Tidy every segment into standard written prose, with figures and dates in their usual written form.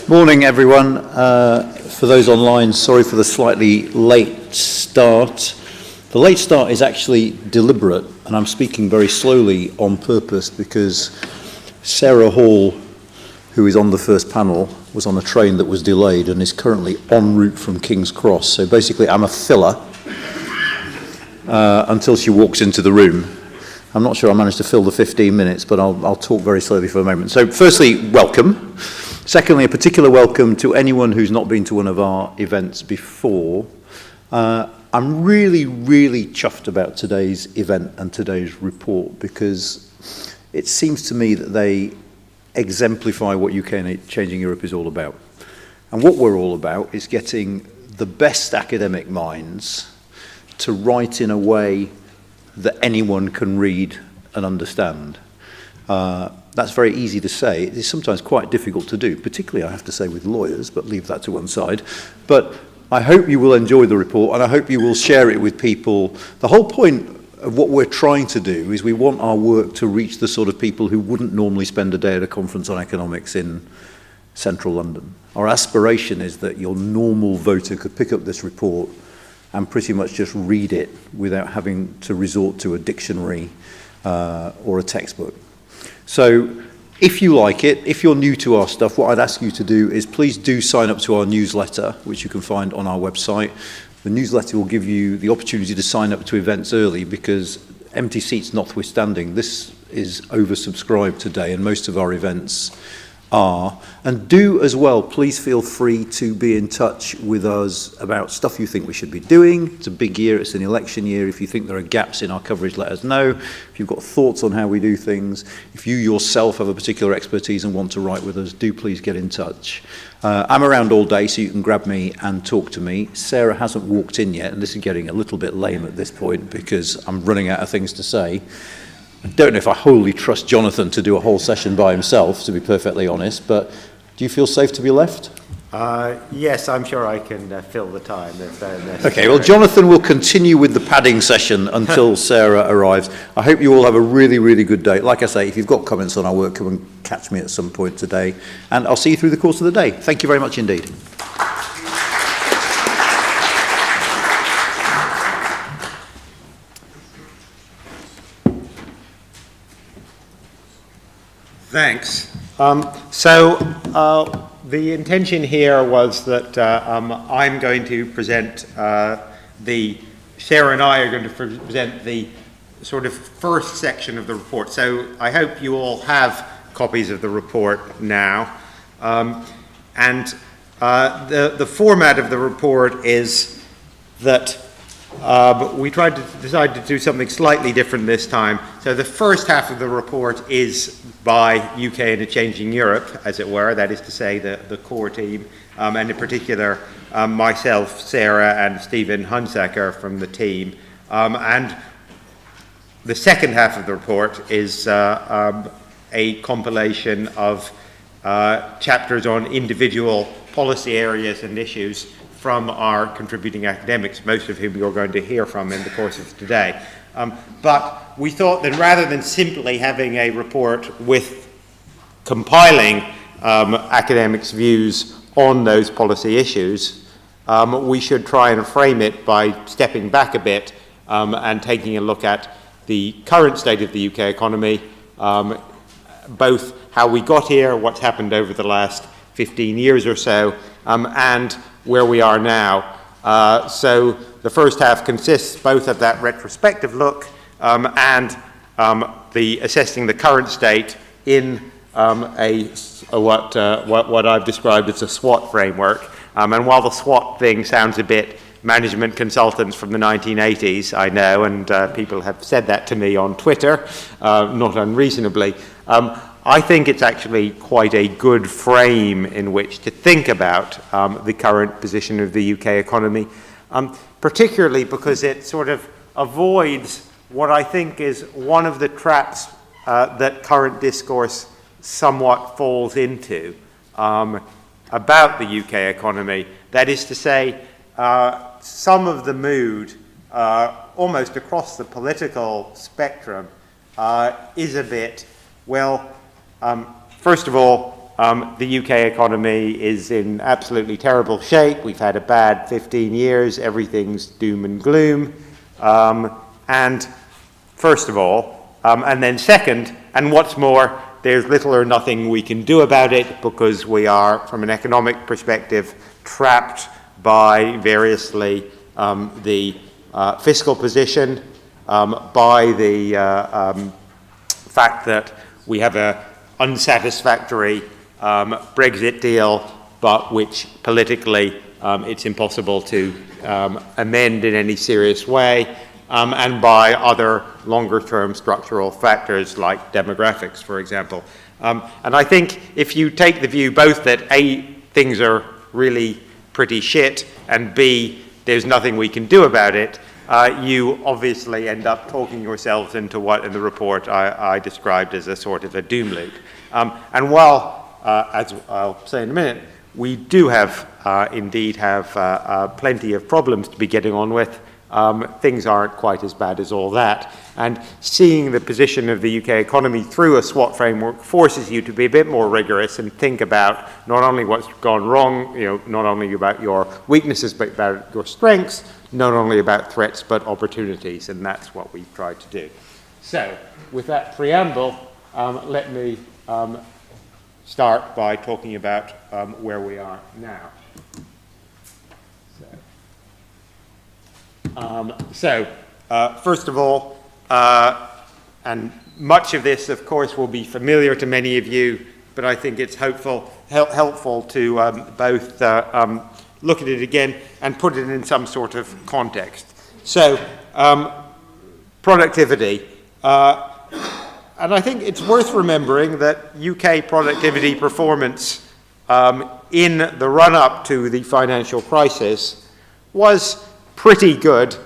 Morning, everyone. For those online, sorry for the slightly late start. The late start is actually deliberate, and I'm speaking very slowly on purpose because Sarah Hall, who is on the first panel, was on a train that was delayed and is currently en route from King's Cross. So basically, I'm a filler until she walks into the room. I'm not sure I managed to fill the 15 minutes, but I'll talk very slowly for a moment. So firstly, welcome. Secondly, a particular welcome to anyone who's not been to one of our events before. I'm really, really chuffed about today's event and today's report because it seems to me that they exemplify what UK Changing Europe is all about. And what we're all about is getting the best academic minds to write in a way that anyone can read and understand. That's very easy to say. It is sometimes quite difficult to do, particularly, I have to say, with lawyers, but leave that to one side. But I hope you will enjoy the report, and I hope you will share it with people. The whole point of what we're trying to do is we want our work to reach the sort of people who wouldn't normally spend a day at a conference on economics in central London. Our aspiration is that your normal voter could pick up this report and pretty much just read it without having to resort to a dictionary or a textbook. So if you like it, if you're new to our stuff, what I'd ask you to do is please do sign up to our newsletter, which you can find on our website. The newsletter will give you the opportunity to sign up to events early because empty seats notwithstanding, this is oversubscribed today and most of our events are. And do as well, please feel free to be in touch with us about stuff you think we should be doing. It's a big year, it's an election year. If you think there are gaps in our coverage, let us know. If you've got thoughts on how we do things, if you yourself have a particular expertise and want to write with us, do please get in touch. I'm around all day, so you can grab me and talk to me. Sarah hasn't walked in yet, and this is getting a little bit lame at this point because I'm running out of things to say. I don't know if I wholly trust Jonathan to do a whole session by himself, to be perfectly honest, but do you feel safe to be left? Yes, I'm sure I can fill the time if necessary. Okay, well, Jonathan will continue with the padding session until Sarah arrives. I hope you all have a really, really good day. Like I say, if you've got comments on our work, come and catch me at some point today, and I'll see you through the course of the day. Thank you very much indeed. Thanks. The intention here was that I'm going to present Sarah and I are going to present the sort of first section of the report. So I hope you all have copies of the report now. The format of the report is that we decided to do something slightly different this time. So the first half of the report is by UK and a Changing Europe, as it were, that is to say the core team, and in particular myself, Sarah, and Stephen Hunsaker from the team. And the second half of the report is a compilation of chapters on individual policy areas and issues from our contributing academics, most of whom you're going to hear from in the course of today. But we thought that rather than simply having a report with compiling academics' views on those policy issues, we should try and frame it by stepping back a bit and taking a look at the current state of the UK economy, both how we got here, what's happened over the last 15 years or so, and where we are now. So the first half consists both of that retrospective look and the assessing the current state in what I've described as a SWOT framework. And while the SWOT thing sounds a bit management consultants from the 1980s, I know, and people have said that to me on Twitter, not unreasonably, I think it's actually quite a good frame in which to think about the current position of the UK economy, particularly because it sort of avoids what I think is one of the traps that current discourse somewhat falls into about the UK economy. That is to say, some of the mood almost across the political spectrum is a bit, well, first of all, the UK economy is in absolutely terrible shape. We've had a bad 15 years. Everything's doom and gloom. And first of all, and then second, and what's more, there's little or nothing we can do about it because we are, from an economic perspective, trapped by variously the fiscal position, by the fact that we have an unsatisfactory Brexit deal, but which politically it's impossible to amend in any serious way, and by other longer-term structural factors like demographics, for example. And I think if you take the view both that A, things are really pretty shit, and B, there's nothing we can do about it, you obviously end up talking yourselves into what in the report I described as a sort of a doom loop. And while, as I'll say in a minute, we do have, indeed have plenty of problems to be getting on with, things aren't quite as bad as all that. And seeing the position of the UK economy through a SWOT framework forces you to be a bit more rigorous and think about not only what's gone wrong, not only about your weaknesses, but about your strengths, not only about threats, but opportunities. And that's what we've tried to do. So, with that preamble, let me start by talking about where we are now. First of all, and much of this, of course, will be familiar to many of you, but I think it's helpful to both look at it again and put it in some sort of context. So, productivity. And I think it's worth remembering that UK productivity performance in the run-up to the financial crisis was pretty good.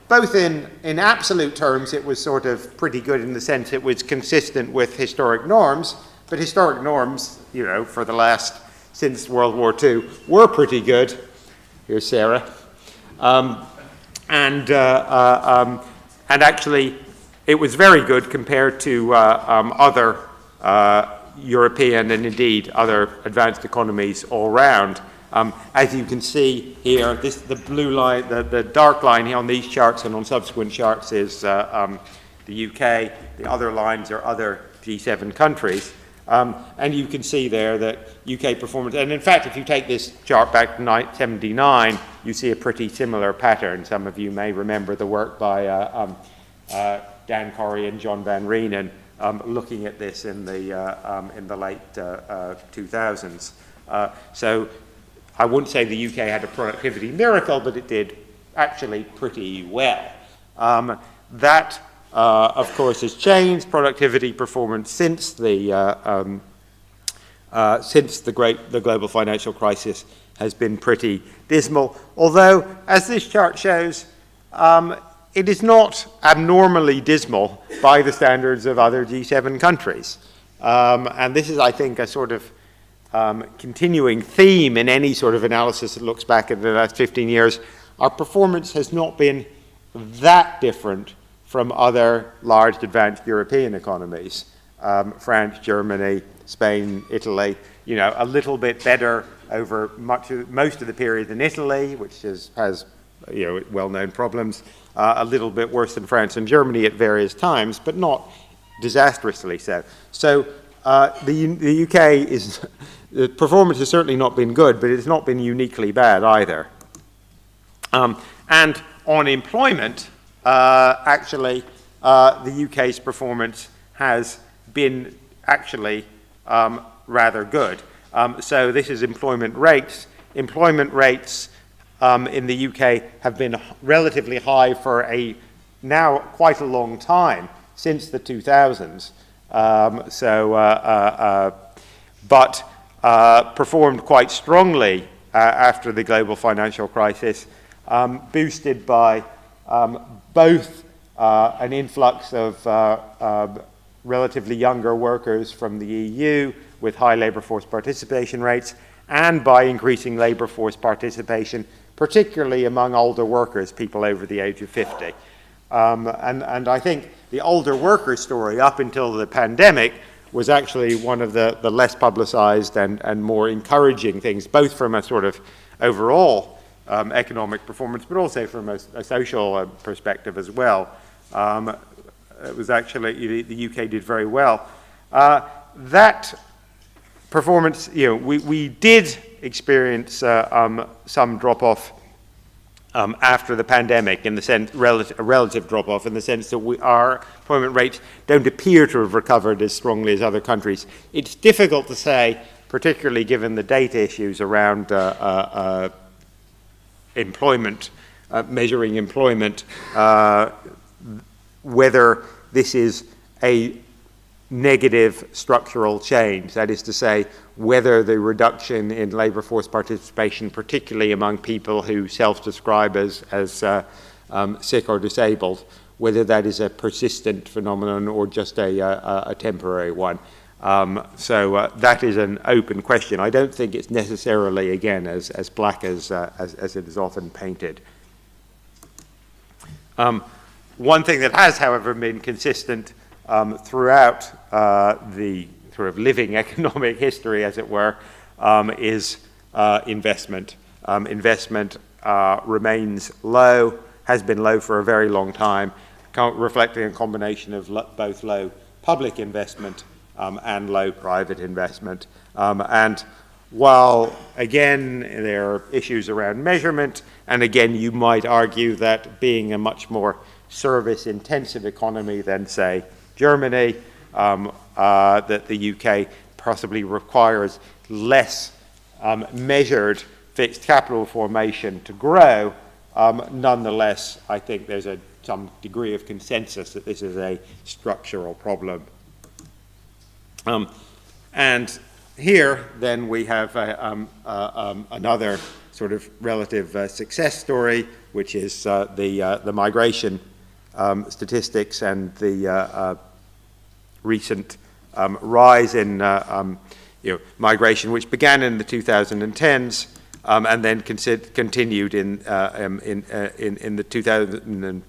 Both in absolute terms, it was sort of pretty good in the sense it was consistent with historic norms, but historic norms, for the last, since World War II, were pretty good. Here's Sarah. And actually, it was very good compared to other European and indeed other advanced economies all round. As you can see here, the blue line, the dark line here on these charts and on subsequent charts is the UK. The other lines are other G7 countries. And you can see there that UK performance, and in fact, if you take this chart back to 1979, you see a pretty similar pattern. Some of you may remember the work by Dan Corrie and John Van Reenen looking at this in the late 2000s. So I wouldn't say the UK had a productivity miracle, but it did actually pretty well. That, of course, has changed. Productivity performance since the global financial crisis has been pretty dismal. Although, as this chart shows, it is not abnormally dismal by the standards of other G7 countries. And this is, I think, a sort of continuing theme in any sort of analysis that looks back at the last 15 years. Our performance has not been that different from other large advanced European economies. France, Germany, Spain, Italy, a little bit better over most of the period than Italy, which has well-known problems, a little bit worse than France and Germany at various times, but not disastrously so. So the UK the performance has certainly not been good, but it's not been uniquely bad either. And on employment, actually, the UK's performance has been actually rather good. So this is employment rates. Employment rates in the UK have been relatively high for now quite a long time, since the 2000s. But performed quite strongly after the global financial crisis, boosted by both an influx of relatively younger workers from the EU with high labour force participation rates, and by increasing labour force participation, particularly among older workers, people over the age of 50. And I think the older worker story up until the pandemic was actually one of the less publicized and more encouraging things, both from a sort of overall economic performance, but also from a social perspective as well. It was actually, the UK did very well. That performance, we did experience some drop-off after the pandemic, in the sense, a relative drop-off, in the sense that our employment rates don't appear to have recovered as strongly as other countries. It's difficult to say, particularly given the data issues around employment, measuring employment, whether this is a negative structural change. That is to say, whether the reduction in labour force participation, particularly among people who self-describe as sick or disabled, whether that is a persistent phenomenon or just a temporary one. So that is an open question. I don't think it's necessarily, again, as black as it is often painted. One thing that has, however, been consistent throughout the sort of living economic history, as it were, is investment. Investment remains low, has been low for a very long time, reflecting a combination of both low public investment and low private investment. And while, again, there are issues around measurement, and again, you might argue that being a much more service-intensive economy than, say, Germany, that the UK possibly requires less measured fixed capital formation to grow, nonetheless, I think there's some degree of consensus that this is a structural problem. And here, then, we have another sort of relative success story, which is the migration statistics and the recent rise in migration, which began in the 2010s and then continued in the 2000.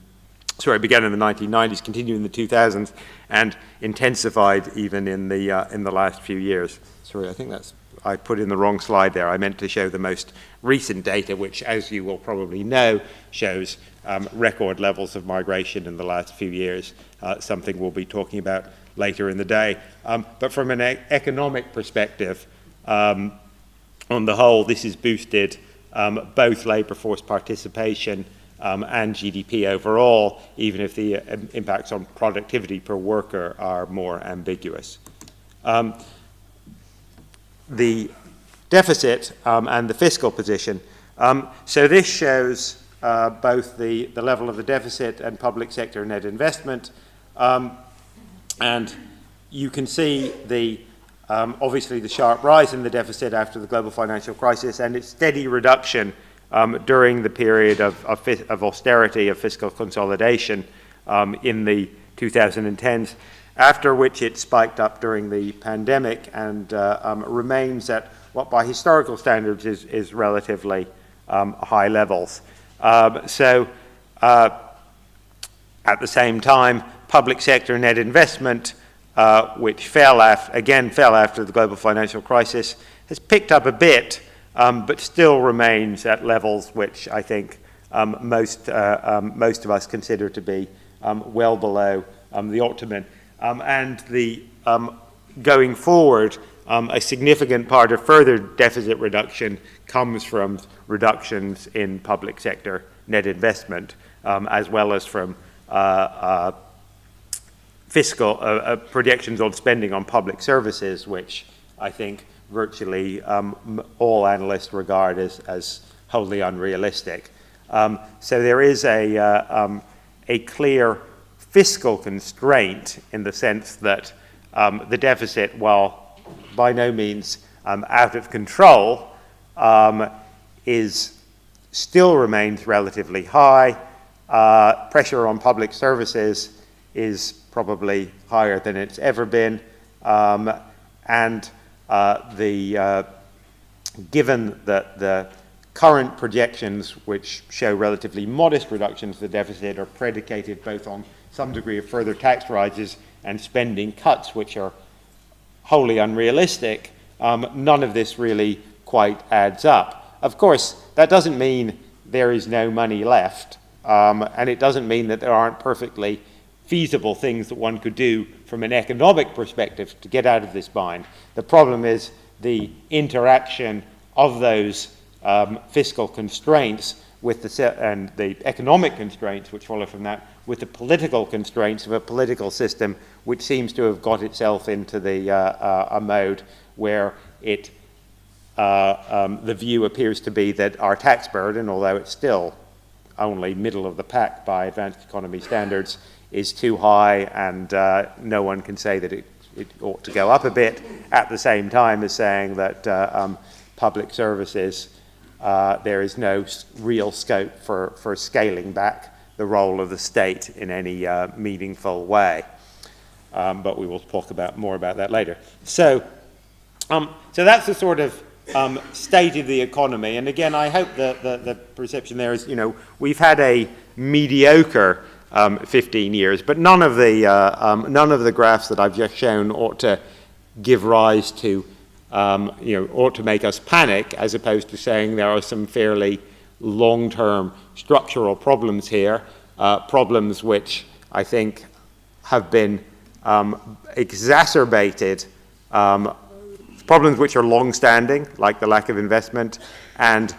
Sorry, began in the 1990s, continued in the 2000s, and intensified even in the last few years. Sorry, I think I put in the wrong slide there. I meant to show the most recent data, which, as you will probably know, shows record levels of migration in the last few years, something we'll be talking about later in the day. But from an economic perspective, on the whole, this has boosted both labour force participation and GDP overall, even if the impacts on productivity per worker are more ambiguous. The deficit and the fiscal position. So this shows both the level of the deficit and public sector net investment. And you can see obviously the sharp rise in the deficit after the global financial crisis and its steady reduction during the period of austerity, of fiscal consolidation in the 2010s, after which it spiked up during the pandemic and remains at what by historical standards is relatively high levels. So at the same time, public sector net investment, which fell after the global financial crisis, has picked up a bit, but still remains at levels which I think most of us consider to be well below the optimum. And going forward, a significant part of further deficit reduction comes from reductions in public sector net investment, as well as from fiscal projections on spending on public services, which I think virtually all analysts regard as wholly unrealistic. So there is a clear fiscal constraint in the sense that the deficit, while by no means out of control, still remains relatively high. Pressure on public services is probably higher than it's ever been, and given that the current projections, which show relatively modest reductions to the deficit, are predicated both on some degree of further tax rises and spending cuts, which are wholly unrealistic, none of this really quite adds up. Of course, that doesn't mean there is no money left, and it doesn't mean that there aren't perfectly feasible things that one could do from an economic perspective to get out of this bind. The problem is the interaction of those fiscal constraints with and the economic constraints which follow from that, with the political constraints of a political system which seems to have got itself into a mode where it the view appears to be that our tax burden, although it's still only middle of the pack by advanced economy standards, is too high, and no one can say that it ought to go up a bit, at the same time as saying that public services, there is no real scope for scaling back the role of the state in any meaningful way. But we will talk more about that later. So that's the sort of state of the economy. And again, I hope the perception there is, we've had a mediocre 15 years, but none of the graphs that I've just shown ought to give rise to, ought to make us panic, as opposed to saying there are some fairly long-term structural problems here, problems which I think have been exacerbated, problems which are long-standing, like the lack of investment, and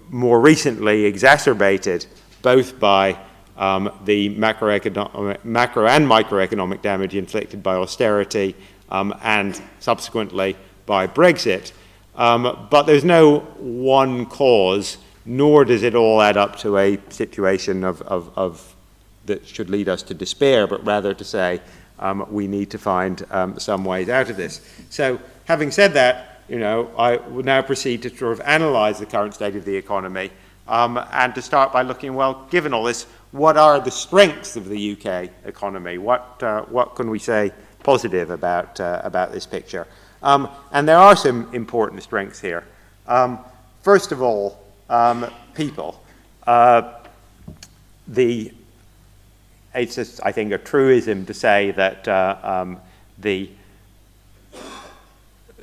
more recently exacerbated both by the macro and microeconomic damage inflicted by austerity and subsequently by Brexit. But there's no one cause, nor does it all add up to a situation of that should lead us to despair, but rather to say we need to find some ways out of this. So having said that, I will now proceed to sort of analyze the current state of the economy and to start by looking, well, given all this, what are the strengths of the UK economy? What can we say positive about this picture? And there are some important strengths here. First of all, people. It's just, I think, a truism to say that the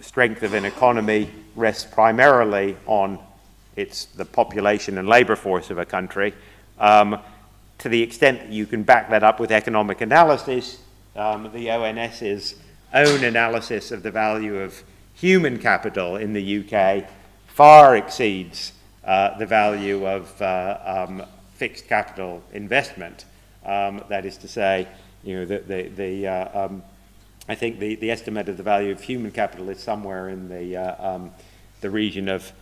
strength of an economy rests primarily on the population and labor force of a country. To the extent that you can back that up with economic analysis, the ONS's own analysis of the value of human capital in the UK far exceeds the value of fixed capital investment. That is to say, I think the estimate of the value of human capital is somewhere in the region of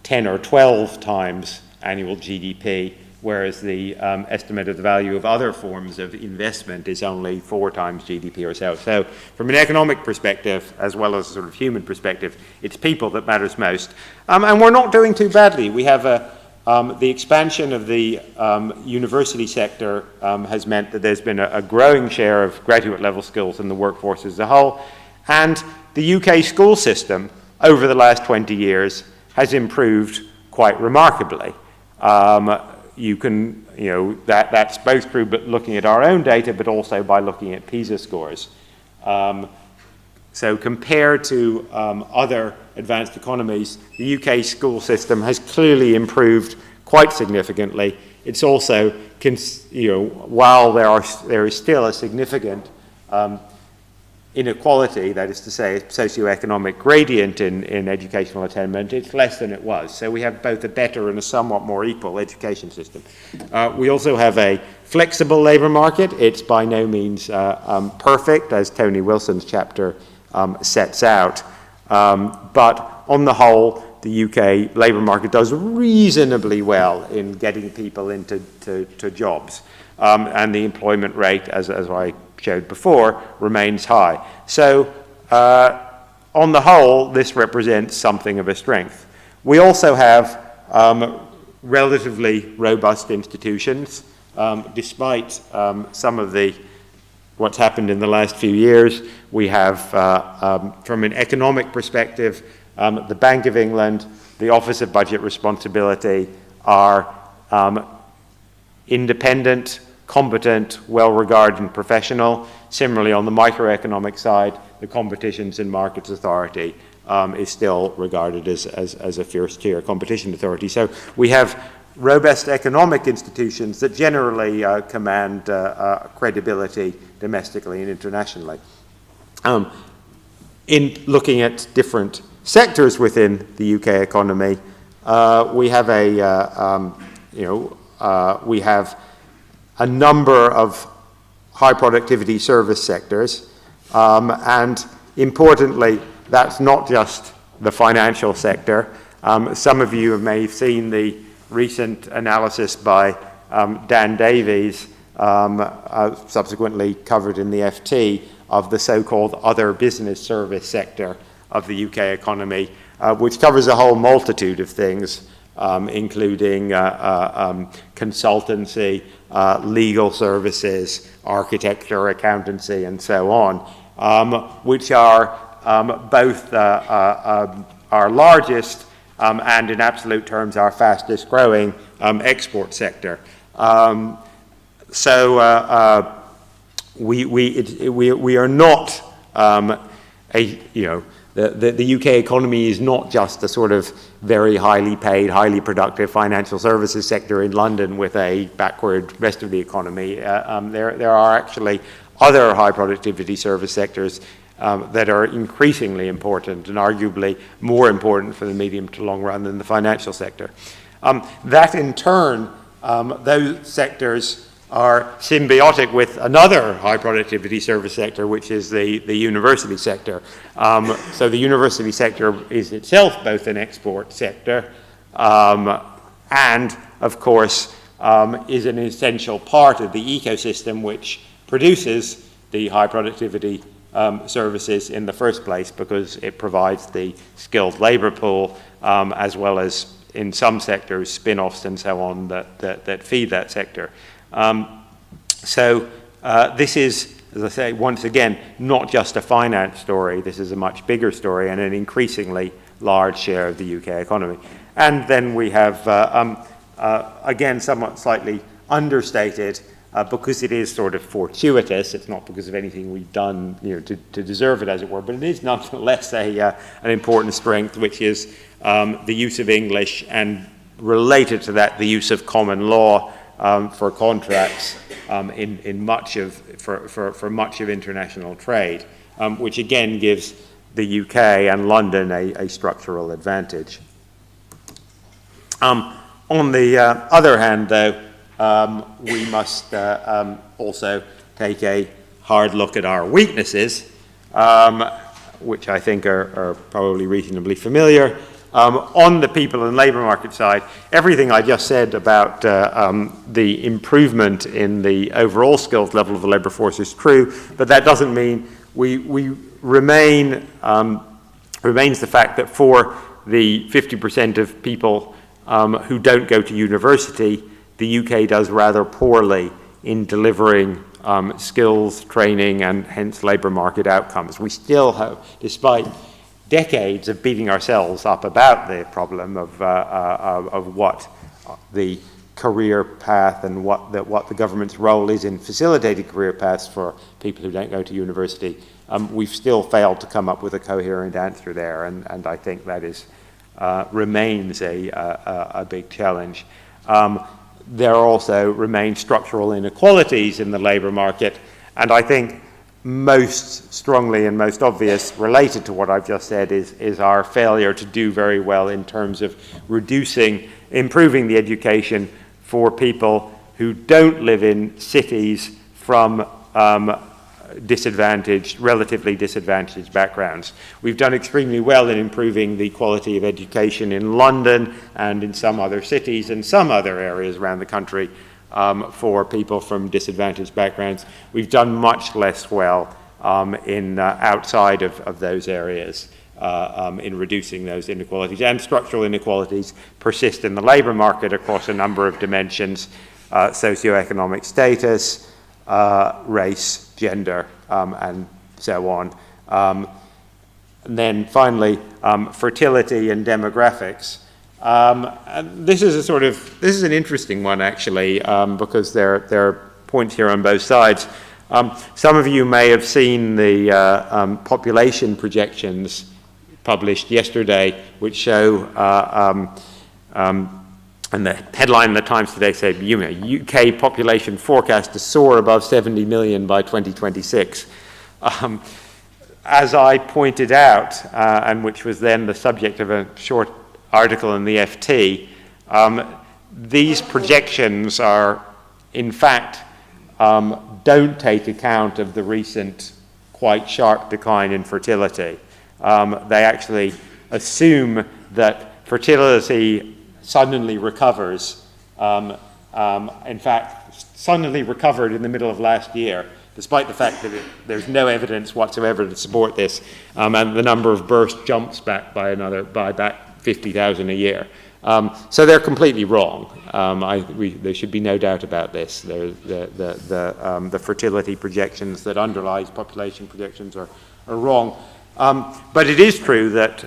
10 or 12 times annual GDP, whereas the estimate of the value of other forms of investment is only 4 times GDP or so. So from an economic perspective, as well as a sort of human perspective, it's people that matters most. And we're not doing too badly. We have the expansion of the university sector has meant that there's been a growing share of graduate level skills in the workforce as a whole. And the UK school system over the last 20 years has improved quite remarkably. That's both true but looking at our own data, but also by looking at PISA scores. So compared to other advanced economies, the UK school system has clearly improved quite significantly. It's also, while there is still a significant inequality, that is to say, socioeconomic gradient in educational attainment, it's less than it was. So we have both a better and a somewhat more equal education system. We also have a flexible labour market. It's by no means perfect, as Tony Wilson's chapter sets out. But on the whole, the UK labour market does reasonably well in getting people into jobs. And the employment rate, as I showed before, remains high. So on the whole, this represents something of a strength. We also have relatively robust institutions, despite some of what's happened in the last few years. We have, from an economic perspective, the Bank of England, the Office of Budget Responsibility are independent, competent, well-regarded and professional. Similarly, on the microeconomic side, the Competitions and Markets Authority is still regarded as a first-tier competition authority. So we have robust economic institutions that generally command credibility domestically and internationally. In looking at different sectors within the UK economy, we have we have a number of high productivity service sectors, and importantly, that's not just the financial sector. Some of you may have seen the recent analysis by Dan Davies, subsequently covered in the FT, of the so-called other business service sector of the UK economy, which covers a whole multitude of things, including consultancy, legal services, architecture, accountancy, and so on, which are both our largest and in absolute terms our fastest growing export sector. We are not the UK economy is not just a sort of very highly paid, highly productive financial services sector in London with a backward rest of the economy. There are actually other high productivity service sectors that are increasingly important and arguably more important for the medium to long run than the financial sector. That in turn, those sectors are symbiotic with another high productivity service sector, which is the university sector. So the university sector is itself both an export sector and, of course, is an essential part of the ecosystem which produces the high productivity services in the first place, because it provides the skilled labor pool as well as, in some sectors, spin-offs and so on that feed that sector. This is, as I say, once again, not just a finance story. This is a much bigger story and an increasingly large share of the UK economy. And then we have, again, somewhat slightly understated, because it is sort of fortuitous. It's not because of anything we've done, to deserve it, as it were, but it is nonetheless an important strength, which is the use of English, and related to that, the use of common law for contracts in much of international trade, which again gives the UK and London a structural advantage. On the other hand, though, we must also take a hard look at our weaknesses, which I think are probably reasonably familiar. On the people and labour market side, everything I just said about the improvement in the overall skills level of the labour force is true, but that doesn't mean we remains the fact that for the 50% of people who don't go to university, the UK does rather poorly in delivering skills, training, and hence labour market outcomes. We still have, despite decades of beating ourselves up about the problem of what the career path and what the government's role is in facilitating career paths for people who don't go to university, we've still failed to come up with a coherent answer there, and I think that is remains a big challenge. There also remain structural inequalities in the labour market, and I think most strongly and most obvious, related to what I've just said, is our failure to do very well in terms of improving the education for people who don't live in cities from relatively disadvantaged backgrounds. We've done extremely well in improving the quality of education in London and in some other cities and some other areas around the country for people from disadvantaged backgrounds. We've done much less well outside of those areas in reducing those inequalities. And structural inequalities persist in the labour market across a number of dimensions: socioeconomic status, race, gender, and so on. And then finally, fertility and demographics. And this is an interesting one actually, because there are points here on both sides. Some of you may have seen the population projections published yesterday, which show, and the headline in the Times today said, UK population forecast to soar above 70 million by 2026. As I pointed out, and which was then the subject of a short article in the FT, these projections are, in fact, don't take account of the recent quite sharp decline in fertility. They actually assume that fertility suddenly recovers, in fact, suddenly recovered in the middle of last year, despite the fact that there's no evidence whatsoever to support this, and the number of births jumps back by about 50,000 a year. So they're completely wrong. There should be no doubt about this. The fertility projections that underlie population projections are wrong. But it is true that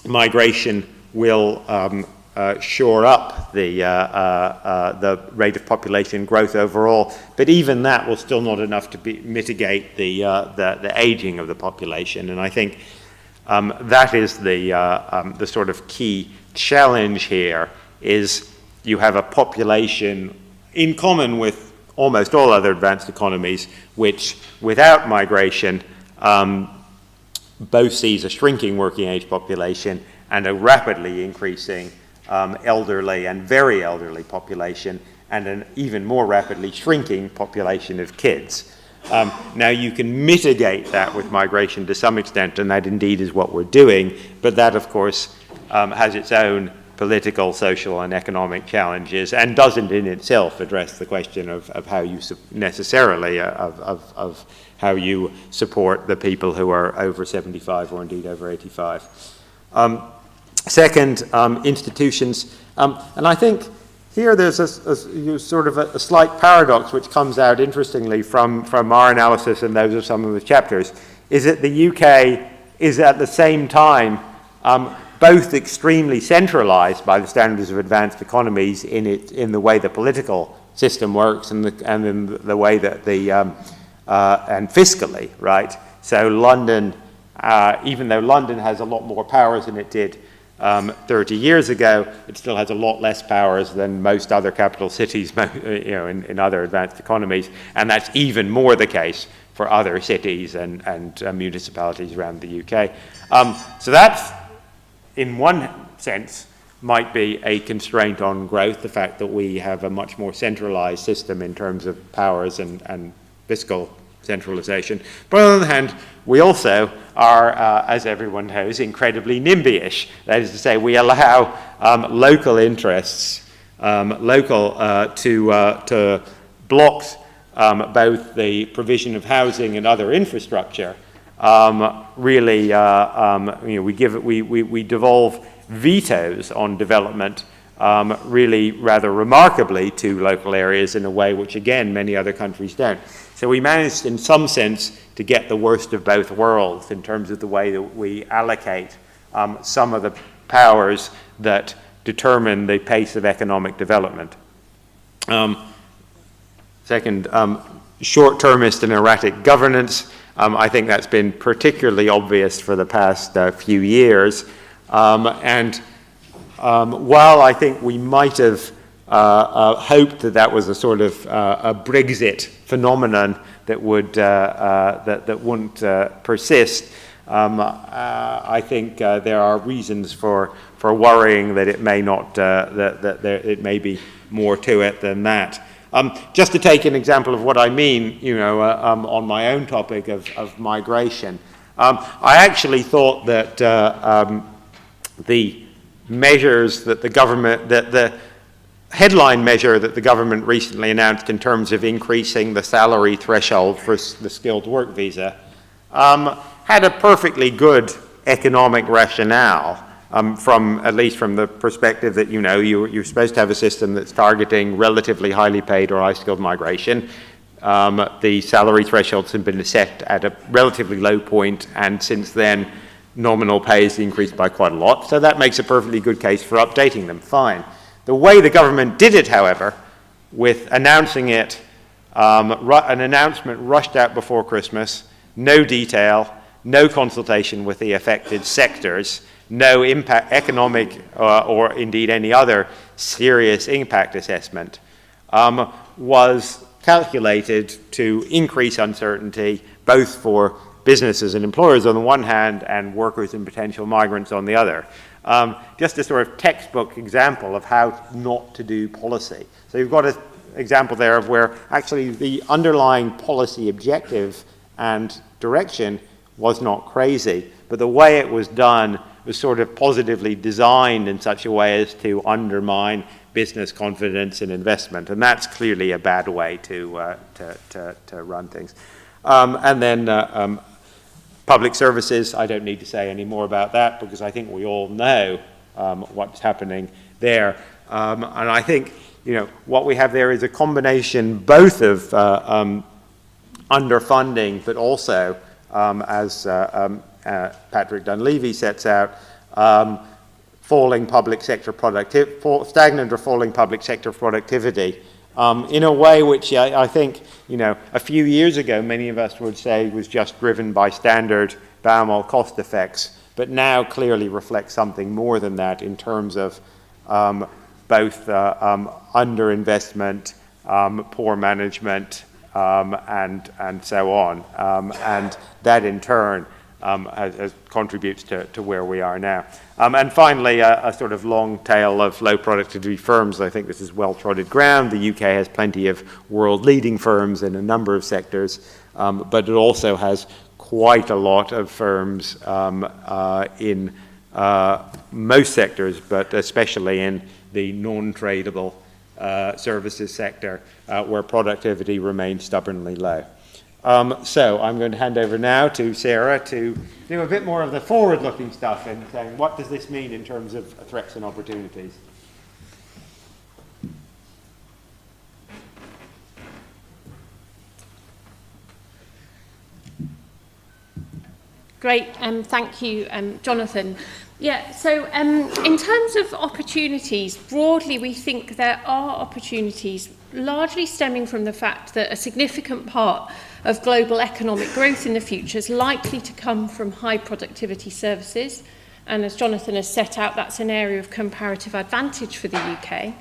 migration will shore up the rate of population growth overall, but even that will still not enough to mitigate the aging of the population. And I think that is the sort of key challenge here, is you have a population in common with almost all other advanced economies, which without migration both sees a shrinking working age population and a rapidly increasing elderly and very elderly population, and an even more rapidly shrinking population of kids. Now you can mitigate that with migration to some extent, and that indeed is what we're doing, but that of course has its own political, social and economic challenges, and doesn't in itself address the question of how you necessarily of how you support the people who are over 75 or indeed over 85. Second, institutions, and I think here there's a slight paradox which comes out interestingly from our analysis and those of some of the chapters, is that the UK is at the same time both extremely centralized by the standards of advanced economies in the way the political system works and in the way that and fiscally, right? So London, even though London has a lot more powers than it did 30 years ago, it still has a lot less powers than most other capital cities, in other advanced economies, and that's even more the case for other cities and municipalities around the UK. So that's, in one sense, might be a constraint on growth, the fact that we have a much more centralized system in terms of powers and fiscal centralization. But on the other hand, we also are, as everyone knows, incredibly NIMBY-ish. That is to say, we allow local interests, to block both the provision of housing and other infrastructure. We devolve vetoes on development really rather remarkably to local areas in a way which, again, many other countries don't. So we managed, in some sense, to get the worst of both worlds in terms of the way that we allocate some of the powers that determine the pace of economic development. Second, short-termist and erratic governance. I think that's been particularly obvious for the past few years. While I think we might have hoped that was a sort of a Brexit phenomenon that would that wouldn't persist, I think there are reasons for worrying that it may not it may be more to it than that. Just to take an example of what I mean, on my own topic of migration, I actually thought that the measures that the headline measure that the government recently announced in terms of increasing the salary threshold for the skilled work visa had a perfectly good economic rationale. At least from the perspective that, you're supposed to have a system that's targeting relatively highly paid or high skilled migration. The salary thresholds have been set at a relatively low point, and since then nominal pay has increased by quite a lot, so that makes a perfectly good case for updating them. Fine. The way the government did it, however, with announcing it, an announcement rushed out before Christmas, no detail, no consultation with the affected sectors, no impact, economic or indeed any other serious impact assessment, was calculated to increase uncertainty both for businesses and employers on the one hand and workers and potential migrants on the other. Just a sort of textbook example of how not to do policy. So you've got an example there of where actually the underlying policy objective and direction was not crazy, but the way it was done was sort of positively designed in such a way as to undermine business confidence and investment, and that's clearly a bad way to run things. And then public services, I don't need to say any more about that because I think we all know what's happening there. And I think what we have there is a combination both of underfunding, but also, as Patrick Dunleavy sets out, falling public sector stagnant or falling public sector productivity, in a way which I think, a few years ago many of us would say was just driven by standard BAML cost effects, but now clearly reflects something more than that in terms of both underinvestment, poor management, and so on, and that in turn contributes to where we are now. And finally, a sort of long tail of low productivity firms. I think this is well-trodden ground. The UK has plenty of world-leading firms in a number of sectors, but it also has quite a lot of firms in most sectors, but especially in the non-tradable services sector, where productivity remains stubbornly low. So I'm going to hand over now to Sarah to do a bit more of the forward-looking stuff and saying, what does this mean in terms of threats and opportunities? Great, thank you, Jonathan. Yeah, so in terms of opportunities, broadly we think there are opportunities largely stemming from the fact that a significant part of global economic growth in the future is likely to come from high productivity services. And as Jonathan has set out, that's an area of comparative advantage for the UK.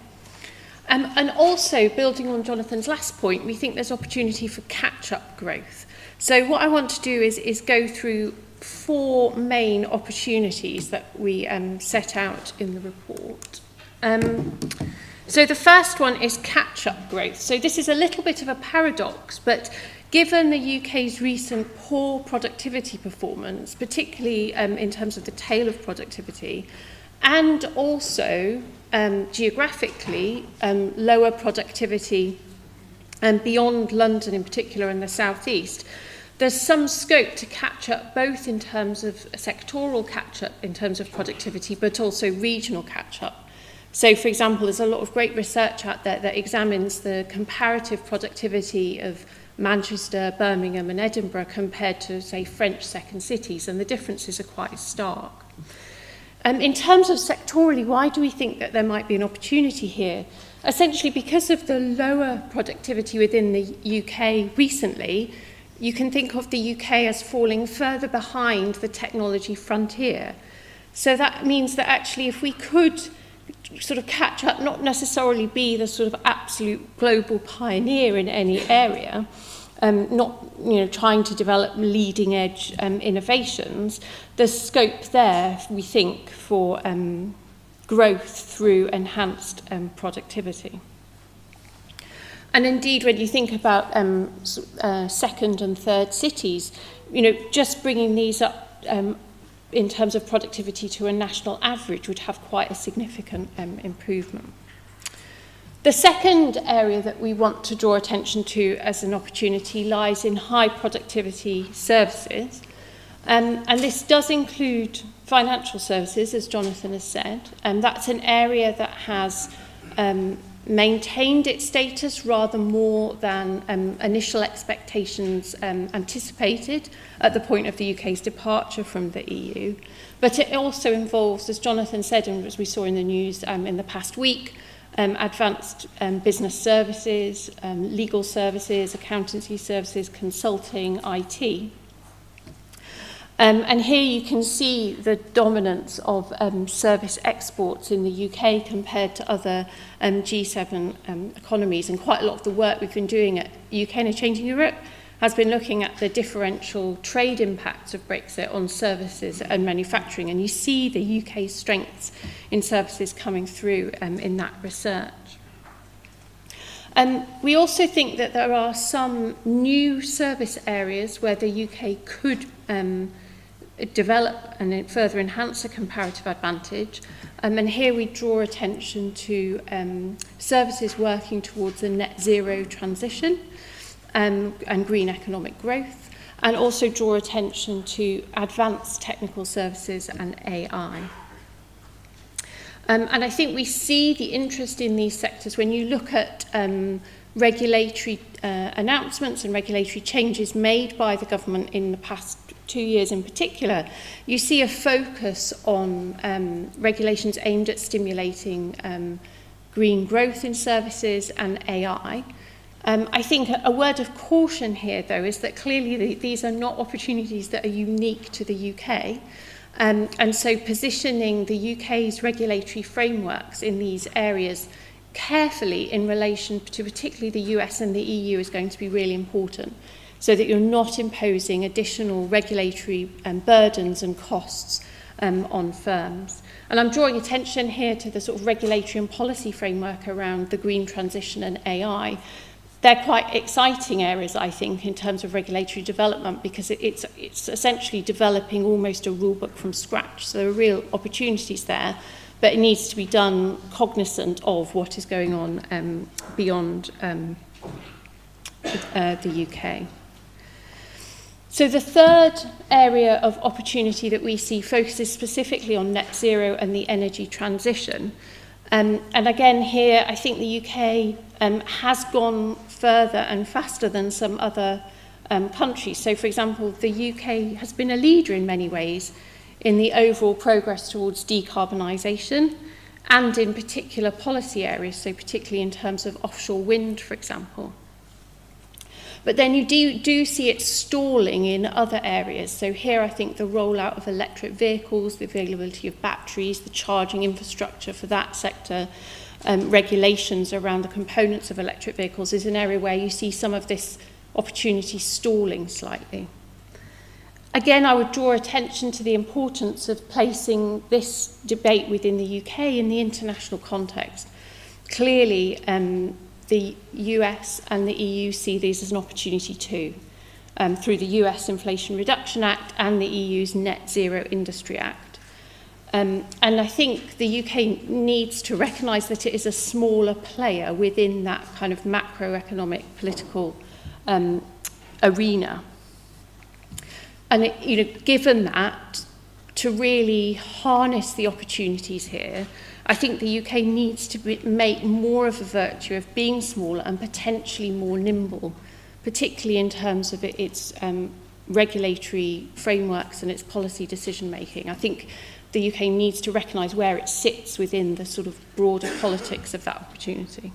And also, building on Jonathan's last point, we think there's opportunity for catch-up growth. So what I want to do is go through 4 main opportunities that we set out in the report. So the first one is catch-up growth. So this is a little bit of a paradox, but given the UK's recent poor productivity performance, particularly in terms of the tail of productivity, and also geographically lower productivity beyond London in particular and the southeast, there's some scope to catch up both in terms of sectoral catch-up in terms of productivity, but also regional catch-up. So, for example, there's a lot of great research out there that examines the comparative productivity of Manchester, Birmingham and Edinburgh compared to, say, French second cities, and the differences are quite stark. In terms of sectorally, why do we think that there might be an opportunity here? Essentially, because of the lower productivity within the UK recently, you can think of the UK as falling further behind the technology frontier. So that means that actually if we could sort of catch up, not necessarily be the sort of absolute global pioneer in any area, not trying to develop leading edge innovations, there's scope there, we think, for growth through enhanced productivity. And indeed, when you think about second and third cities, just bringing these up in terms of productivity to a national average would have quite a significant improvement. The second area that we want to draw attention to as an opportunity lies in high productivity services. And this does include financial services, as Jonathan has said, and that's an area that has maintained its status rather more than initial expectations anticipated at the point of the UK's departure from the EU. But it also involves, as Jonathan said, and as we saw in the news in the past week, advanced business services, legal services, accountancy services, consulting, IT. And here you can see the dominance of service exports in the UK compared to other G7 economies. And quite a lot of the work we've been doing at UK and Changing Europe has been looking at the differential trade impacts of Brexit on services and manufacturing. And you see the UK's strengths in services coming through in that research. We also think that there are some new service areas where the UK could develop and further enhance a comparative advantage. And here we draw attention to services working towards a net zero transition and green economic growth, and also draw attention to advanced technical services and AI. And I think we see the interest in these sectors when you look at regulatory announcements and regulatory changes made by the government in the past 2 years in particular. You see a focus on regulations aimed at stimulating green growth in services and AI. I think a word of caution here, though, is that clearly these are not opportunities that are unique to the UK. And so positioning the UK's regulatory frameworks in these areas carefully in relation to particularly the US and the EU is going to be really important, so that you're not imposing additional regulatory burdens and costs on firms. And I'm drawing attention here to the sort of regulatory and policy framework around the green transition and AI. They're quite exciting areas, I think, in terms of regulatory development, because it's essentially developing almost a rule book from scratch. So there are real opportunities there, but it needs to be done cognizant of what is going on beyond the UK. So the third area of opportunity that we see focuses specifically on net zero and the energy transition. And again, here, I think the UK has gone further and faster than some other countries. So, for example, the UK has been a leader in many ways in the overall progress towards decarbonisation and in particular policy areas, so particularly in terms of offshore wind, for example. But then you do see it stalling in other areas. So here I think the rollout of electric vehicles, the availability of batteries, the charging infrastructure for that sector, regulations around the components of electric vehicles is an area where you see some of this opportunity stalling slightly. Again, I would draw attention to the importance of placing this debate within the UK in the international context. Clearly, the US and the EU see these as an opportunity too, through the US Inflation Reduction Act and the EU's Net Zero Industry Act. And I think the UK needs to recognise that it is a smaller player within that kind of macroeconomic political arena. And given that, to really harness the opportunities here, I think the UK needs to make more of a virtue of being smaller and potentially more nimble, particularly in terms of its regulatory frameworks and its policy decision making. I think the UK needs to recognise where it sits within the sort of broader politics of that opportunity.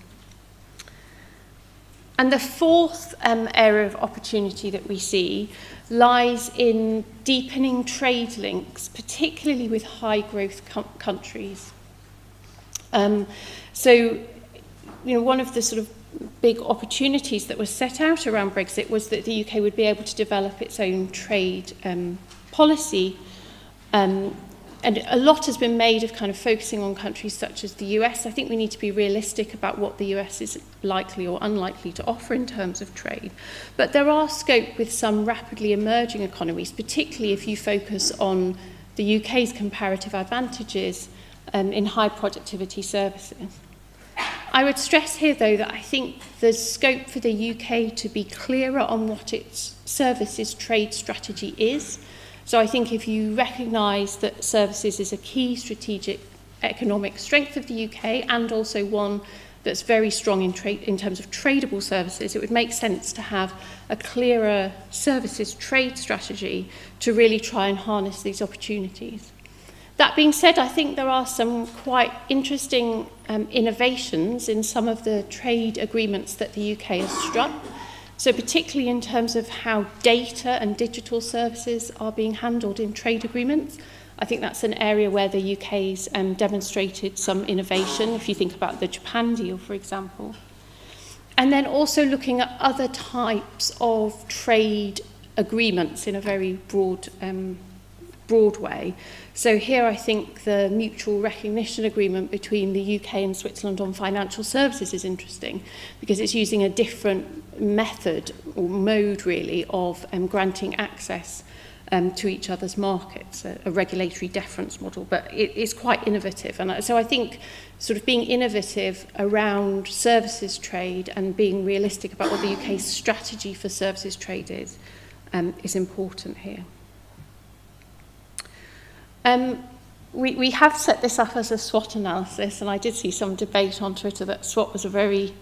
And the fourth area of opportunity that we see lies in deepening trade links, particularly with high growth countries. So, one of the sort of big opportunities that was set out around Brexit was that the UK would be able to develop its own trade policy. And a lot has been made of kind of focusing on countries such as the US. I think we need to be realistic about what the US is likely or unlikely to offer in terms of trade. But there are scope with some rapidly emerging economies, particularly if you focus on the UK's comparative advantages in high productivity services. I would stress here, though, that I think there's scope for the UK to be clearer on what its services trade strategy is. So I think if you recognise that services is a key strategic economic strength of the UK and also one that's very strong in terms of tradable services, it would make sense to have a clearer services trade strategy to really try and harness these opportunities. That being said, I think there are some quite interesting innovations in some of the trade agreements that the UK has struck. So particularly in terms of how data and digital services are being handled in trade agreements, I think that's an area where the UK's demonstrated some innovation, if you think about the Japan deal, for example. And then also looking at other types of trade agreements in a very broad way. So here I think the mutual recognition agreement between the UK and Switzerland on financial services is interesting because it's using a different method or mode really of granting access to each other's markets, a regulatory deference model, but it is quite innovative. And so I think sort of being innovative around services trade and being realistic about what the UK's strategy for services trade is important here. We have set this up as a SWOT analysis, and I did see some debate on Twitter that SWOT was a very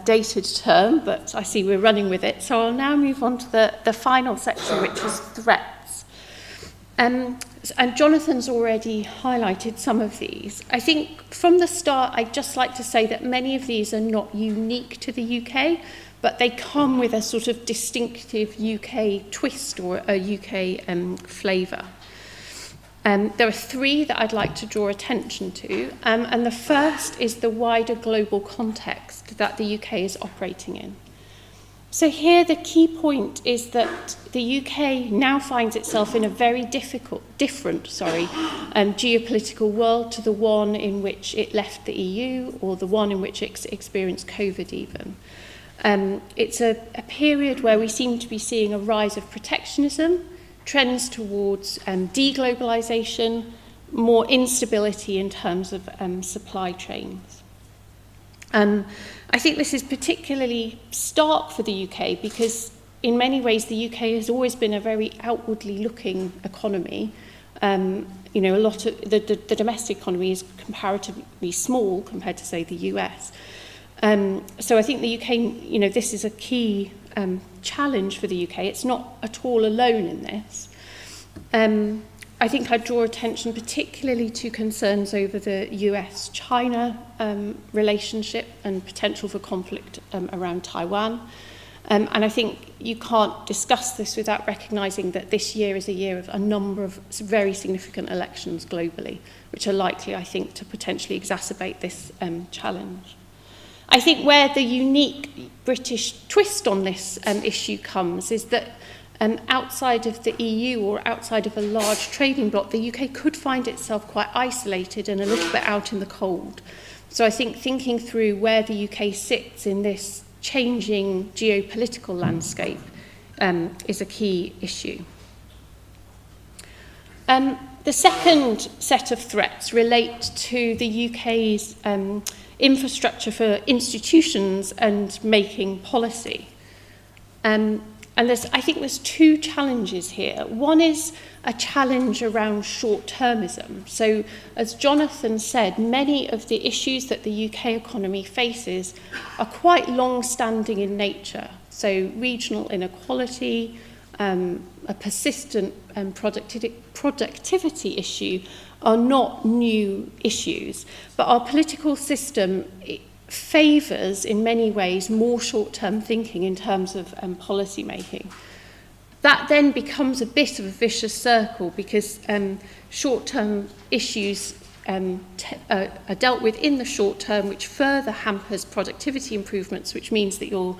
dated term, but I see we're running with it. So I'll now move on to the final section, which is threats. And Jonathan's already highlighted some of these. I think from the start, I'd just like to say that many of these are not unique to the UK, but they come with a sort of distinctive UK twist or a UK flavour. There are three that I'd like to draw attention to, and the first is the wider global context that the UK is operating in. So here the key point is that the UK now finds itself in a very different geopolitical world to the one in which it left the EU or the one in which it experienced COVID even. It's a period where we seem to be seeing a rise of protectionism, trends towards deglobalization, more instability in terms of supply chains. I think this is particularly stark for the UK because in many ways the UK has always been a very outwardly looking economy. A lot of the domestic economy is comparatively small compared to, say, the US. So I think the UK, this is a key challenge for the UK. It's not at all alone in this. I think I'd draw attention particularly to concerns over the US-China relationship and potential for conflict around Taiwan. And I think you can't discuss this without recognising that this year is a year of a number of very significant elections globally, which are likely, I think, to potentially exacerbate this challenge. I think where the unique British twist on this issue comes is that outside of the EU or outside of a large trading bloc, the UK could find itself quite isolated and a little bit out in the cold. So I think thinking through where the UK sits in this changing geopolitical landscape is a key issue. The second set of threats relate to the UK's infrastructure for institutions and making policy. And I think there's two challenges here. One is a challenge around short-termism. So, as Jonathan said, many of the issues that the UK economy faces are quite long-standing in nature. So, regional inequality, a persistent productivity issue are not new issues. But our political system favours, in many ways, more short-term thinking in terms of policy making. That then becomes a bit of a vicious circle because short-term issues are dealt with in the short term, which further hampers productivity improvements, which means that your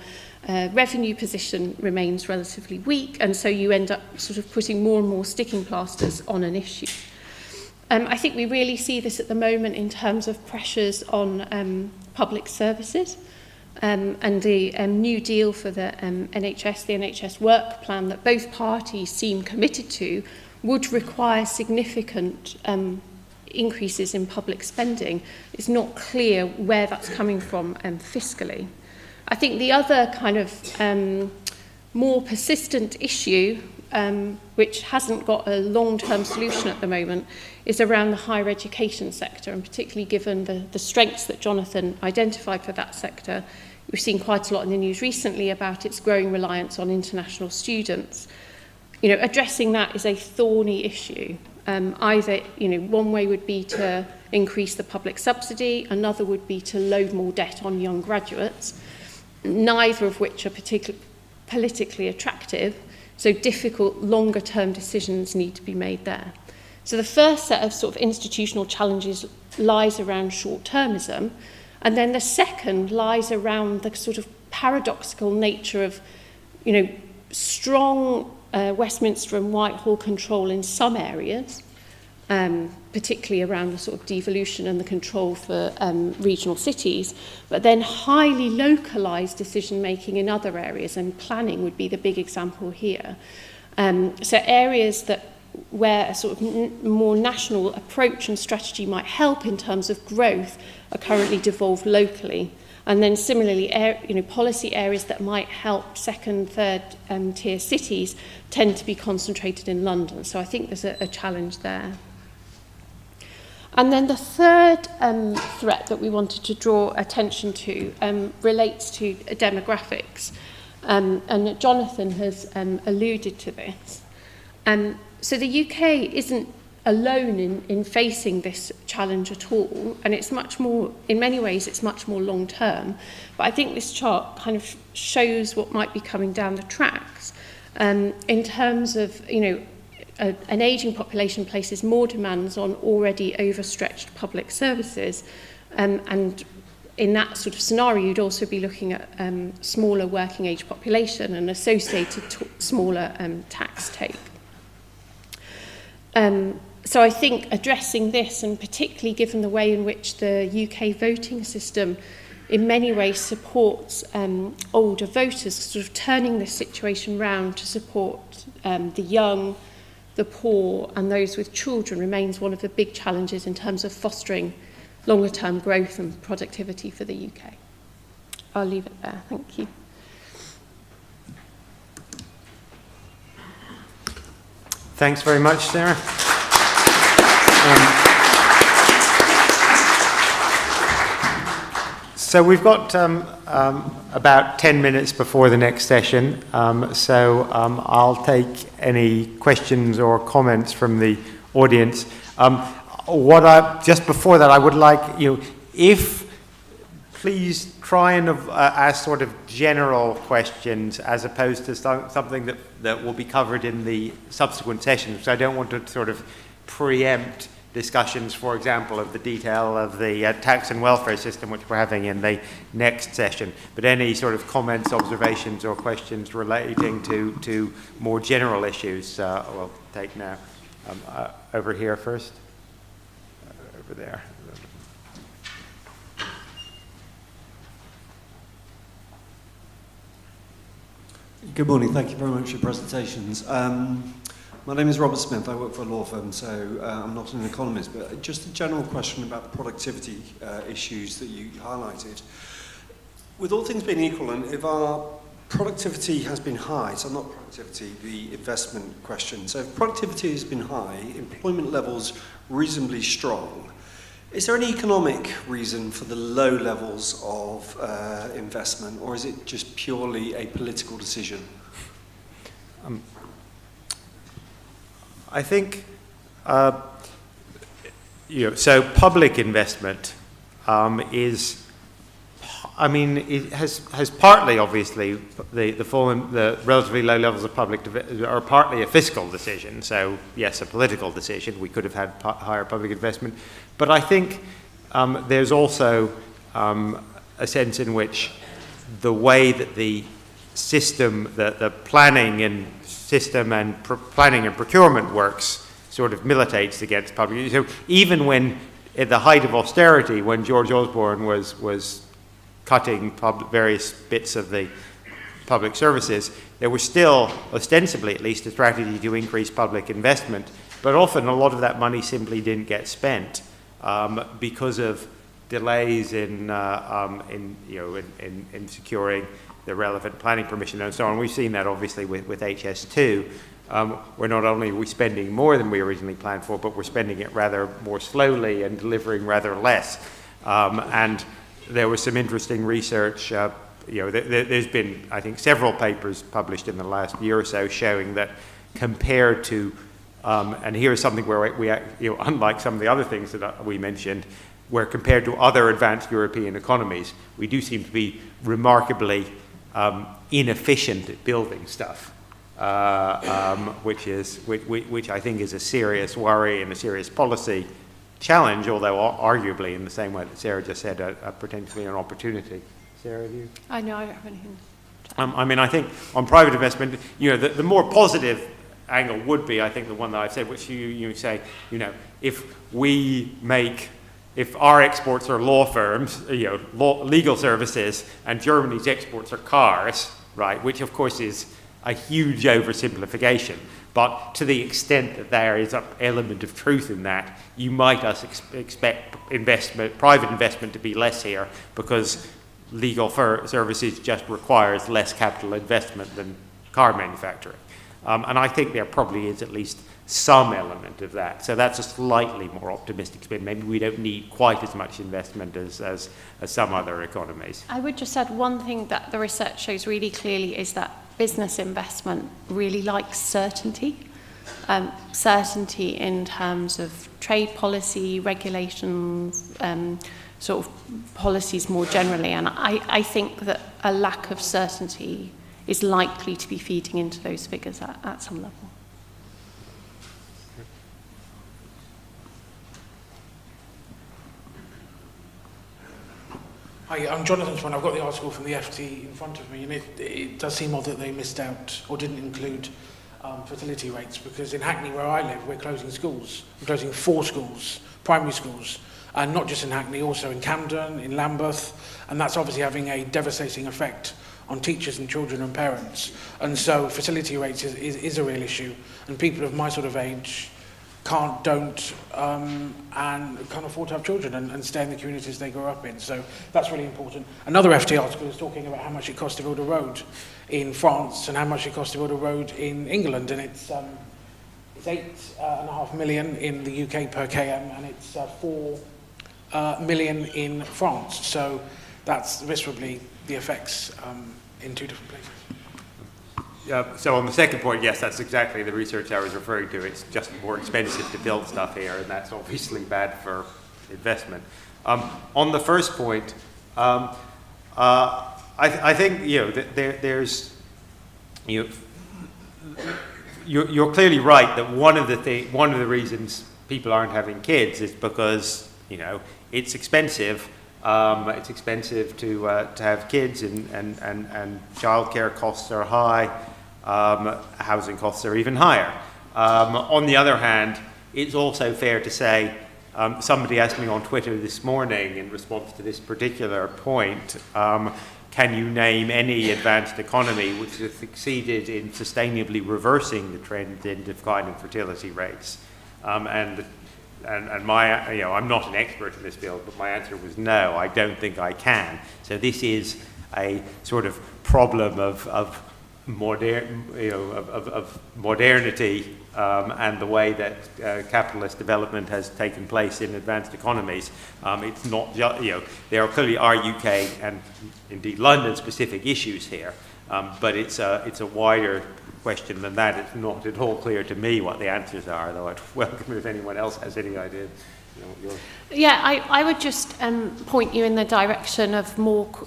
revenue position remains relatively weak, and so you end up sort of putting more and more sticking plasters on an issue. I think we really see this at the moment in terms of pressures on public services and the new deal for the NHS work plan that both parties seem committed to would require significant increases in public spending. It's not clear where that's coming from fiscally. I think the other kind of more persistent issue which hasn't got a long-term solution at the moment, is around the higher education sector, and particularly given the strengths that Jonathan identified for that sector. We've seen quite a lot in the news recently about its growing reliance on international students. You know, addressing that is a thorny issue. Either, you know, one way would be to increase the public subsidy, another would be to load more debt on young graduates, neither of which are particularly politically attractive, so difficult longer-term decisions need to be made there. So the first set of sort of institutional challenges lies around short-termism, and then the second lies around the sort of paradoxical nature of, you know, strong Westminster and Whitehall control in some areas, particularly around the sort of devolution and the control for regional cities, but then highly localised decision-making in other areas, and planning would be the big example here. So areas where a sort of more national approach and strategy might help in terms of growth are currently devolved locally. And then similarly, you know, policy areas that might help second, third tier cities tend to be concentrated in London. So I think there's a challenge there. And then the third threat that we wanted to draw attention to relates to demographics. And Jonathan has alluded to this. So the UK isn't alone in facing this challenge at all, and it's much more, in many ways, it's much more long term. But I think this chart kind of shows what might be coming down the tracks in terms of, you know, an ageing population places more demands on already overstretched public services, and in that sort of scenario, you'd also be looking at smaller working age population and associated smaller tax take. So I think addressing this, and particularly given the way in which the UK voting system in many ways supports older voters, sort of turning this situation round to support the young, the poor and those with children remains one of the big challenges in terms of fostering longer term growth and productivity for the UK. I'll leave it there. Thank you. Thanks very much, Sarah. So we've got about 10 minutes before the next session, so I'll take any questions or comments from the audience. Just before that, I would like, please try and ask sort of general questions as opposed to something that will be covered in the subsequent sessions. So I don't want to sort of preempt discussions, for example, of the detail of the tax and welfare system, which we're having in the next session. But any sort of comments, observations, or questions relating to more general issues, we'll take now. Over here first. Over there. Good morning. Thank you very much for your presentations. My name is Robert Smith. I work for a law firm, so I'm not an economist, but just a general question about the productivity issues that you highlighted. With all things being equal, and if our productivity has been high, so not productivity, the investment question. So if productivity has been high, employment levels reasonably strong, is there any economic reason for the low levels of investment, or is it just purely a political decision? I think, so public investment it has partly, obviously, the relatively low levels of public are partly a fiscal decision. So yes, a political decision. We could have had higher public investment, but I think there's also a sense in which the way that the system, the planning and system and planning and procurement works sort of militates against public. So even when, at the height of austerity, when George Osborne was cutting various bits of the public services, there was still, ostensibly at least, a strategy to increase public investment. But often a lot of that money simply didn't get spent because of delays in securing the relevant planning permission and so on. We've seen that obviously with HS2. where not only are we spending more than we originally planned for, but we're spending it rather more slowly and delivering rather less. And there was some interesting research. There's been, I think, several papers published in the last year or so showing that compared to, and here's something where we unlike some of the other things that we mentioned, where compared to other advanced European economies, we do seem to be remarkably inefficient at building stuff, which I think is a serious worry and a serious policy challenge, although arguably in the same way that Sarah just said, potentially an opportunity. Sarah, do you? I know, I don't have anything. I think on private investment, the more positive angle would be, I think, the one that I've said, which you say, if our exports are law firms, legal services, and Germany's exports are cars, right, which of course is a huge oversimplification, but to the extent that there is an element of truth in that, you might expect private investment to be less here, because legal services just requires less capital investment than car manufacturing. And I think there probably is at least some element of that. So that's a slightly more optimistic spin. Maybe we don't need quite as much investment as some other economies. I would just add one thing that the research shows really clearly is that business investment really likes certainty. Certainty in terms of trade policy, regulations, sort of policies more generally. And I think that a lack of certainty is likely to be feeding into those figures at some level. Hi, I'm Jonathan Swan. I've got the article from the FT in front of me, and it does seem odd that they missed out or didn't include fertility rates, because in Hackney, where I live, we're closing schools. We're closing 4 schools, primary schools, and not just in Hackney, also in Camden, in Lambeth, and that's obviously having a devastating effect on teachers and children and parents. And so fertility rates is a real issue, and people of my sort of age don't and can't afford to have children and stay in the communities they grew up in. So that's really important. Another FT article is talking about how much it costs to build a road in France and how much it costs to build a road in England, and it's 8.5 million in the UK per km, and it's 4 million in France. So that's viscerally the effects in 2 different places. So on the second point, yes, that's exactly the research I was referring to. It's just more expensive to build stuff here, and that's obviously bad for investment. On the first point, I think there's you're clearly right that one of the reasons people aren't having kids is because it's expensive. It's expensive to have kids, and childcare costs are high. Housing costs are even higher. On the other hand, it's also fair to say, somebody asked me on Twitter this morning in response to this particular point, can you name any advanced economy which has succeeded in sustainably reversing the trend in declining fertility rates? And my, I'm not an expert in this field, but my answer was no, I don't think I can. So this is a sort of problem of modernity and the way that capitalist development has taken place in advanced economies. It's not just, there clearly are UK and indeed London specific issues here, but it's a wider question than that. It's not at all clear to me what the answers are, though I'd welcome if anyone else has any idea. Yeah, I would just point you in the direction of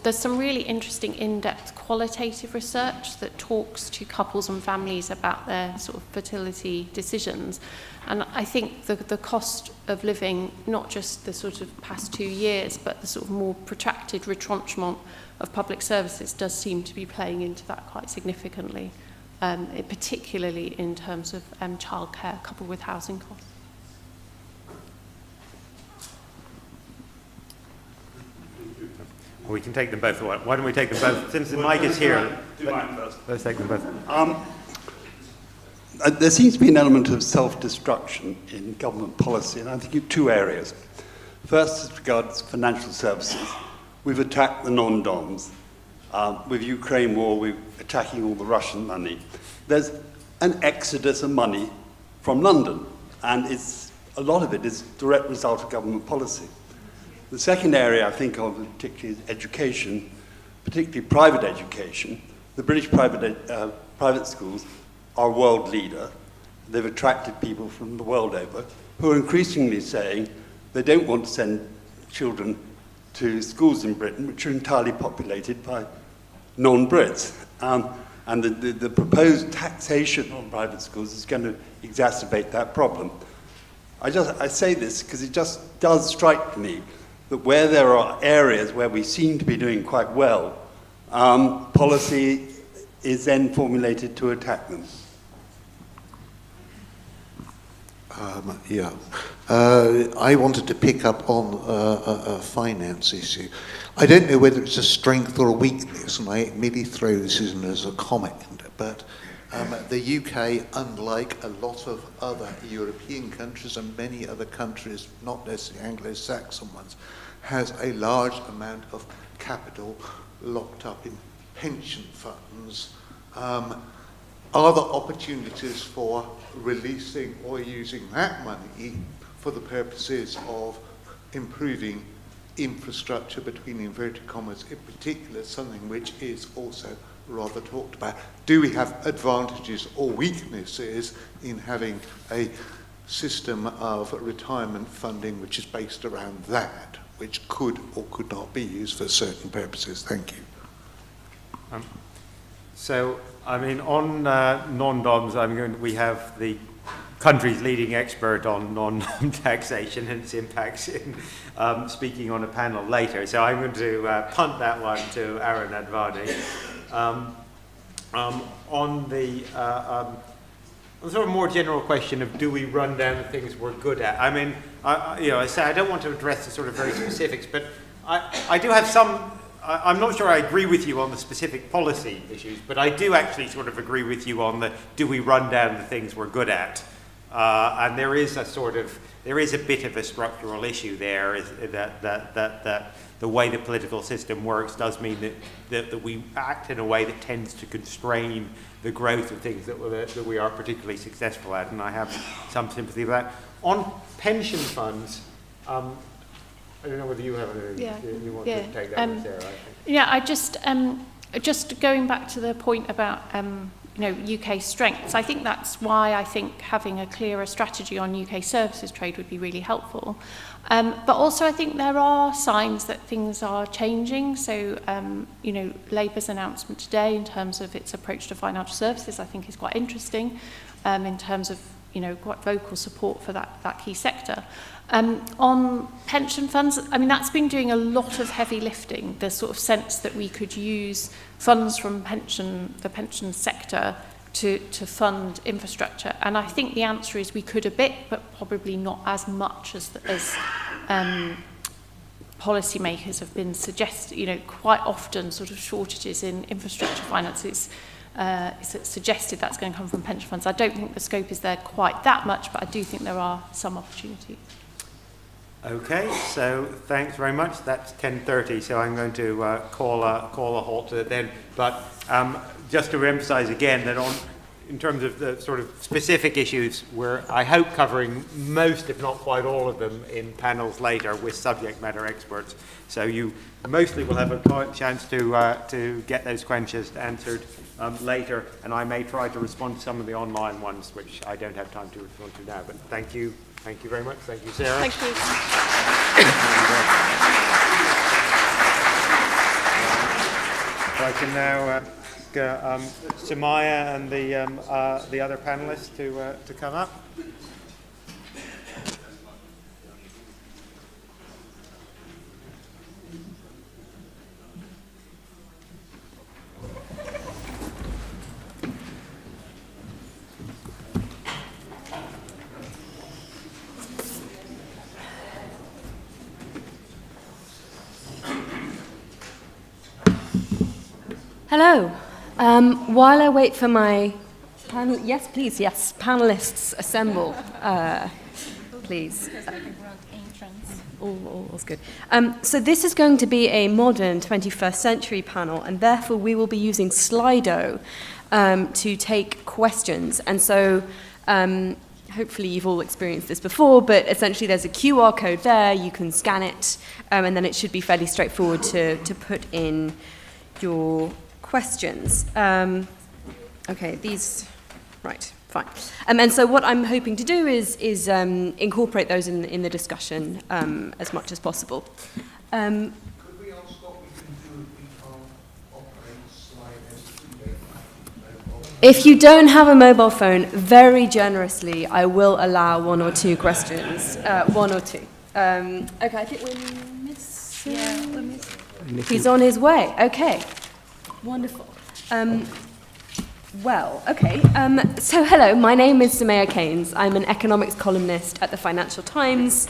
there's some really interesting in-depth qualitative research that talks to couples and families about their sort of fertility decisions. And I think the cost of living, not just the sort of past 2 years, but the sort of more protracted retrenchment of public services does seem to be playing into that quite significantly, particularly in terms of childcare coupled with housing costs. We can take them both. Why don't we take them both? Since the mic is here, let's take them both. There seems to be an element of self-destruction in government policy, and I think in 2 areas. First, as regards financial services, we've attacked the non-doms. With Ukraine war, we're attacking all the Russian money. There's an exodus of money from London, and a lot of it is a direct result of government policy. The second area I think of particularly is education, particularly private education. The British private schools are a world leader. They've attracted people from the world over who are increasingly saying they don't want to send children to schools in Britain which are entirely populated by non-Brits. And the proposed taxation on private schools is going to exacerbate that problem. I say this because it just does strike me that where there are areas where we seem to be doing quite well, policy is then formulated to attack them. I wanted to pick up on a finance issue. I don't know whether it's a strength or a weakness, and I merely throw this in as a comment, but the UK, unlike a lot of other European countries and many other countries, not necessarily Anglo-Saxon ones, has a large amount of capital locked up in pension funds. Are there opportunities for releasing or using that money for the purposes of improving infrastructure, between inverted commas, in particular, something which is also rather talked about? Do we have advantages or weaknesses in having a system of retirement funding which is based around that, which could or could not be used for certain purposes? Thank you. So, I mean, on non-DOMs, we have the country's leading expert on non-DOM taxation and its impacts in speaking on a panel later. So I'm going to punt that one to Aaron Advani. On the sort of more general question of do we run down the things we're good at? I mean, I say I don't want to address the sort of very specifics, but I do have some. I'm not sure I agree with you on the specific policy issues, but I do actually sort of agree with you on the do we run down the things we're good at? And there is a bit of a structural issue there, is that the way the political system works does mean that we act in a way that tends to constrain the growth of things that we are particularly successful at, and I have some sympathy with that. On pension funds, I don't know whether you have anything you want to take that one, Sarah. I think. Yeah, I just going back to the point about UK strengths. I think that's why I think having a clearer strategy on UK services trade would be really helpful. But also I think there are signs that things are changing. So Labour's announcement today in terms of its approach to financial services, I think is quite interesting in terms of quite vocal support for that key sector. On pension funds, I mean, that's been doing a lot of heavy lifting, the sort of sense that we could use funds from the pension sector to fund infrastructure. And I think the answer is we could a bit, but probably not as much as policymakers have been suggesting. Quite often sort of shortages in infrastructure finances. It's suggested that's going to come from pension funds. I don't think the scope is there quite that much, but I do think there are some opportunities. Okay, so thanks very much. That's 10:30, so I'm going to call a halt to it then. But just to emphasize again that in terms of the sort of specific issues, we're, I hope, covering most, if not quite all of them, in panels later with subject matter experts. So you mostly will have a chance to get those questions answered later, and I may try to respond to some of the online ones, which I don't have time to respond to now. But thank you very much. Thank you, Sarah. Thank you. I can now Samaya and the other panelists to come up. Hello. While I wait for my panel, panelists assemble, please. All's good. So this is going to be a modern 21st century panel, and therefore we will be using Slido. to take questions. And so hopefully you've all experienced this before, but essentially there's a QR code there, you can scan it, and then it should be fairly straightforward to put in your questions. Okay, these, right, fine. And so what I'm hoping to do is incorporate those in the discussion as much as possible. Could we ask what we can do if we can't operate Slido? If you don't have a mobile phone, very generously, I will allow one or two questions. One or two. Okay, I think we're missing... Yeah, we're missing. He's on his way. Okay. Wonderful. Well, okay. So hello, my name is Samaya Keynes. I'm an economics columnist at the Financial Times.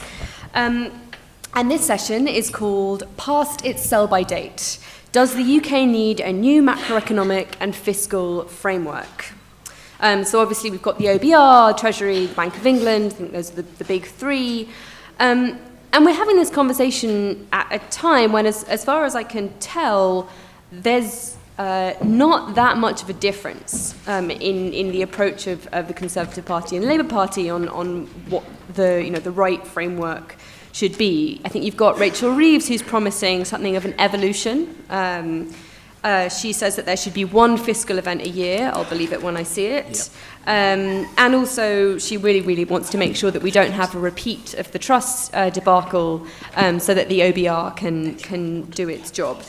And this session is called Past its Sell-by Date. Does the UK need a new macroeconomic and fiscal framework? So obviously we've got the OBR, Treasury, the Bank of England, I think those are the big three. And we're having this conversation at a time when, as far as I can tell, there's not that much of a difference in the approach of the Conservative Party and the Labour Party on what the right framework should be. I think you've got Rachel Reeves, who's promising something of an evolution. She says that there should be one fiscal event a year. I'll believe it when I see it. Yep. And also, she really, really wants to make sure that we don't have a repeat of the trusts debacle, so that the OBR can do its job.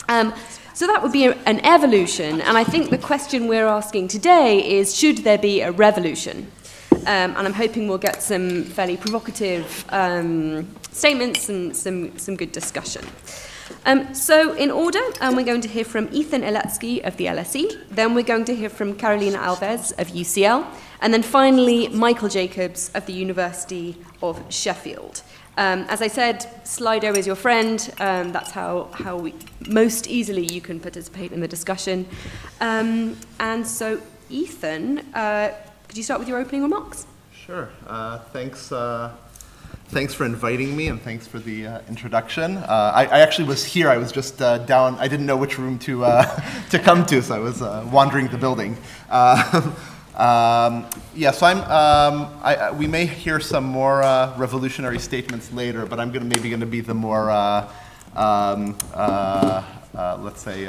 So that would be an evolution. And I think the question we're asking today is, should there be a revolution? And I'm hoping we'll get some fairly provocative statements and some good discussion. So in order, we're going to hear from Ethan Eletsky of the LSE, then we're going to hear from Carolina Alves of UCL, and then finally Michael Jacobs of the University of Sheffield. As I said, Slido is your friend. That's how most easily you can participate in the discussion. And so Ethan, could you start with your opening remarks? Sure. Thanks for inviting me, and thanks for the introduction. I actually was here. I was just down. I didn't know which room to come to, so I was wandering the building. So we may hear some more revolutionary statements later, but I'm maybe going to be the more, let's say,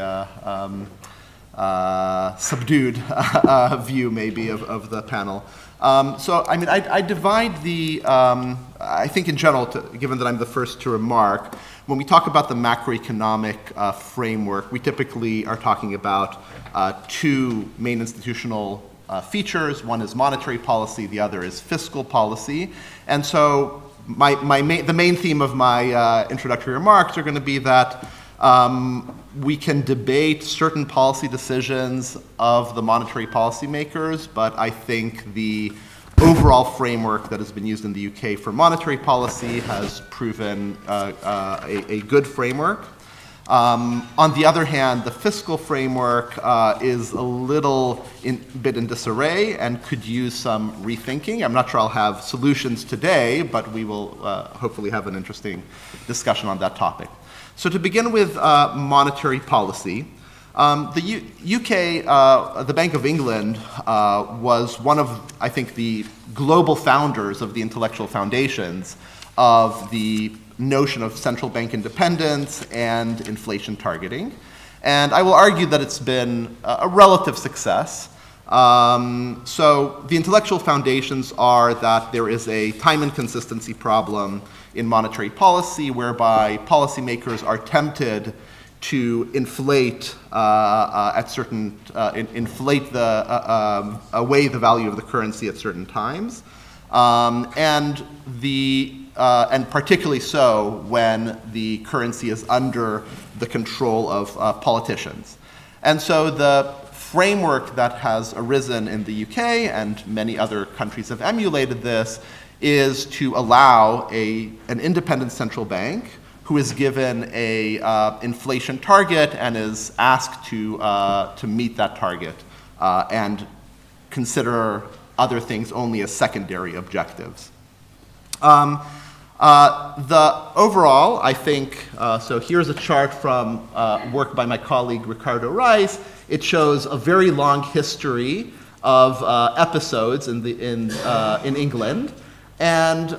subdued view maybe of the panel. I divide the, I think in general, given that I'm the first to remark, when we talk about the macroeconomic framework, we typically are talking about two main institutional features. One is monetary policy, the other is fiscal policy. And so the main theme of my introductory remarks are going to be that we can debate certain policy decisions of the monetary policymakers, but I think the overall framework that has been used in the UK for monetary policy has proven a good framework. On the other hand, the fiscal framework is a little bit in disarray and could use some rethinking. I'm not sure I'll have solutions today, but we will hopefully have an interesting discussion on that topic. So to begin with monetary policy, the UK, the Bank of England, was one of, I think, the global founders of the intellectual foundations of the notion of central bank independence and inflation targeting. And I will argue that it's been a relative success. So the intellectual foundations are that there is a time and consistency problem in monetary policy whereby policymakers are tempted to inflate inflate away the value of the currency at certain times, and particularly so when the currency is under the control of politicians. And so the framework that has arisen in the UK, and many other countries have emulated this, is to allow an independent central bank who is given a inflation target and is asked to meet that target and consider other things only as secondary objectives. The overall, I think, so here's a chart from work by my colleague Ricardo Rice. It shows a very long history of episodes in England. And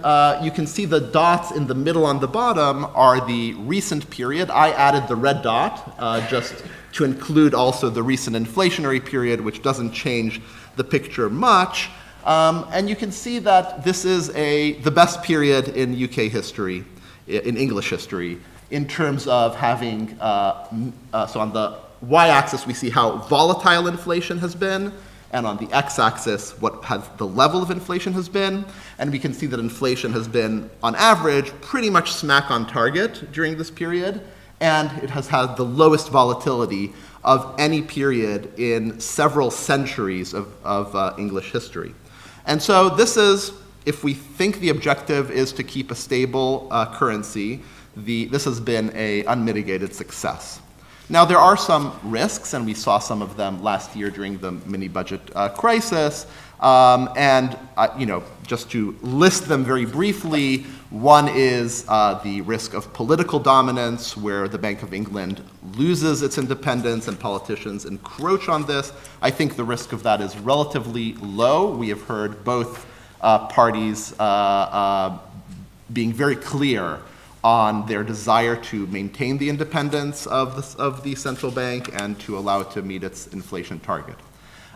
you can see the dots in the middle on the bottom are the recent period. I added the red dot just to include also the recent inflationary period, which doesn't change the picture much. And you can see that this is the best period in UK history, in English history, in terms of having, so on the y-axis we see how volatile inflation has been, and on the x-axis what the level of inflation has been. And we can see that inflation has been, on average, pretty much smack on target during this period, and it has had the lowest volatility of any period in several centuries of English history. And so this is, if we think the objective is to keep a stable currency, this has been an unmitigated success. Now, there are some risks, and we saw some of them last year during the mini-budget crisis. Just to list them very briefly, one is the risk of political dominance, where the Bank of England loses its independence and politicians encroach on this. I think the risk of that is relatively low. We have heard both parties being very clear on their desire to maintain the independence of the central bank and to allow it to meet its inflation target.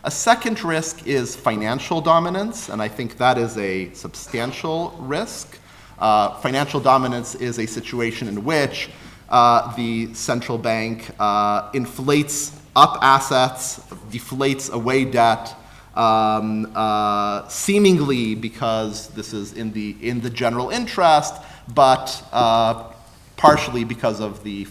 A second risk is financial dominance, and I think that is a substantial risk. Financial dominance is a situation in which the central bank inflates up assets, deflates away debt, seemingly because this is in the general interest, but partially because of the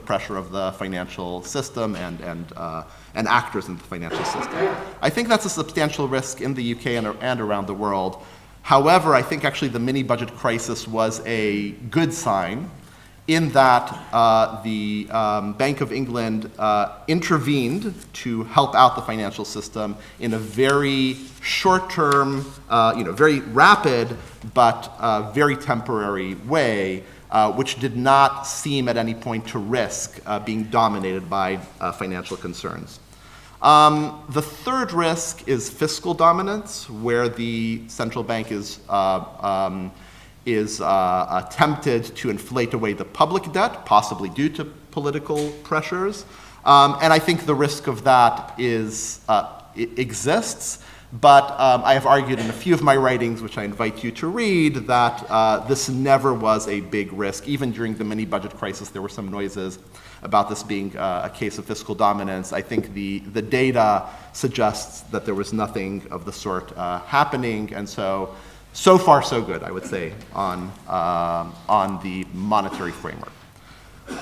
pressure of the financial system and actors in the financial system. I think that's a substantial risk in the UK and around the world. However, I think actually the mini-budget crisis was a good sign in that the Bank of England intervened to help out the financial system in a very short-term, very rapid, but very temporary way, which did not seem at any point to risk being dominated by financial concerns. The third risk is fiscal dominance, where the central bank is tempted to inflate away the public debt, possibly due to political pressures. And I think the risk of that exists. But I have argued in a few of my writings, which I invite you to read, that this never was a big risk. Even during the mini-budget crisis, there were some noises about this being a case of fiscal dominance. I think the data suggests that there was nothing of the sort happening, and so far so good, I would say, on the monetary framework.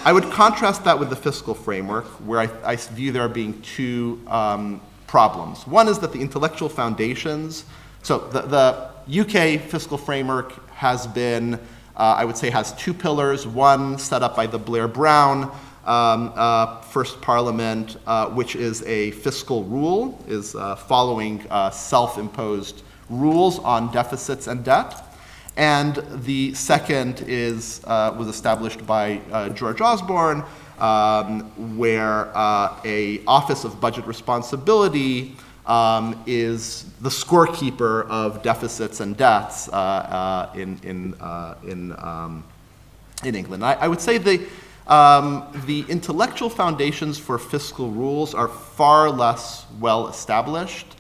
I would contrast that with the fiscal framework, where I view there being two problems. One is that the intellectual foundations, so the UK fiscal framework has been, I would say, has two pillars. One set up by the Blair-Brown first parliament, which is a fiscal rule, is following self-imposed rules on deficits and debt. And the second was established by George Osborne, where a Office of Budget Responsibility is the scorekeeper of deficits and debts in England. I would say the intellectual foundations for fiscal rules are far less well established.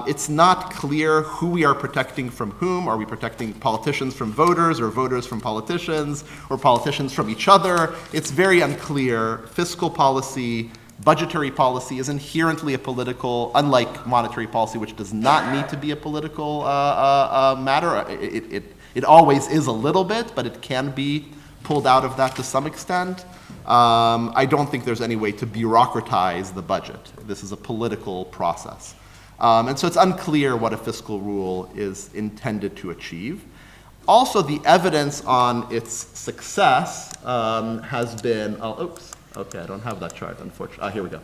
It's not clear who we are protecting from whom. Are we protecting politicians from voters, or voters from politicians, or politicians from each other? It's very unclear. Fiscal policy, budgetary policy is inherently a political, unlike monetary policy, which does not need to be a political matter. It always is a little bit, but it can be pulled out of that to some extent. I don't think there's any way to bureaucratize the budget. This is a political process. And so it's unclear what a fiscal rule is intended to achieve. Also, the evidence on its success has been, okay, I don't have that chart, unfortunately. Here we go.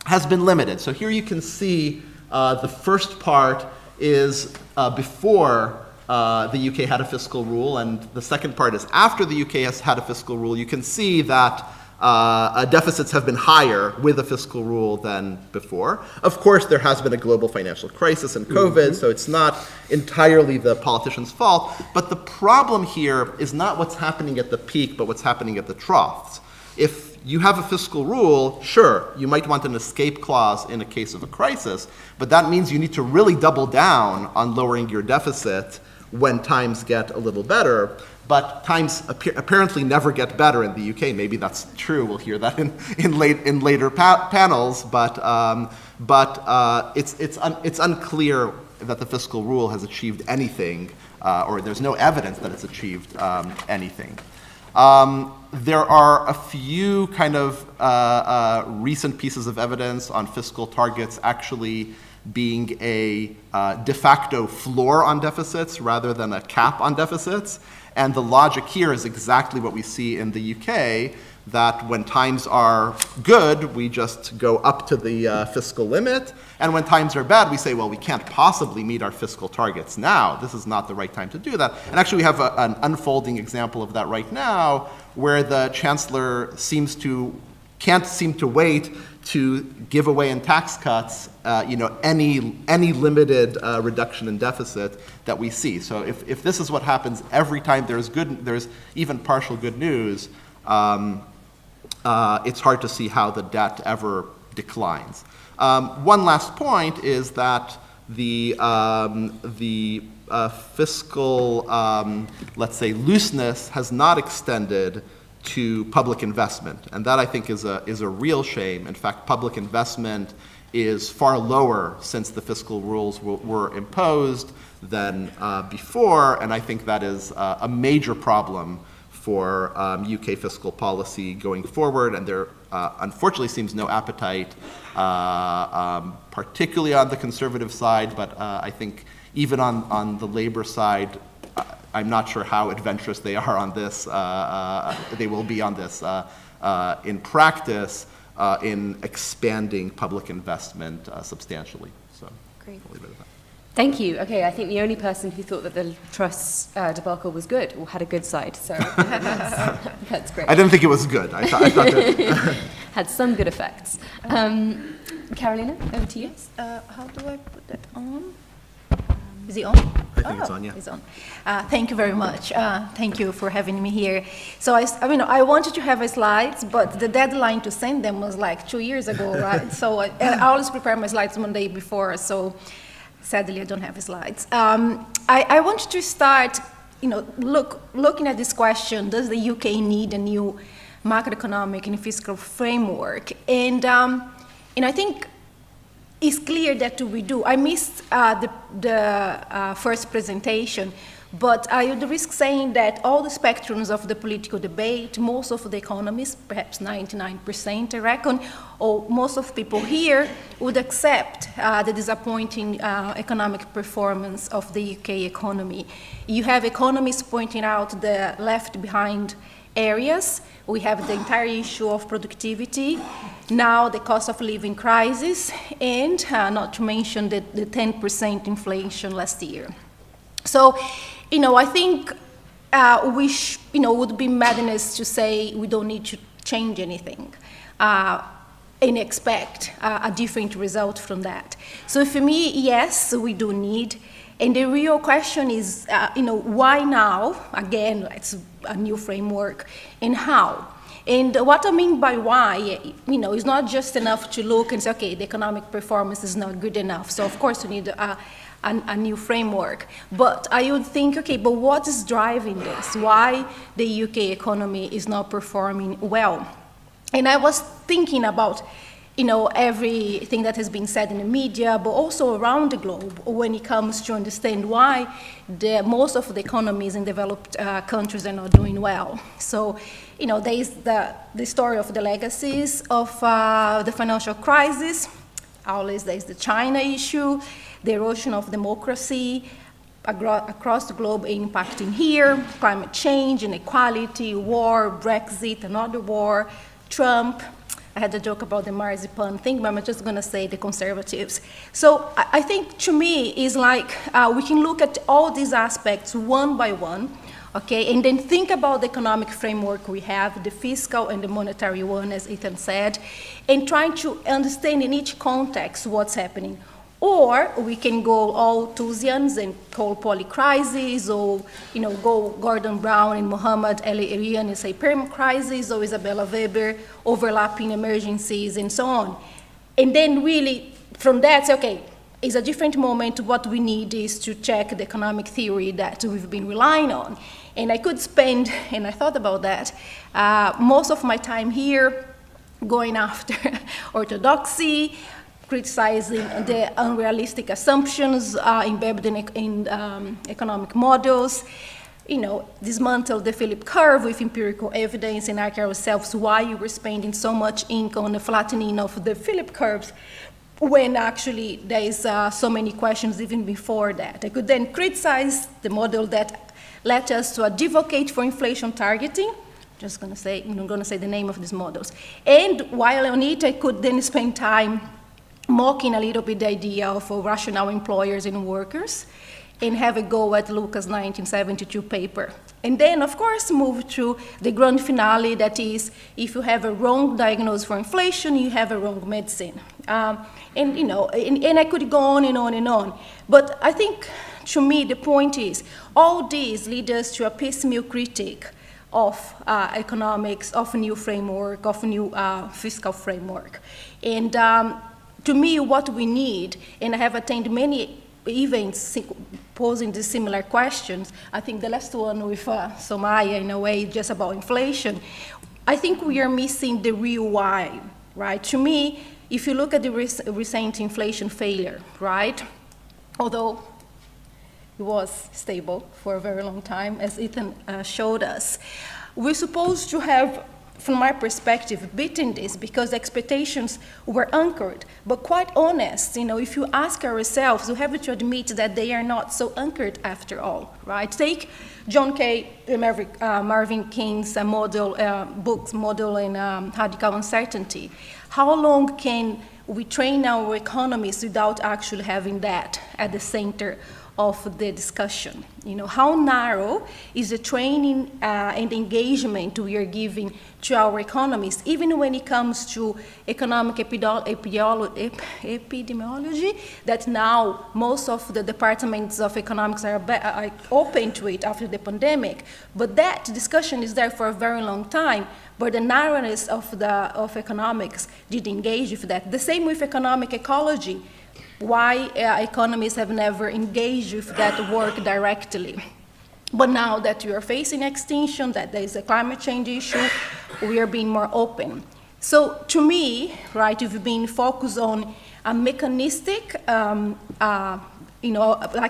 Has been limited. So here you can see the first part is before the UK had a fiscal rule, and the second part is after the UK has had a fiscal rule. You can see that Deficits have been higher with a fiscal rule than before. Of course, there has been a global financial crisis and COVID, so it's not entirely the politicians' fault. But the problem here is not what's happening at the peak, but what's happening at the troughs. If you have a fiscal rule, sure, you might want an escape clause in a case of a crisis, but that means you need to really double down on lowering your deficit when times get a little better. But times apparently never get better in the UK. Maybe that's true. We'll hear that in later panels. But it's unclear that the fiscal rule has achieved anything, or there's no evidence that it's achieved anything. There are a few kind of recent pieces of evidence on fiscal targets actually being a de facto floor on deficits rather than a cap on deficits. And the logic here is exactly what we see in the UK, that when times are good, we just go up to the fiscal limit. And when times are bad, we say, well, we can't possibly meet our fiscal targets now. This is not the right time to do that. And actually, we have an unfolding example of that right now, where the chancellor can't seem to wait to give away in tax cuts, any limited reduction in deficit that we see. So if this is what happens every time there's even partial good news, it's hard to see how the debt ever declines. One last point is that the fiscal, let's say, looseness has not extended to public investment, and that I think is a real shame. In fact, public investment is far lower since the fiscal rules were imposed than before, and I think that is a major problem for UK fiscal policy going forward, and there unfortunately seems no appetite, particularly on the conservative side, but I think even on the Labour side, I'm not sure how adventurous they are on this. They will be on this in practice in expanding public investment substantially. So, Great. I'll leave it at that. Thank you. Okay, I think the only person who thought that the Truss debacle was good or had a good side, so that's great. I didn't think it was good. I thought that had some good effects. Carolina, over to you. How do I put that on? Is it on? I think it's on, yeah. It's on. Thank you very much. Thank you for having me here. So I wanted to have slides, but the deadline to send them was like 2 years ago, right? So I always prepare my slides one day before, so sadly I don't have slides. I want to start, looking at this question, does the UK need a new macroeconomic and fiscal framework? And I think it's clear that we do. I missed the first presentation, but I would risk saying that all the spectrums of the political debate, most of the economists, perhaps 99%, I reckon, or most of people here would accept the disappointing economic performance of the UK economy. You have economists pointing out the left behind areas. We have the entire issue of productivity, now the cost of living crisis, and not to mention the 10% inflation last year. So, I think would be madness to say we don't need to change anything and expect a different result from that. So for me, yes, we do need. And the real question is, why now? Again, it's a new framework, and how? And what I mean by why, it's not just enough to look and say, okay, the economic performance is not good enough. So of course we need a new framework. But I would think, okay, but what is driving this? Why the UK economy is not performing well? And I was thinking about everything that has been said in the media, but also around the globe when it comes to understand why most of the economies in developed countries are not doing well. So, there is the story of the legacies of the financial crisis. Always there is the China issue, the erosion of democracy across the globe impacting here, climate change, inequality, war, Brexit, another war, Trump. I had a joke about the marzipan thing, but I'm just going to say the conservatives. So I think, to me, is like we can look at all these aspects one by one Okay, and then think about the economic framework we have, the fiscal and the monetary one, as Ethan said, and trying to understand in each context what's happening. Or we can go all Tusians and call polycrisis, or go Gordon Brown and Muhammad El-Erian and say perm crisis, or Isabella Weber, overlapping emergencies and so on. And then really from that say, okay, it's a different moment. What we need is to check the economic theory that we've been relying on. And I could spend, and I thought about that, most of my time here going after orthodoxy, criticizing the unrealistic assumptions embedded in economic models, dismantle the Philip curve with empirical evidence and ask ourselves why we were spending so much ink on the flattening of the Philip curves when actually there is so many questions even before that. I could then criticize the model that led us to advocate for inflation targeting. I'm going to say the name of these models. And while on it, I could then spend time mocking a little bit the idea of rational employers and workers, and have a go at Lucas' 1972 paper. And then, of course, move to the grand finale, that is, if you have a wrong diagnosis for inflation, you have a wrong medicine. And I could go on and on and on. But I think, to me, the point is, all these lead us to a piecemeal critique of economics, of a new framework, of a new fiscal framework. And to me, what we need, and I have attended many events posing the similar questions. I think the last one with Somaya, in a way, just about inflation. I think we are missing the real why, right? To me, if you look at the recent inflation failure, right? Although it was stable for a very long time, as Ethan showed us, we're supposed to have, from my perspective, beaten this because expectations were anchored. But quite honest, if you ask ourselves, we have to admit that they are not so anchored after all, right? Take John K. Marvin King's books, Model and Radical Uncertainty. How long can we train our economists without actually having that at the center of the discussion? How narrow is the training and engagement we are giving to our economists, even when it comes to economic epidemiology, that now most of the departments of economics are open to it after the pandemic. But that discussion is there for a very long time, but the narrowness of economics did engage with that. The same with economic ecology. Why economists have never engaged with that work directly. But now that we are facing extinction, that there is a climate change issue, we are being more open. So to me, right, we've been focused on a mechanistic, like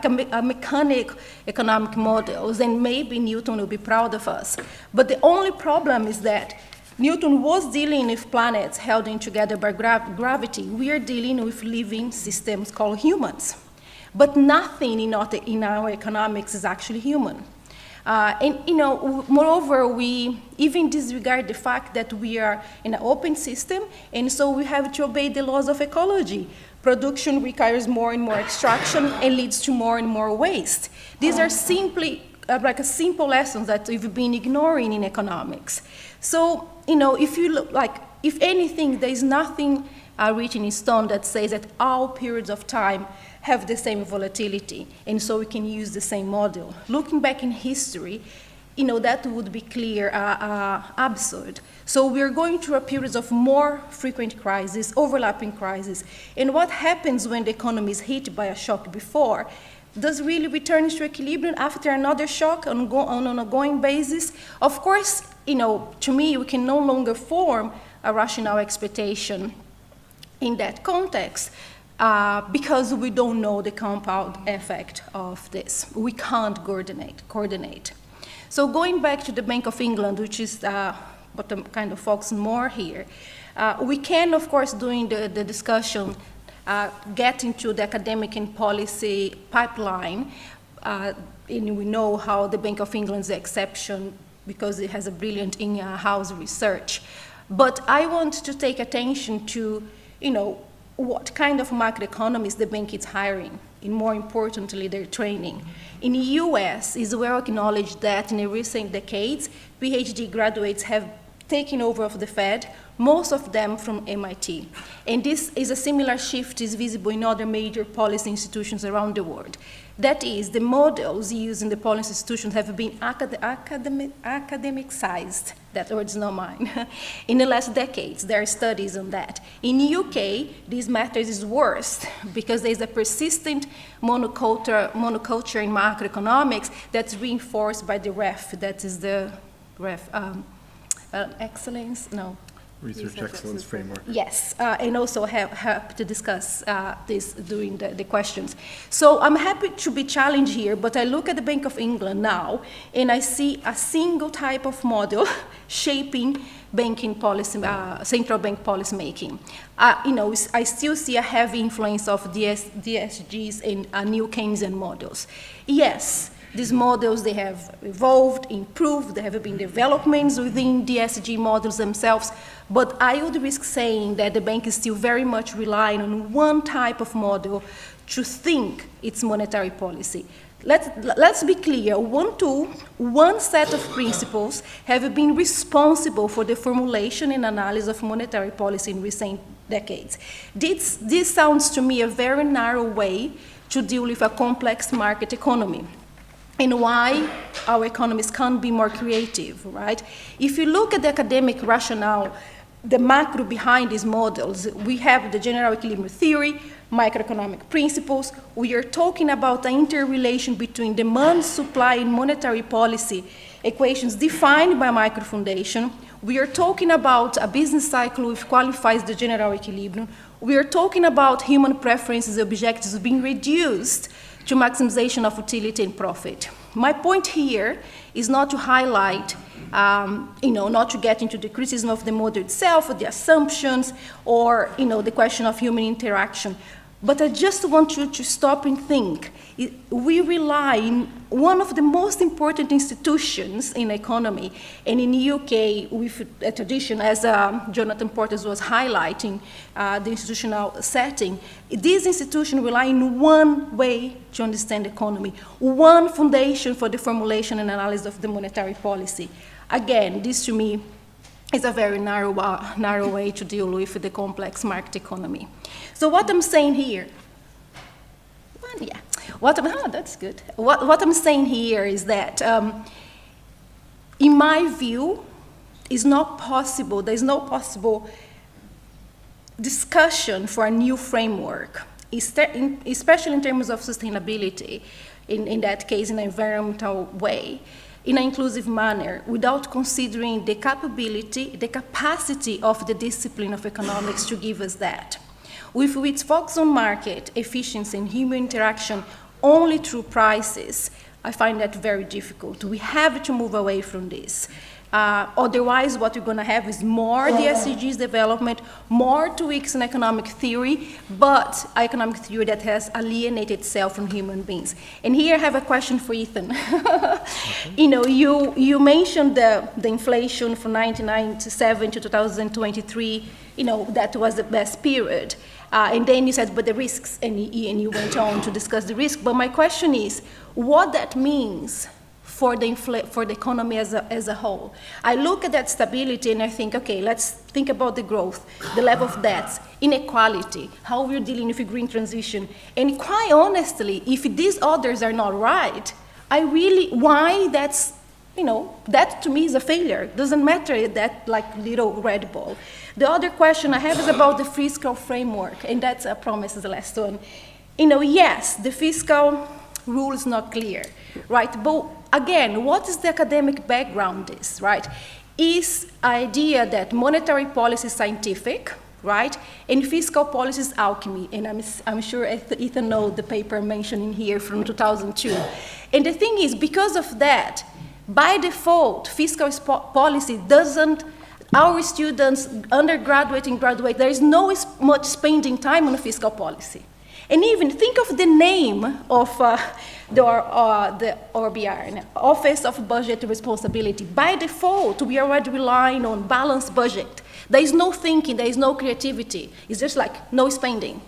a mechanic economic models, and maybe Newton will be proud of us. But the only problem is that Newton was dealing with planets held in together by gravity. We are dealing with living systems called humans. But nothing in our economics is actually human. Moreover, we even disregard the fact that we are in an open system, and so we have to obey the laws of ecology. Production requires more and more extraction and leads to more and more waste. These are simply like a simple lessons that we've been ignoring in economics. So, if you look, if anything, there is nothing written in stone that says that all periods of time have the same volatility, and so we can use the same model. Looking back in history, that would be clear, absurd. So we're going through a period of more frequent crises, overlapping crises, and what happens when the economy is hit by a shock before? Does really return to equilibrium after another shock on an ongoing basis? Of course, to me, we can no longer form a rational expectation in that context because we don't know the compound effect of this. We can't coordinate. So going back to the Bank of England, which is what I'm kind of focusing more here, we can, of course, during the discussion, get into the academic and policy pipeline, and we know how the Bank of England is the exception because it has a brilliant in-house research. But I want to take attention to, what kind of macroeconomists the bank is hiring, and more importantly, their training. In the US, it's well acknowledged that in the recent decades, PhD graduates have taken over of the Fed, most of them from MIT. And this is a similar shift is visible in other major policy institutions around the world. That is, the models used in the policy institutions have been academic-sized. That word is not mine. In the last decades, there are studies on that. In the UK, this matter is worse because there's a persistent monoculture in macroeconomics that's reinforced by the REF, that is the REF, excellence, no. Research Excellence Framework. Yes, and also have to discuss this during the questions. So I'm happy to be challenged here, but I look at the Bank of England now, and I see a single type of model shaping banking policy, central bank policy making. I still see a heavy influence of DSGs and new Keynesian models. Yes, these models, they have evolved, improved, there have been developments within DSG models themselves, but I would risk saying that the bank is still very much relying on one type of model to think its monetary policy. Let's be clear, one tool, one set of principles have been responsible for the formulation and analysis of monetary policy in recent decades. This sounds to me a very narrow way to deal with a complex market economy, and why our economists can't be more creative, right? If you look at the academic rationale, the macro behind these models, we have the general equilibrium theory, microeconomic principles. We are talking about the interrelation between demand, supply, and monetary policy equations defined by microfoundation. We are talking about a business cycle which qualifies the general equilibrium. We are talking about human preferences and objectives being reduced to maximization of utility and profit. My point here is not to highlight, not to get into the criticism of the model itself, or the assumptions, or the question of human interaction. But I just want you to stop and think. We rely on one of the most important institutions in economy, and in the UK, with a tradition, as Jonathan Portes was highlighting, the institutional setting, this institution relies on one way to understand the economy, one foundation for the formulation and analysis of the monetary policy. Again, this to me is a very narrow way to deal with the complex market economy. So what I'm saying here, that's good. What I'm saying here is that, in my view, there's no possible discussion for a new framework, especially in terms of sustainability, in that case, in an environmental way, in an inclusive manner, without considering the capacity of the discipline of economics to give us that. With its focus on market, efficiency, and human interaction only through prices, I find that very difficult. We have to move away from this. Otherwise, what we're going to have is more DSCG's development, more tweaks in economic theory, but economic theory that has alienated itself from human beings. And here I have a question for Ethan. You mentioned the inflation from 1997 to 2023, that was the best period. And then you said, but the risks, and you went on to discuss the risk. But my question is, what that means for the economy as a whole. I look at that stability and I think, okay, let's think about the growth, the level of debts, inequality, how we're dealing with a green transition. And quite honestly, if these others are not right, that to me is a failure. Doesn't matter that like little red ball. The other question I have is about the fiscal framework, and that's, I promise, is the last one. Yes, the fiscal rule is not clear, right? But again, what is the academic background is, right? Is idea that monetary policy is scientific, right? And fiscal policy is alchemy. And I'm sure Ethan knows the paper mentioned in here from 2002. And the thing is, because of that, by default, fiscal policy doesn't, our students, undergraduate and graduate, there is no much spending time on fiscal policy. And even think of the name of the OBR, Office of Budget Responsibility. By default, we are already relying on balanced budget. There is no thinking, there is no creativity. It's just like no spending,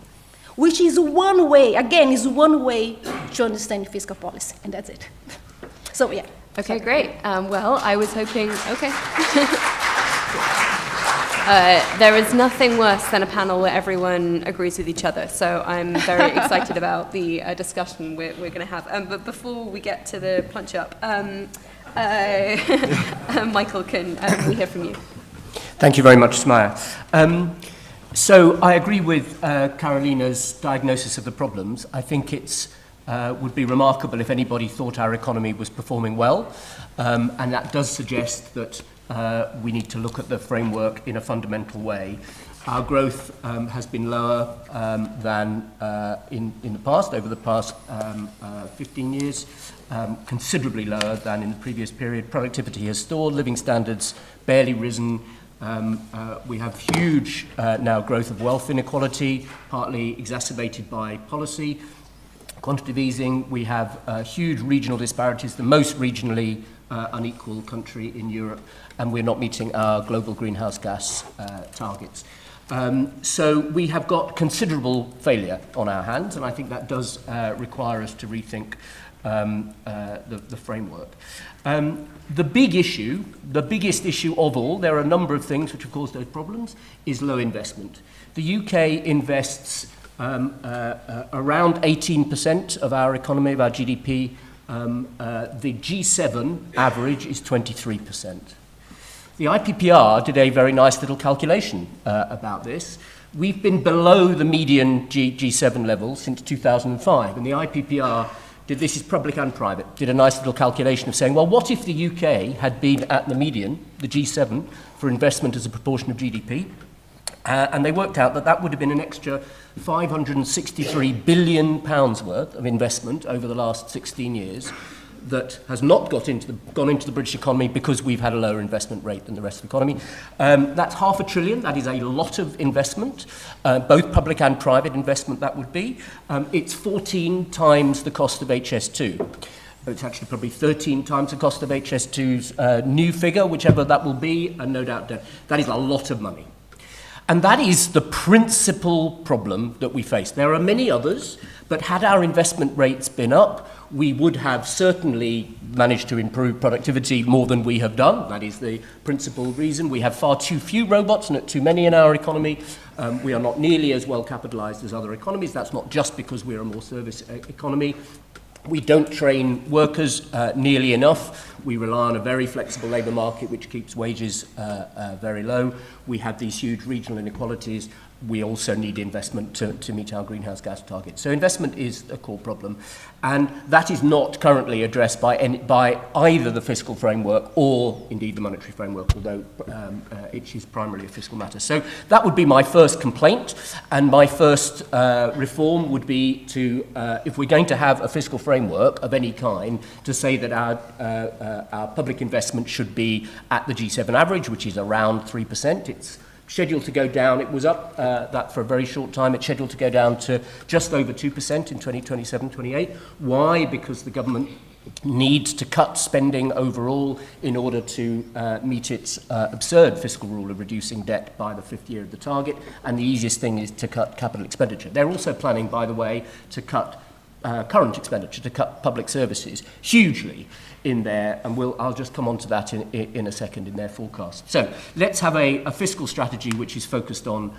which is one way, again, is one way to understand fiscal policy, and that's it. So, yeah. Okay, great. Well, I was hoping, okay. There is nothing worse than a panel where everyone agrees with each other, so I'm very excited about the discussion we're going to have. But before we get to the punch-up, Michael, can we hear from you? Thank you very much, Smaya. So I agree with Carolina's diagnosis of the problems. I think it would be remarkable if anybody thought our economy was performing well, and that does suggest that we need to look at the framework in a fundamental way. Our growth has been lower than in the past, over the past 15 years, considerably lower than in the previous period. Productivity has stalled, living standards barely risen. We have huge now growth of wealth inequality, partly exacerbated by policy. Quantitative easing, we have huge regional disparities, the most regionally unequal country in Europe, and we're not meeting our global greenhouse gas targets. So we have got considerable failure on our hands, and I think that does require us to rethink the framework. The big issue, the biggest issue of all, there are a number of things which have caused those problems, is low investment. The UK invests around 18% of our economy, of our GDP. The G7 average is 23%. The IPPR did a very nice little calculation about this. We've been below the median G7 level since 2005, and the IPPR this is public and private, did a nice little calculation of saying, well, what if the UK had been at the median, the G7, for investment as a proportion of GDP? And they worked out that that would have been an extra £563 billion worth of investment over the last 16 years that has not gone into the British economy because we've had a lower investment rate than the rest of the economy. That's £500 billion. That is a lot of investment, both public and private investment that would be. It's 14 times the cost of HS2. It's actually probably 13 times the cost of HS2's new figure, whichever that will be, and no doubt that is a lot of money. And that is the principal problem that we face. There are many others, but had our investment rates been up, we would have certainly managed to improve productivity more than we have done. That is the principal reason. We have far too few robots, not too many in our economy. We are not nearly as well capitalized as other economies. That's not just because we're a more service economy. We don't train workers nearly enough. We rely on a very flexible labour market which keeps wages very low. We have these huge regional inequalities. We also need investment to meet our greenhouse gas targets. So investment is a core problem. And that is not currently addressed by either the fiscal framework or indeed the monetary framework, although it is primarily a fiscal matter. So that would be my first complaint. And my first reform would be to, if we're going to have a fiscal framework of any kind, to say that our public investment should be at the G7 average, which is around 3%. It's scheduled to go down. It was up that for a very short time. It's scheduled to go down to just over 2% in 2027-28. Why? Because the government needs to cut spending overall in order to meet its absurd fiscal rule of reducing debt by the fifth year of the target. And the easiest thing is to cut capital expenditure. They're also planning, by the way, to cut current expenditure, to cut public services hugely in there, and I'll just come on to that in a second in their forecast. So let's have a fiscal strategy which is focused on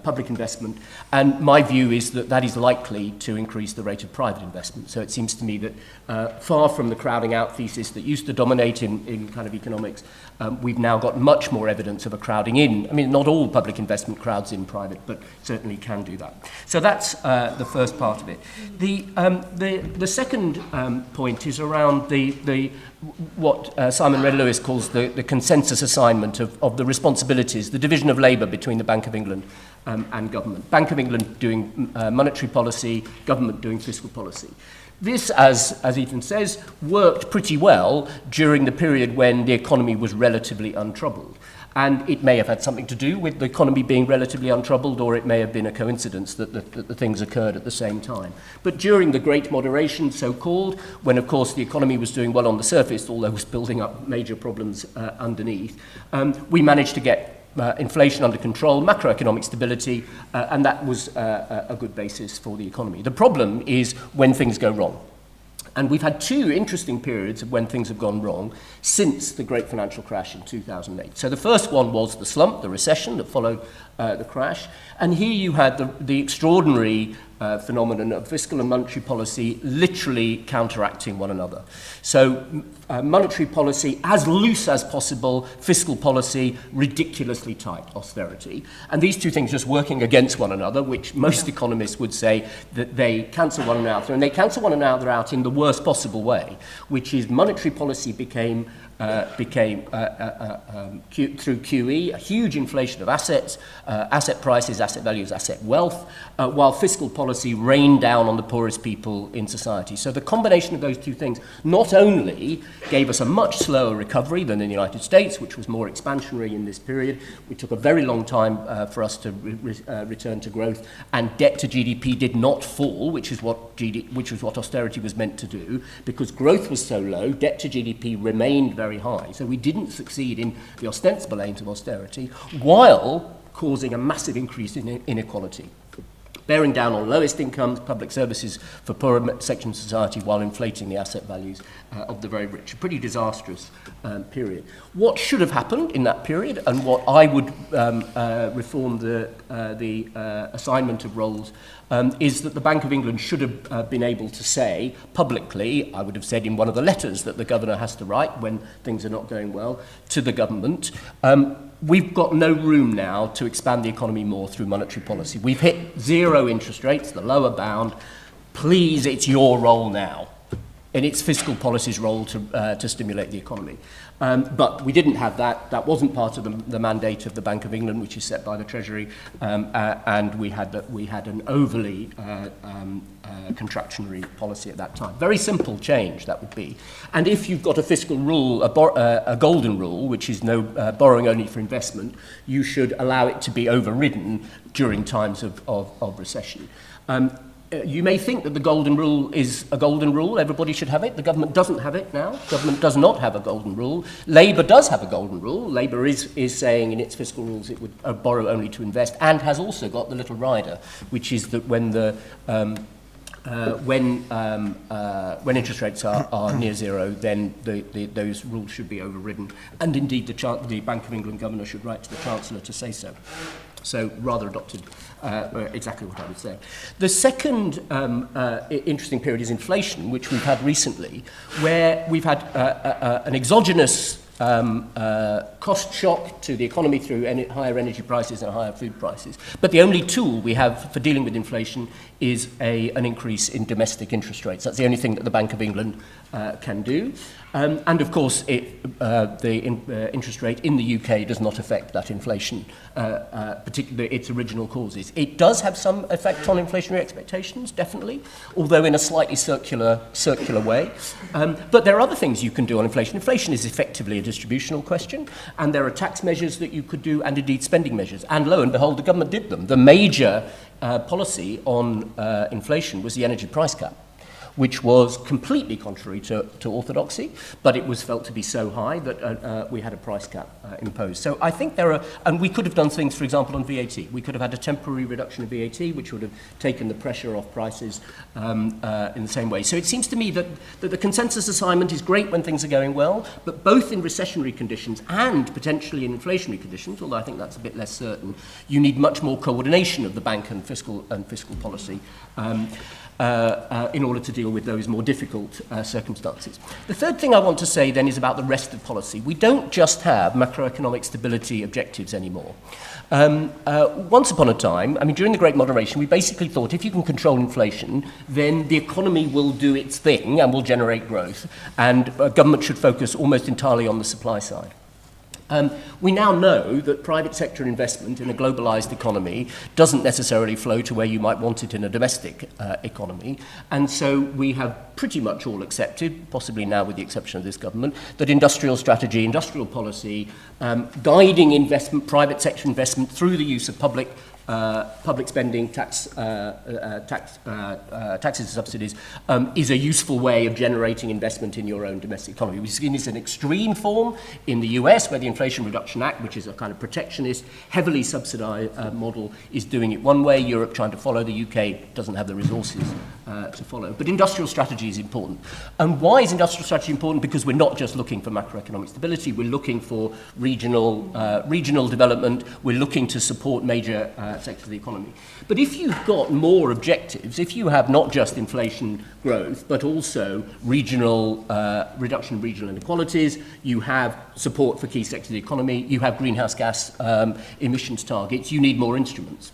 public investment, and my view is that that is likely to increase the rate of private investment. So it seems to me that far from the crowding out thesis that used to dominate in kind of economics, we've now got much more evidence of a crowding in. I mean, not all public investment crowds in private, but certainly can do that. So that's the first part of it. The second point is around what Simon Red-Lewis calls the consensus assignment of the responsibilities, the division of labour between the Bank of England and government. Bank of England doing monetary policy, government doing fiscal policy. This, as Ethan says, worked pretty well during the period when the economy was relatively untroubled. And it may have had something to do with the economy being relatively untroubled, or it may have been a coincidence that the things occurred at the same time. But during the Great Moderation, so-called, when, of course, the economy was doing well on the surface, although it was building up major problems underneath, we managed to get inflation under control, macroeconomic stability, and that was a good basis for the economy. The problem is when things go wrong. And we've had two interesting periods of when things have gone wrong since the great financial crash in 2008. So the first one was the slump, the recession that followed the crash. And here you had the extraordinary phenomenon of fiscal and monetary policy literally counteracting one another. So monetary policy as loose as possible, fiscal policy ridiculously tight, austerity. And these two things just working against one another, which most economists would say that they cancel one another. And they cancel one another out in the worst possible way, which is monetary policy became through QE, a huge inflation of assets, asset prices, asset values, asset wealth, while fiscal policy rained down on the poorest people in society. So the combination of those two things not only gave us a much slower recovery than in the United States, which was more expansionary in this period. It took a very long time for us to return to growth, and debt to GDP did not fall, which is what austerity was meant to do, because growth was so low, debt to GDP remained very high. So we didn't succeed in the ostensible aims of austerity, while causing a massive increase in inequality, bearing down on lowest incomes, public services for poorer sections of society, while inflating the asset values of the very rich. A pretty disastrous period. What should have happened in that period, and what I would reform the assignment of roles, is that the Bank of England should have been able to say publicly, I would have said in one of the letters that the governor has to write when things are not going well, to the government, we've got no room now to expand the economy more through monetary policy. We've hit zero interest rates, the lower bound. Please, it's your role now. And it's fiscal policy's role to stimulate the economy. But we didn't have that. That wasn't part of the mandate of the Bank of England, which is set by the Treasury, and we had an overly contractionary policy at that time. Very simple change that would be. And if you've got a fiscal rule, a golden rule, which is no borrowing only for investment, you should allow it to be overridden during times of recession. You may think that the golden rule is a golden rule. Everybody should have it. The government doesn't have it now. Government does not have a golden rule. Labour does have a golden rule. Labour is saying in its fiscal rules it would borrow only to invest, and has also got the little rider, which is that when interest rates are near zero, then those rules should be overridden. And indeed, the Bank of England governor should write to the Chancellor to say so. So rather adopted exactly what I would say. The second interesting period is inflation, which we've had recently, where we've had an exogenous cost shock to the economy through higher energy prices and higher food prices. But the only tool we have for dealing with inflation is an increase in domestic interest rates. That's the only thing that the Bank of England can do. And of course, the interest rate in the UK does not affect that inflation, particularly its original causes. It does have some effect on inflationary expectations, definitely, although in a slightly circular way. But there are other things you can do on inflation. Inflation is effectively a distributional question, and there are tax measures that you could do, and indeed spending measures. And lo and behold, the government did them. The major policy on inflation was the energy price cap, which was completely contrary to orthodoxy, but it was felt to be so high that we had a price cap imposed. So I think and we could have done things, for example, on VAT. We could have had a temporary reduction of VAT, which would have taken the pressure off prices in the same way. So it seems to me that the consensus assignment is great when things are going well, but both in recessionary conditions and potentially in inflationary conditions, although I think that's a bit less certain, you need much more coordination of the bank and fiscal policy. In order to deal with those more difficult circumstances. The third thing I want to say then is about the rest of policy. We don't just have macroeconomic stability objectives anymore. Once upon a time, during the Great Moderation, we basically thought if you can control inflation, then the economy will do its thing and will generate growth, and government should focus almost entirely on the supply side. We now know that private sector investment in a globalized economy doesn't necessarily flow to where you might want it in a domestic economy. And so we have pretty much all accepted, possibly now with the exception of this government, that industrial strategy, industrial policy, guiding investment, private sector investment through the use of public public spending, taxes and subsidies, is a useful way of generating investment in your own domestic economy. We've seen this in extreme form in the US, where the Inflation Reduction Act, which is a kind of protectionist, heavily subsidized model, is doing it one way. Europe trying to follow. The UK doesn't have the resources to follow. But industrial strategy is important. And why is industrial strategy important? Because we're not just looking for macroeconomic stability, we're looking for regional development, we're looking to support major sectors of the economy. But if you've got more objectives, if you have not just inflation growth, but also regional reduction of regional inequalities, you have support for key sectors of the economy, you have greenhouse gas emissions targets, you need more instruments.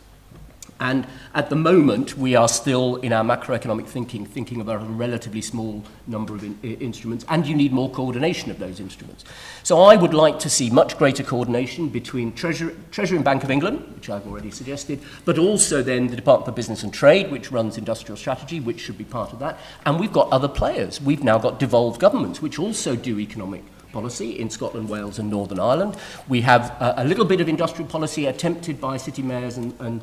And at the moment, we are still, in our macroeconomic thinking about a relatively small number of instruments, and you need more coordination of those instruments. So I would like to see much greater coordination between Treasury and Bank of England, which I've already suggested, but also then the Department for Business and Trade, which runs industrial strategy, which should be part of that. And we've got other players. We've now got devolved governments, which also do economic policy in Scotland, Wales and Northern Ireland. We have a little bit of industrial policy attempted by city mayors and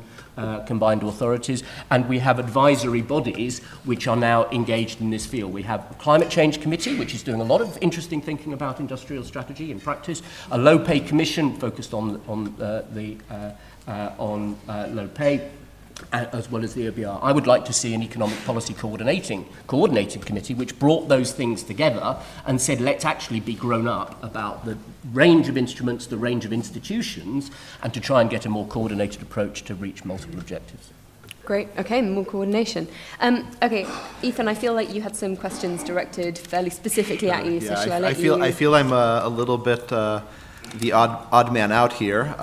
combined authorities, and we have advisory bodies which are now engaged in this field. We have a Climate Change Committee, which is doing a lot of interesting thinking about industrial strategy in practice, a Low Pay Commission focused on low pay, as well as the OBR. I would like to see an economic policy coordinating committee which brought those things together and said, let's actually be grown up about the range of instruments, the range of institutions, and to try and get a more coordinated approach to reach multiple objectives. Great. Okay, more coordination. Okay, Ethan, I feel like you had some questions directed fairly specifically at you, so shall I let you... I feel I'm a little bit the odd man out here.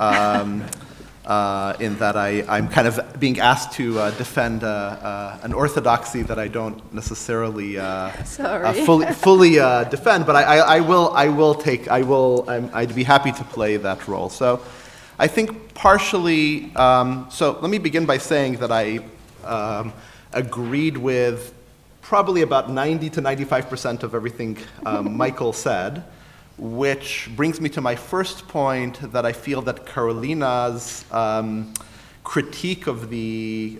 In that I'm kind of being asked to defend an orthodoxy that I don't necessarily fully defend, but I'd be happy to play that role. So I think partially, so let me begin by saying that I agreed with probably about 90 to 95% of everything Michael said, which brings me to my first point, that I feel that Carolina's critique of the,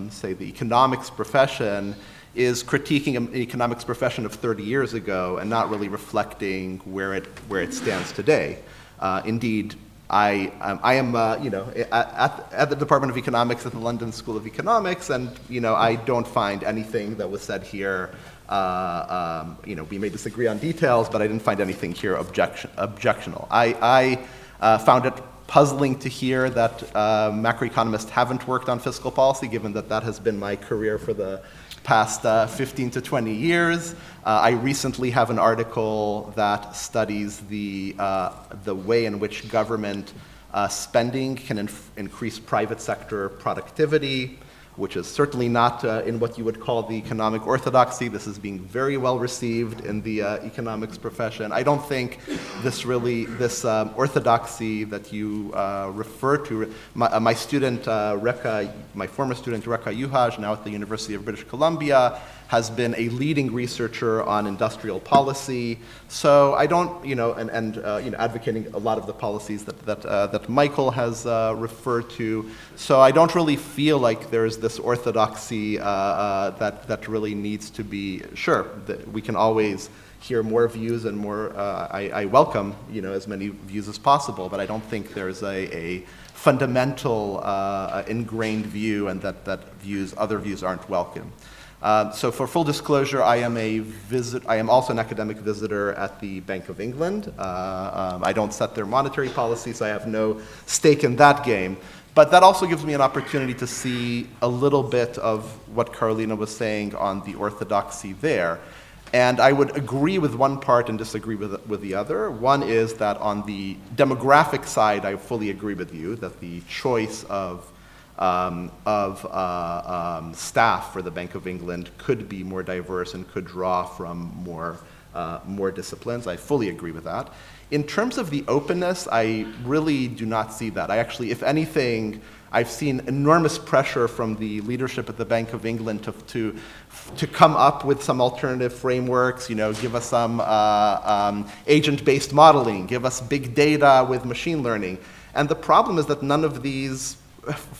say, the economics profession is critiquing an economics profession of 30 years ago and not really reflecting where it stands today. Indeed, I am, at the Department of Economics at the London School of Economics, and, I don't find anything that was said here. We may disagree on details, but I didn't find anything here objectionable. I found it puzzling to hear that macroeconomists haven't worked on fiscal policy, given that that has been my career for the past 15 to 20 years. I recently have an article that studies the way in which government spending can increase private sector productivity, which is certainly not in what you would call the economic orthodoxy. This is being very well received in the economics profession. I don't think this orthodoxy that you refer to, my student, my former student, Reka Yuhaj, now at the University of British Columbia, has been a leading researcher on industrial policy. So I don't, advocating a lot of the policies that Michael has referred to. So I don't really feel like there's this orthodoxy that really needs to be, sure, that we can always hear more views and more, I welcome, as many views as possible, but I don't think there's a fundamental ingrained view, and that other views aren't welcome. So for full disclosure, I am also an academic visitor at the Bank of England. I don't set their monetary policies, I have no stake in that game. But that also gives me an opportunity to see a little bit of what Carolina was saying on the orthodoxy there. And I would agree with one part and disagree with the other. One is that on the demographic side, I fully agree with you that the choice of staff for the Bank of England could be more diverse and could draw from more disciplines. I fully agree with that. In terms of the openness, I really do not see that. I actually, if anything, I've seen enormous pressure from the leadership at the Bank of England to come up with some alternative frameworks, give us some agent-based modeling, give us big data with machine learning. And the problem is that none of these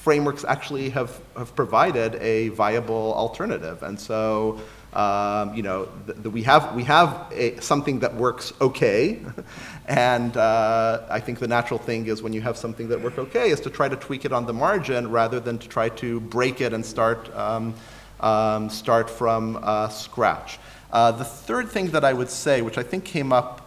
frameworks actually have provided a viable alternative. And so, we have something that works okay, and I think the natural thing is when you have something that works okay is to try to tweak it on the margin rather than to try to break it and start from scratch. The third thing that I would say, which I think came up,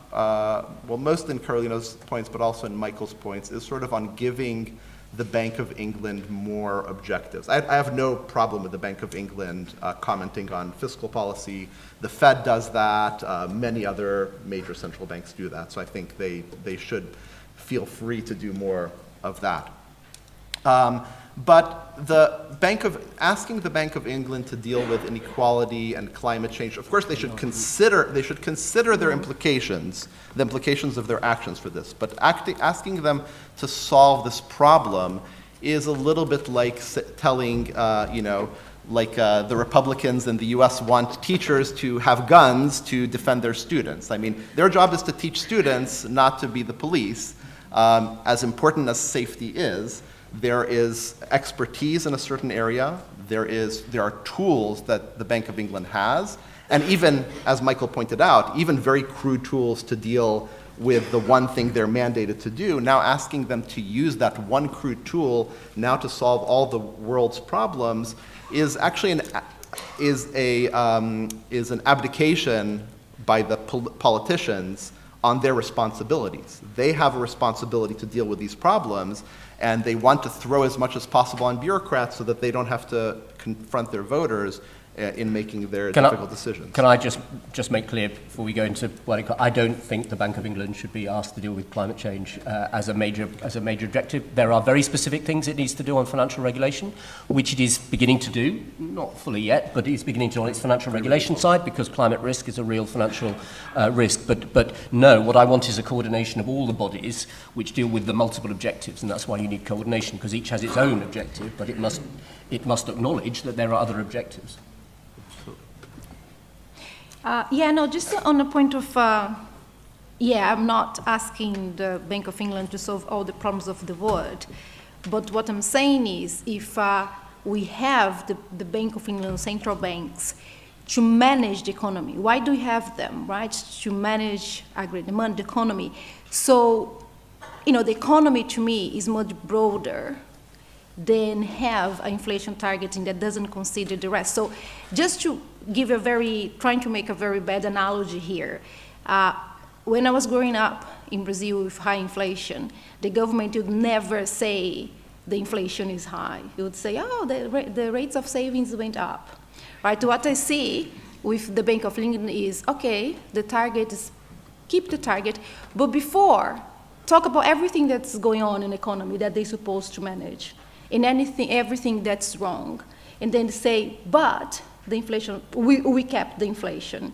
most in Carolina's points, but also in Michael's points, is sort of on giving the Bank of England more objectives. I have no problem with the Bank of England commenting on fiscal policy. The Fed does that. Many other major central banks do that. So I think they should feel free to do more of that. But asking the Bank of England to deal with inequality and climate change, of course they should consider their implications, the implications of their actions for this. But asking them to solve this problem is a little bit like telling, the Republicans in the US want teachers to have guns to defend their students. I mean, their job is to teach students, not to be the police. As important as safety is, there is expertise in a certain area. There are tools that the Bank of England has, and even, as Michael pointed out, even very crude tools to deal with the one thing they're mandated to do. Now asking them to use that one crude tool now to solve all the world's problems is actually an abdication by the politicians on their responsibilities. They have a responsibility to deal with these problems, and they want to throw as much as possible on bureaucrats so that they don't have to confront their voters in making their difficult decisions. Can I just make clear before we go into I don't think the Bank of England should be asked to deal with climate change as a major objective. There are very specific things it needs to do on financial regulation, which it is beginning to do, not fully yet, but it's beginning to on its financial regulation side, because climate risk is a real financial risk. But no, what I want is a coordination of all the bodies which deal with the multiple objectives, and that's why you need coordination, because each has its own objective, but it must acknowledge that there are other objectives. Just on the point of, I'm not asking the Bank of England to solve all the problems of the world, but what I'm saying is if we have the Bank of England, central banks, to manage the economy, why do we have them, right? To manage aggregate demand, the economy. So, the economy to me is much broader than have an inflation targeting that doesn't consider the rest. So just to give trying to make a very bad analogy here, when I was growing up in Brazil with high inflation, the government would never say the inflation is high. It would say, the rates of savings went up, right? What I see with the Bank of England is, okay, the target is, keep the target, but before, talk about everything that's going on in the economy that they're supposed to manage, and everything that's wrong, and then say, but the inflation, we kept the inflation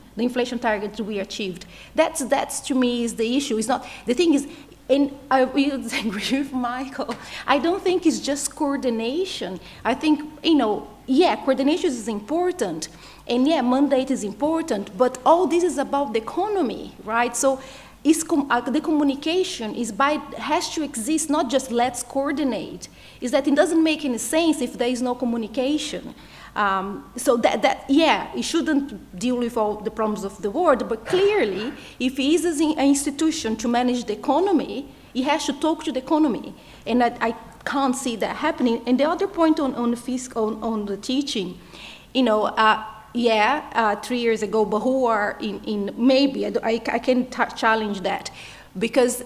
target we achieved. That's to me is the issue. It's not, the thing is, and I will agree with Michael, I don't think it's just coordination. I think, coordination is important, and mandate is important, but all this is about the economy, right? So the communication has to exist, not just let's coordinate. Is that it doesn't make any sense if there is no communication. So it shouldn't deal with all the problems of the world, but clearly, if it is an institution to manage the economy, it has to talk to the economy. And I can't see that happening. And the other point on the fiscal, on the teaching, 3 years ago, but who are I can challenge that. Because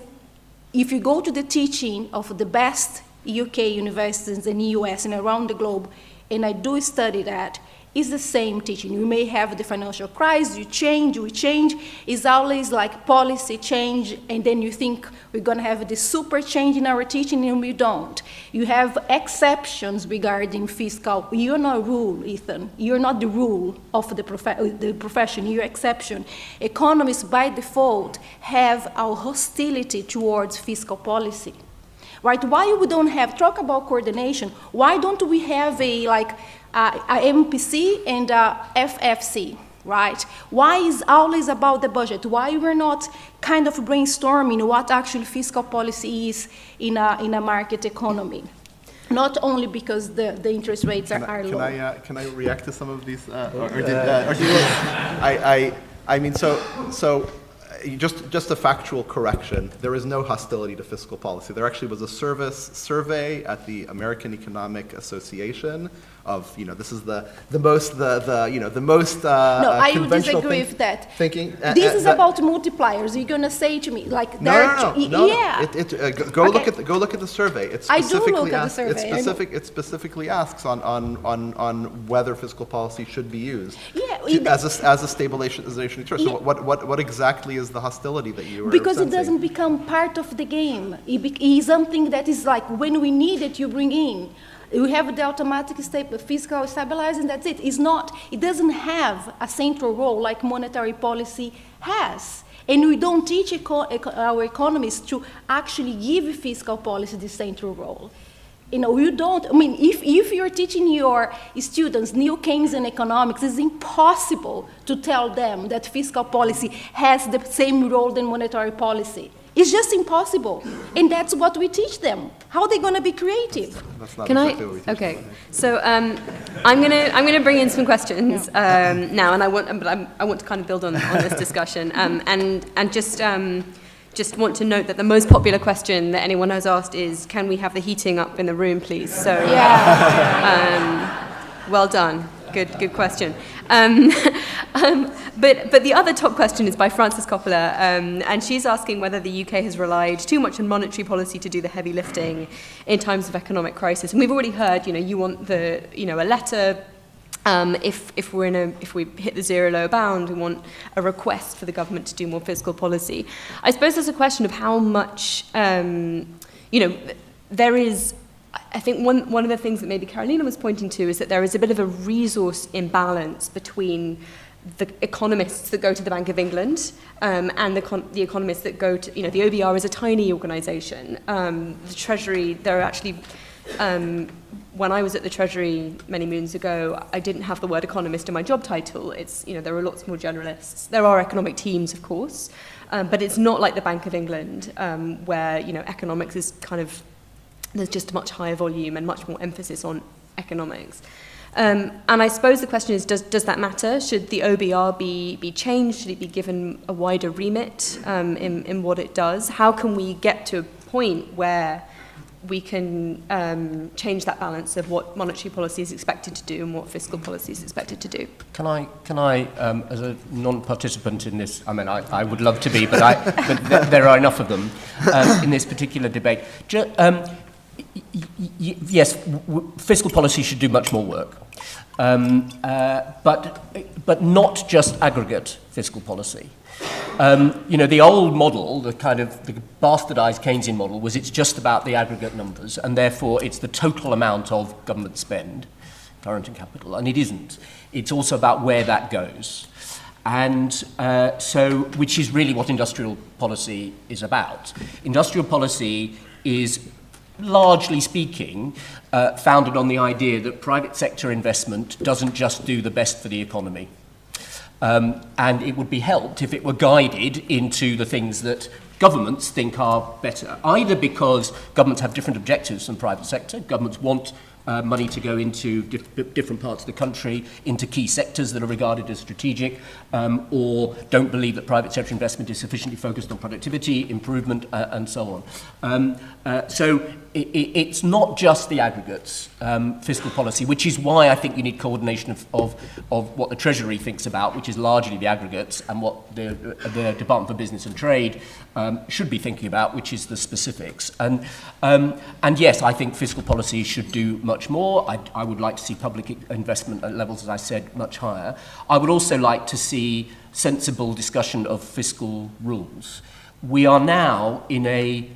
if you go to the teaching of the best UK universities in the US and around the globe, and I do study that, it's the same teaching. You may have the financial crisis, we change. It's always like policy change, and then you think we're going to have this super change in our teaching, and we don't. You have exceptions regarding fiscal. You're not rule, Ethan. You're not the rule of the profession. You're exception. Economists, by default, have our hostility towards fiscal policy. Right? Why we don't talk about coordination, why don't we have a MPC and a FFC, right? Why is always about the budget? Why we're not kind of brainstorming what actually fiscal policy is in a market economy? not only because the interest rates are low. Can I react to some of these? I mean, just a factual correction. There is no hostility to fiscal policy. There actually was a survey at the American Economic Association of, this is the most No, I would disagree with that. Thinking. This is about multipliers. You're gonna say to me like No. Yeah. Go look at the survey. It I do specifically look at the survey. It specifically asks on whether fiscal policy should be used as a stabilization tool. So what exactly is the hostility that you were Because sensing? it doesn't become part of the game. It is something that is like when we need it, you bring in. We have the automatic fiscal stabilizing, that's it. It doesn't have a central role like monetary policy has. And we don't teach our economists to actually give fiscal policy the central role. You don't, if you're teaching your students new Keynesian economics, it's impossible to tell them that fiscal policy has the same role than monetary policy. It's just impossible. And that's what we teach them. How are they going to be creative? That's not Can exactly what we teach Okay. them. So I'm gonna bring in some questions now, and I want to kind of build on this discussion, and just want to note that the most popular question that anyone has asked is, can we have the heating up in the room, please? So, well done. Good question. But the other top question is by Frances Coppola, and she's asking whether the UK has relied too much on monetary policy to do the heavy lifting in times of economic crisis. And we've already heard, you want a letter. If we hit the zero lower bound, we want a request for the government to do more fiscal policy. I suppose there's a question of how much, there is. I think one of the things that maybe Carolina was pointing to is that there is a bit of a resource imbalance between the economists that go to the Bank of England and the economists that go to, the OBR is a tiny organisation. The Treasury, there are actually, when I was at the Treasury many moons ago, I didn't have the word economist in my job title. It's, there are lots more generalists. There are economic teams, of course, but it's not like the Bank of England, where, economics is kind of, there's just a much higher volume and much more emphasis on economics. And I suppose the question is, does that matter? Should the OBR be changed? Should it be given a wider remit in what it does? How can we get to a point where we can change that balance of what monetary policy is expected to do and what fiscal policy is expected to do? Can I, as a non-participant in this, I would love to be, but there are enough of them in this particular debate. Yes, fiscal policy should do much more work, but not just aggregate fiscal policy. The old model, the bastardized Keynesian model, was it's just about the aggregate numbers, and therefore it's the total amount of government spend, current and capital, and it isn't. It's also about where that goes. And which is really what industrial policy is about. Industrial policy is, largely speaking, founded on the idea that private sector investment doesn't just do the best for the economy. And it would be helped if it were guided into the things that governments think are better, either because governments have different objectives than private sector. Governments want money to go into different parts of the country, into key sectors that are regarded as strategic, or don't believe that private sector investment is sufficiently focused on productivity, improvement, and so on. So it's not just the aggregates, fiscal policy, which is why I think you need coordination of what the Treasury thinks about, which is largely the aggregates, and what the Department for Business and Trade should be thinking about, which is the specifics. And yes, I think fiscal policy should do much more. I would like to see public investment at levels, as I said, much higher. I would also like to see sensible discussion of fiscal rules. We are now in a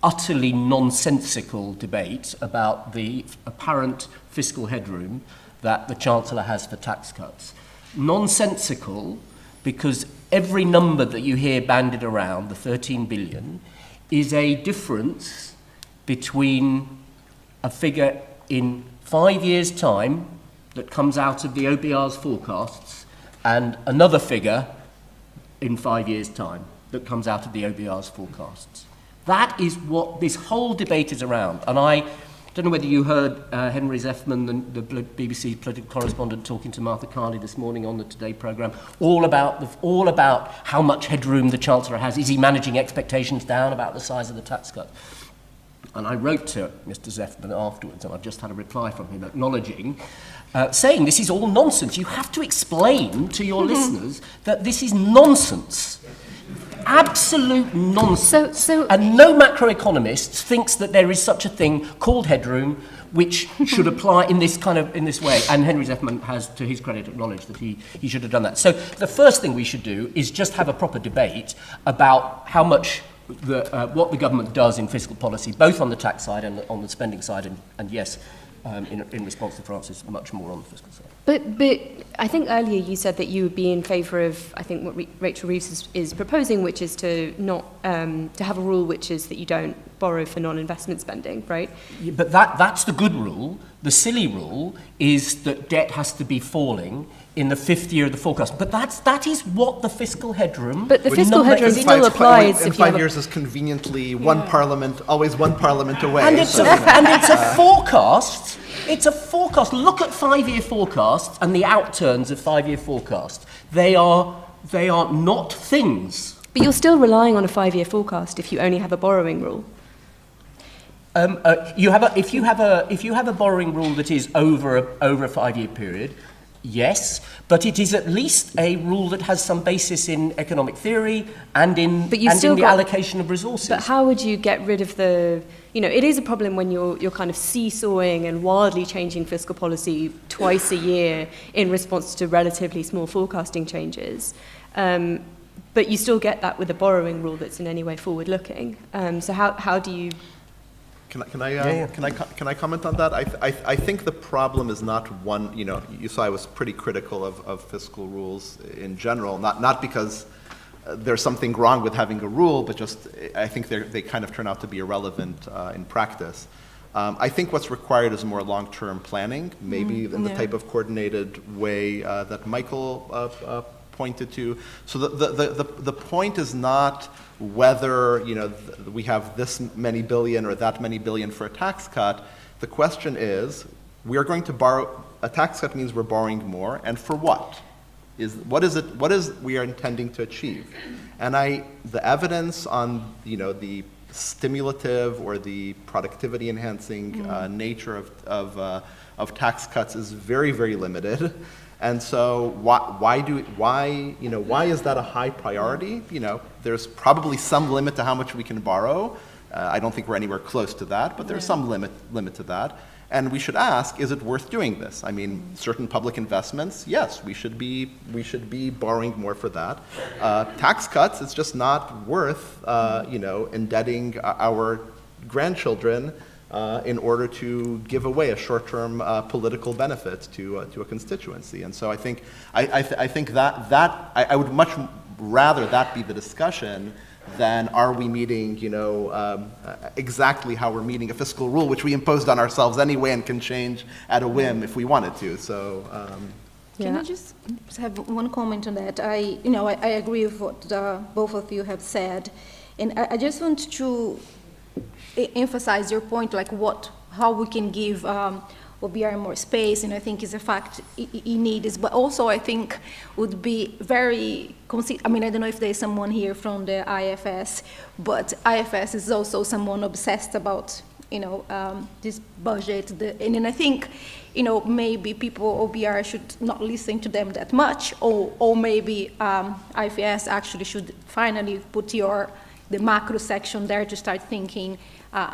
utterly nonsensical debate about the apparent fiscal headroom that the Chancellor has for tax cuts. Nonsensical because every number that you hear bandied around, the 13 billion, is a difference between a figure in 5 years' time that comes out of the OBR's forecasts and another figure in 5 years' time that comes out of the OBR's forecasts. That is what this whole debate is around. And don't know whether you heard Henry Zeffman, the BBC political correspondent, talking to Martha Carney this morning on the Today programme, all about how much headroom the Chancellor has. Is he managing expectations down about the size of the tax cut? And I wrote to Mr. Zeffman afterwards, and I've just had a reply from him acknowledging, saying this is all nonsense. You have to explain to your listeners that this is nonsense. Absolute nonsense. And no macroeconomist thinks that there is such a thing called headroom which should apply in this way. And Henry Zeffman has, to his credit, acknowledged that he should have done that. So the first thing we should do is just have a proper debate about how much what the government does in fiscal policy, both on the tax side and on the spending side, and yes, in response to Francis, much more on the fiscal side. But I think earlier you said that you would be in favour of, I think, what Rachel Reeves is proposing, which is to not to have a rule which is that you don't borrow for non-investment spending, right? Yeah, but that's the good rule. The silly rule is that debt has to be falling in the fifth year of the forecast. But that is what the fiscal headroom... But the fiscal headroom still applies in if you have 5 years is conveniently always one parliament away. And it's a forecast. It's a forecast. Look at 5-year forecasts and the outturns of 5-year forecasts. They are not things. But you're still relying on a 5-year forecast if you only have a borrowing rule. If you have a borrowing rule that is over a 5-year period, yes, but it is at least a rule that has some basis in economic theory and in the allocation of resources. But how would you get rid of the... it is a problem when you're kind of seesawing and wildly changing fiscal policy twice a year in response to relatively small forecasting changes. But you still get that with a borrowing rule that's in any way forward-looking. So how do you... Can I comment on that? I think the problem is not one, you saw I was pretty critical of fiscal rules in general, not because there's something wrong with having a rule, but just I think they kind of turn out to be irrelevant in practice. I think what's required is more long-term planning, maybe in the type of coordinated way that Michael pointed to. So the point is not whether we have this many billion or that many billion for a tax cut. The question is, we are going to borrow. A tax cut means we're borrowing more, and for what? What is we are intending to achieve? And the evidence on the stimulative or the productivity enhancing nature of tax cuts is very, very limited. And so why is that a high priority? There's probably some limit to how much we can borrow. I don't think we're anywhere close to that, but there's some limit to that. And we should ask, is it worth doing this? I mean, certain public investments, yes, we should be borrowing more for that. Tax cuts, it's just not worth indebting our grandchildren in order to give away a short-term political benefit to a constituency. And so I think that I would much rather that be the discussion than are we meeting, exactly how we're meeting a fiscal rule, which we imposed on ourselves anyway and can change at a whim if we wanted to. So. Can I just have one comment on that? I agree with what both of you have said, and I just want to emphasize your point, like how we can give OBR more space, and I think is a fact in need is, but also I think would be very, I mean, I don't know if there's someone here from the IFS, but IFS is also someone obsessed about, this budget, and then I think, maybe people, OBR should not listen to them that much, or maybe IFS actually should finally put the macro section there to start thinking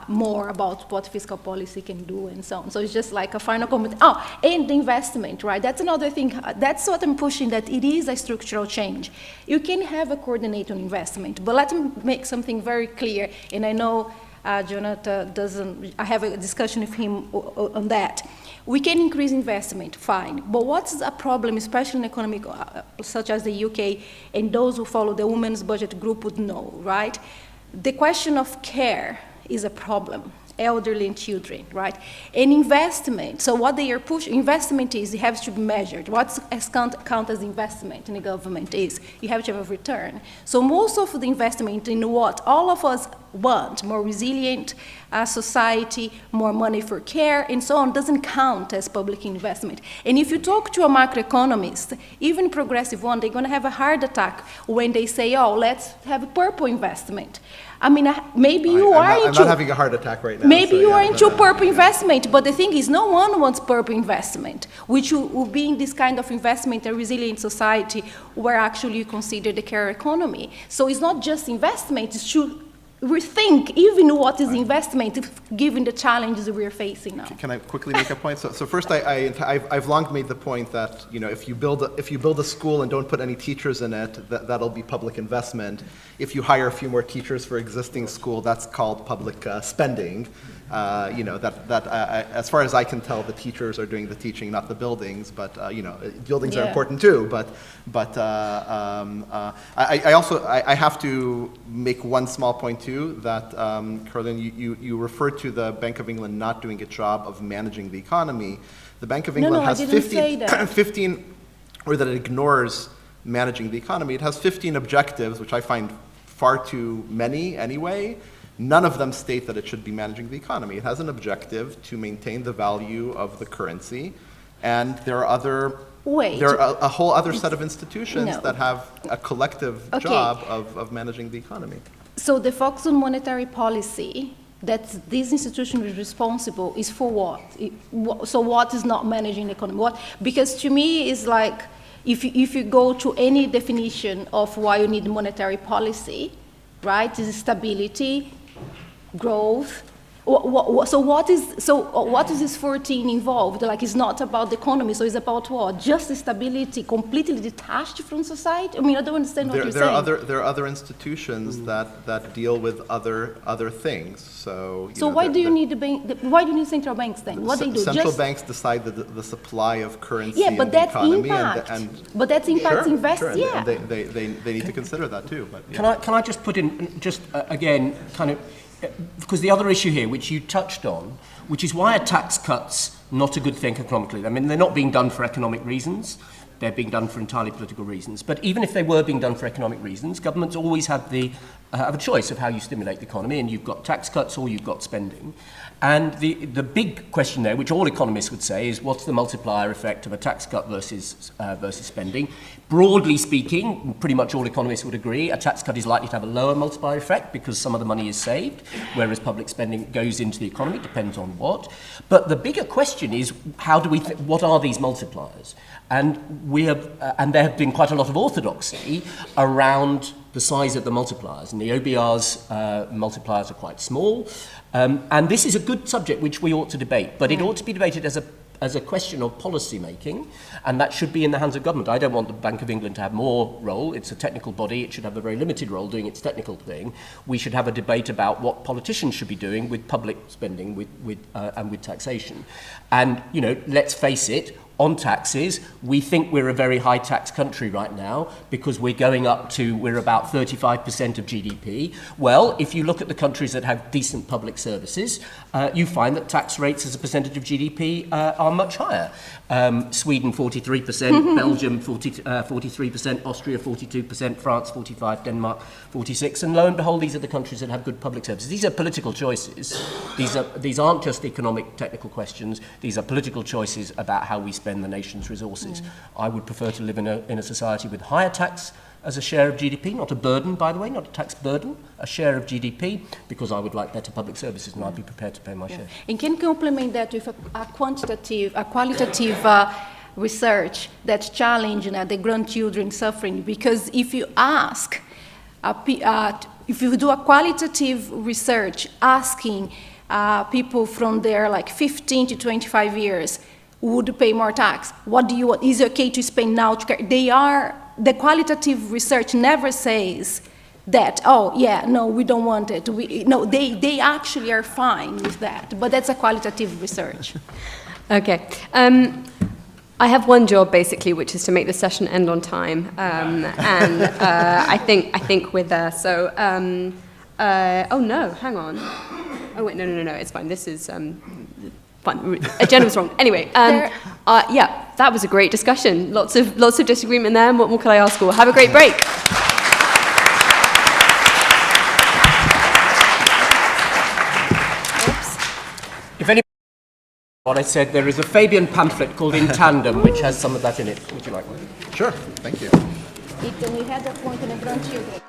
more about what fiscal policy can do and so on. So it's just like a final comment. And the investment, right? That's another thing. That's what I'm pushing, that it is a structural change. You can have a coordinated investment, but let me make something very clear. And I know Jonathan I have a discussion with him on that. We can increase investment, fine. But what's a problem, especially in economy such as the UK, and those who follow the Women's Budget Group would know, right? The question of care is a problem, elderly and children, right? And investment, so what they are pushing, investment is, it has to be measured. What's count as investment in the government is, you have to have a return. So most of the investment in what all of us want. More resilient society, more money for care, and so on, doesn't count as public investment. And if you talk to a macroeconomist, even progressive one, they're going to have a heart attack when they say, oh, let's have a purple investment. I mean, maybe you are into... I'm not having a heart attack right now. Maybe so you yeah, are into purple investment, but the thing is, no one wants purple investment, which will be in this kind of investment, a resilient society, where actually you consider the care economy. So it's not just investment, it's to rethink even what is investment, given the challenges we're facing now. Can I quickly make a point? So first, I've long made the point that, you know, if you build a school and don't put any teachers in it, that'll be public investment. If you hire a few more teachers for existing school, that's called public spending. You know, as far as I can tell, the teachers are doing the teaching, not the buildings. But you know, buildings are important too. But I have to make one small point too. That Caroline, you referred to the Bank of England not doing a job of managing the economy. The Bank of England has 15, or that it ignores managing the economy. It has 15 objectives, which I find far too many anyway. None of them state that it should be managing the economy. It has an objective to maintain the value of the currency, and there are a whole other set of institutions that have a collective job of managing the economy. So the focus on monetary policy, that this institution is responsible, is for what? So what is not managing the economy? What? Because to me, it's like, if you go to any definition of why you need monetary policy, right, is stability, growth. So what is this 14 involved? Like, it's not about the economy, so it's about what? Just stability, completely detached from society? I mean, I don't understand what you're saying. There are other institutions that deal with other things. So why do you need the bank? Why do you need central banks then? What they do? Central banks decide the supply of currency in the economy, but that's impact Sure, yeah. And they need to consider that too. But yeah. Can I just put in again kind of. Because the other issue here, which you touched on, which is why are tax cuts not a good thing economically? I mean, they're not being done for economic reasons. They're being done for entirely political reasons. But even if they were being done for economic reasons, governments always have a choice of how you stimulate the economy, and you've got tax cuts or you've got spending. And the big question there, which all economists would say, is what's the multiplier effect of a tax cut versus spending? Broadly speaking, pretty much all economists would agree, a tax cut is likely to have a lower multiplier effect because some of the money is saved, whereas public spending goes into the economy, depends on what. But the bigger question is, how do we what are these multipliers? And there have been quite a lot of orthodoxy around the size of the multipliers, and the OBR's multipliers are quite small. And this is a good subject which we ought to debate, but it ought to be debated as a question of policy making, and that should be in the hands of government. I don't want the Bank of England to have more role. It's a technical body. It should have a very limited role doing its technical thing. We should have a debate about what politicians should be doing with public spending and with taxation. And, you know, let's face it, on taxes, we think we're a very high tax country right now because we're about 35% of GDP. Well, if you look at the countries that have decent public services, you find that tax rates as a percentage of GDP are much higher. Sweden 43%, Belgium 43%, Austria 42%, France 45%, Denmark 46%, and lo and behold, these are the countries that have good public services. These are political choices. These aren't just economic, technical questions. These are political choices about how we spend the nation's resources. I would prefer to live in a society with higher tax as a share of GDP, not a burden, by the way, not a tax burden, a share of GDP, because I would like better public services and I'd be prepared to pay my share. And can you complement that with a qualitative research that challenge the grandchildren suffering? Because if you ask, if you do a qualitative research asking people from their 15 to 25 years, would pay more tax? What do you want? Is it okay to spend now? The qualitative research never says that, oh, yeah, no, we don't want it. They actually are fine with that, but that's a qualitative research. Okay. I have one job, basically, which is to make the session end on time, and I think we're there. So, oh, no, hang on. Oh, wait, no, it's fine. This is... fun. Agenda was wrong. Anyway, yeah, that was a great discussion. Lots of disagreement there. What more could I ask for? Have a great break. What I said, there is a Fabian pamphlet called In Tandem, which has some of that in it. Would you like one? Sure, thank you. Então, we had that one in front of you.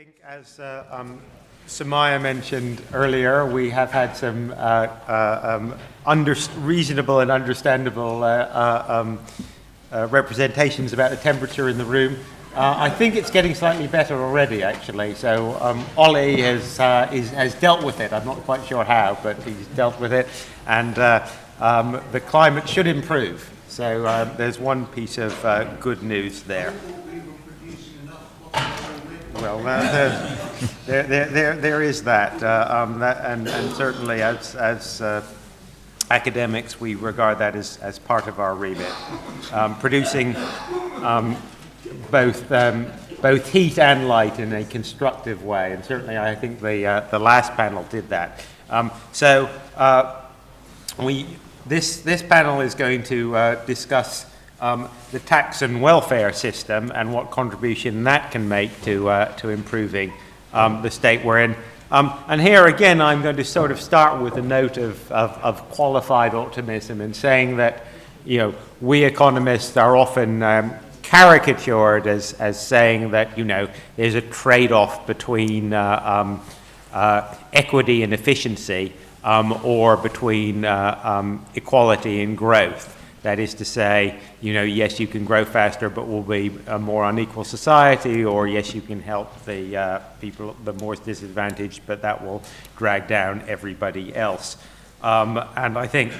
I think, as Samaya mentioned earlier, we have had some reasonable and understandable representations about the temperature in the room. I think it's getting slightly better already, actually. So Ollie has dealt with it. I'm not quite sure how, but he's dealt with it, and the climate should improve. So there's one piece of good news there. Well, there is that, and certainly as academics, we regard that as part of our remit, producing both heat and light in a constructive way, and certainly I think the last panel did that. This panel is going to discuss the tax and welfare system and what contribution that can make to improving the state we're in. And here again, I'm going to sort of start with a note of qualified optimism and saying that, you know, we economists are often caricatured as saying that, you know, there's a trade-off between equity and efficiency, or between equality and growth. That is to say, you know, yes, you can grow faster, but we'll be a more unequal society, or yes, you can help the people, the more disadvantaged, but that will drag down everybody else. And I think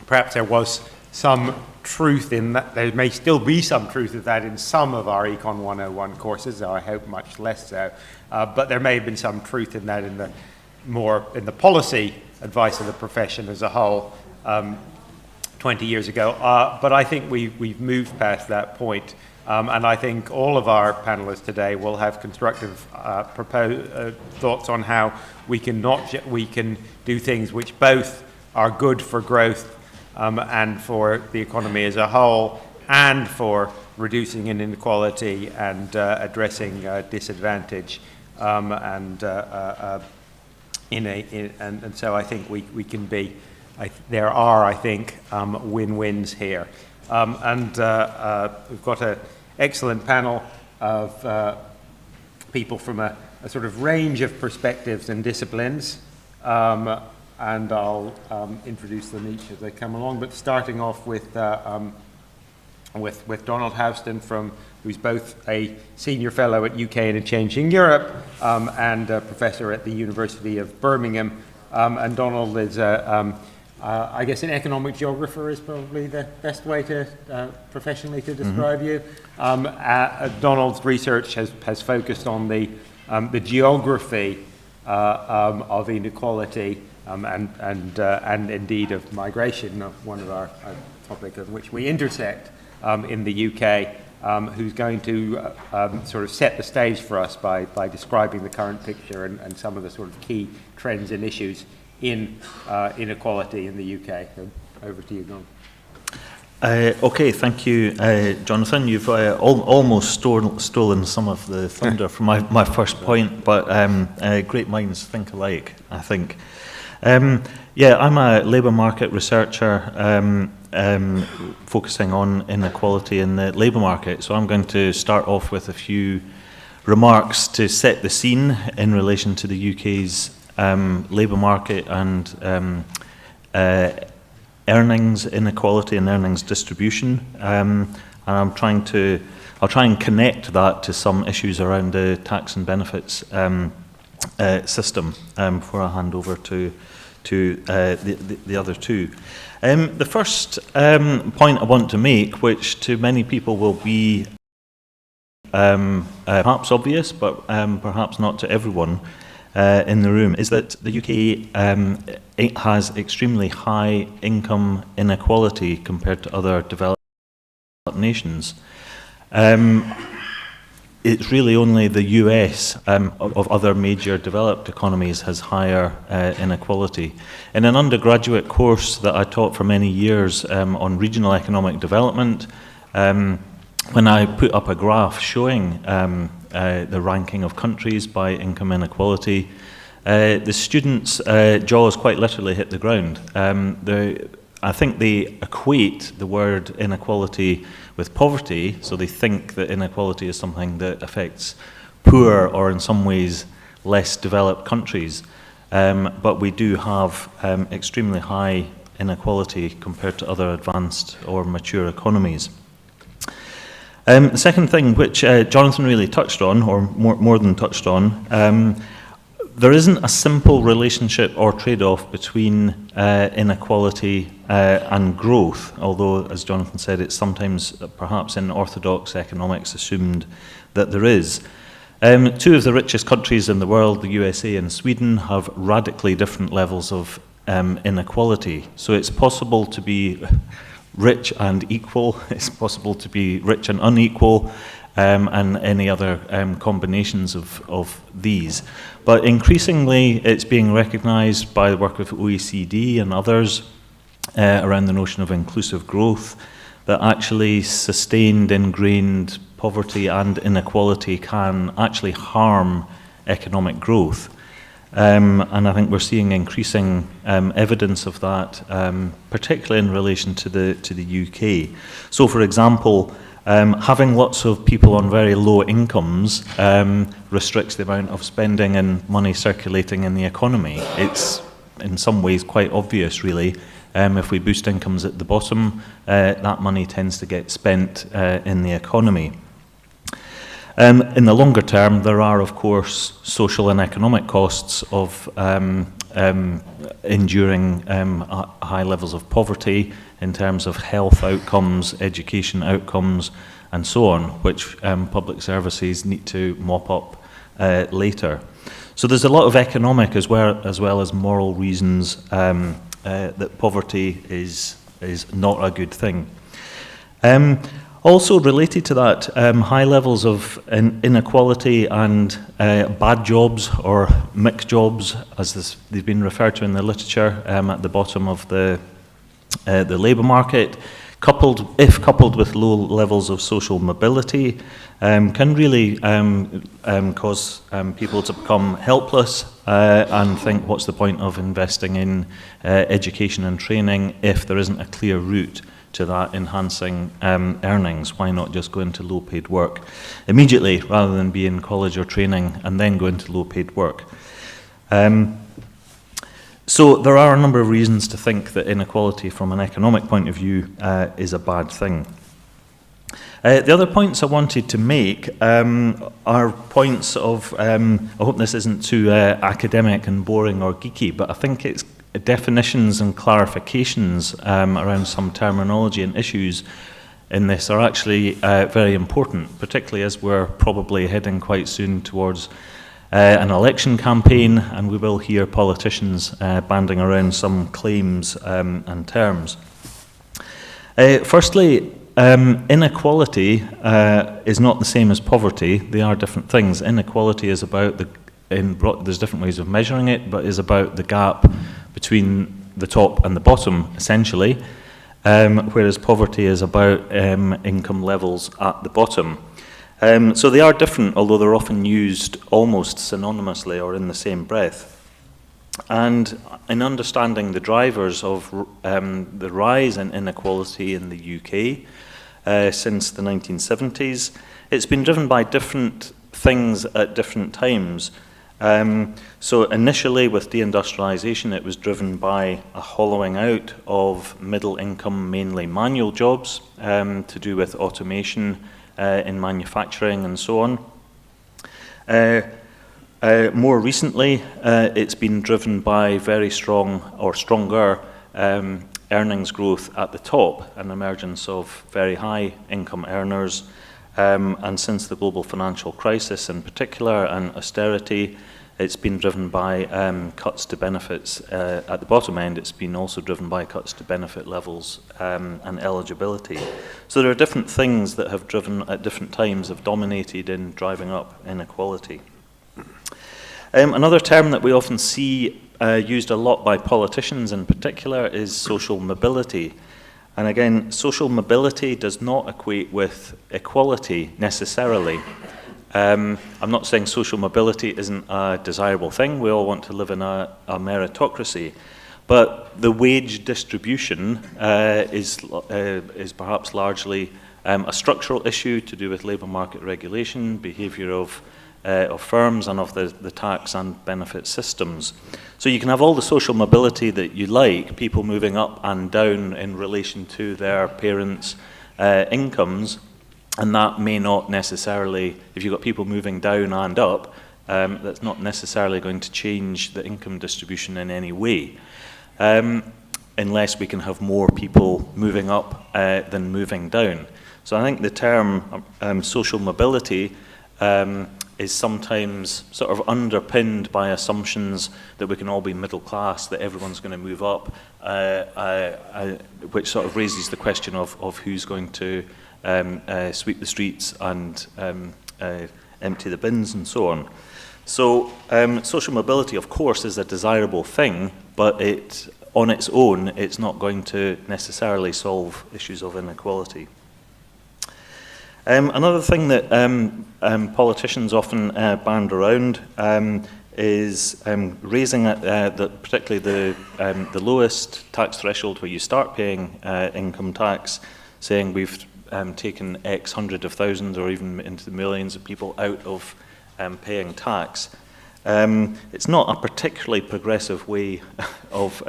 perhaps there was some truth in that. There may still be some truth of that in some of our Econ 101 courses, though I hope much less so. But there may have been some truth in that in the policy advice of the profession as a whole. 20 years ago, but I think we've moved past that point, and I think all of our panelists today will have constructive thoughts on how we can do things which both are good for growth and for the economy as a whole, and for reducing inequality and addressing disadvantage, and so I think we can be. There are, I think, win-wins here. And we've got an excellent panel of people from a sort of range of perspectives and disciplines. And I'll introduce them each as they come along. But starting off with Donald Houston, who's both a senior fellow at UK and a Changing Europe and a professor at the University of Birmingham. And Donald is I guess an economic geographer is probably the best way to professionally to describe you. Donald's research has focused on the geography of inequality and indeed of migration, one of our topic of which we intersect in the UK, who's going to sort of set the stage for us by describing the current picture and some of the sort of key trends and issues in inequality in the UK. So over to you, Don. Okay, thank you, Jonathan. You've almost stolen some of the thunder from my first point, but great minds think alike, I think. Yeah, I'm a labour market researcher focusing on inequality in the labour market, so I'm going to start off with a few remarks to set the scene in relation to the UK's labour market and earnings inequality and earnings distribution, and I'll try and connect that to some issues around the tax and benefits system before I hand over to the other two. The first point I want to make, which to many people will be perhaps obvious, but perhaps not to everyone in the room, is that the UK has extremely high income inequality compared to other developed nations. It's really only the US of other major developed economies has higher inequality. In an undergraduate course that I taught for many years on regional economic development, when I put up a graph showing the ranking of countries by income inequality, the students' jaws quite literally hit the ground. I think they equate the word inequality with poverty, so they think that inequality is something that affects poor or in some ways less developed countries. But we do have extremely high inequality compared to other advanced or mature economies. The second thing, which Jonathan really touched on, or more than touched on, there isn't a simple relationship or trade-off between inequality and growth, although, as Jonathan said, it's sometimes, perhaps in orthodox economics, assumed that there is. Two of the richest countries in the world, the USA and Sweden, have radically different levels of inequality. So it's possible to be rich and equal, it's possible to be rich and unequal, and any other combinations of these. But increasingly, it's being recognised by the work of OECD and others around the notion of inclusive growth, that actually sustained, ingrained poverty and inequality can actually harm economic growth. And I think we're seeing increasing evidence of that, particularly in relation to the UK. So, for example, having lots of people on very low incomes restricts the amount of spending and money circulating in the economy. It's in some ways quite obvious, really. If we boost incomes at the bottom, that money tends to get spent in the economy. In the longer term, there are, of course, social and economic costs of enduring high levels of poverty in terms of health outcomes, education outcomes, and so on, which public services need to mop up later. So there's a lot of economic as well as moral reasons that poverty is not a good thing. Also related to that, high levels of inequality and bad jobs or mixed jobs, as they've been referred to in the literature, at the bottom of the labour market, coupled with low levels of social mobility, can really cause people to become helpless and think, what's the point of investing in education and training if there isn't a clear route to that enhancing earnings? Why not just go into low-paid work immediately rather than be in college or training and then go into low-paid work? So there are a number of reasons to think that inequality from an economic point of view is a bad thing. The other points I wanted to make are points of, I hope this isn't too academic and boring or geeky, but I think it's definitions and clarifications around some terminology and issues in this are actually very important, particularly as we're probably heading quite soon towards an election campaign, and we will hear politicians banding around some claims and terms. Firstly, inequality is not the same as poverty. They are different things. Inequality is about there's different ways of measuring it, but is about the gap between the top and the bottom, essentially, whereas poverty is about income levels at the bottom. So they are different, although they're often used almost synonymously or in the same breath. And in understanding the drivers of the rise in inequality in the UK since the 1970s, it's been driven by different things at different times. So initially with deindustrialization, it was driven by a hollowing out of middle income, mainly manual jobs, to do with automation in manufacturing and so on. More recently, it's been driven by very strong or stronger earnings growth at the top, an emergence of very high income earners. And since the global financial crisis in particular and austerity, it's been driven by cuts to benefits at the bottom end. It's been also driven by cuts to benefit levels and eligibility. So there are different things that have driven at different times, have dominated in driving up inequality. Another term that we often see used a lot by politicians in particular is social mobility. And again, social mobility does not equate with equality necessarily. I'm not saying social mobility isn't a desirable thing. We all want to live in a meritocracy. But the wage distribution is perhaps largely a structural issue to do with labour market regulation, behaviour of firms and of the tax and benefit systems. So you can have all the social mobility that you like, people moving up and down in relation to their parents' incomes, and that may not necessarily, if you've got people moving down and up, that's not necessarily going to change the income distribution in any way, unless we can have more people moving up than moving down. So I think the term social mobility is sometimes sort of underpinned by assumptions that we can all be middle class, that everyone's going to move up, which sort of raises the question of who's going to sweep the streets and empty the bins and so on. So social mobility, of course, is a desirable thing, but on its own, it's not going to necessarily solve issues of inequality. Another thing that politicians often band around is raising particularly the lowest tax threshold where you start paying income tax, saying we've taken X hundred of thousands or even into the millions of people out of paying tax. It's not a particularly progressive way of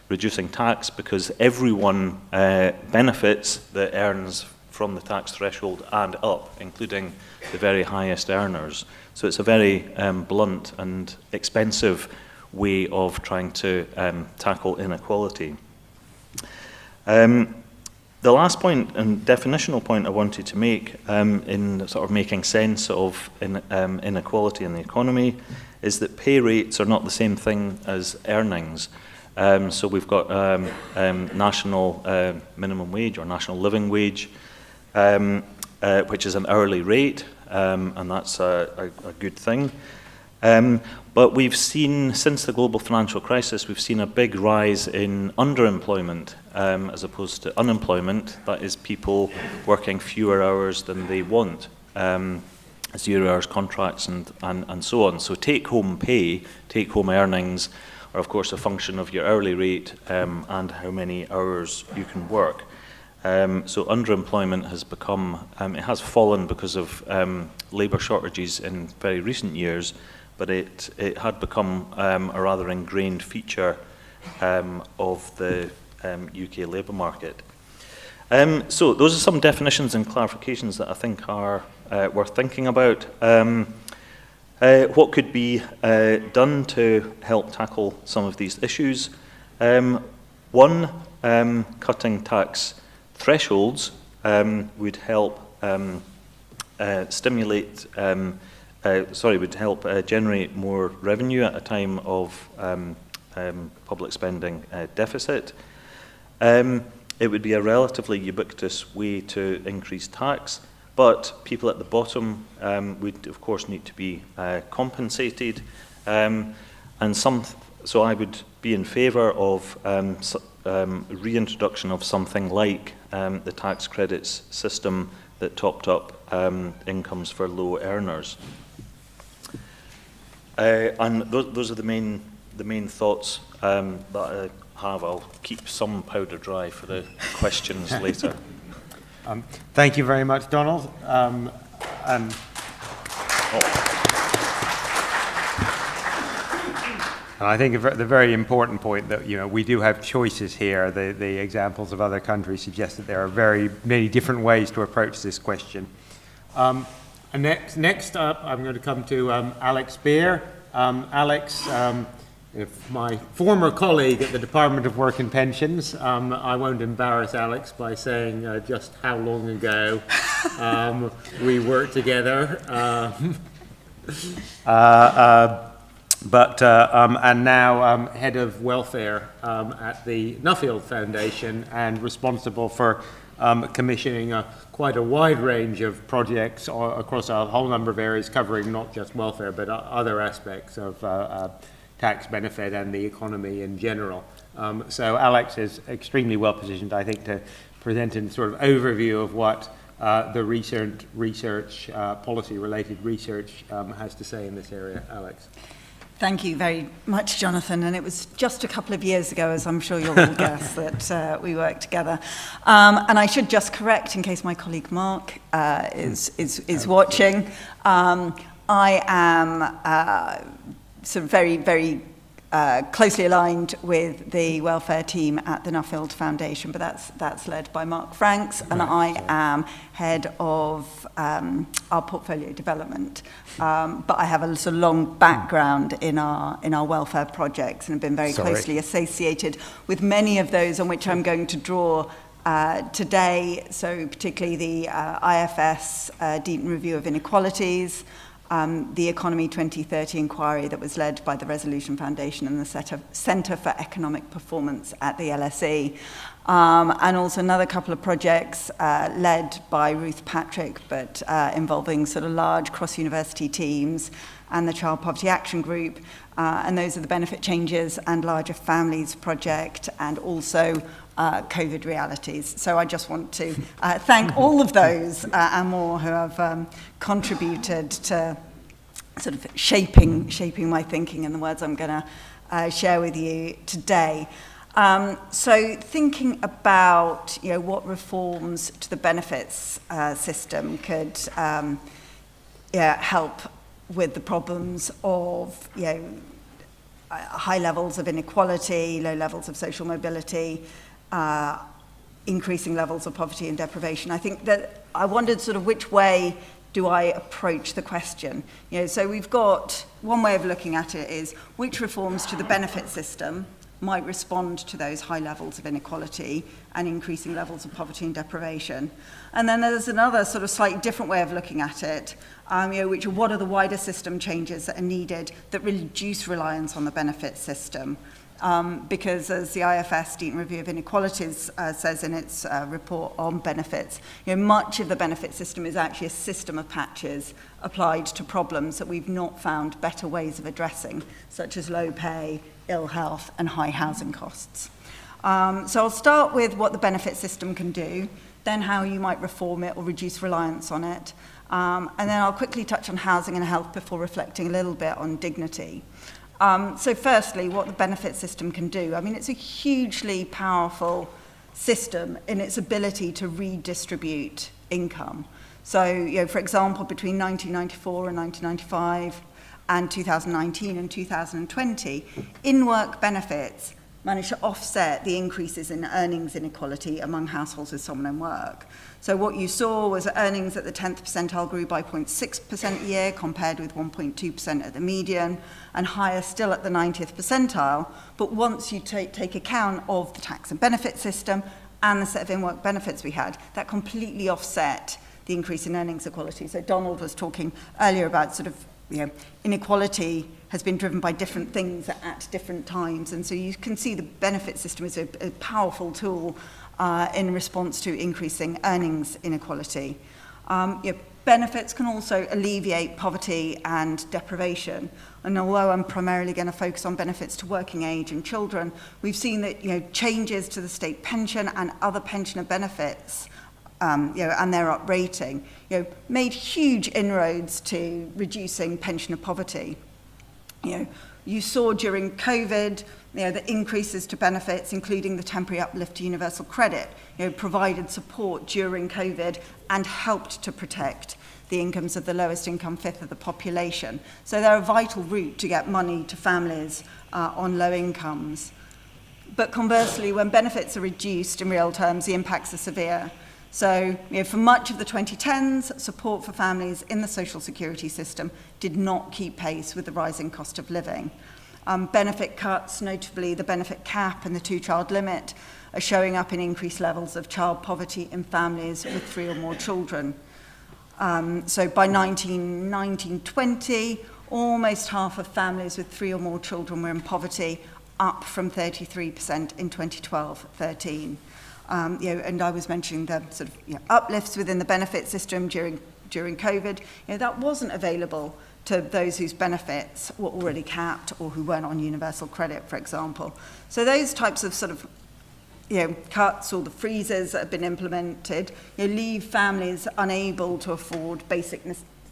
reducing tax because everyone benefits that earns from the tax threshold and up, including the very highest earners. So it's a very blunt and expensive way of trying to tackle inequality. The last point and definitional point I wanted to make in sort of making sense of inequality in the economy is that pay rates are not the same thing as earnings. So we've got national minimum wage or national living wage, which is an hourly rate, and that's a good thing. But we've seen, since the global financial crisis, we've seen a big rise in underemployment as opposed to unemployment. That is people working fewer hours than they want, 0 hours contracts and so on. So take-home pay, take-home earnings are of course a function of your hourly rate and how many hours you can work. So underemployment has become, it has fallen because of labour shortages in very recent years, but it had become a rather ingrained feature of the UK labour market. So those are some definitions and clarifications that I think are worth thinking about. What could be done to help tackle some of these issues? One, cutting tax thresholds would help generate more revenue at a time of public spending deficit. it would be a relatively ubiquitous way to increase tax, but people at the bottom would, of course, need to be compensated. So I would be in favour of reintroduction of something like the tax credits system that topped up incomes for low earners. And those are the main thoughts that I have. I'll keep some powder dry for the questions later. Thank you very much, Donald. And I think the very important point that, you know, we do have choices here. The examples of other countries suggest that there are very many different ways to approach this question. And next up, I'm going to come to Alex Beer. Alex, if my former colleague at the Department of Work and Pensions, I won't embarrass Alex by saying just how long ago we worked together. And now head of welfare at the Nuffield Foundation and responsible for commissioning quite a wide range of projects across a whole number of areas, covering not just welfare but other aspects of tax benefit and the economy in general. So Alex is extremely well positioned, I think, to present a sort of overview of what the recent research, policy-related research has to say in this area. Alex. Thank you very much, Jonathan. And it was just a couple of years ago, as I'm sure you'll all guess, that we worked together. And I should just correct, in case my colleague Mark is watching, I am sort of very, very closely aligned with the welfare team at the Nuffield Foundation, but that's led by Mark Franks, and I am head of our portfolio development. But I have a sort of long background in our welfare projects and have been very closely associated with many of those on which I'm going to draw today. So particularly the IFS Deep Review of Inequalities, the Economy 2030 inquiry that was led by the Resolution Foundation and the Centre for Economic Performance at the LSE, and also another couple of projects led by Ruth Patrick, but involving sort of large cross-university teams and the Child Poverty Action Group, and those are the Benefit Changes and Larger Families project, and also COVID realities. So I just want to thank all of those and more who have contributed to sort of shaping my thinking and the words I'm going to share with you today. So thinking about, you know, what reforms to the benefits system could help with the problems of, you know, high levels of inequality, low levels of social mobility, increasing levels of poverty and deprivation. I think that I wondered sort of which way do I approach the question. You know, so we've got one way of looking at it is which reforms to the benefit system might respond to those high levels of inequality and increasing levels of poverty and deprivation. And then there's another sort of slightly different way of looking at it, you know, which are what are the wider system changes that are needed that reduce reliance on the benefit system. Because as the IFS Deep Review of Inequalities says in its report on benefits, you know, much of the benefit system is actually a system of patches applied to problems that we've not found better ways of addressing, such as low pay, ill health, and high housing costs. So I'll start with what the benefit system can do, then how you might reform it or reduce reliance on it, and then I'll quickly touch on housing and health before reflecting a little bit on dignity. So firstly, what the benefit system can do. I mean, it's a hugely powerful system in its ability to redistribute income. So, you know, for example, between 1994 and 1995 and 2019 and 2020, in-work benefits managed to offset the increases in earnings inequality among households with someone in work. So what you saw was that earnings at the 10th percentile grew by 0.6% a year compared with 1.2% at the median, and higher still at the 90th percentile. But once you take account of the tax and benefit system and the set of in-work benefits we had, that completely offset the increase in earnings equality. So Donald was talking earlier about sort of, you know, inequality has been driven by different things at different times, and so you can see the benefit system is a powerful tool in response to increasing earnings inequality. Benefits can also alleviate poverty and deprivation. And although I'm primarily going to focus on benefits to working age and children, we've seen that changes to the state pension and other pensioner benefits, and their uprating, made huge inroads to reducing pensioner poverty. You saw during COVID, the increases to benefits, including the temporary uplift to universal credit, provided support during COVID and helped to protect the incomes of the lowest income fifth of the population. So they're a vital route to get money to families on low incomes. But conversely, when benefits are reduced in real terms, the impacts are severe. So, for much of the 2010s, support for families in the social security system did not keep pace with the rising cost of living. Benefit cuts, notably the benefit cap and the two-child limit, are showing up in increased levels of child poverty in families with 3 or more children. So by 1920, almost half of families with 3 or more children were in poverty, up from 33% in 2012-13. And I was mentioning the sort of uplifts within the benefit system during COVID. That wasn't available to those whose benefits were already capped or who weren't on universal credit, for example. So those types of sort of cuts or the freezes that have been implemented leave families unable to afford basic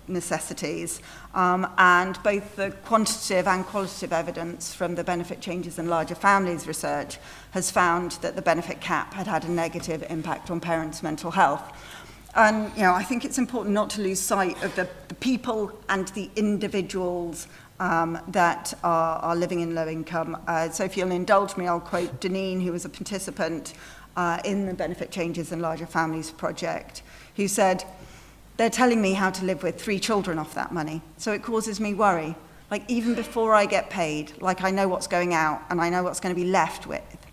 necessities, and both the quantitative and qualitative evidence from the benefit changes in larger families research has found that the benefit cap had a negative impact on parents' mental health. And I think it's important not to lose sight of the people and the individuals that are living in low income. So if you'll indulge me, I'll quote Deneen, who was a participant in the Benefit Changes in Larger Families project, who said, "They're telling me how to live with 3 children off that money, so it causes me worry. Like, even before I get paid, I know what's going out and I know what's going to be left with.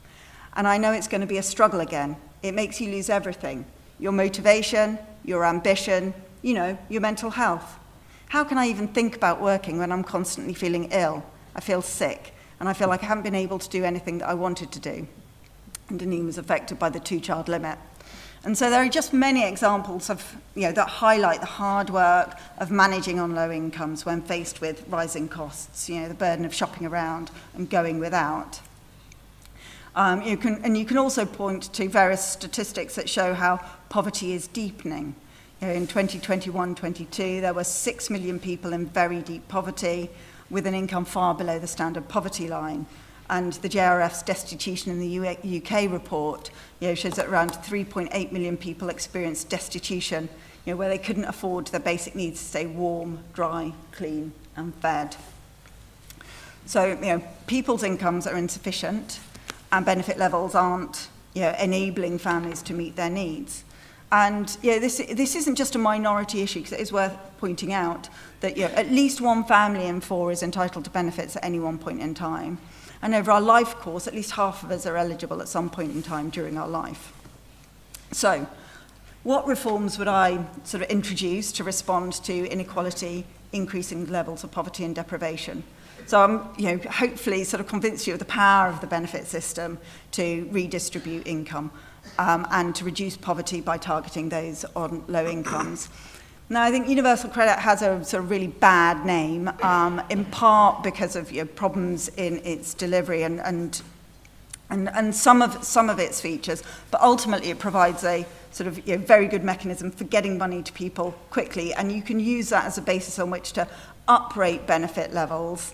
And I know it's going to be a struggle again. It makes you lose everything. Your motivation, your ambition, your mental health. How can I even think about working when I'm constantly feeling ill? I feel sick, and I feel like I haven't been able to do anything that I wanted to do." And Deneen was affected by the 2-child limit. And so there are just many examples of, that highlight the hard work of managing on low incomes when faced with rising costs, the burden of shopping around and going without. You can also point to various statistics that show how poverty is deepening. In 2021-22, there were 6 million people in very deep poverty with an income far below the standard poverty line. And the JRF's Destitution in the UK report shows that around 3.8 million people experienced destitution, where they couldn't afford their basic needs to stay warm, dry, clean, and fed. So, people's incomes are insufficient, and benefit levels aren't, enabling families to meet their needs. And this isn't just a minority issue, because it is worth pointing out that at least 1 family in 4 is entitled to benefits at any one point in time. And over our life course, at least half of us are eligible at some point in time during our life. So, what reforms would I sort of introduce to respond to inequality, increasing levels of poverty and deprivation? So I'm, hopefully sort of convinced you of the power of the benefit system to redistribute income and to reduce poverty by targeting those on low incomes. Now, I think universal credit has a sort of really bad name, in part because of problems in its delivery and some of its features, but ultimately it provides a sort of very good mechanism for getting money to people quickly, and you can use that as a basis on which to uprate benefit levels,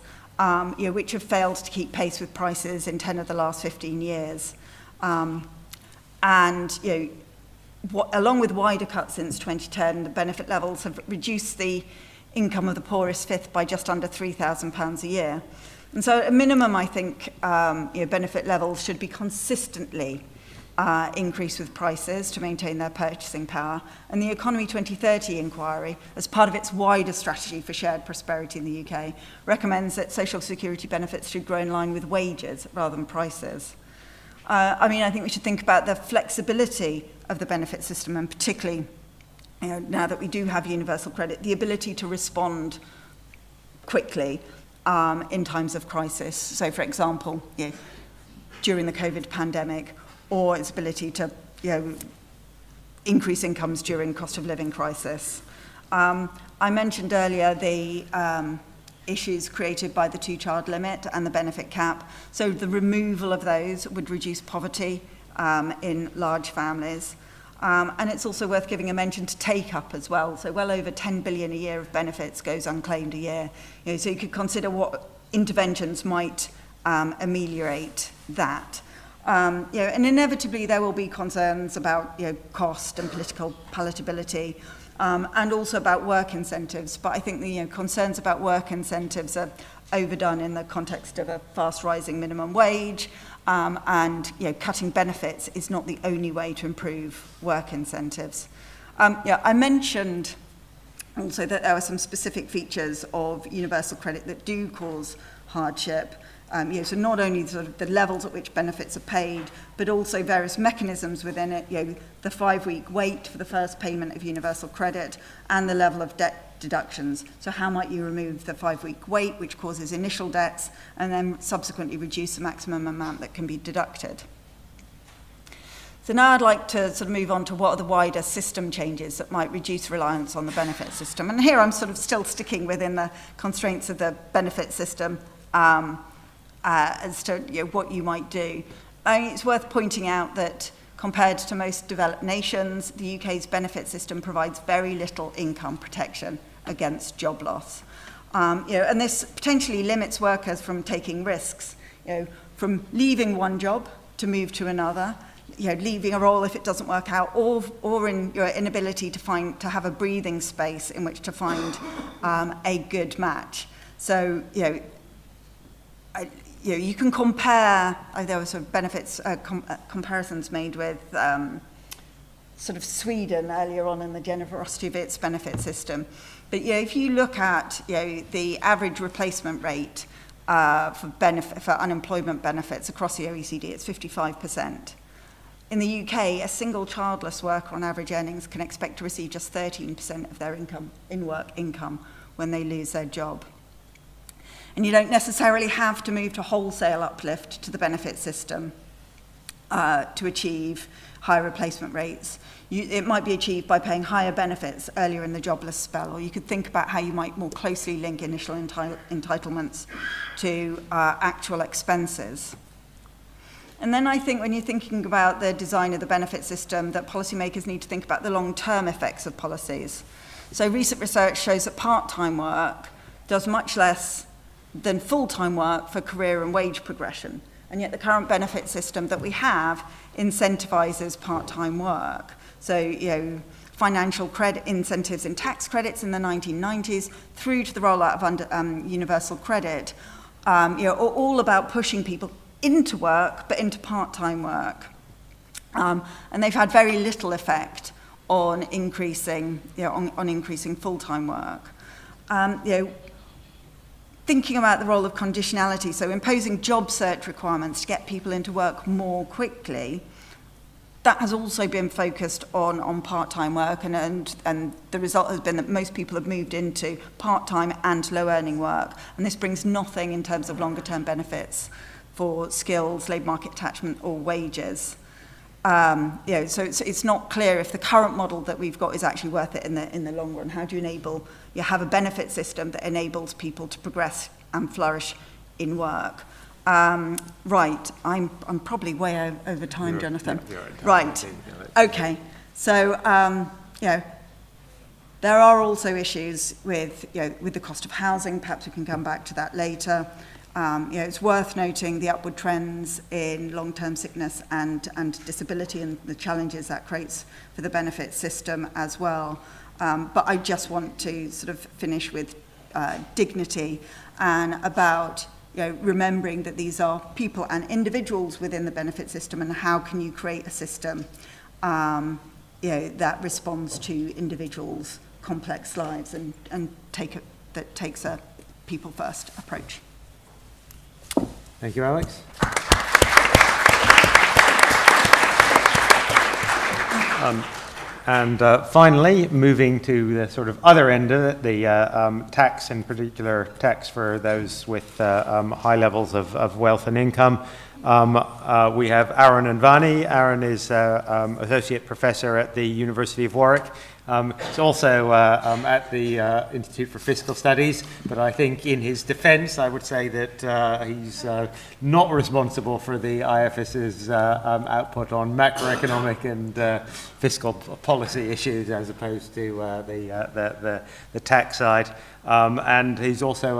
which have failed to keep pace with prices in 10 of the last 15 years. Along with wider cuts since 2010, the benefit levels have reduced the income of the poorest fifth by just under £3,000 a year. And so at a minimum, I think benefit levels should be consistently increased with prices to maintain their purchasing power. And the Economy 2030 inquiry, as part of its wider strategy for shared prosperity in the UK, recommends that social security benefits should grow in line with wages rather than prices. I think we should think about the flexibility of the benefit system, and particularly now that we do have universal credit, the ability to respond quickly in times of crisis. So, for example, during the COVID pandemic, or its ability to increase incomes during cost of living crisis. I mentioned earlier the issues created by the two-child limit and the benefit cap. So the removal of those would reduce poverty in large families. And it's also worth giving a mention to take-up as well. So well over 10 billion a year of benefits goes unclaimed a year. So you could consider what interventions might ameliorate that. And inevitably there will be concerns about cost and political palatability, and also about work incentives. But I think the concerns about work incentives are overdone in the context of a fast rising minimum wage, and cutting benefits is not the only way to improve work incentives. I mentioned also that there are some specific features of universal credit that do cause hardship. So not only sort of the levels at which benefits are paid, but also various mechanisms within it, the 5-week wait for the first payment of universal credit and the level of debt deductions. So how might you remove the 5-week wait, which causes initial debts, and then subsequently reduce the maximum amount that can be deducted? So now I'd like to sort of move on to what are the wider system changes that might reduce reliance on the benefit system. And here I'm sort of still sticking within the constraints of the benefit system, as to what you might do. It's worth pointing out that compared to most developed nations, the UK's benefit system provides very little income protection against job loss. And this potentially limits workers from taking risks, from leaving one job to move to another, leaving a role if it doesn't work out, or in your inability to have a breathing space in which to find a good match. So, you can compare, there were sort of benefits, comparisons made with sort of Sweden earlier on in the generosity of its benefit system. But if you look at the average replacement rate for unemployment benefits across the OECD, it's 55%. In the UK, a single childless worker on average earnings can expect to receive just 13% of their income, in-work income, when they lose their job. And you don't necessarily have to move to wholesale uplift to the benefit system to achieve higher replacement rates. It might be achieved by paying higher benefits earlier in the jobless spell, or you could think about how you might more closely link initial entitlements to actual expenses. And then I think when you're thinking about the design of the benefit system, that policymakers need to think about the long-term effects of policies. So recent research shows that part-time work does much less than full-time work for career and wage progression. And yet the current benefit system that we have incentivizes part-time work. So, financial credit incentives and tax credits in the 1990s through to the rollout of universal credit, are all about pushing people into work, but into part-time work. And they've had very little effect on increasing, on increasing full-time work. Thinking about the role of conditionality, so imposing job search requirements to get people into work more quickly, that has also been focused on part-time work, and the result has been that most people have moved into part-time and low-earning work, and this brings nothing in terms of longer-term benefits for skills, labour market attachment, or wages. So it's not clear if the current model that we've got is actually worth it in the long run. How do you have a benefit system that enables people to progress and flourish in work? Right, I'm probably way over time, Jonathan. Right, okay. So, there are also issues with the cost of housing. Perhaps we can come back to that later. It's worth noting the upward trends in long-term sickness and disability and the challenges that creates for the benefit system as well. But I just want to sort of finish with dignity and about remembering that these are people and individuals within the benefit system, and how can you create a system that responds to individuals' complex lives and that takes a people-first approach. Thank you, Alex. And finally, moving to the sort of other end of it, the tax, in particular tax for those with high levels of wealth and income. We have Aaron and Vani. Aaron is Associate Professor at the University of Warwick. He's also at the Institute for Fiscal Studies, but I think in his defense, I would say that he's not responsible for the IFS's output on macroeconomic and fiscal policy issues as opposed to the tax side. And he's also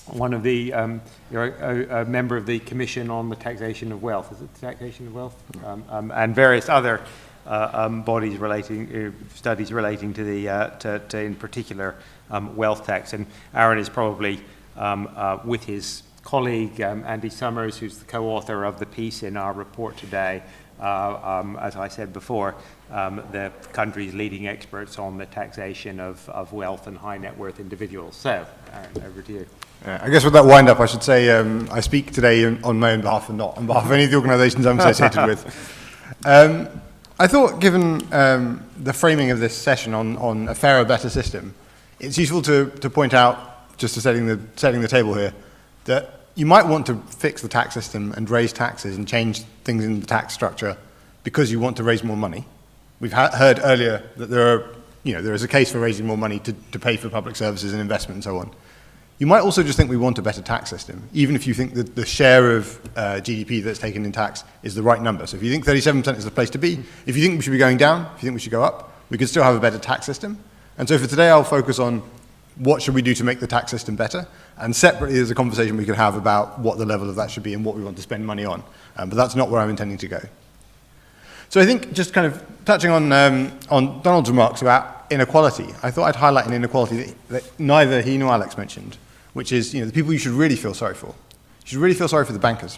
one of the, a member of the Commission on the Taxation of Wealth. Is it the Taxation of Wealth? And various other bodies relating, studies relating to the, to in particular, wealth tax. And Aaron is probably, with his colleague, Andy Summers, who's the co-author of the piece in our report today, as I said before, the country's leading experts on the taxation of wealth and high net worth individuals. So, Aaron, over to you. I guess with that wind-up, I should say I speak today on my own behalf and not on behalf of any of the organisations I'm associated with. I thought, given the framing of this session on a fairer, better system, it's useful to point out, just to setting the table here, that you might want to fix the tax system and raise taxes and change things in the tax structure because you want to raise more money. We've heard earlier that there is a case for raising more money to pay for public services and investment and so on. You might also just think we want a better tax system, even if you think that the share of GDP that's taken in tax is the right number. So if you think 37% is the place to be, if you think we should be going down, if you think we should go up, we could still have a better tax system. And so for today, I'll focus on what should we do to make the tax system better, and separately there's a conversation we could have about what the level of that should be and what we want to spend money on. But that's not where I'm intending to go. So I think just kind of touching on Donald's remarks about inequality, I thought I'd highlight an inequality that neither he nor Alex mentioned, which is, the people you should really feel sorry for. You should really feel sorry for the bankers.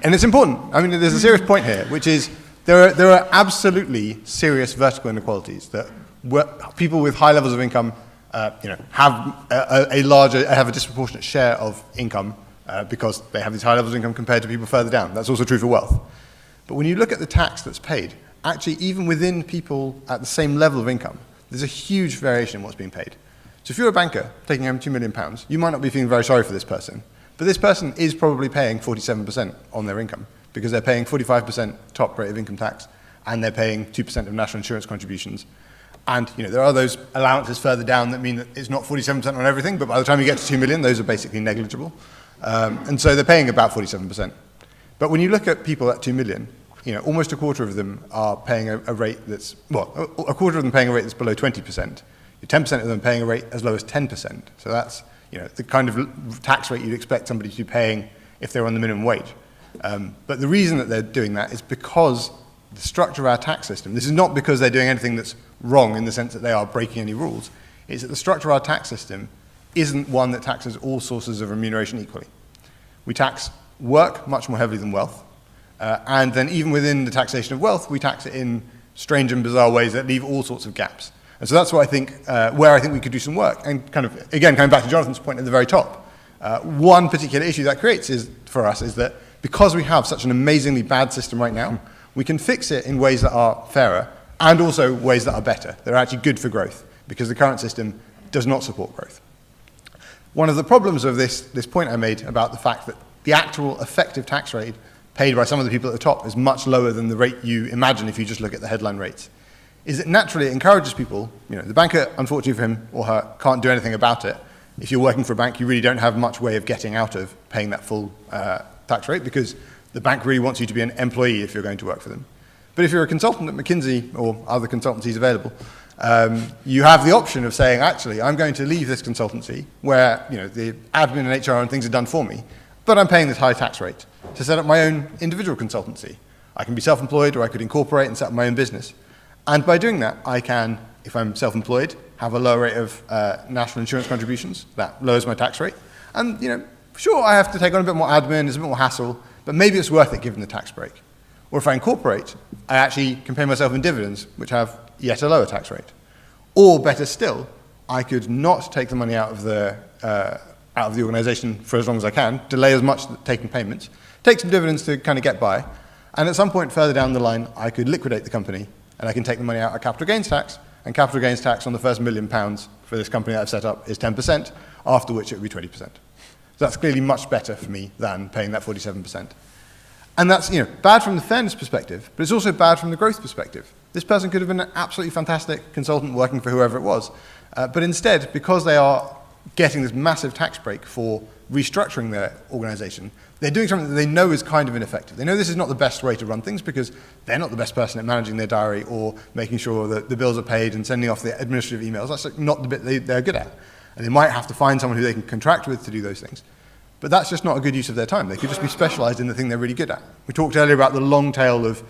And it's important. I mean, there's a serious point here, which is there are absolutely serious vertical inequalities that people with high levels of income, have a disproportionate share of income because they have these high levels of income compared to people further down. That's also true for wealth. But when you look at the tax that's paid, actually, even within people at the same level of income, there's a huge variation in what's being paid. So if you're a banker taking home £2 million, you might not be feeling very sorry for this person, but this person is probably paying 47% on their income because they're paying 45% top rate of income tax and they're paying 2% of national insurance contributions. And there are those allowances further down that mean that it's not 47% on everything, but by the time you get to 2 million, those are basically negligible. And so they're paying about 47%. But when you look at people at 2 million, almost a quarter of them are paying a rate that's, a quarter of them paying a rate that's below 20%. 10% of them paying a rate as low as 10%. So that's, the kind of tax rate you'd expect somebody to be paying if they're on the minimum wage. But the reason that they're doing that is because the structure of our tax system, this is not because they're doing anything that's wrong in the sense that they are breaking any rules, it's that the structure of our tax system isn't one that taxes all sources of remuneration equally. We tax work much more heavily than wealth, and then even within the taxation of wealth, we tax it in strange and bizarre ways that leave all sorts of gaps. And so that's what I think, where I think we could do some work. And kind of, again, coming back to Jonathan's point at the very top, one particular issue that creates for us is that because we have such an amazingly bad system right now, we can fix it in ways that are fairer and also ways that are better. They're actually good for growth because the current system does not support growth. One of the problems of this point I made about the fact that the actual effective tax rate paid by some of the people at the top is much lower than the rate you imagine if you just look at the headline rates, is that naturally it encourages people, the banker, unfortunately for him or her, can't do anything about it. If you're working for a bank, you really don't have much way of getting out of paying that full tax rate because the bank really wants you to be an employee if you're going to work for them. But if you're a consultant at McKinsey or other consultancies available, you have the option of saying, actually, I'm going to leave this consultancy where the admin and HR and things are done for me, but I'm paying this high tax rate to set up my own individual consultancy. I can be self-employed or I could incorporate and set up my own business. And by doing that, I can, if I'm self-employed, have a lower rate of national insurance contributions. That lowers my tax rate. And, sure, I have to take on a bit more admin, there's a bit more hassle, but maybe it's worth it given the tax break. Or if I incorporate, I actually can pay myself in dividends, which have yet a lower tax rate. Or better still, I could not take the money out of the organization for as long as I can, delay as much taking payments, take some dividends to kind of get by, and at some point further down the line, I could liquidate the company, and I can take the money out of capital gains tax, and capital gains tax on the first £1 million for this company that I've set up is 10%, after which it would be 20%. So that's clearly much better for me than paying that 47%. And that's, bad from the fairness perspective, but it's also bad from the growth perspective. This person could have been an absolutely fantastic consultant working for whoever it was, but instead, because they are getting this massive tax break for restructuring their organization, they're doing something that they know is kind of ineffective. They know this is not the best way to run things because they're not the best person at managing their diary or making sure that the bills are paid and sending off the administrative emails. That's not the bit they're good at. And they might have to find someone who they can contract with to do those things. But that's just not a good use of their time. They could just be specialized in the thing they're really good at. We talked earlier about the long tail of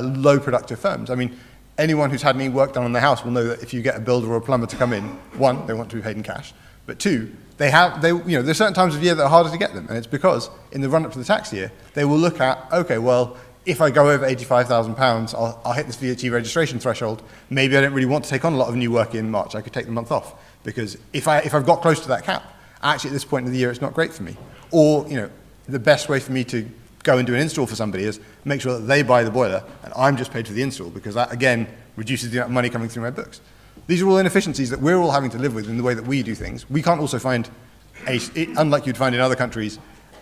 low productive firms. I mean, anyone who's had any work done on their house will know that if you get a builder or a plumber to come in, one, they want to be paid in cash, but two, there's certain times of year that are harder to get them, and it's because in the run-up to the tax year, they will look at, okay, well, if I go over £85,000, I'll hit this VAT registration threshold. Maybe I don't really want to take on a lot of new work in March. I could take the month off, because if I've got close to that cap, actually at this point in the year, it's not great for me. Or, the best way for me to go and do an install for somebody is make sure that they buy the boiler, and I'm just paid for the install, because that, again, reduces the amount of money coming through my books. These are all inefficiencies that we're all having to live with in the way that we do things. We can't also find, unlike you'd find in other countries,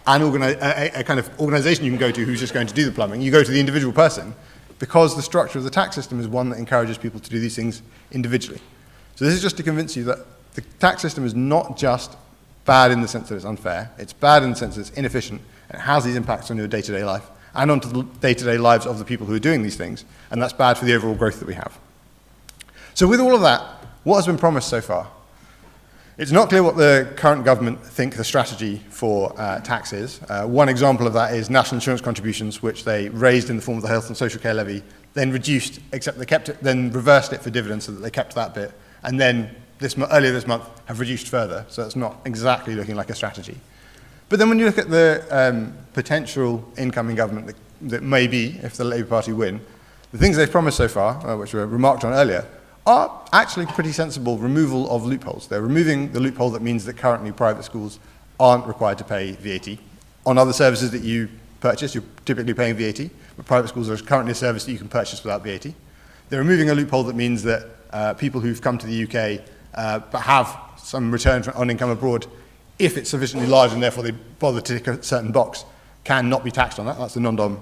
a kind of organization you can go to who's just going to do the plumbing. You go to the individual person because the structure of the tax system is one that encourages people to do these things individually. So this is just to convince you that the tax system is not just bad in the sense that it's unfair. It's bad in the sense that it's inefficient, and it has these impacts on your day-to-day life and onto the day-to-day lives of the people who are doing these things, and that's bad for the overall growth that we have. So with all of that, what has been promised so far? It's not clear what the current government think the strategy for tax is. One example of that is national insurance contributions, which they raised in the form of the health and social care levy, then reduced, except they kept it, then reversed it for dividends so that they kept that bit, and then earlier this month have reduced further, so it's not exactly looking like a strategy. But then when you look at the potential incoming government that may be, if the Labour Party win, the things they've promised so far, which were remarked on earlier, are actually pretty sensible removal of loopholes. They're removing the loophole that means that currently private schools aren't required to pay VAT. On other services that you purchase, you're typically paying VAT, but private schools are currently a service that you can purchase without VAT. They're removing a loophole that means that people who've come to the UK but have some return on income abroad, if it's sufficiently large and therefore they bother to tick a certain box, can not be taxed on that. That's the non-dom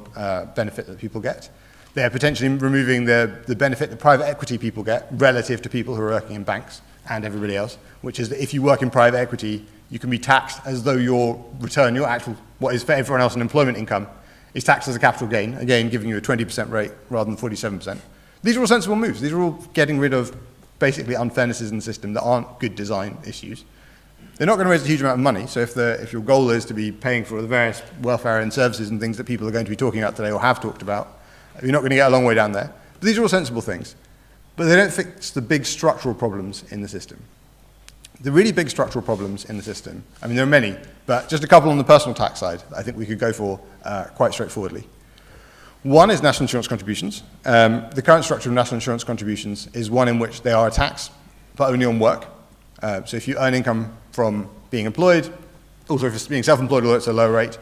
benefit that people get. They're potentially removing the benefit that private equity people get relative to people who are working in banks and everybody else, which is that if you work in private equity, you can be taxed as though your return, your actual, what is for everyone else an employment income, is taxed as a capital gain, again giving you a 20% rate rather than 47%. These are all sensible moves. These are all getting rid of basically unfairnesses in the system that aren't good design issues. They're not going to raise a huge amount of money, so if your goal is to be paying for the various welfare and services and things that people are going to be talking about today or have talked about, you're not going to get a long way down there. But these are all sensible things. But they don't fix the big structural problems in the system. The really big structural problems in the system, I mean, there are many, but just a couple on the personal tax side I think we could go for quite straightforwardly. One is national insurance contributions. The current structure of national insurance contributions is one in which they are a tax, but only on work. So if you earn income from being employed, also if it's being self-employed, although it's a low rate,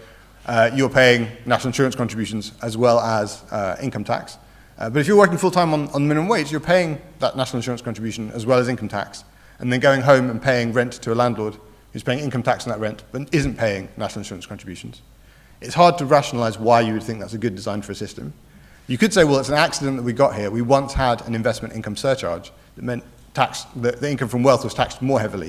you're paying national insurance contributions as well as income tax. But if you're working full-time on the minimum wage, you're paying that national insurance contribution as well as income tax, and then going home and paying rent to a landlord who's paying income tax on that rent but isn't paying national insurance contributions. It's hard to rationalize why you would think that's a good design for a system. You could say, well, it's an accident that we got here. We once had an investment income surcharge that meant the income from wealth was taxed more heavily.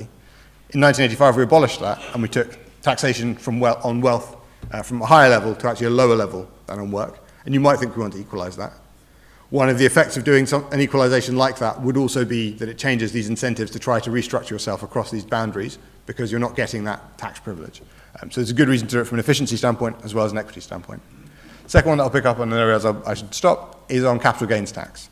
In 1985, we abolished that, and we took taxation on wealth from a higher level to actually a lower level than on work. And you might think we want to equalize that. One of the effects of doing an equalization like that would also be that it changes these incentives to try to restructure yourself across these boundaries because you're not getting that tax privilege. So there's a good reason to do it from an efficiency standpoint as well as an equity standpoint. Second one that I'll pick up on, and areas I should stop, is on capital gains tax.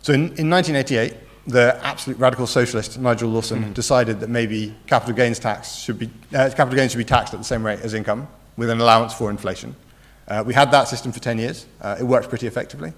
So in 1988, the absolute radical socialist Nigel Lawson decided that maybe capital gains should be taxed at the same rate as income, with an allowance for inflation. We had that system for 10 years. It worked pretty effectively.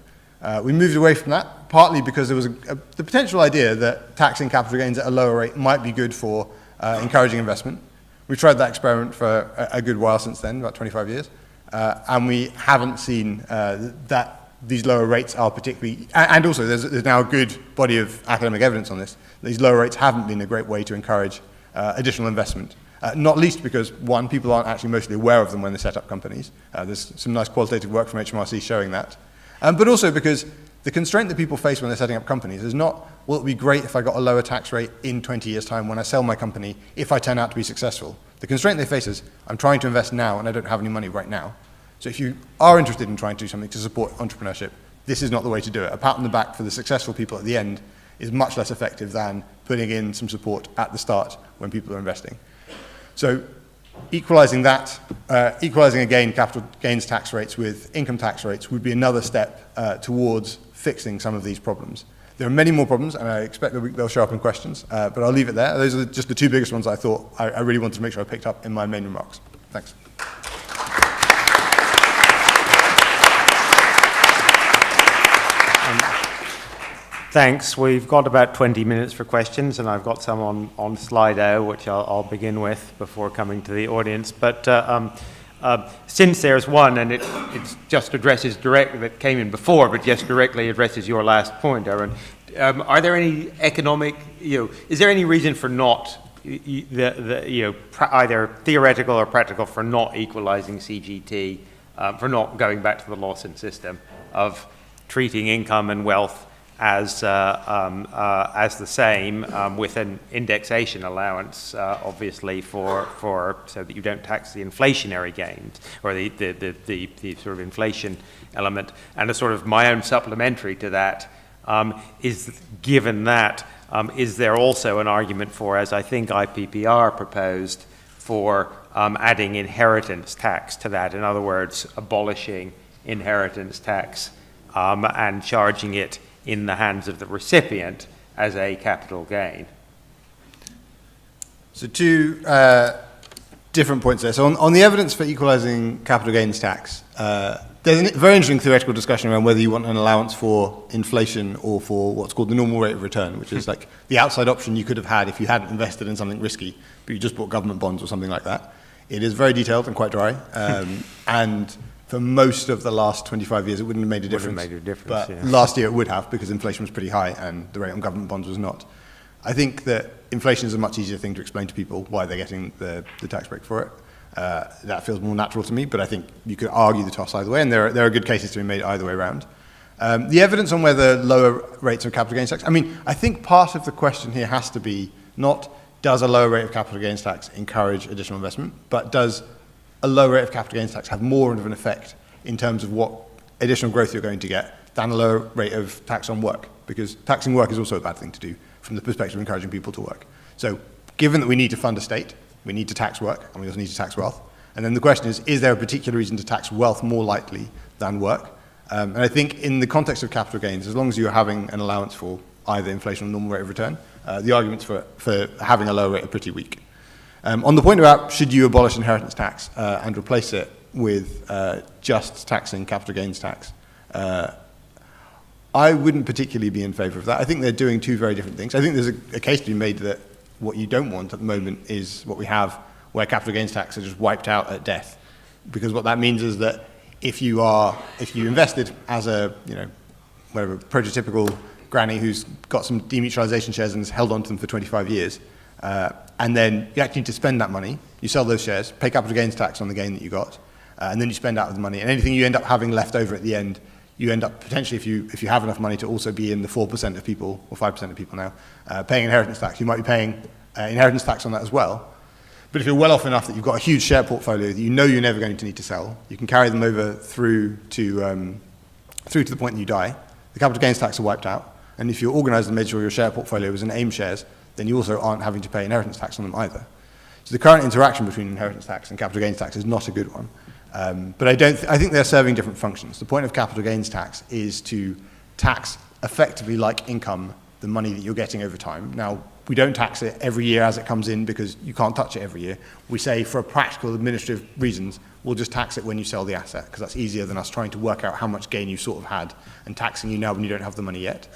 We moved away from that, partly because there was the potential idea that taxing capital gains at a lower rate might be good for encouraging investment. We tried that experiment for a good while since then, about 25 years, and we haven't seen that these lower rates are particularly, and also there's now a good body of academic evidence on this, these lower rates haven't been a great way to encourage additional investment. Not least because, one, people aren't actually mostly aware of them when they set up companies. There's some nice qualitative work from HMRC showing that. But also because the constraint that people face when they're setting up companies is not, well, it would be great if I got a lower tax rate in 20 years' time when I sell my company if I turn out to be successful. The constraint they face is, I'm trying to invest now and I don't have any money right now. So if you are interested in trying to do something to support entrepreneurship, this is not the way to do it. A pat on the back for the successful people at the end is much less effective than putting in some support at the start when people are investing. So equalizing that, equalizing again capital gains tax rates with income tax rates would be another step towards fixing some of these problems. There are many more problems, and I expect that they'll show up in questions, but I'll leave it there. Those are just the two biggest ones I thought I really wanted to make sure I picked up in my main remarks. Thanks. Thanks. We've got about 20 minutes for questions, and I've got some on Slido, which I'll begin with before coming to the audience. But since there's one, and it just addresses directly, that came in before, but just directly addresses your last point, Aaron, are there any economic, is there any reason for not, either theoretical or practical, for not equalizing CGT, for not going back to the Lawson system of treating income and wealth as the same, with an indexation allowance, obviously so that you don't tax the inflationary gains or the sort of inflation element. And a sort of my own supplementary to that is, given that, is there also an argument for, as I think IPPR proposed, for adding inheritance tax to that? In other words, abolishing inheritance tax and charging it in the hands of the recipient as a capital gain. So two different points there. So on the evidence for equalizing capital gains tax, there's a very interesting theoretical discussion around whether you want an allowance for inflation or for what's called the normal rate of return, which is like the outside option you could have had if you hadn't invested in something risky, but you just bought government bonds or something like that. It is very detailed and quite dry, and for most of the last 25 years, it wouldn't have made a difference. But yeah. Last year it would have, because inflation was pretty high and the rate on government bonds was not. I think that inflation is a much easier thing to explain to people why they're getting the tax break for it. That feels more natural to me, but I think you could argue the toss either way, and there are good cases to be made either way around. The evidence on whether lower rates of capital gains tax, I think part of the question here has to be not does a lower rate of capital gains tax encourage additional investment, but does a lower rate of capital gains tax have more of an effect in terms of what additional growth you're going to get than a lower rate of tax on work? Because taxing work is also a bad thing to do from the perspective of encouraging people to work. So given that we need to fund a state, we need to tax work, and we also need to tax wealth. And then the question is there a particular reason to tax wealth more lightly than work? And I think in the context of capital gains, as long as you're having an allowance for either inflation or normal rate of return, the arguments for having a lower rate are pretty weak. On the point about should you abolish inheritance tax and replace it with just taxing capital gains tax, I wouldn't particularly be in favour of that. I think they're doing two very different things. I think there's a case to be made that what you don't want at the moment is what we have, where capital gains tax is just wiped out at death. Because what that means is that if you invested as a, prototypical granny who's got some demutualisation shares and has held on to them for 25 years, and then you actually need to spend that money, you sell those shares, pay capital gains tax on the gain that you got, and then you spend out of the money, and anything you end up having left over at the end, you end up potentially, if you have enough money to also be in the 4% of people, or 5% of people now, paying inheritance tax. You might be paying inheritance tax on that as well. But if you're well off enough that you've got a huge share portfolio that you know you're never going to need to sell, you can carry them over through to the point that you die. The capital gains tax are wiped out, and if you're organised and made sure your share portfolio is in AIM shares, then you also aren't having to pay inheritance tax on them either. So the current interaction between inheritance tax and capital gains tax is not a good one. But I think they're serving different functions. The point of capital gains tax is to tax effectively like income the money that you're getting over time. Now, we don't tax it every year as it comes in because you can't touch it every year. We say for practical administrative reasons, we'll just tax it when you sell the asset because that's easier than us trying to work out how much gain you sort of had and taxing you now when you don't have the money yet.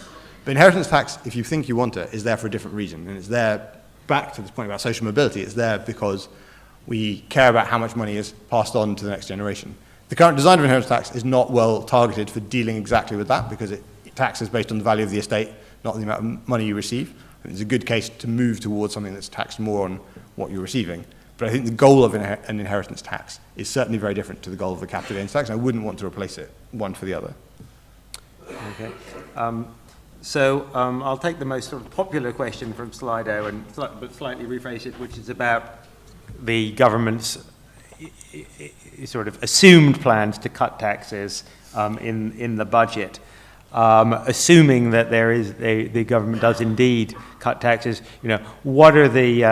But inheritance tax, if you think you want it, is there for a different reason. And it's there, back to this point about social mobility, it's there because we care about how much money is passed on to the next generation. The current design of inheritance tax is not well targeted for dealing exactly with that because it taxes based on the value of the estate, not the amount of money you receive. There's a good case to move towards something that's taxed more on what you're receiving. But I think the goal of an inheritance tax is certainly very different to the goal of the capital gains tax. I wouldn't want to replace it one for the other. Okay. I'll take the most sort of popular question from Slido and but slightly rephrase it, which is about the government's sort of assumed plans to cut taxes in the budget. Assuming that the government does indeed cut taxes, what are the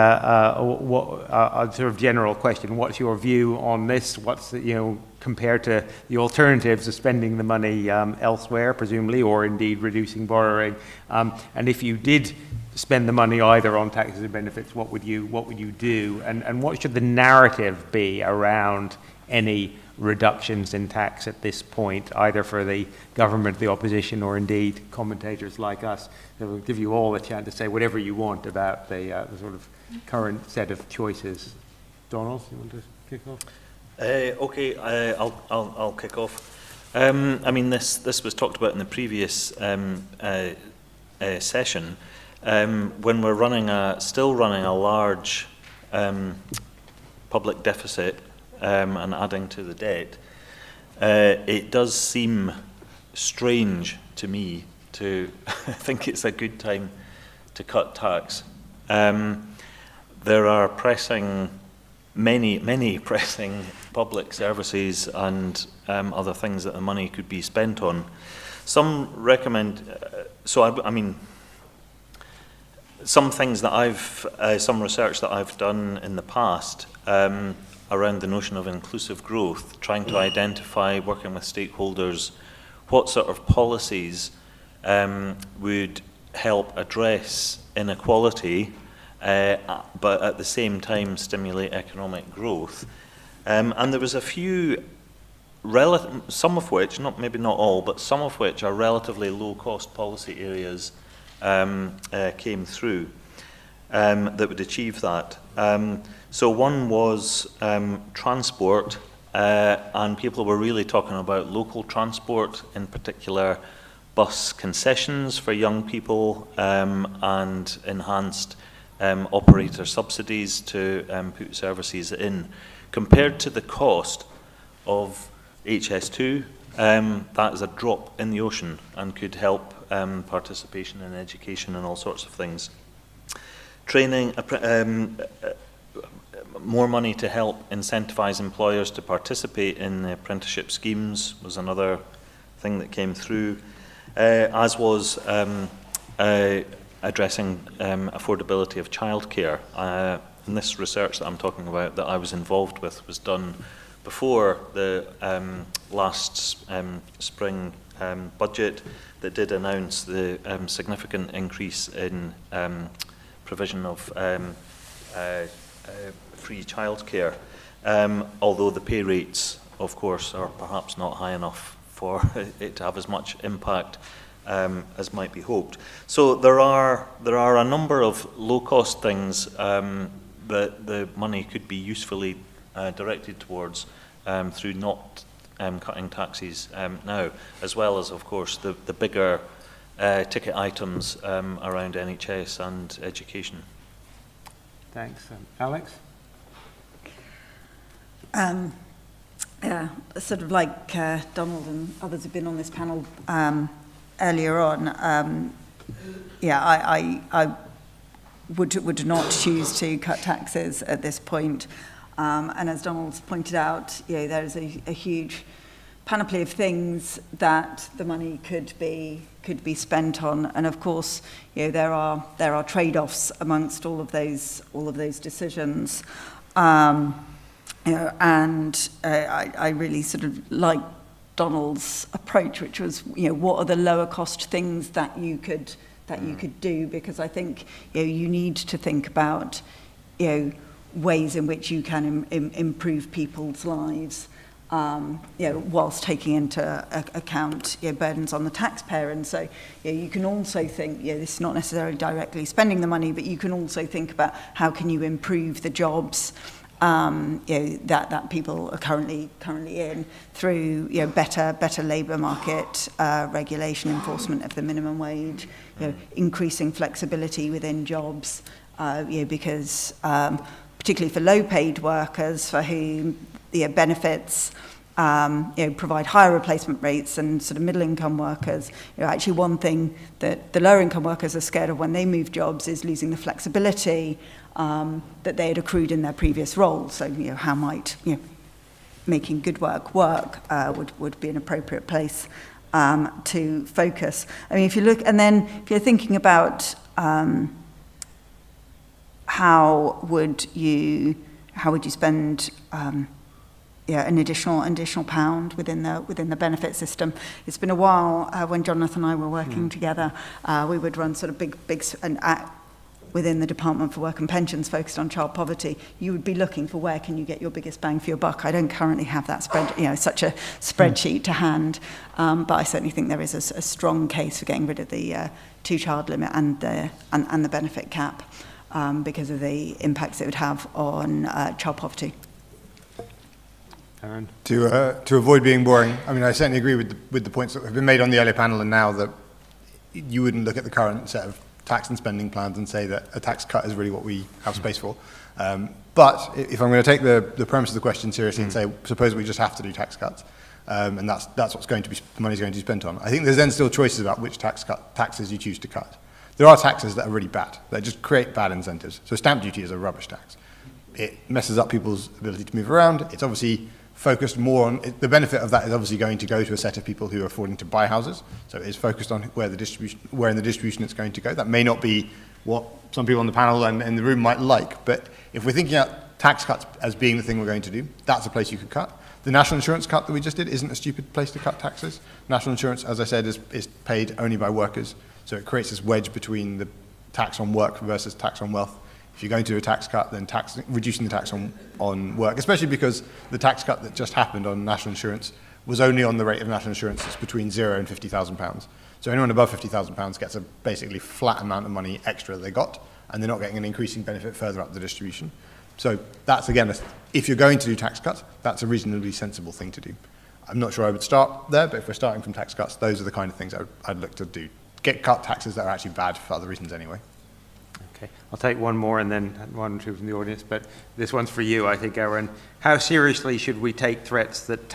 sort of general question? What's your view on this? What's compared to the alternatives of spending the money elsewhere, presumably, or indeed reducing borrowing? And if you did spend the money either on taxes or benefits, what would you do? And what should the narrative be around any reductions in tax at this point, either for the government, the opposition, or indeed commentators like us? So we'll give you all a chance to say whatever you want about the sort of current set of choices. Donald, you want to kick off? Okay, I'll kick off. I mean, this was talked about in the previous session. When we're still running a large public deficit, and adding to the debt, it does seem strange to me to think it's a good time to cut tax. There are many pressing public services and other things that the money could be spent on. Some recommend, some things that some research that I've done in the past around the notion of inclusive growth, trying to identify, working with stakeholders, what sort of policies would help address inequality, but at the same time stimulate economic growth. And there was a few, some of which, maybe not all, but some of which are relatively low-cost policy areas came through that would achieve that. So one was transport, and people were really talking about local transport, in particular bus concessions for young people, and enhanced operator subsidies to put services in. Compared to the cost of HS2, that is a drop in the ocean and could help participation in education and all sorts of things. Training, more money to help incentivize employers to participate in the apprenticeship schemes was another thing that came through, as was addressing affordability of childcare. And this research that I'm talking about that I was involved with was done before the last spring budget that did announce the significant increase in provision of free childcare, although the pay rates, of course, are perhaps not high enough for it to have as much impact as might be hoped. So there are a number of low-cost things that the money could be usefully directed towards through not cutting taxes now, as well as, of course, the bigger ticket items around NHS and education. Thanks. Alex? Yeah, sort of like Donald and others have been on this panel earlier on, I would not choose to cut taxes at this point. And as Donald's pointed out, there is a huge panoply of things that the money could be spent on, and of course, there are trade-offs amongst all of those decisions. And I really sort of like Donald's approach, which was, what are the lower cost things that you could do? Because I think you need to think about ways in which you can improve people's lives, whilst taking into account burdens on the taxpayer. And so you can also think, this is not necessarily directly spending the money, but you can also think about how can you improve the jobs that people are currently in through better labour market regulation, enforcement of the minimum wage, particularly for low-paid workers for whom benefits provide higher replacement rates and sort of middle-income workers. Actually one thing that the lower-income workers are scared of when they move jobs is losing the flexibility that they had accrued in their previous roles. So, how might making good work would be an appropriate place to focus. I mean, if you look, and then if you're thinking about how would you spend an additional pound within the benefit system. It's been a while when Jonathan and I were working together. We would run sort of big within the Department for Work and Pensions focused on child poverty. You would be looking for where can you get your biggest bang for your buck. I don't currently have that such a spreadsheet to hand, but I certainly think there is a strong case for getting rid of the two-child limit and the benefit cap because of the impacts it would have on child poverty. Anand? To avoid being boring, I mean, I certainly agree with the points that have been made on the earlier panel, and now that you wouldn't look at the current set of tax and spending plans and say that a tax cut is really what we have space for. But if I'm going to take the premise of the question seriously and say, suppose we just have to do tax cuts, and that's what's going to be, the money's going to be spent on, I think there's then still choices about which taxes you choose to cut. There are taxes that are really bad, that just create bad incentives. So stamp duty is a rubbish tax. It messes up people's ability to move around. It's obviously focused more on, the benefit of that is obviously going to go to a set of people who are affording to buy houses. So it is focused on where in the distribution it's going to go. That may not be what some people on the panel and in the room might like, but if we're thinking about tax cuts as being the thing we're going to do, that's a place you could cut. The national insurance cut that we just did isn't a stupid place to cut taxes. National insurance, as I said, is paid only by workers. So it creates this wedge between the tax on work versus tax on wealth. If you're going to do a tax cut, then reducing the tax on work, especially because the tax cut that just happened on national insurance was only on the rate of national insurance that's between £0 and £50,000. So anyone above £50,000 gets a basically flat amount of money extra they got, and they're not getting an increasing benefit further up the distribution. So that's, again, if you're going to do tax cuts, that's a reasonably sensible thing to do. I'm not sure I would start there, but if we're starting from tax cuts, those are the kind of things I'd look to do. Get cut taxes that are actually bad for other reasons anyway. Okay, I'll take one more and then one or two from the audience, but this one's for you, I think, Aaron. How seriously should we take threats that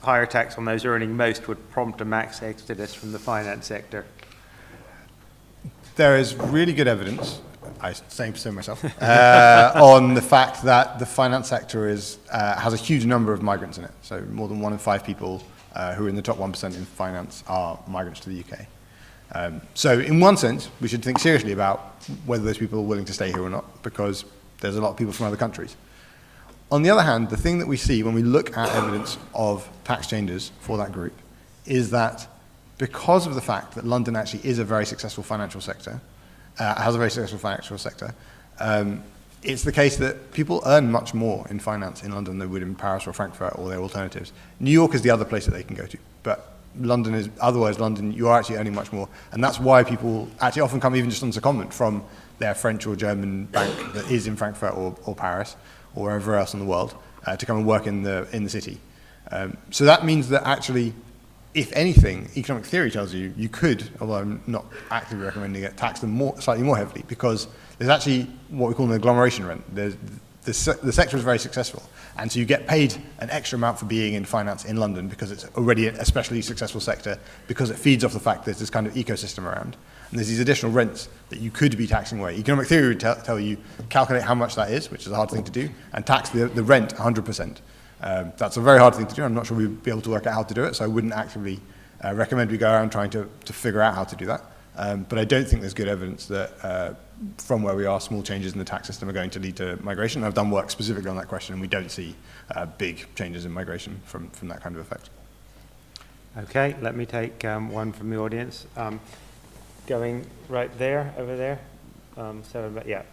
higher tax on those earning most would prompt a mass exodus from the finance sector? There is really good evidence, I say so myself, on the fact that the finance sector has a huge number of migrants in it. So more than 1 in 5 people who are in the top 1% in finance are migrants to the UK. So in one sense, we should think seriously about whether those people are willing to stay here or not, because there's a lot of people from other countries. On the other hand, the thing that we see when we look at evidence of tax changes for that group is that because of the fact that London actually is a very successful financial sector, has a very successful financial sector, it's the case that people earn much more in finance in London than they would in Paris or Frankfurt or their alternatives. New York is the other place that they can go to, but London, you are actually earning much more. And that's why people actually often come even just on secondment from their French or German bank that is in Frankfurt or Paris or wherever else in the world to come and work in the city. So that means that actually, if anything, economic theory tells you you could, although I'm not actively recommending it, tax them slightly more heavily, because there's actually what we call an agglomeration rent. The sector is very successful, and so you get paid an extra amount for being in finance in London because it's already an especially successful sector, because it feeds off the fact there's this kind of ecosystem around. And there's these additional rents that you could be taxing away. Economic theory would tell you, calculate how much that is, which is a hard thing to do, and tax the rent 100%. That's a very hard thing to do. I'm not sure we'd be able to work out how to do it, so I wouldn't actively recommend we go around trying to figure out how to do that. But I don't think there's good evidence that from where we are, small changes in the tax system are going to lead to migration. I've done work specifically on that question, and we don't see big changes in migration from that kind of effect. Okay, let me take one from the audience. Going right there, over there. Yeah.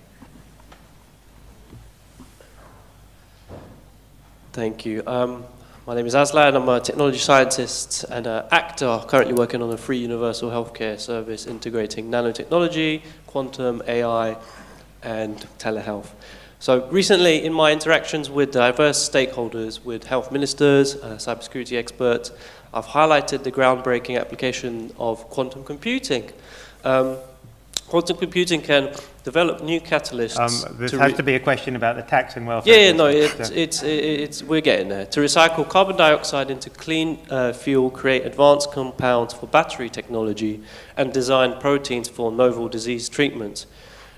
Thank you. My name is Aslan. I'm a technology scientist and an actor currently working on a free universal healthcare service integrating nanotechnology, quantum, AI, and telehealth. So recently, in my interactions with diverse stakeholders, with health ministers, cybersecurity experts, I've highlighted the groundbreaking application of quantum computing. Quantum computing can develop new catalysts. This has to be a question about the tax and welfare. Yeah, no, we're getting there. To recycle carbon dioxide into clean fuel, create advanced compounds for battery technology, and design proteins for novel disease treatments.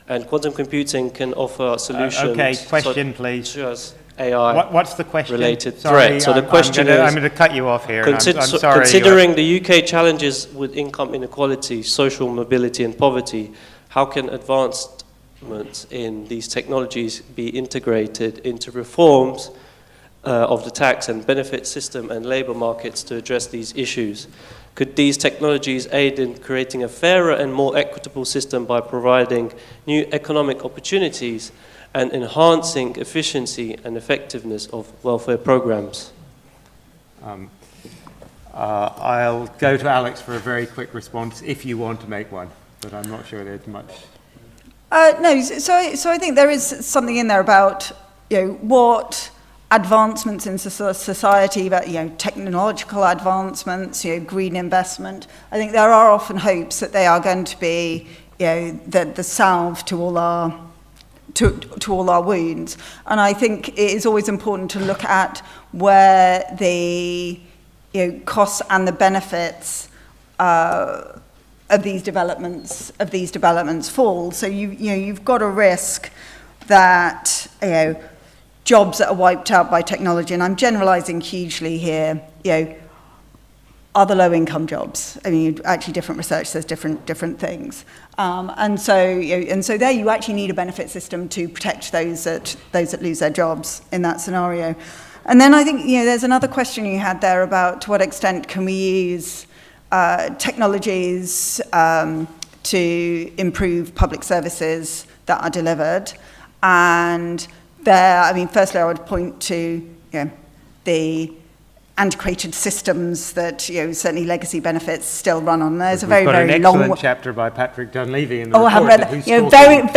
And quantum computing can offer solutions. Okay, question please. Such as AI what's the question? related Sorry, threat. So the question is, I'm going to cut you off here. I'm sorry. Considering the UK challenges with income inequality, social mobility and poverty, how can advancements in these technologies be integrated into reforms of the tax and benefit system and labour markets to address these issues? Could these technologies aid in creating a fairer and more equitable system by providing new economic opportunities and enhancing efficiency and effectiveness of welfare programs? I'll go to Alex for a very quick response if you want to make one, but I'm not sure there's much. No, so I think there is something in there about, what advancements in society, about, technological advancements, green investment. I think there are often hopes that they are going to be, the salve to all our wounds. And I think it is always important to look at where the costs and the benefits of these developments fall. So you've got a risk that jobs that are wiped out by technology, and I'm generalizing hugely here, are the low-income jobs. I mean, actually, different research says different things, and so there you actually need a benefit system to protect those that lose their jobs in that scenario. And then I think there's another question you had there about to what extent can we use technologies to improve public services that are delivered, and there, I mean, firstly, I would point to the antiquated systems that certainly legacy benefits still run on. There's a very long. We've got an excellent chapter by Patrick Dunleavy in the report. I haven't read that.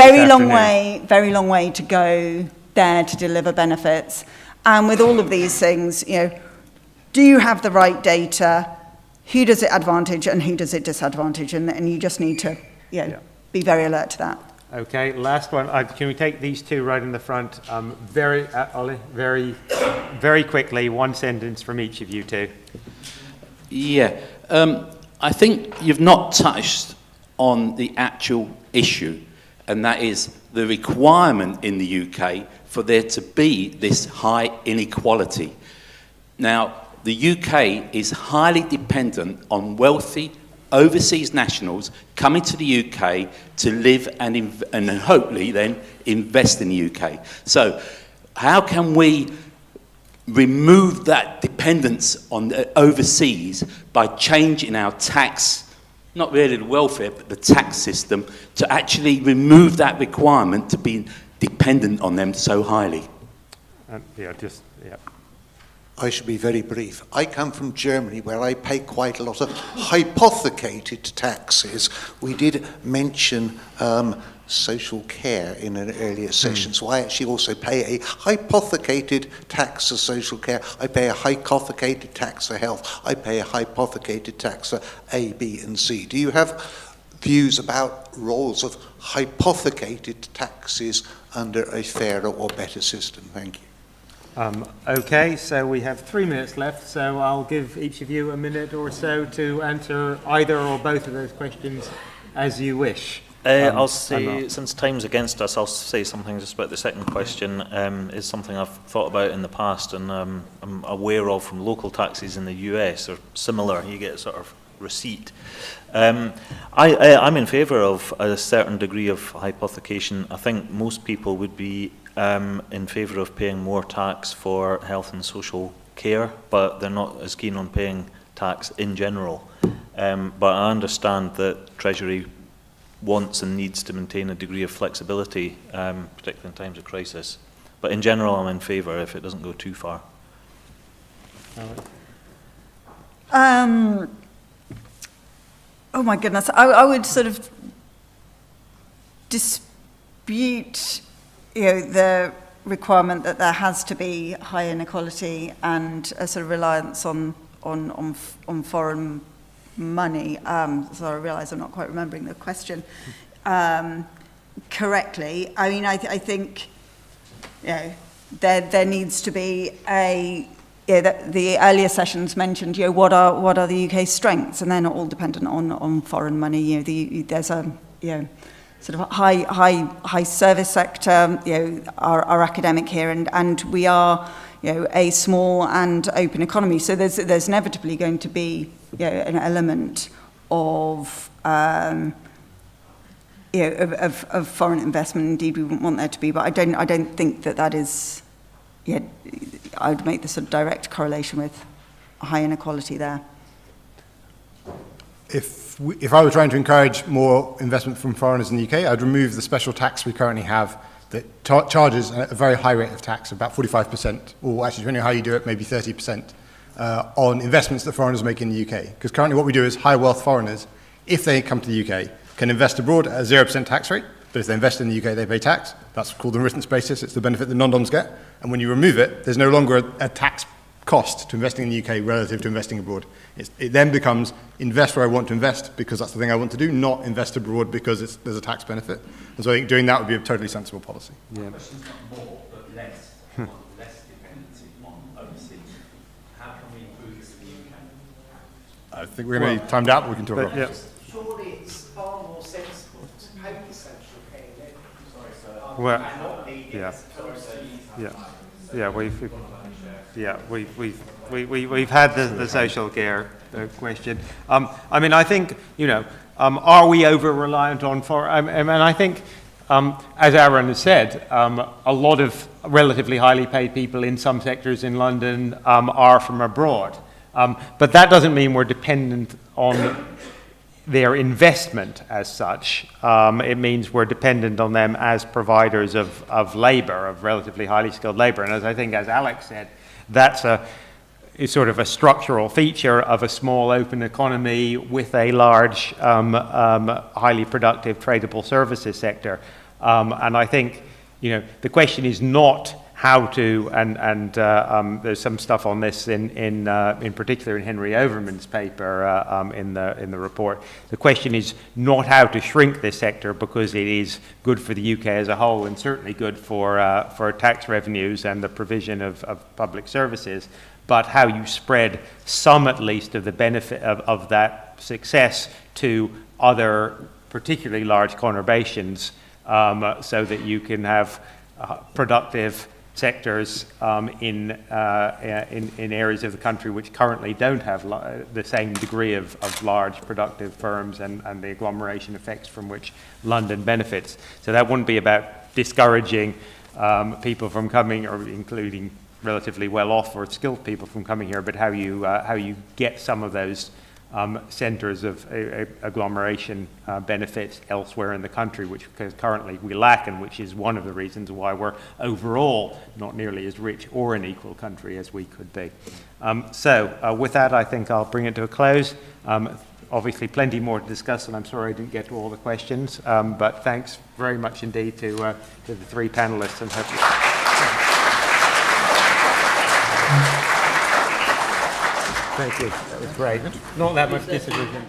Very long way to go there to deliver benefits. And with all of these things, do you have the right data? Who does it advantage and who does it disadvantage? And you just need to be very alert to that. Okay, last one. Can we take these two right in the front? Ollie, very quickly, one sentence from each of you two. Yeah, I think you've not touched on the actual issue, and that is the requirement in the UK for there to be this high inequality. Now, the UK is highly dependent on wealthy overseas nationals coming to the UK to live and hopefully then invest in the UK. So how can we remove that dependence on the overseas by changing our tax, not really the welfare, but the tax system, to actually remove that requirement to be dependent on them so highly? I should be very brief. I come from Germany, where I pay quite a lot of hypothecated taxes. We did mention social care in an earlier session, so I actually also pay a hypothecated tax for social care. I pay a hypothecated tax for health. I pay a hypothecated tax for A, B, and C. Do you have views about roles of hypothecated taxes under a fairer or better system? Thank you. Okay, so we have 3 minutes left, so I'll give each of you a minute or so to answer either or both of those questions as you wish. I'll say, since time's against us, I'll say something just about the second question. Is something I've thought about in the past, and I'm aware of from local taxes in the US are similar. You get a sort of receipt. I'm in favour of a certain degree of hypothecation. I think most people would be in favour of paying more tax for health and social care, but they're not as keen on paying tax in general. But I understand that Treasury wants and needs to maintain a degree of flexibility, particularly in times of crisis. But in general, I'm in favour if it doesn't go too far. Oh my goodness, I would sort of dispute the requirement that there has to be high inequality and a sort of reliance on foreign money. So I realise I'm not quite remembering the question. correctly. I mean, I think, you know, there needs to be a, you know, the earlier sessions mentioned, you know, what are the UK's strengths, and they're not all dependent on foreign money. You know, there's a, you know, sort of high service sector, you know, our academic here, and we are, you know, a small and open economy. So there's inevitably going to be, you know, an element of, you know, of foreign investment. Indeed, we wouldn't want there to be, but I don't think that is, yeah, I would make the sort of direct correlation with high inequality there. If I were trying to encourage more investment from foreigners in the UK, I'd remove the special tax we currently have that charges a very high rate of tax, about 45%, or actually, depending on how you do it, maybe 30%, on investments that foreigners make in the UK. Because currently what we do is high wealth foreigners, if they come to the UK, can invest abroad at a 0% tax rate, but if they invest in the UK, they pay tax. That's called the remittance basis. It's the benefit that non-doms get. And when you remove it, there's no longer a tax cost to investing in the UK relative to investing abroad. It then becomes invest where I want to invest because that's the thing I want to do, not invest abroad because there's a tax benefit. And so I think doing that would be a totally sensible policy. Yeah. The question's not more, but less. Less dependency on overseas. How can we improve this in the UK? I think we're going to be timed out, but we can talk about yeah. it. Surely it's far more sensible to pay the social care net. Well, and not need it yeah. as proceeds. We've had the social care question. I mean, I think, you know, are we over-reliant on foreign? And I think, as Aaron has said, a lot of relatively highly paid people in some sectors in London are from abroad. But that doesn't mean we're dependent on their investment as such. It means we're dependent on them as providers of labour, of relatively highly skilled labour. And as I think, as Alex said, that's is sort of a structural feature of a small open economy with a large, highly productive tradable services sector. And I think, you know, the question is not how to, and there's some stuff on this in particular in Henry Overman's paper in the report. The question is not how to shrink this sector because it is good for the UK as a whole and certainly good for tax revenues and the provision of public services, but how you spread some at least of the benefit of that success to other particularly large conurbations so that you can have productive sectors in areas of the country which currently don't have the same degree of large productive firms and the agglomeration effects from which London benefits. So that wouldn't be about discouraging people from coming, or including relatively well-off or skilled people from coming here, but how you get some of those centres of agglomeration benefits elsewhere in the country, which currently we lack, and which is one of the reasons why we're overall not nearly as rich or an equal country as we could be. So with that, I think I'll bring it to a close. Obviously, plenty more to discuss, and I'm sorry I didn't get to all the questions, but thanks very much indeed to the three panellists, and hopefully. Thank you. That was great. Not that much disagreement.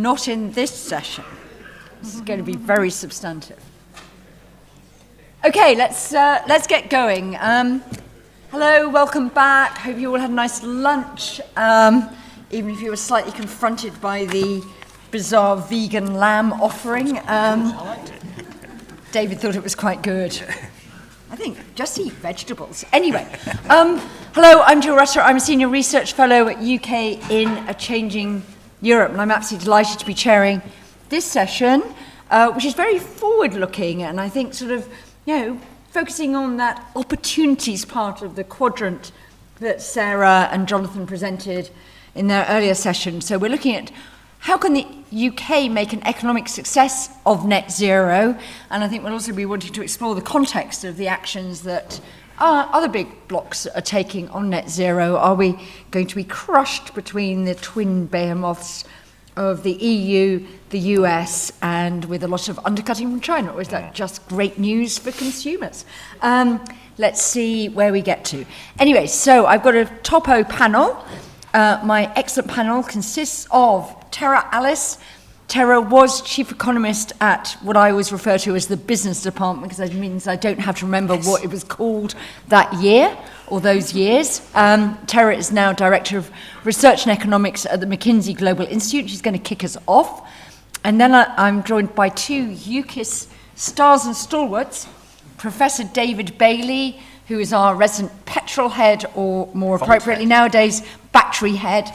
not in this session. This is going to be very substantive. Okay, let's get going. Hello, welcome back. Hope you all had a nice lunch, even if you were slightly confronted by the bizarre vegan lamb offering. David thought it was quite good. I think just eat vegetables. Anyway, hello, I'm Jill Rutter. I'm a senior research fellow at UK in a Changing Europe, and I'm absolutely delighted to be chairing this session, which is very forward-looking, and I think sort of, focusing on that opportunities part of the quadrant that Sarah and Jonathan presented in their earlier session. So we're looking at how can the UK make an economic success of net zero? And I think we'll also be wanting to explore the context of the actions that other big blocs are taking on net zero. Are we going to be crushed between the twin behemoths of the EU, the US, and with a lot of undercutting from China? Or is that just great news for consumers? Let's see where we get to. Anyway, so I've got a topo panel. My excellent panel consists of Tara Alice. Tara was chief economist at what I always refer to as the business department, because that means I don't have to remember what it was called that year or those years. Tara is now director of research and economics at the McKinsey Global Institute. She's going to kick us off. And then I'm joined by two UKICE stars and stalwarts, Professor David Bailey, who is our resident petrol head, or more appropriately nowadays, battery head,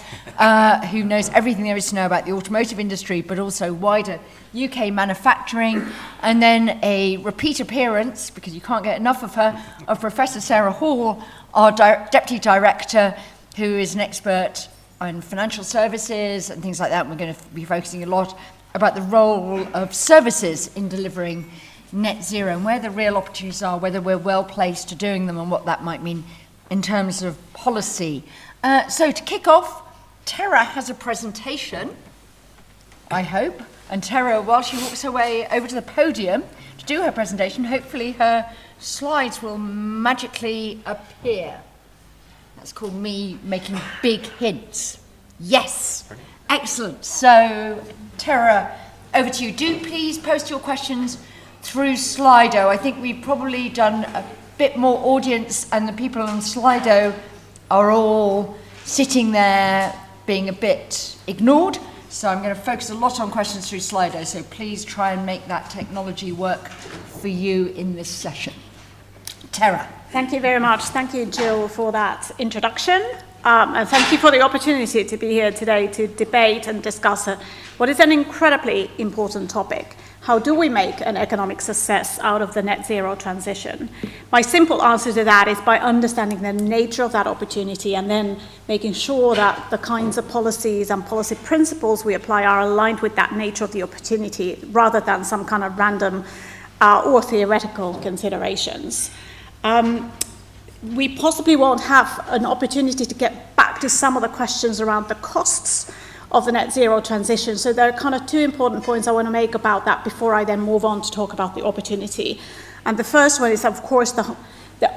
who knows everything there is to know about the automotive industry, but also wider UK manufacturing. And then a repeat appearance, because you can't get enough of her, of Professor Sarah Hall, our deputy director, who is an expert on financial services and things like that. We're going to be focusing a lot about the role of services in delivering net zero and where the real opportunities are, whether we're well placed to doing them and what that might mean in terms of policy. So to kick off, Tara has a presentation, I hope. And Tara, while she walks her way over to the podium to do her presentation, hopefully her slides will magically appear. That's called me making big hints. Yes, excellent. So Tara, over to you. Do please post your questions through Slido. I think we've probably done a bit more audience, and the people on Slido are all sitting there being a bit ignored. So I'm going to focus a lot on questions through Slido. So please try and make that technology work for you in this session. Tara. Thank you very much. Thank you, Jill, for that introduction. And thank you for the opportunity to be here today to debate and discuss what is an incredibly important topic. How do we make an economic success out of the net zero transition? My simple answer to that is by understanding the nature of that opportunity and then making sure that the kinds of policies and policy principles we apply are aligned with that nature of the opportunity rather than some kind of random or theoretical considerations. We possibly won't have an opportunity to get back to some of the questions around the costs of the net zero transition. So there are kind of two important points I want to make about that before I then move on to talk about the opportunity. And the first one is, of course, the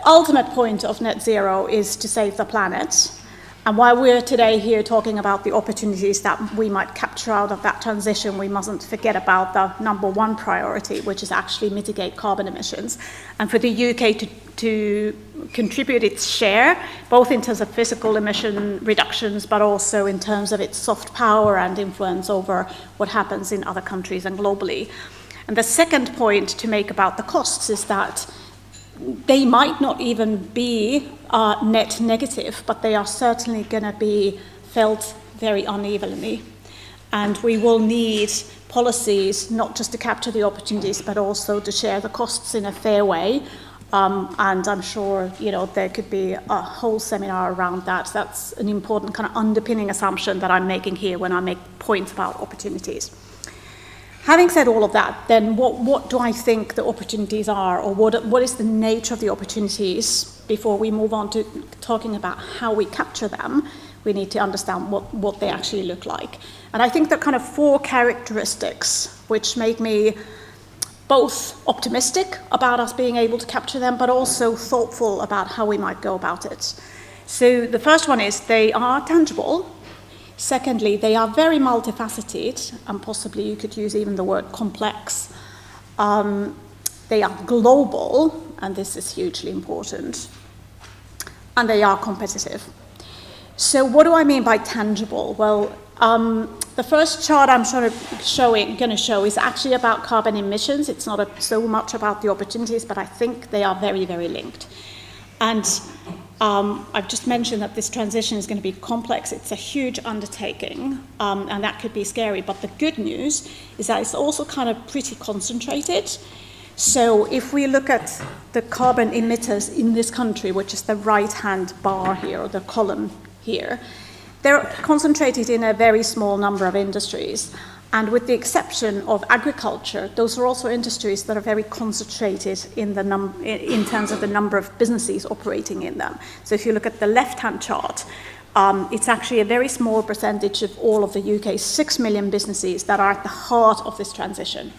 ultimate point of net zero is to save the planet. And while we're today here talking about the opportunities that we might capture out of that transition, we mustn't forget about the number one priority, which is actually mitigate carbon emissions. And for the UK to contribute its share, both in terms of physical emission reductions, but also in terms of its soft power and influence over what happens in other countries and globally. And the second point to make about the costs is that they might not even be net negative, but they are certainly going to be felt very unevenly. And we will need policies not just to capture the opportunities, but also to share the costs in a fair way. And I'm sure, there could be a whole seminar around that. That's an important kind of underpinning assumption that I'm making here when I make points about opportunities. Having said all of that, then what do I think the opportunities are, or what is the nature of the opportunities? Before we move on to talking about how we capture them, we need to understand what they actually look like. And I think there are kind of four characteristics which make me both optimistic about us being able to capture them, but also thoughtful about how we might go about it. So the first one is they are tangible. Secondly, they are very multifaceted, and possibly you could use even the word complex. They are global, and this is hugely important, and they are competitive. So what do I mean by tangible? Well, the first chart I'm going to show is actually about carbon emissions. It's not so much about the opportunities, but I think they are very, very linked. And I've just mentioned that this transition is going to be complex. It's a huge undertaking, and that could be scary. But the good news is that it's also kind of pretty concentrated. So if we look at the carbon emitters in this country, which is the right-hand bar here, or the column here, they're concentrated in a very small number of industries. And with the exception of agriculture, those are also industries that are very concentrated in terms of the number of businesses operating in them. So if you look at the left-hand chart, it's actually a very small percentage of all of the UK's 6 million businesses that are at the heart of this transition.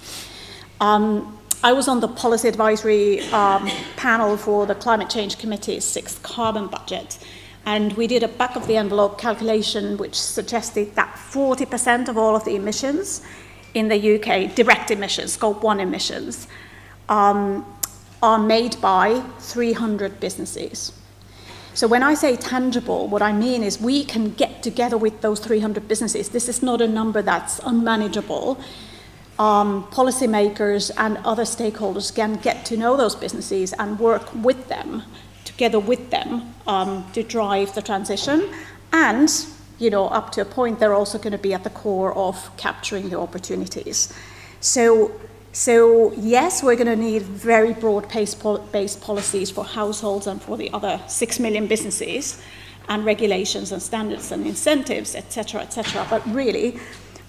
I was on the policy advisory panel for the Climate Change Committee's 6th carbon budget. And we did a back-of-the-envelope calculation which suggested that 40% of all of the emissions in the UK, direct emissions, Scope 1 emissions, are made by 300 businesses. So when I say tangible, what I mean is we can get together with those 300 businesses. This is not a number that's unmanageable. Policymakers and other stakeholders can get to know those businesses and work with them, together with them, to drive the transition. And, up to a point, they're also going to be at the core of capturing the opportunities. So yes, we're going to need very broad-based policies for households and for the other 6 million businesses, and regulations and standards and incentives, etc., etc. But really,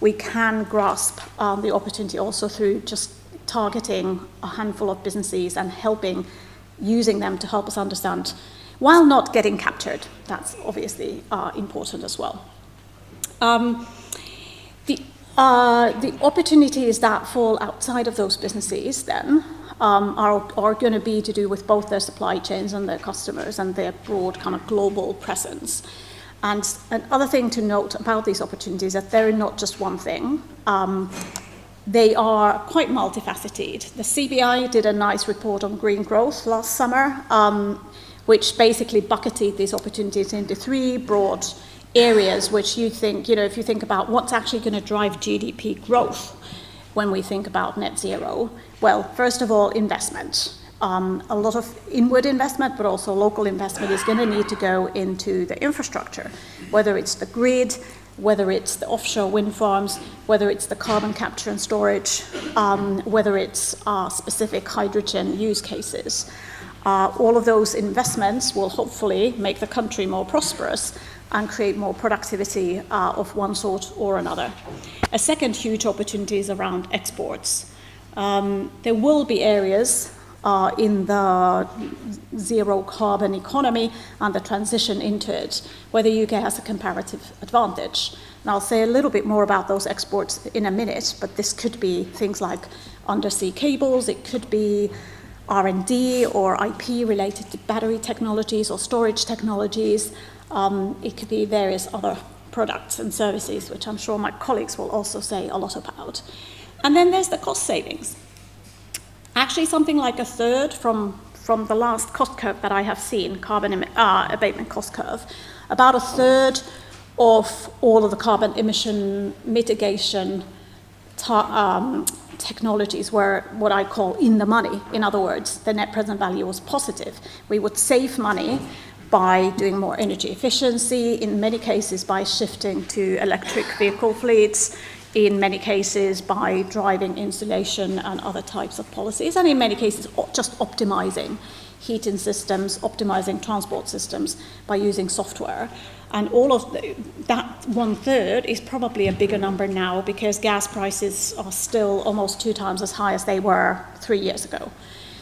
we can grasp the opportunity also through just targeting a handful of businesses and using them to help us understand, while not getting captured. That's obviously important as well. The opportunities that fall outside of those businesses then are going to be to do with both their supply chains and their customers and their broad kind of global presence. And another thing to note about these opportunities is that they're not just one thing. They are quite multifaceted. The CBI did a nice report on green growth last summer, which basically bucketed these opportunities into 3 broad areas, which you think, if you think about what's actually going to drive GDP growth when we think about net zero, well, first of all, investment. A lot of inward investment, but also local investment is going to need to go into the infrastructure, whether it's the grid, whether it's the offshore wind farms, whether it's the carbon capture and storage, whether it's specific hydrogen use cases. All of those investments will hopefully make the country more prosperous and create more productivity of one sort or another. A second huge opportunity is around exports. There will be areas in the zero carbon economy and the transition into it, where the UK has a comparative advantage. And I'll say a little bit more about those exports in a minute, but this could be things like undersea cables, it could be R&D or IP related to battery technologies or storage technologies. It could be various other products and services, which I'm sure my colleagues will also say a lot about. And then there's the cost savings. Actually, something like a third from the last cost curve that I have seen, carbon abatement cost curve, about a third of all of the carbon emission mitigation technologies were what I call in the money. In other words, the net present value was positive. We would save money by doing more energy efficiency, in many cases by shifting to electric vehicle fleets, in many cases by driving insulation and other types of policies, and in many cases just optimizing heating systems, optimizing transport systems by using software. And all of that 1/3 is probably a bigger number now because gas prices are still almost 2 times as high as they were 3 years ago.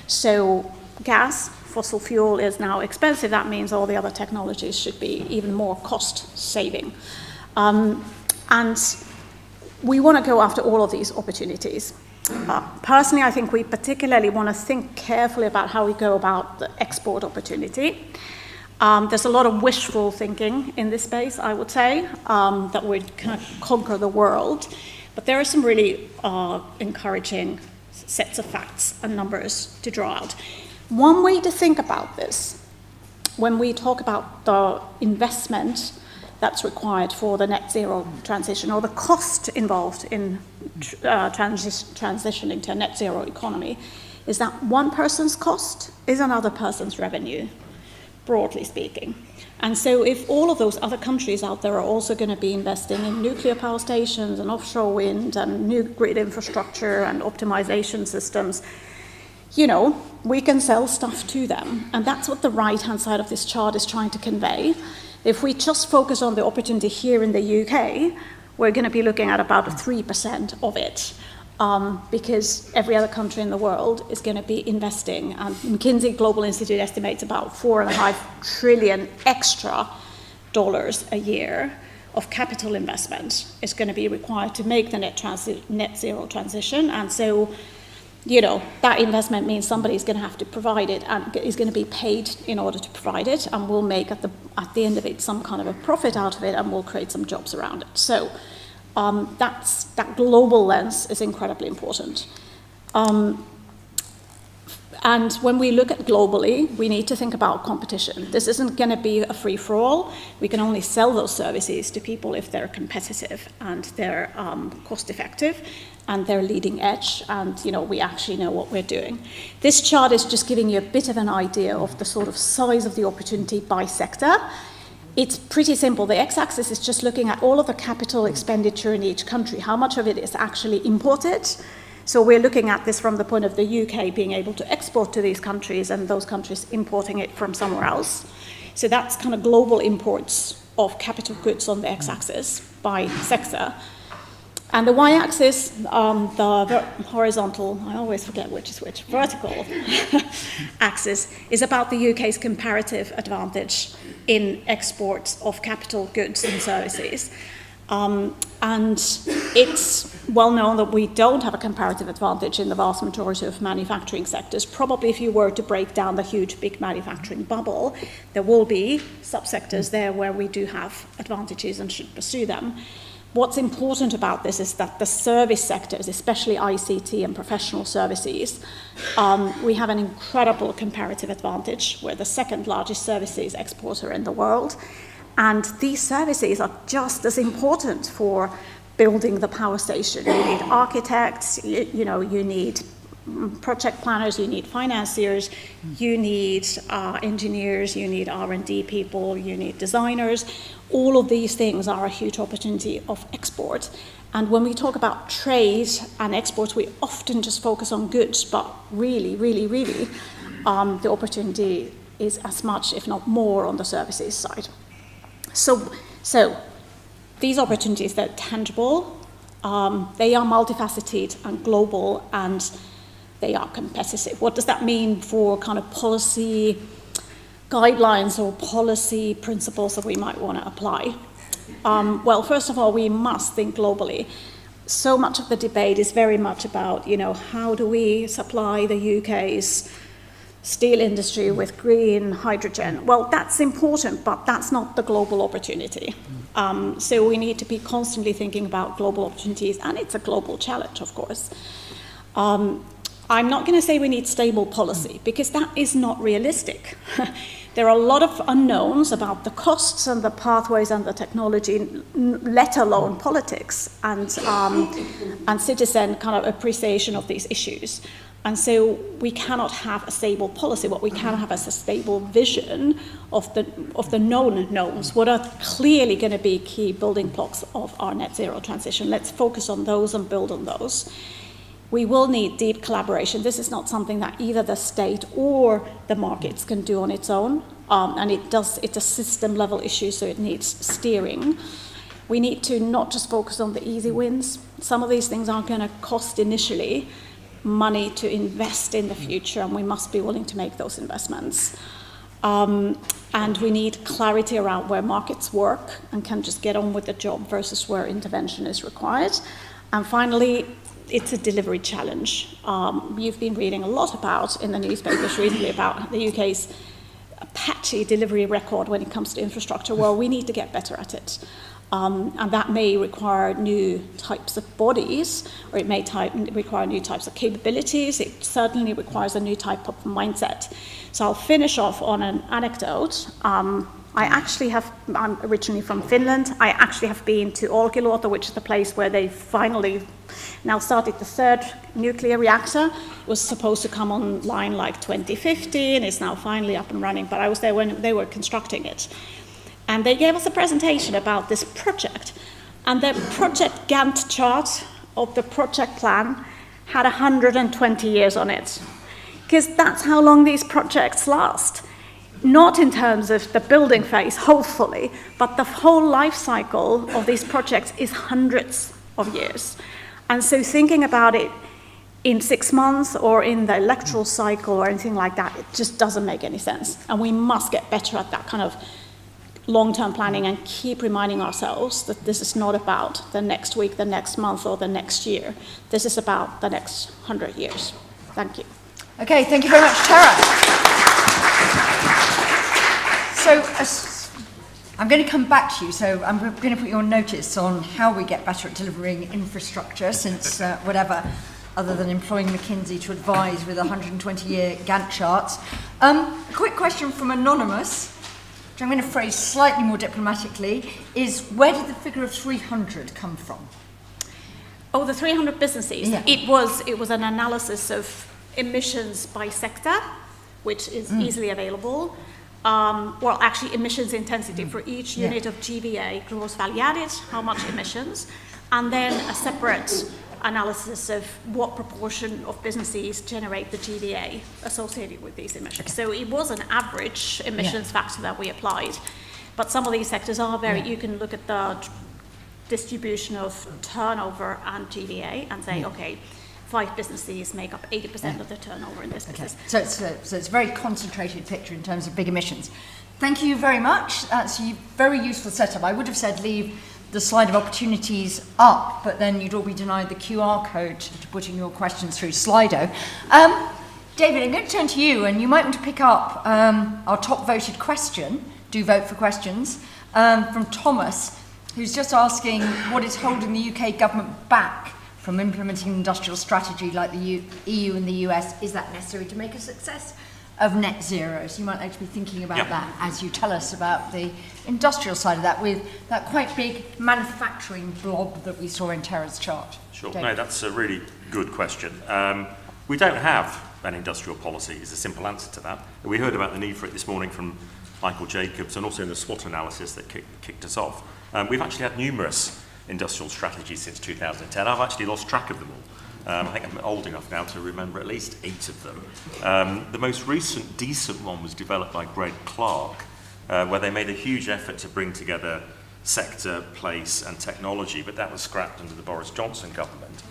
So gas, fossil fuel, is now expensive. That means all the other technologies should be even more cost saving. And we want to go after all of these opportunities. Personally, I think we particularly want to think carefully about how we go about the export opportunity. There's a lot of wishful thinking in this space, I would say, that would kind of conquer the world. But there are some really encouraging sets of facts and numbers to draw out. One way to think about this, when we talk about the investment that's required for the net zero transition, or the cost involved in transitioning to a net zero economy, is that one person's cost is another person's revenue, broadly speaking. And so if all of those other countries out there are also going to be investing in nuclear power stations and offshore wind and new grid infrastructure and optimization systems, you know, we can sell stuff to them. And that's what the right-hand side of this chart is trying to convey. If we just focus on the opportunity here in the UK, we're going to be looking at about 3% of it. Because every other country in the world is going to be investing. And McKinsey Global Institute estimates about $4.5 trillion extra dollars a year of capital investment is going to be required to make the net zero transition. And so, you know, that investment means somebody's going to have to provide it and is going to be paid in order to provide it, and we'll make at the end of it some kind of a profit out of it, and we'll create some jobs around it. So that global lens is incredibly important. And when we look at globally, we need to think about competition. This isn't going to be a free-for-all. We can only sell those services to people if they're competitive and they're cost-effective and they're leading edge, and you know, we actually know what we're doing. This chart is just giving you a bit of an idea of the sort of size of the opportunity by sector. It's pretty simple. The x-axis is just looking at all of the capital expenditure in each country. How much of it is actually imported? So we're looking at this from the point of the UK being able to export to these countries and those countries importing it from somewhere else. So that's kind of global imports of capital goods on the x-axis by sector. And the y-axis, the horizontal, I always forget which is which, vertical axis is about the UK's comparative advantage in exports of capital goods and services. And it's well known that we don't have a comparative advantage in the vast majority of manufacturing sectors. Probably if you were to break down the huge big manufacturing bubble, there will be subsectors there where we do have advantages and should pursue them. What's important about this is that the service sectors, especially ICT and professional services, we have an incredible comparative advantage. We're the second largest services exporter in the world. And these services are just as important for building the power station. You need architects, you need project planners, you need financiers, you need engineers, you need R&D people, you need designers. All of these things are a huge opportunity of export. And when we talk about trade and exports, we often just focus on goods, but really, the opportunity is as much, if not more, on the services side. So these opportunities, they're tangible, they are multifaceted and global, and they are competitive. What does that mean for kind of policy guidelines or policy principles that we might want to apply? Well, first of all, we must think globally. So much of the debate is very much about, how do we supply the UK's steel industry with green hydrogen? Well, that's important, but that's not the global opportunity. So we need to be constantly thinking about global opportunities, and it's a global challenge, of course. I'm not going to say we need stable policy, because that is not realistic. There are a lot of unknowns about the costs and the pathways and the technology, let alone politics and citizen kind of appreciation of these issues. And so we cannot have a stable policy. What we can have is a stable vision of the known knowns. What are clearly going to be key building blocks of our net zero transition? Let's focus on those and build on those. We will need deep collaboration. This is not something that either the state or the markets can do on its own. And it's a system level issue, so it needs steering. We need to not just focus on the easy wins. Some of these things aren't going to cost initially money to invest in the future, and we must be willing to make those investments. And we need clarity around where markets work and can just get on with the job versus where intervention is required. And finally, it's a delivery challenge. You've been reading a lot about in the newspapers recently about the UK's patchy delivery record when it comes to infrastructure. Well, we need to get better at it. And that may require new types of bodies, or it may require new types of capabilities. It certainly requires a new type of mindset. So I'll finish off on an anecdote. I'm originally from Finland. I actually have been to Olkiluoto, which is the place where they finally now started the third nuclear reactor. It was supposed to come online like 2050, and it's now finally up and running, but I was there when they were constructing it. And they gave us a presentation about this project. And the project Gantt chart of the project plan had 120 years on it. Because that's how long these projects last. Not in terms of the building phase, hopefully, but the whole life cycle of these projects is hundreds of years. And so thinking about it in 6 months or in the electoral cycle or anything like that, it just doesn't make any sense. And we must get better at that kind of long-term planning and keep reminding ourselves that this is not about the next week, the next month, or the next year. This is about the next 100 years. Thank you. Okay, thank you very much, Tara. So I'm going to come back to you. So I'm going to put you on notice on how we get better at delivering infrastructure, since other than employing McKinsey to advise with 120-year Gantt charts. Quick question from Anonymous, which I'm going to phrase slightly more diplomatically, is where did the figure of 300 come from? Oh, the 300 businesses. Yeah. It was an analysis of emissions by sector, which is easily available. Well, actually, emissions intensity for each unit of GVA, gross value added, how much emissions, and then a separate analysis of what proportion of businesses generate the GVA associated with these emissions. So it was an average emissions factor that we applied. But some of these sectors are you can look at the distribution of turnover and GVA and say, okay, 5 businesses make up 80% of the turnover in this business. So it's a very concentrated picture in terms of big emissions. Thank you very much. That's a very useful setup. I would have said leave the slide of opportunities up, but then you'd all be denied the QR code to put in your questions through Slido. David, I'm going to turn to you, and you might want to pick up our top voted question. Do vote for questions, from Thomas, who's just asking what is holding the UK government back from implementing an industrial strategy like the EU and the US. Is that necessary to make a success of net zero? So you might like to be thinking about that as you tell us about the industrial side of that, with that quite big manufacturing blob that we saw in Tara's chart. Sure, David. no, that's a really good question. We don't have an industrial policy, is a simple answer to that. We heard about the need for it this morning from Michael Jacobs, and also in the SWOT analysis that kicked us off. We've actually had numerous industrial strategies since 2010. I've actually lost track of them all. I think I'm old enough now to remember at least 8 of them. The most recent decent one was developed by Greg Clark, where they made a huge effort to bring together sector, place and technology, but that was scrapped under the Boris Johnson government.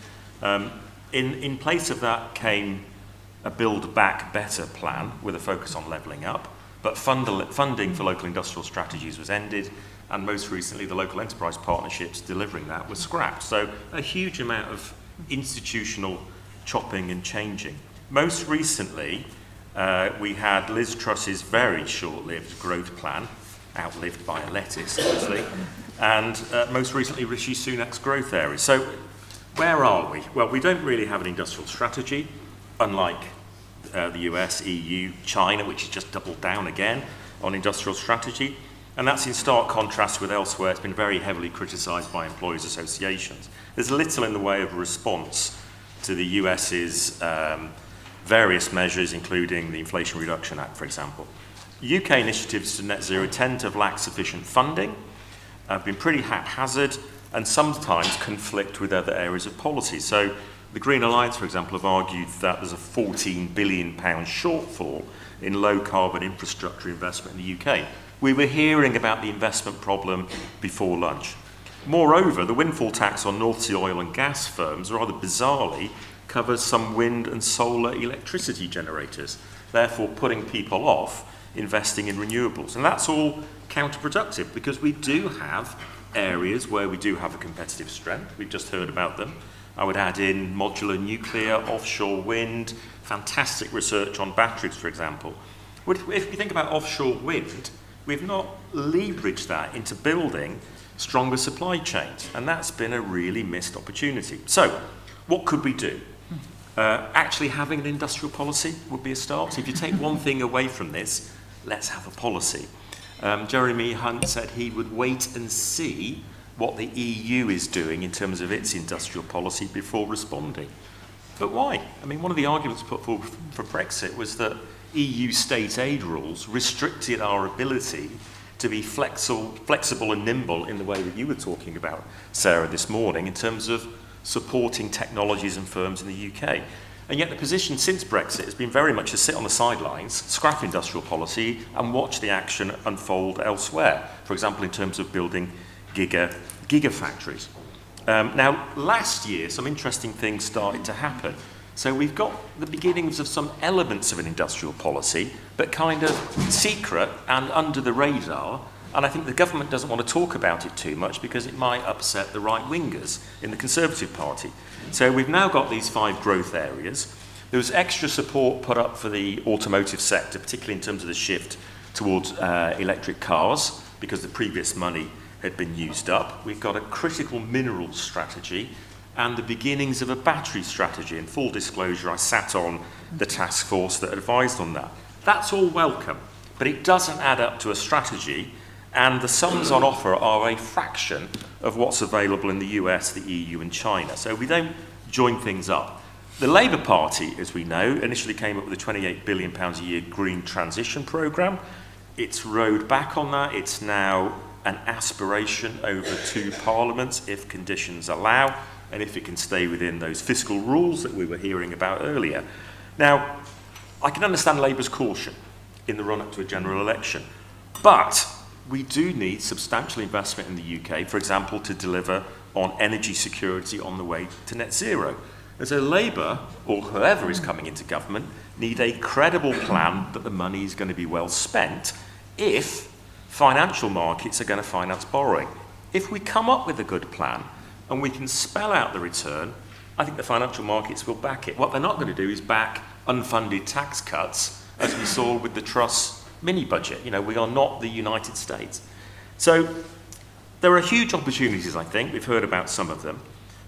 In place of that came a Build Back Better plan with a focus on levelling up, but funding for local industrial strategies was ended, and most recently the local enterprise partnerships delivering that was scrapped. So a huge amount of institutional chopping and changing. Most recently, we had Liz Truss's very short-lived growth plan, outlived by a lettuce, obviously, and most recently Rishi Sunak's growth areas. So where are we? Well, we don't really have an industrial strategy, unlike the US, EU, China, which has just doubled down again on industrial strategy. And that's in stark contrast with elsewhere. It's been very heavily criticised by employers' associations. There's little in the way of a response to the US's various measures, including the Inflation Reduction Act, for example. UK initiatives to net zero tend to have lacked sufficient funding, have been pretty haphazard, and sometimes conflict with other areas of policy. So the Green Alliance, for example, have argued that there's a £14 billion shortfall in low-carbon infrastructure investment in the UK. We were hearing about the investment problem before lunch. Moreover, the windfall tax on North Sea oil and gas firms, rather bizarrely, covers some wind and solar electricity generators, therefore putting people off investing in renewables. And that's all counterproductive, because we do have areas where we do have a competitive strength. We've just heard about them. I would add in modular nuclear, offshore wind, fantastic research on batteries, for example. If we think about offshore wind, we've not leveraged that into building stronger supply chains, and that's been a really missed opportunity. So, what could we do? Actually having an industrial policy would be a start. So if you take one thing away from this, let's have a policy. Jeremy Hunt said he would wait and see what the EU is doing in terms of its industrial policy before responding. But why? I mean, one of the arguments put forward for Brexit was that EU state aid rules restricted our ability to be flexible and nimble in the way that you were talking about, Sarah, this morning, in terms of supporting technologies and firms in the UK. And yet the position since Brexit has been very much to sit on the sidelines, scrap industrial policy, and watch the action unfold elsewhere. For example, in terms of building gigafactories. Now, last year, some interesting things started to happen. So we've got the beginnings of some elements of an industrial policy, but kind of secret and under the radar. And I think the government doesn't want to talk about it too much because it might upset the right-wingers in the Conservative Party. So we've now got these 5 growth areas. There was extra support put up for the automotive sector, particularly in terms of the shift towards electric cars, because the previous money had been used up. We've got a critical minerals strategy and the beginnings of a battery strategy. In full disclosure, I sat on the task force that advised on that. That's all welcome, but it doesn't add up to a strategy, and the sums on offer are a fraction of what's available in the US, the EU and China. So we don't join things up. The Labour Party, as we know, initially came up with a £28 billion a year green transition programme. It's rowed back on that. It's now an aspiration over 2 parliaments if conditions allow, and if it can stay within those fiscal rules that we were hearing about earlier. Now, I can understand Labour's caution in the run-up to a general election, but we do need substantial investment in the UK, for example, to deliver on energy security on the way to net zero. And so Labour, or whoever is coming into government, need a credible plan that the money is going to be well spent if financial markets are going to finance borrowing. If we come up with a good plan and we can spell out the return, I think the financial markets will back it. What they're not going to do is back unfunded tax cuts, as we saw with the Truss mini-budget. You know, we are not the United States. So there are huge opportunities, I think. We've heard about some of them.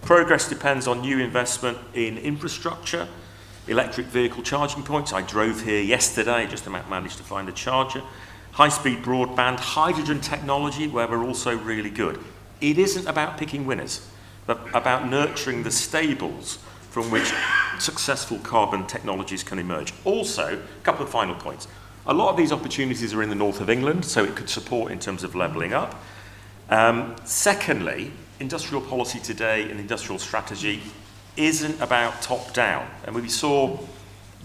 Progress depends on new investment in infrastructure, electric vehicle charging points. I drove here yesterday, just about managed to find a charger. High-speed broadband, hydrogen technology, where we're also really good. It isn't about picking winners, but about nurturing the stables from which successful carbon technologies can emerge. Also, a couple of final points. A lot of these opportunities are in the north of England, so it could support in terms of levelling up. Secondly, industrial policy today and industrial strategy isn't about top-down. And we saw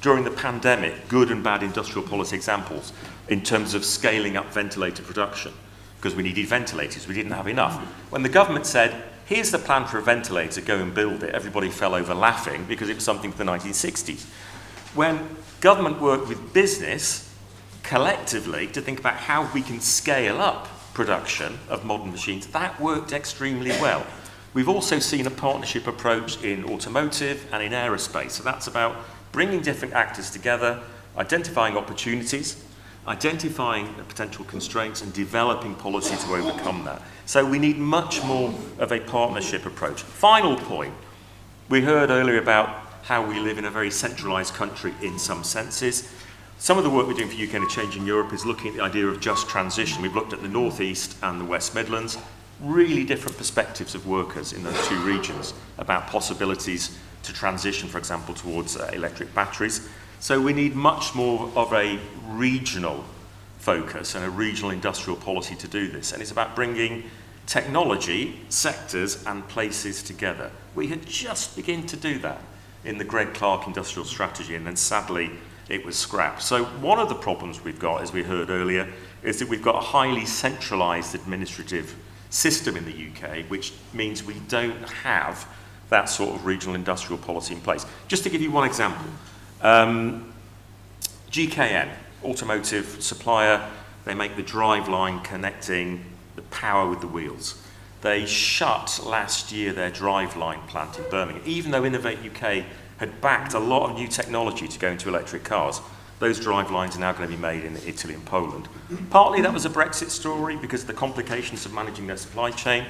during the pandemic good and bad industrial policy examples in terms of scaling up ventilator production, because we needed ventilators, we didn't have enough. When the government said, here's the plan for a ventilator, go and build it, everybody fell over laughing because it was something from the 1960s. When government worked with business collectively to think about how we can scale up production of modern machines, that worked extremely well. We've also seen a partnership approach in automotive and in aerospace. So that's about bringing different actors together, identifying opportunities, identifying the potential constraints and developing policy to overcome that. So we need much more of a partnership approach. Final point, we heard earlier about how we live in a very centralised country in some senses. Some of the work we're doing for UK and Change in Europe is looking at the idea of just transition. We've looked at the North East and the West Midlands, really different perspectives of workers in those 2 regions about possibilities to transition, for example, towards electric batteries. So we need much more of a regional focus and a regional industrial policy to do this. And it's about bringing technology, sectors and places together. We had just begun to do that in the Greg Clark industrial strategy, and then sadly it was scrapped. So one of the problems we've got, as we heard earlier, is that we've got a highly centralised administrative system in the UK, which means we don't have that sort of regional industrial policy in place. Just to give you one example, GKN, automotive supplier, they make the driveline connecting the power with the wheels. They shut last year their driveline plant in Birmingham, even though Innovate UK had backed a lot of new technology to go into electric cars. Those drive lines are now going to be made in Italy and Poland. Partly that was a Brexit story because of the complications of managing their supply chain.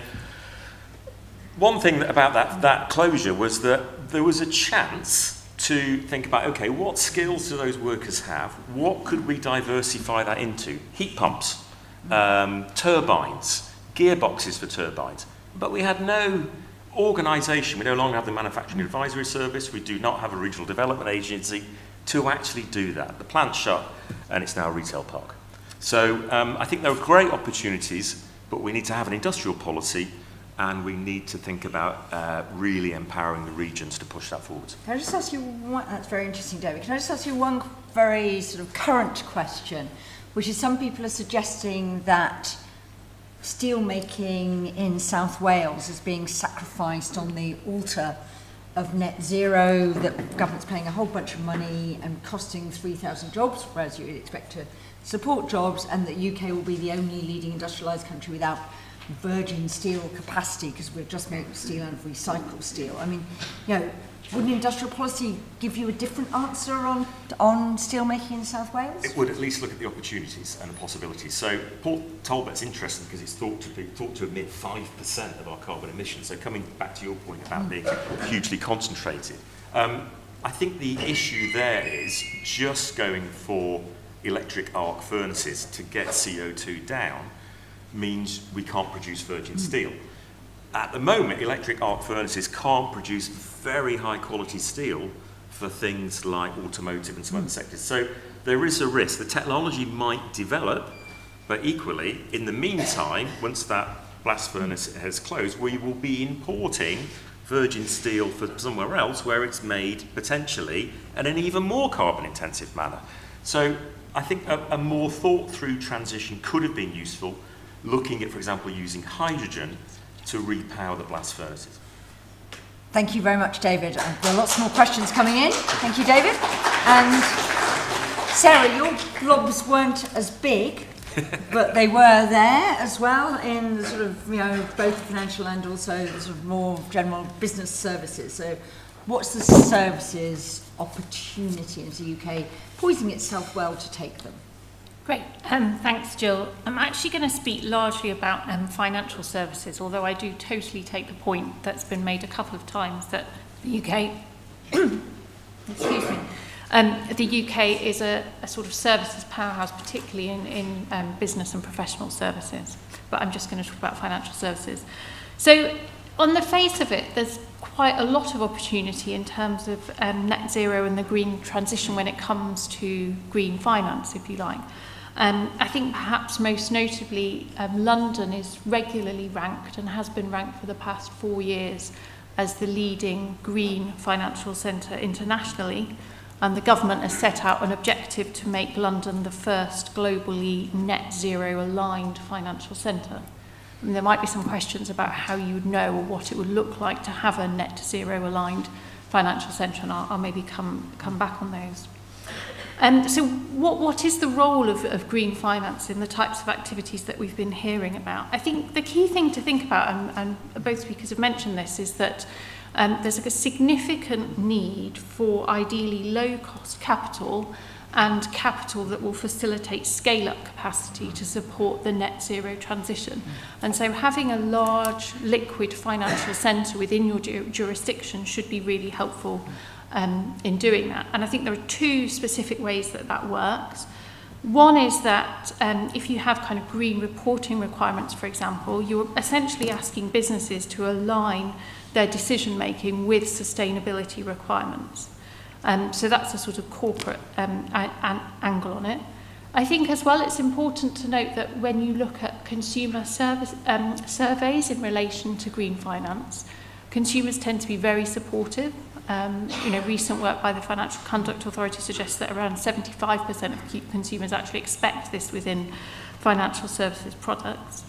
One thing about that closure was that there was a chance to think about, okay, what skills do those workers have? What could we diversify that into? Heat pumps, turbines, gearboxes for turbines. But we had no organisation, we no longer have the Manufacturing Advisory Service, we do not have a regional development agency to actually do that. The plant's shut and it's now a retail park. So I think there are great opportunities, but we need to have an industrial policy and we need to think about really empowering the regions to push that forward. Can I just ask you one, that's very interesting, David. Can I just ask you one very sort of current question, which is some people are suggesting that steel making in South Wales is being sacrificed on the altar of net zero, that the government's paying a whole bunch of money and costing 3,000 jobs, whereas you would expect to support jobs, and that UK will be the only leading industrialised country without virgin steel capacity because we're just making steel out of recycled steel. I mean, you know, wouldn't industrial policy give you a different answer on steel making in South Wales? It would at least look at the opportunities and the possibilities. So Port Talbot's interesting because it's thought to emit 5% of our carbon emissions. So coming back to your point about being hugely concentrated, I think the issue there is just going for electric arc furnaces to get CO2 down means we can't produce virgin steel. At the moment, electric arc furnaces can't produce very high quality steel for things like automotive and some other sectors. So there is a risk. The technology might develop, but equally, in the meantime, once that blast furnace has closed, we will be importing virgin steel from somewhere else where it's made potentially in an even more carbon intensive manner. So I think a more thought through transition could have been useful, looking at, for example, using hydrogen to repower the blast furnaces. Thank you very much, David. There are lots more questions coming in. Thank you, David. And Sarah, your blobs weren't as big, but they were there as well in the sort of, you know, both financial and also the sort of more general business services. So what's the services opportunity in the UK, poising itself well to take them? Great, thanks Jill. I'm actually going to speak largely about financial services, although I do totally take the point that's been made a couple of times that the UK, excuse me, the UK is a sort of services powerhouse, particularly in business and professional services. But I'm just going to talk about financial services. So on the face of it, there's quite a lot of opportunity in terms of net zero and the green transition when it comes to green finance, if you like. I think perhaps most notably, London is regularly ranked and has been ranked for the past 4 years as the leading green financial centre internationally. And the government has set out an objective to make London the first globally net zero aligned financial centre. And there might be some questions about how you would know or what it would look like to have a net zero aligned financial centre, and I'll maybe come back on those. So what is the role of green finance in the types of activities that we've been hearing about? I think the key thing to think about, and both speakers have mentioned this, is that there's a significant need for ideally low-cost capital and capital that will facilitate scale-up capacity to support the net zero transition. And so having a large liquid financial centre within your jurisdiction should be really helpful in doing that. And I think there are two specific ways that works. One is that if you have kind of green reporting requirements, for example, you're essentially asking businesses to align their decision making with sustainability requirements. So that's a sort of corporate angle on it. I think as well it's important to note that when you look at consumer surveys in relation to green finance, consumers tend to be very supportive. Recent work by the Financial Conduct Authority suggests that around 75% of consumers actually expect this within financial services products.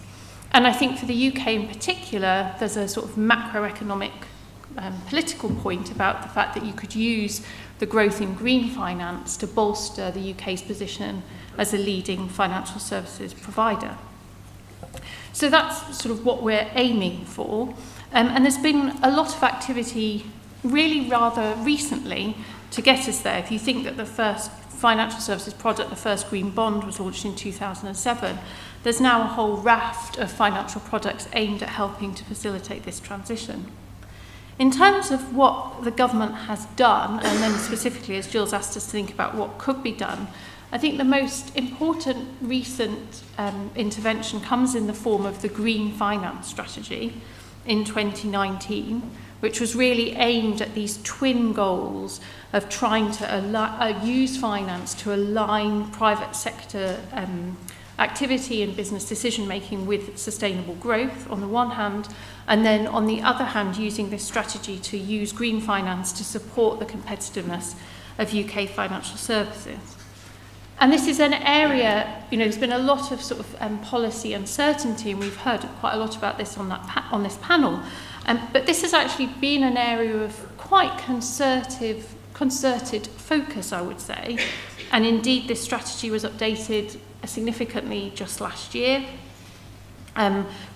And I think for the UK in particular, there's a sort of macroeconomic political point about the fact that you could use the growth in green finance to bolster the UK's position as a leading financial services provider. So that's sort of what we're aiming for. And there's been a lot of activity really rather recently to get us there. If you think that the first financial services product, the first green bond, was launched in 2007, there's now a whole raft of financial products aimed at helping to facilitate this transition. In terms of what the government has done, and then specifically as Jill's asked us to think about what could be done, I think the most important recent intervention comes in the form of the Green Finance Strategy in 2019, which was really aimed at these twin goals of trying to use finance to align private sector activity and business decision making with sustainable growth on the one hand, and then on the other hand using this strategy to use green finance to support the competitiveness of UK financial services. And this is an area, there's been a lot of sort of policy uncertainty, and we've heard quite a lot about this on this panel. But this has actually been an area of quite concerted focus, I would say. And indeed, this strategy was updated significantly just last year,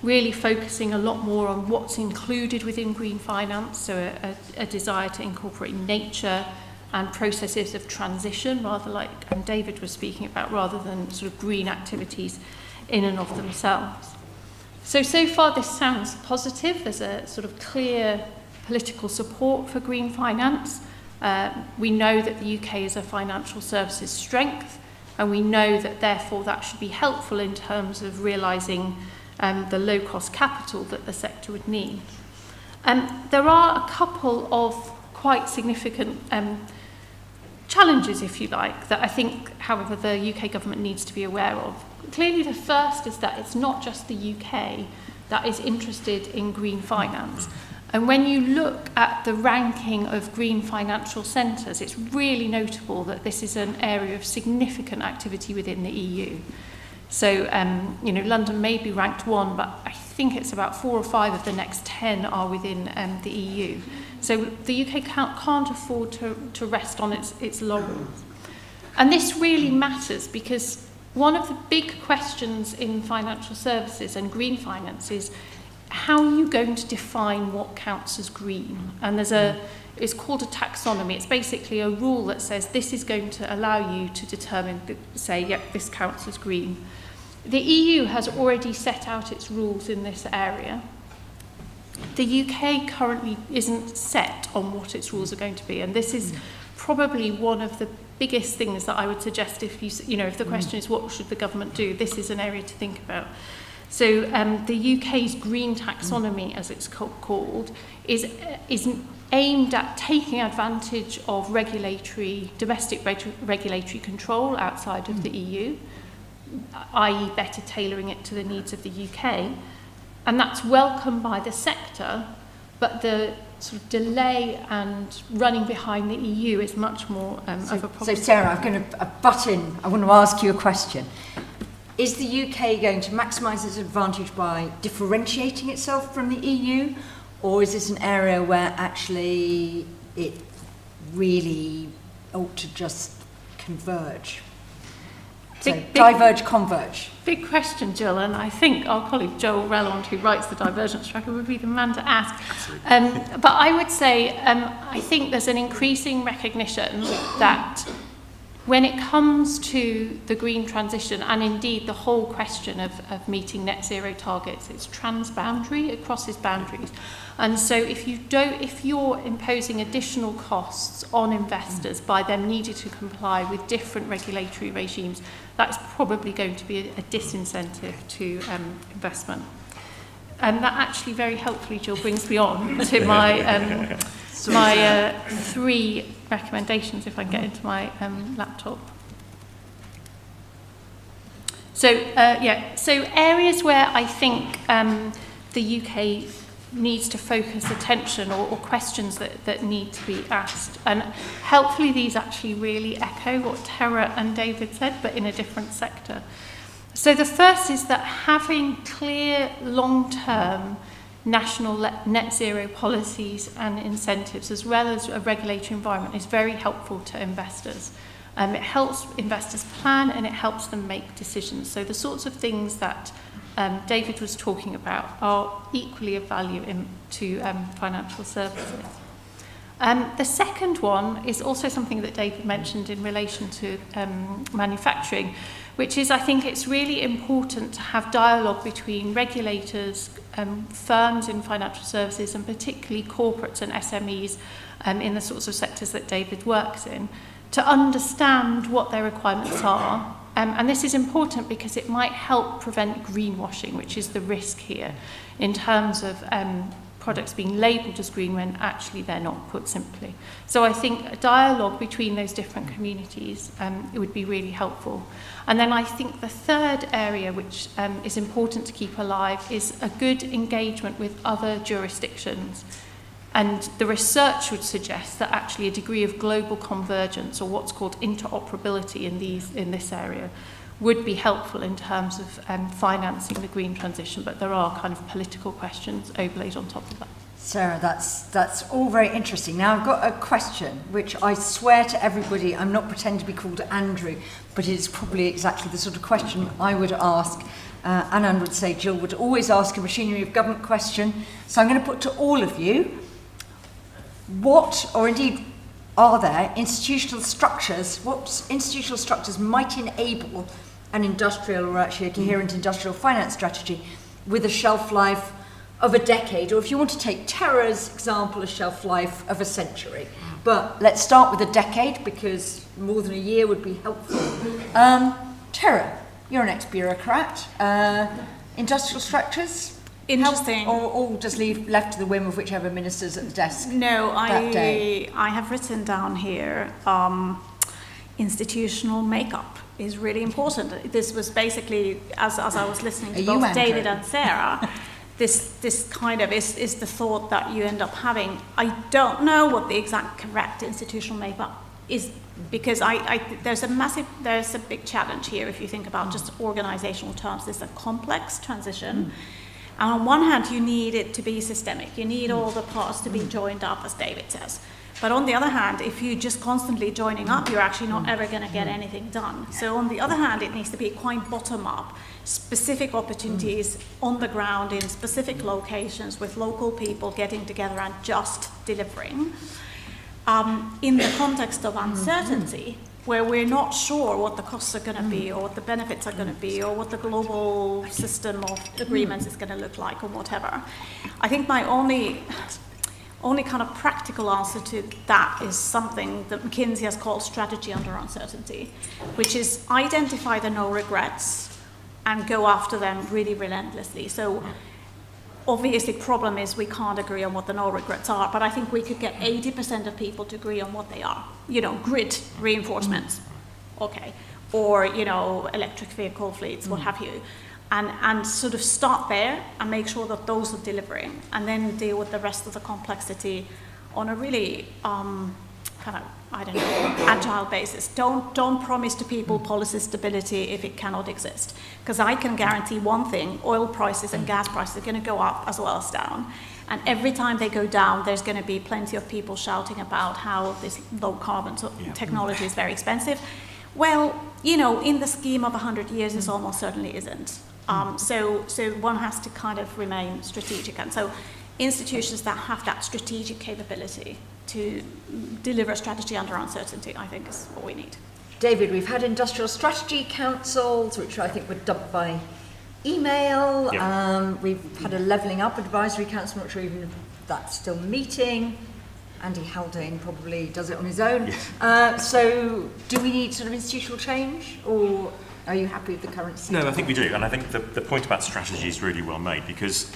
really focusing a lot more on what's included within green finance, so a desire to incorporate nature and processes of transition, rather like David was speaking about, rather than sort of green activities in and of themselves. So far this sounds positive. There's a sort of clear political support for green finance. We know that the UK is a financial services strength, and we know that therefore that should be helpful in terms of realising the low-cost capital that the sector would need. There are a couple of quite significant challenges, if you like, that I think, however, the UK government needs to be aware of. Clearly, the first is that it's not just the UK that is interested in green finance. And when you look at the ranking of green financial centres, it's really notable that this is an area of significant activity within the EU. So, London may be ranked 1, but I think it's about 4 or 5 of the next 10 are within the EU. So the UK can't afford to rest on its laurels. And this really matters because one of the big questions in financial services and green finance is how are you going to define what counts as green? And it's called a taxonomy. It's basically a rule that says this is going to allow you to determine, say, yep, this counts as green. The EU has already set out its rules in this area. The UK currently isn't set on what its rules are going to be, and this is probably one of the biggest things that I would suggest if if the question is what should the government do, this is an area to think about. So the UK's green taxonomy, as it's called, is aimed at taking advantage of domestic regulatory control outside of the EU, i.e. better tailoring it to the needs of the UK. And that's welcomed by the sector, but the sort of delay and running behind the EU is much more of a problem. So Sarah, I'm going to butt in. I want to ask you a question. Is the UK going to maximise its advantage by differentiating itself from the EU, or is this an area where actually it really ought to just converge? Diverge, converge. Big question, Jill, and I think our colleague Joel Relland, who writes the divergence tracker, would be the man to ask. But I would say I think there's an increasing recognition that when it comes to the green transition, and indeed the whole question of meeting net zero targets, it's transboundary, it crosses boundaries. And so if you're imposing additional costs on investors by them needing to comply with different regulatory regimes, that's probably going to be a disincentive to investment. And that actually very helpfully, Jill, brings me on to my my 3 recommendations, if I can get into my laptop. So areas where I think the UK needs to focus attention or questions that need to be asked. And helpfully these actually really echo what Tara and David said, but in a different sector. So the first is that having clear long-term national net zero policies and incentives, as well as a regulatory environment, is very helpful to investors. It helps investors plan and it helps them make decisions. So the sorts of things that David was talking about are equally of value to financial services. The second one is also something that David mentioned in relation to manufacturing, which is I think it's really important to have dialogue between regulators, firms in financial services, and particularly corporates and SMEs in the sorts of sectors that David works in, to understand what their requirements are. And this is important because it might help prevent greenwashing, which is the risk here, in terms of products being labelled as green when actually they're not, put simply. So I think a dialogue between those different communities it would be really helpful. And then I think the third area which is important to keep alive is a good engagement with other jurisdictions. And the research would suggest that actually a degree of global convergence, or what's called interoperability in this area, would be helpful in terms of financing the green transition, but there are kind of political questions overlaid on top of that. Sarah, that's all very interesting. Now I've got a question which I swear to everybody, I'm not pretending to be called Andrew, but it's probably exactly the sort of question I would ask. Anand would say Jill would always ask a machinery of government question. So I'm going to put to all of you, what, or indeed are there institutional structures, what institutional structures might enable an industrial, or actually a coherent industrial finance strategy with a shelf life of a decade, or if you want to take Tara's example, a shelf life of a century. But let's start with a decade, because more than a year would be helpful. Tara, you're an ex-bureaucrat. Industrial structures? Interesting. Or just left to the whim of whichever minister's at the desk No, that day? I have written down here institutional makeup is really important. This was basically, as I was listening to both David and Sarah, this kind of is the thought that you end up having. I don't know what the exact correct institutional makeup is, because there's a big challenge here if you think about just organizational terms. There's a complex transition. And on one hand, you need it to be systemic. You need all the parts to be joined up, as David says. But on the other hand, if you're just constantly joining up, you're actually not ever going to get anything done. So on the other hand, it needs to be quite bottom-up, specific opportunities on the ground in specific locations with local people getting together and just delivering. In the context of uncertainty, where we're not sure what the costs are going to be, or what the benefits are going to be, or what the global system of agreements is going to look like, or whatever. I think my only kind of practical answer to that is something that McKinsey has called strategy under uncertainty, which is identify the no regrets and go after them really relentlessly. So obviously the problem is we can't agree on what the no regrets are, but I think we could get 80% of people to agree on what they are. You know, grid reinforcements, okay, or, you know, electric vehicle fleets, what have you. And sort of start there and make sure that those are delivering, and then deal with the rest of the complexity on a really kind of, I don't know, agile basis. Don't promise to people policy stability if it cannot exist. Because I can guarantee one thing, oil prices and gas prices are going to go up as well as down. And every time they go down, there's going to be plenty of people shouting about how this low carbon technology is very expensive. Well, you know, in the scheme of 100 years, this almost certainly isn't. So one has to kind of remain strategic. And so institutions that have that strategic capability to deliver a strategy under uncertainty, I think, is what we need. David, we've had industrial strategy councils, which I think were dubbed by email. Yep. We've had a levelling up advisory council, not sure even if that's still meeting. Andy Haldane probably does it on his own. Yes. So do we need sort of institutional change, or are you happy with the current system? No, I think we do. And I think the point about strategy is really well made, because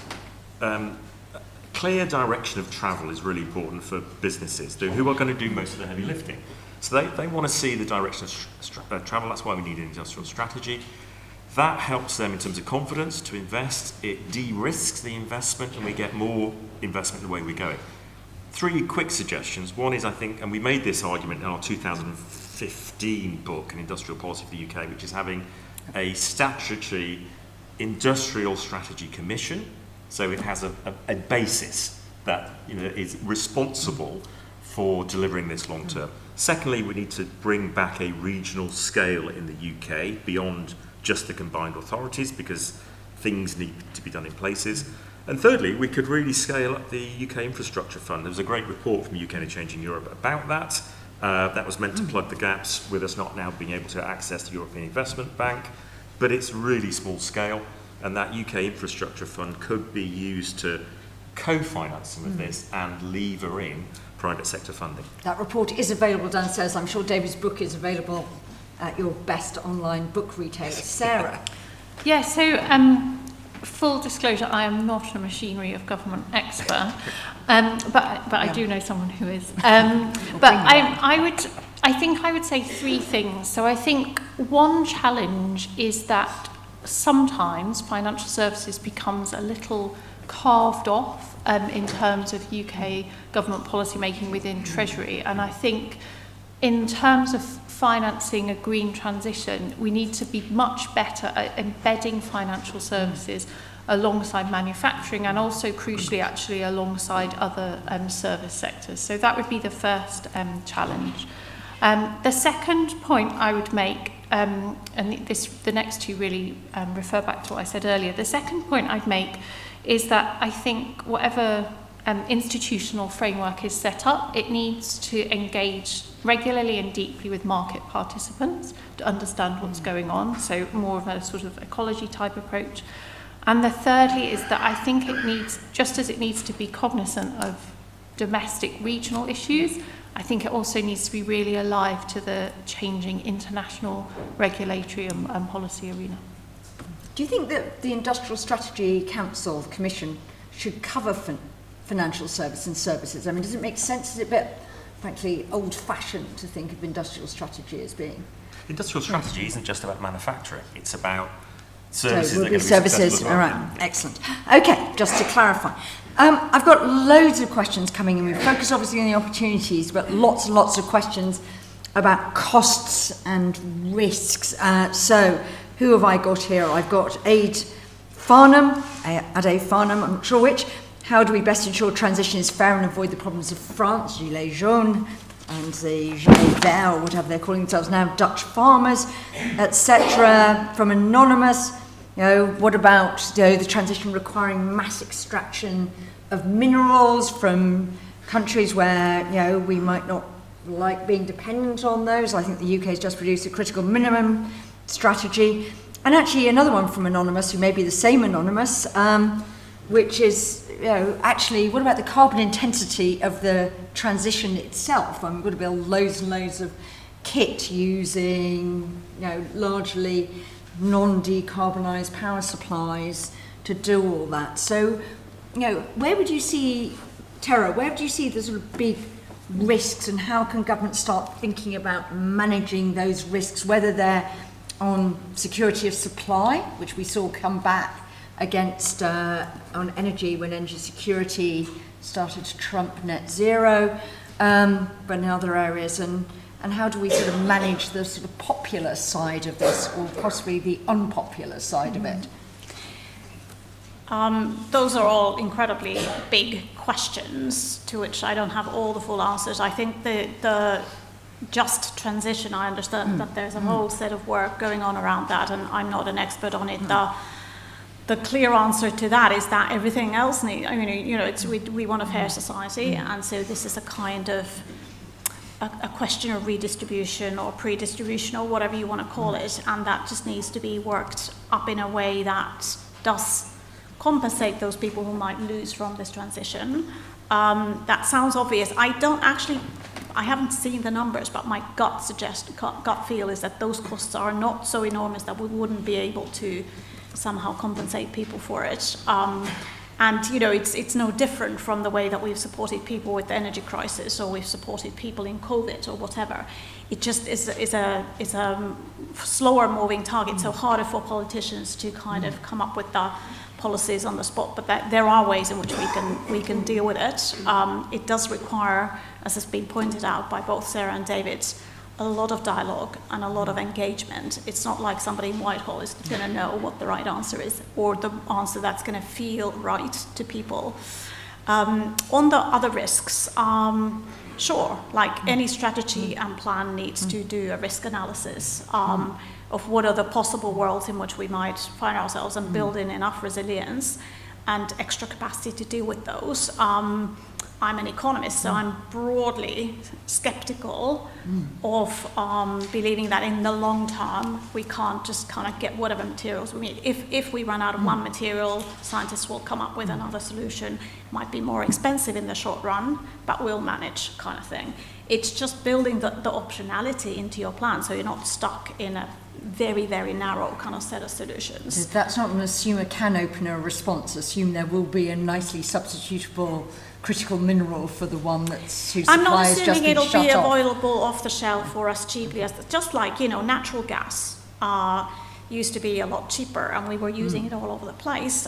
clear direction of travel is really important for businesses who are going to do most of the heavy lifting. So they want to see the direction of travel. That's why we need an industrial strategy. That helps them in terms of confidence to invest. It de-risks the investment, and we get more investment the way we're going. 3 quick suggestions. One is, I think, and we made this argument in our 2015 book, An Industrial Policy for the UK, which is having a statutory industrial strategy commission. So it has a basis that, you know, is responsible for delivering this long term. Secondly, we need to bring back a regional scale in the UK beyond just the combined authorities, because things need to be done in places. And thirdly, we could really scale up the UK Infrastructure Fund. There was a great report from UK and Changing Europe about that. That was meant to plug the gaps with us not now being able to access the European Investment Bank, but it's really small scale, and that UK Infrastructure Fund could be used to co-finance some of this and lever in private sector funding. That report is available downstairs. I'm sure David's book is available at your best online book retailer. Sarah? Yeah, so full disclosure, I am not a machinery of government expert, but I do know someone who is. But I think I would say three things. So I think one challenge is that sometimes financial services becomes a little carved off in terms of UK government policy making within Treasury. And I think in terms of financing a green transition, we need to be much better at embedding financial services alongside manufacturing and also crucially actually alongside other service sectors. So that would be the first challenge. The second point I would make, and the next two really refer back to what I said earlier, the second point I'd make is that I think whatever institutional framework is set up, it needs to engage regularly and deeply with market participants to understand what's going on, so more of a sort of ecology type approach. And the thirdly is that I think it needs, just as it needs to be cognizant of domestic regional issues, I think it also needs to be really alive to the changing international regulatory and policy arena. Do you think that the Industrial Strategy Council, the Commission, should cover financial service and services? I mean, does it make sense? Is it a bit, frankly, old-fashioned to think of industrial strategy as being? Industrial strategy isn't just about manufacturing, it's about services so that are going to be services, successful as well. all right, excellent. Okay, just to clarify. I've got loads of questions coming in. We focus obviously on the opportunities, but lots and lots of questions about costs and risks. So who have I got here? I've got Ade Farnham, I'm not sure which. How do we best ensure transition is fair and avoid the problems of France, Gilets jaunes, and the Gilets verts, or whatever they're calling themselves now, Dutch farmers, etc. From Anonymous, what about the transition requiring mass extraction of minerals from countries where we might not like being dependent on those? I think the UK has just produced a critical minimum strategy. And actually another one from Anonymous, who may be the same Anonymous, which is, actually, what about the carbon intensity of the transition itself? We've got to build loads and loads of kit using, largely non-decarbonised power supplies to do all that. So, where would you see, Tara, where would you see the sort of big risks, and how can government start thinking about managing those risks, whether they're on security of supply, which we saw come back against on energy when energy security started to trump net zero, but in other areas, and how do we sort of manage the sort of popular side of this, or possibly the unpopular side of it? Those are all incredibly big questions to which I don't have all the full answers. I think the just transition, I understand that there's a whole set of work going on around that, and I'm not an expert on it. The clear answer to that is that everything else needs, we want a fair society, and so this is a kind of a question of redistribution or pre-distribution or whatever you want to call it, and that just needs to be worked up in a way that does compensate those people who might lose from this transition. That sounds obvious. I haven't seen the numbers, but my gut feel is that those costs are not so enormous that we wouldn't be able to somehow compensate people for it. And it's no different from the way that we've supported people with the energy crisis, or we've supported people in COVID or whatever. It just is a slower moving target, so harder for politicians to kind of come up with the policies on the spot, but there are ways in which we can deal with it. It does require, as has been pointed out by both Sarah and David, a lot of dialogue and a lot of engagement. It's not like somebody in Whitehall is going to know what the right answer is, or the answer that's going to feel right to people. On the other risks, sure, like any strategy and plan needs to do a risk analysis of what are the possible worlds in which we might find ourselves and build in enough resilience. and extra capacity to deal with those. I'm an economist, so I'm broadly skeptical of believing that in the long term we can't just kind of get whatever materials we need. If we run out of one material, scientists will come up with another solution. Might be more expensive in the short run, but we'll manage, kind of thing. It's just building the optionality into your plan, so you're not stuck in a very, very narrow kind of set of solutions. That's not an assume a can opener response. Assume there will be a nicely substitutable critical mineral for the one that's whose I'm not supply has just assuming been it'll shut be off. available off the shelf for us cheaply as just like, you know, natural gas used to be a lot cheaper, and we were using it all over the place.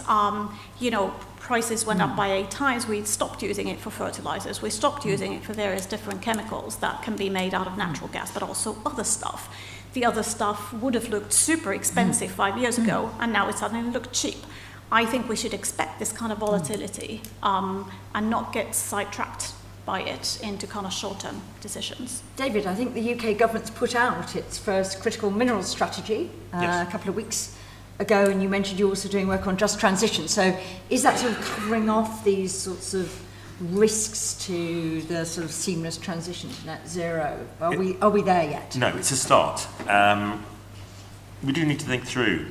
You know, prices went up by 8 times. We stopped using it for fertilizers. We stopped using it for various different chemicals that can be made out of natural gas, but also other stuff. The other stuff would have looked super expensive 5 years ago, and now it suddenly looked cheap. I think we should expect this kind of volatility and not get sidetracked by it into kind of short-term decisions. David, I think the UK government's put out its first critical minerals strategy a couple of weeks ago, and you mentioned you're also doing work on just transition. So is that sort of covering off these sorts of risks to the sort of seamless transition to net zero? Are we there yet? No, it's a start. We do need to think through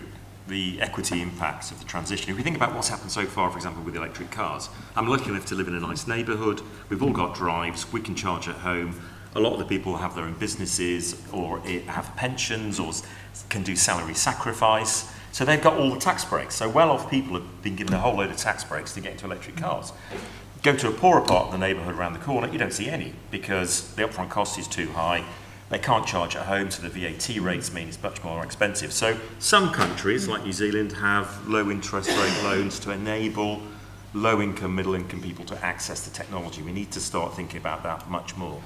the equity impacts of the transition. If we think about what's happened so far, for example, with electric cars, I'm lucky enough to live in a nice neighbourhood. We've all got drives. We can charge at home. A lot of the people have their own businesses or have pensions or can do salary sacrifice. So they've got all the tax breaks. So well-off people have been given a whole load of tax breaks to get into electric cars. Go to a poorer part of the neighbourhood around the corner, you don't see any because the upfront cost is too high. They can't charge at home, so the VAT rates mean it's much more expensive. So some countries, like New Zealand, have low interest rate loans to enable low-income, middle-income people to access the technology. We need to start thinking about that much more.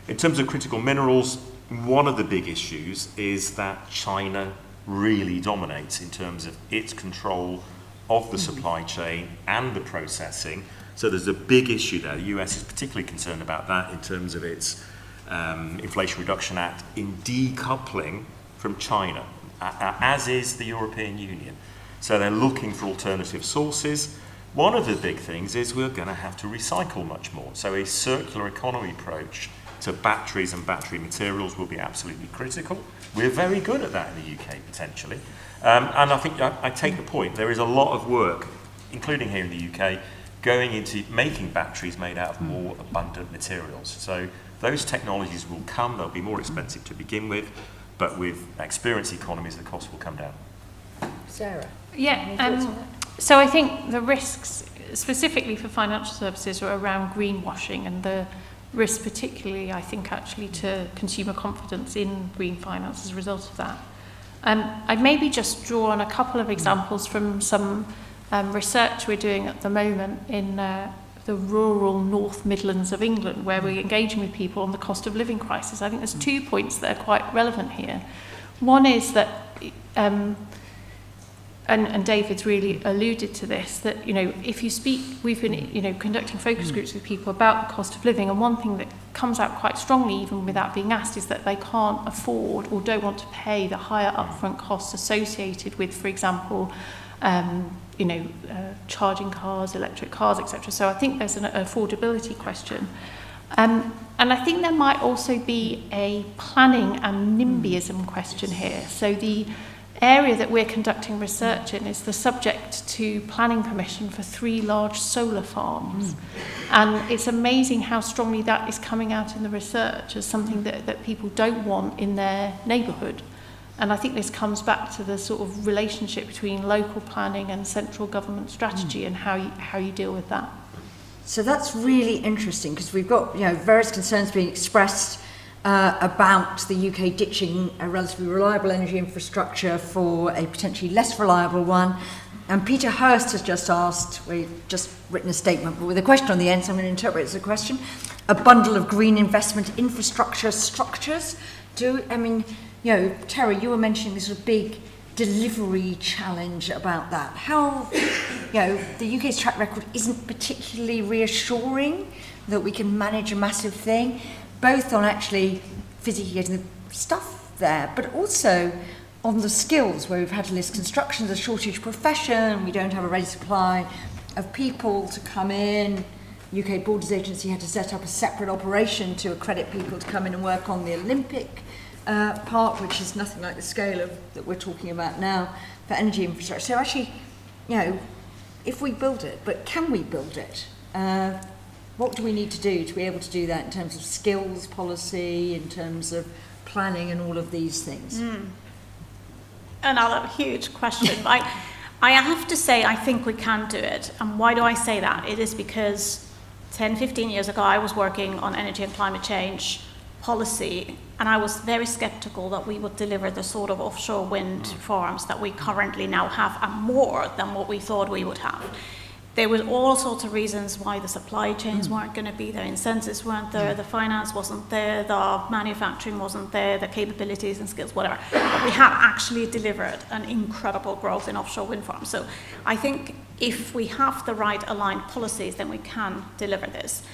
In terms of critical minerals, one of the big issues is that China really dominates in terms of its control of the supply chain and the processing. So there's a big issue there. The US is particularly concerned about that in terms of its Inflation Reduction Act in decoupling from China, as is the European Union. So they're looking for alternative sources. One of the big things is we're going to have to recycle much more. So a circular economy approach to batteries and battery materials will be absolutely critical. We're very good at that in the UK, potentially. And I think I take the point. There is a lot of work, including here in the UK, going into making batteries made out of more abundant materials. So those technologies will come. They'll be more expensive to begin with, but with experienced economies, the cost will come down. Sarah? Yeah, so I think the risks, specifically for financial services, are around greenwashing and the risk particularly, I think, actually to consumer confidence in green finance as a result of that. I'd maybe just draw on a couple of examples from some research we're doing at the moment in the rural North Midlands of England, where we're engaging with people on the cost of living crisis. I think there's 2 points that are quite relevant here. One is that, and David's really alluded to this, that, you know, if you speak, we've been, you know, conducting focus groups with people about the cost of living, and one thing that comes out quite strongly, even without being asked, is that they can't afford or don't want to pay the higher upfront costs associated with, for example, charging cars, electric cars, etc. So I think there's an affordability question. And I think there might also be a planning and NIMBYism question here. So the area that we're conducting research in is the subject to planning permission for 3 large solar farms. And it's amazing how strongly that is coming out in the research as something that people don't want in their neighbourhood. And I think this comes back to the sort of relationship between local planning and central government strategy and how you deal with that. So that's really interesting, because we've got, you know, various concerns being expressed about the UK ditching a relatively reliable energy infrastructure for a potentially less reliable one. And Peter Hurst has just asked, we've just written a statement, but with a question on the end, so I'm going to interpret it as a question. A bundle of green investment infrastructure structures. You know, Terry, you were mentioning this sort of big delivery challenge about that. How, you know, the UK's track record isn't particularly reassuring that we can manage a massive thing, both on actually physically getting the stuff there, but also on the skills, where we've had to list construction as a shortage profession, we don't have a ready supply, of people to come in. UK Borders Agency had to set up a separate operation to accredit people to come in and work on the Olympic part, which is nothing like the scale of that we're talking about now for energy infrastructure. So actually, if we build it, but can we build it? What do we need to do to be able to do that in terms of skills policy, in terms of planning and all of these things? Another huge question. I have to say I think we can do it. And why do I say that? It is because 10, 15 years ago I was working on energy and climate change policy, and I was very skeptical that we would deliver the sort of offshore wind farms that we currently now have, and more than what we thought we would have. There were all sorts of reasons why the supply chains weren't going to be there, incentives weren't there, the finance wasn't there, the manufacturing wasn't there, the capabilities and skills, whatever. But we have actually delivered an incredible growth in offshore wind farms. So I think if we have the right aligned policies, then we can deliver this.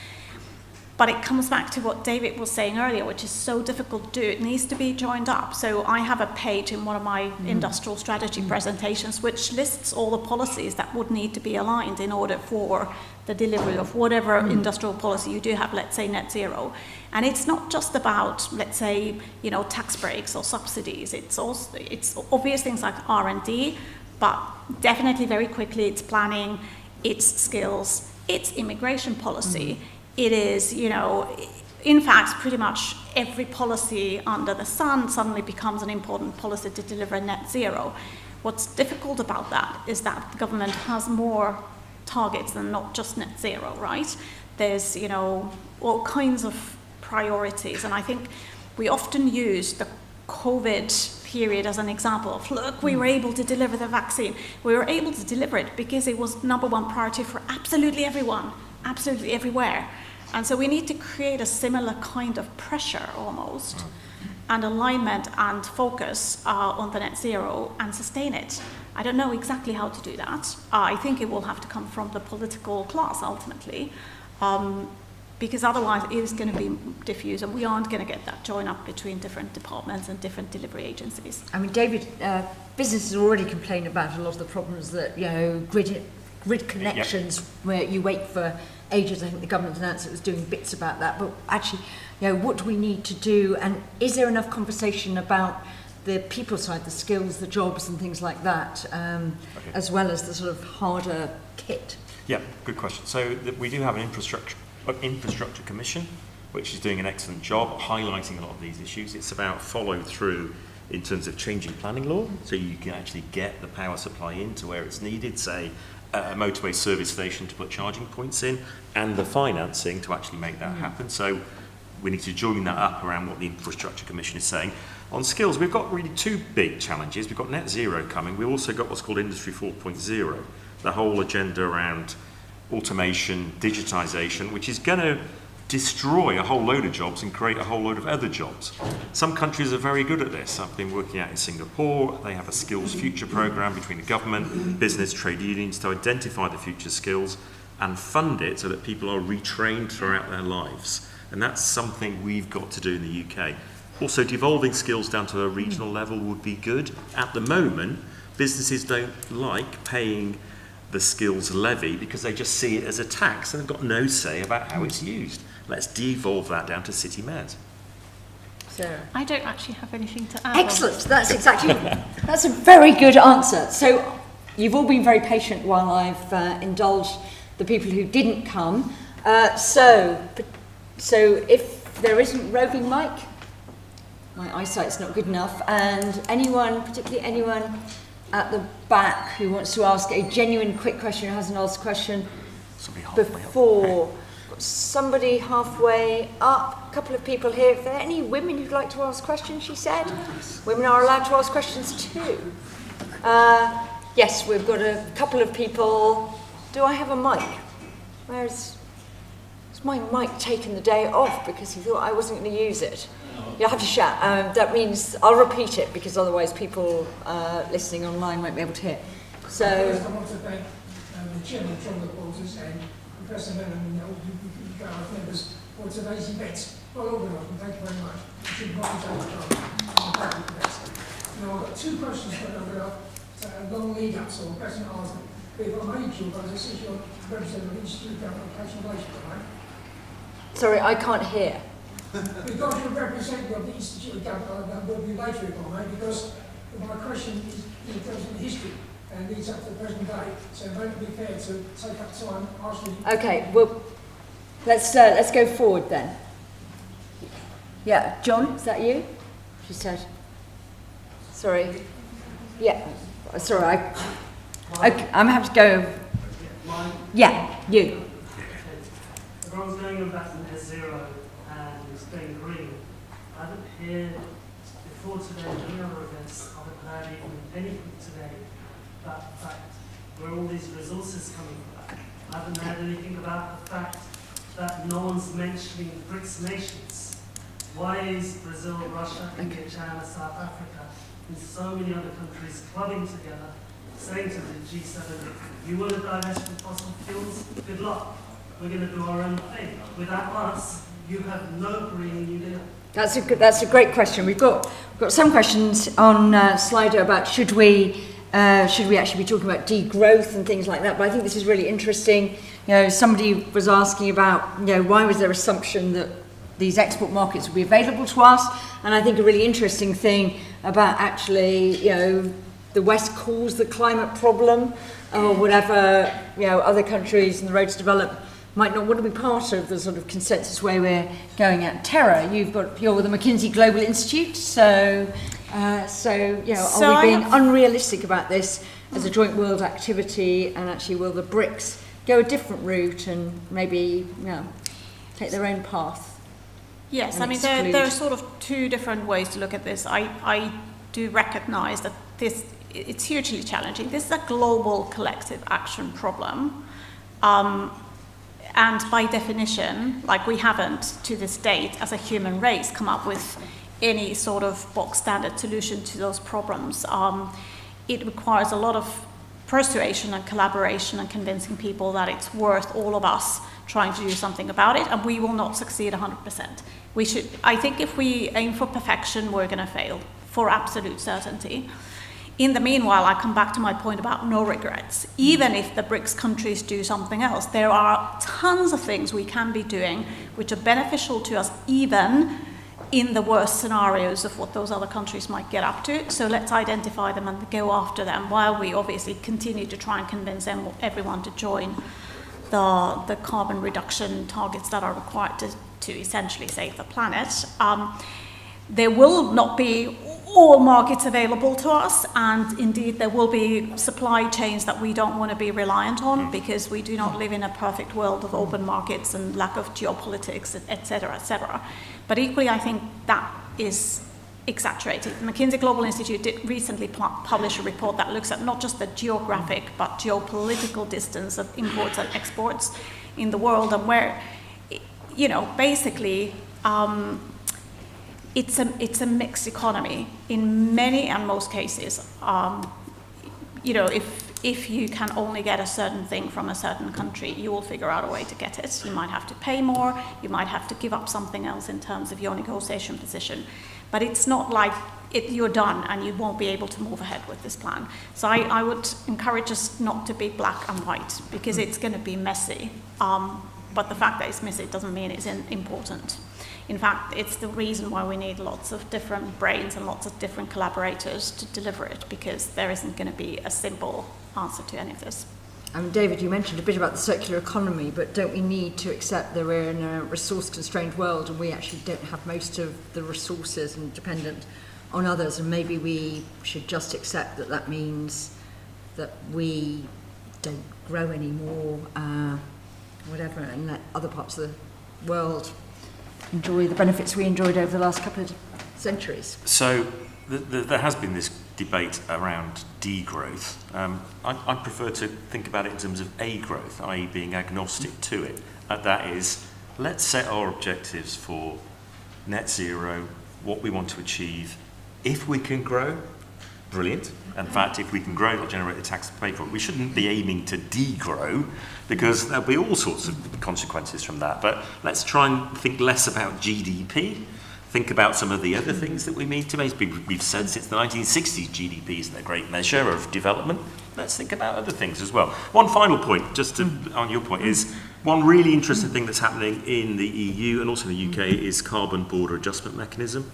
But it comes back to what David was saying earlier, which is so difficult to do. It needs to be joined up. So I have a page in one of my industrial strategy presentations which lists all the policies that would need to be aligned in order for the delivery of whatever industrial policy you do have, let's say net zero. And it's not just about, let's say, tax breaks or subsidies. It's obvious things like R&D, but definitely very quickly it's planning, it's skills, it's immigration policy. It is, in fact, pretty much every policy under the sun suddenly becomes an important policy to deliver net zero. What's difficult about that is that the government has more targets than not just net zero, right? There's, all kinds of priorities. And I think we often use the COVID period as an example of, look, we were able to deliver the vaccine. We were able to deliver it because it was number one priority for absolutely everyone, absolutely everywhere. And so we need to create a similar kind of pressure almost, and alignment and focus on the net zero and sustain it. I don't know exactly how to do that. I think it will have to come from the political class ultimately, because otherwise it is going to be diffuse and we aren't going to get that join up between different departments and different delivery agencies. I mean, David, businesses already complain about a lot of the problems that, grid connections where you wait for ages. I think the government announced it was doing bits about that, but actually, what do we need to do, and is there enough conversation about the people side, the skills, the jobs and things like that, as well as the sort of harder kit? Yeah, good question. So we do have an infrastructure commission, which is doing an excellent job highlighting a lot of these issues. It's about follow through in terms of changing planning law, so you can actually get the power supply into where it's needed, say a motorway service station to put charging points in, and the financing to actually make that happen. So we need to join that up around what the Infrastructure Commission is saying. On skills, we've got really two big challenges. We've got net zero coming. We've also got what's called Industry 4.0, the whole agenda around automation, digitization, which is going to destroy a whole load of jobs and create a whole load of other jobs. Some countries are very good at this. I've been working out in Singapore. They have a skills future program between the government, business, trade unions to identify the future skills and fund it so that people are retrained throughout their lives. And that's something we've got to do in the UK. Also, devolving skills down to a regional level would be good. At the moment, businesses don't like paying the skills levy because they just see it as a tax and they've got no say about how it's used. Let's devolve that down to city mayors. Sarah? I don't actually have anything to add. Excellent. That's a very good answer. So you've all been very patient while I've indulged the people who didn't come. So if there isn't roving mic, my eyesight's not good enough, and particularly anyone at the back who wants to ask a genuine quick question, who hasn't asked a question before. Somebody halfway up, a couple of people here. If there are any women who'd like to ask questions, she said. Women are allowed to ask questions too. Yes, we've got a couple of people. Do I have a mic? Has my mic taken the day off because he thought I wasn't going to use it? You'll have to shout. That means I'll repeat it because otherwise people listening online won't be able to hear. So. First, I want to thank the chairman from the Borders and Professor Menon and all the UKICE members for today's event. Well organised, and thank you very much. You should not take the time. I'm happy for that. Now, I've got two questions, but I've got a long lead up, so the question I asked If I made you, as I said, you're representing the Institute of Application Labour, right? Sorry, I can't hear. Because you're representing of the Institute of Government, that will be later if I may, because my question is in terms of history and leads up to the present day. So it won't be fair to take up time asking you. Okay, well, let's go forward then. Yeah, John, is that you? She said. Sorry. Yeah, sorry, okay, I'm happy to go. Yeah, you. If I was going about to net zero and staying green, I haven't heard before today in any other events, I haven't heard even anything today about the fact where all these resources coming from. I haven't heard anything about the fact that no one's mentioning BRICS nations. Why is Brazil, Russia, India, China, South Africa, and so many other countries clubbing together, saying to the G7, you want to divest from fossil fuels? Good luck. We're going to do our own thing. Without us, you have no Green New Deal. That's a great question. We've got some questions on Slido about should we actually be talking about degrowth and things like that. But I think this is really interesting. You know, somebody was asking about, you know, why was there assumption that these export markets would be available to us? And I think a really interesting thing about actually, you know, the West calls the climate problem, or whatever, you know, other countries in the road to develop might not want to be part of the sort of consensus way we're going at. Tara, you're with the McKinsey Global Institute, so you know, are we being unrealistic about this as a joint world activity, and actually will the BRICS go a different route and maybe, you know, take their own path? Yes, I mean, there are sort of two different ways to look at this. I do recognise that it's hugely challenging. This is a global collective action problem. And by definition, like, we haven't, to this date, as a human race, come up with any sort of box standard solution to those problems. It requires a lot of persuasion and collaboration and convincing people that it's worth all of us trying to do something about it, and we will not succeed 100%. I think if we aim for perfection, we're going to fail, for absolute certainty. In the meanwhile, I come back to my point about no regrets. Even if the BRICS countries do something else, there are tons of things we can be doing which are beneficial to us, even in the worst scenarios of what those other countries might get up to. So let's identify them and go after them, while we obviously continue to try and convince everyone to join the carbon reduction targets that are required to essentially save the planet. There will not be all markets available to us, and indeed there will be supply chains that we don't want to be reliant on, because we do not live in a perfect world of open markets and lack of geopolitics, etc., etc. But equally, I think that is exaggerated. The McKinsey Global Institute did recently publish a report that looks at not just the geographic but geopolitical distance of imports and exports in the world, and where, you know, basically it's a mixed economy in many and most cases. You know, if you can only get a certain thing from a certain country, you will figure out a way to get it. You might have to pay more, you might have to give up something else in terms of your negotiation position. But it's not like you're done and you won't be able to move ahead with this plan. So I would encourage us not to be black and white, because it's going to be messy. But the fact that it's messy doesn't mean it's important. In fact, it's the reason why we need lots of different brains and lots of different collaborators to deliver it, because there isn't going to be a simple answer to any of this. David, you mentioned a bit about the circular economy, but don't we need to accept that we're in a resource-constrained world and we actually don't have most of the resources and dependent on others, and maybe we should just accept that that means that we don't grow anymore, whatever, and let other parts of the world enjoy the benefits we enjoyed over the last couple of centuries. So there has been this debate around degrowth. I prefer to think about it in terms of A-growth, i.e. being agnostic to it. That is, let's set our objectives for net zero, what we want to achieve. If we can grow, brilliant. In fact, if we can grow, it'll generate the tax to pay for it. We shouldn't be aiming to degrow, because there'll be all sorts of consequences from that. But let's try and think less about GDP. Think about some of the other things that we need to make. We've said since the 1960s, GDP isn't a great measure of development. let's think about other things as well. One final point, just to, on your point, is one really interesting thing that's happening in the EU and also the UK is carbon border adjustment mechanism.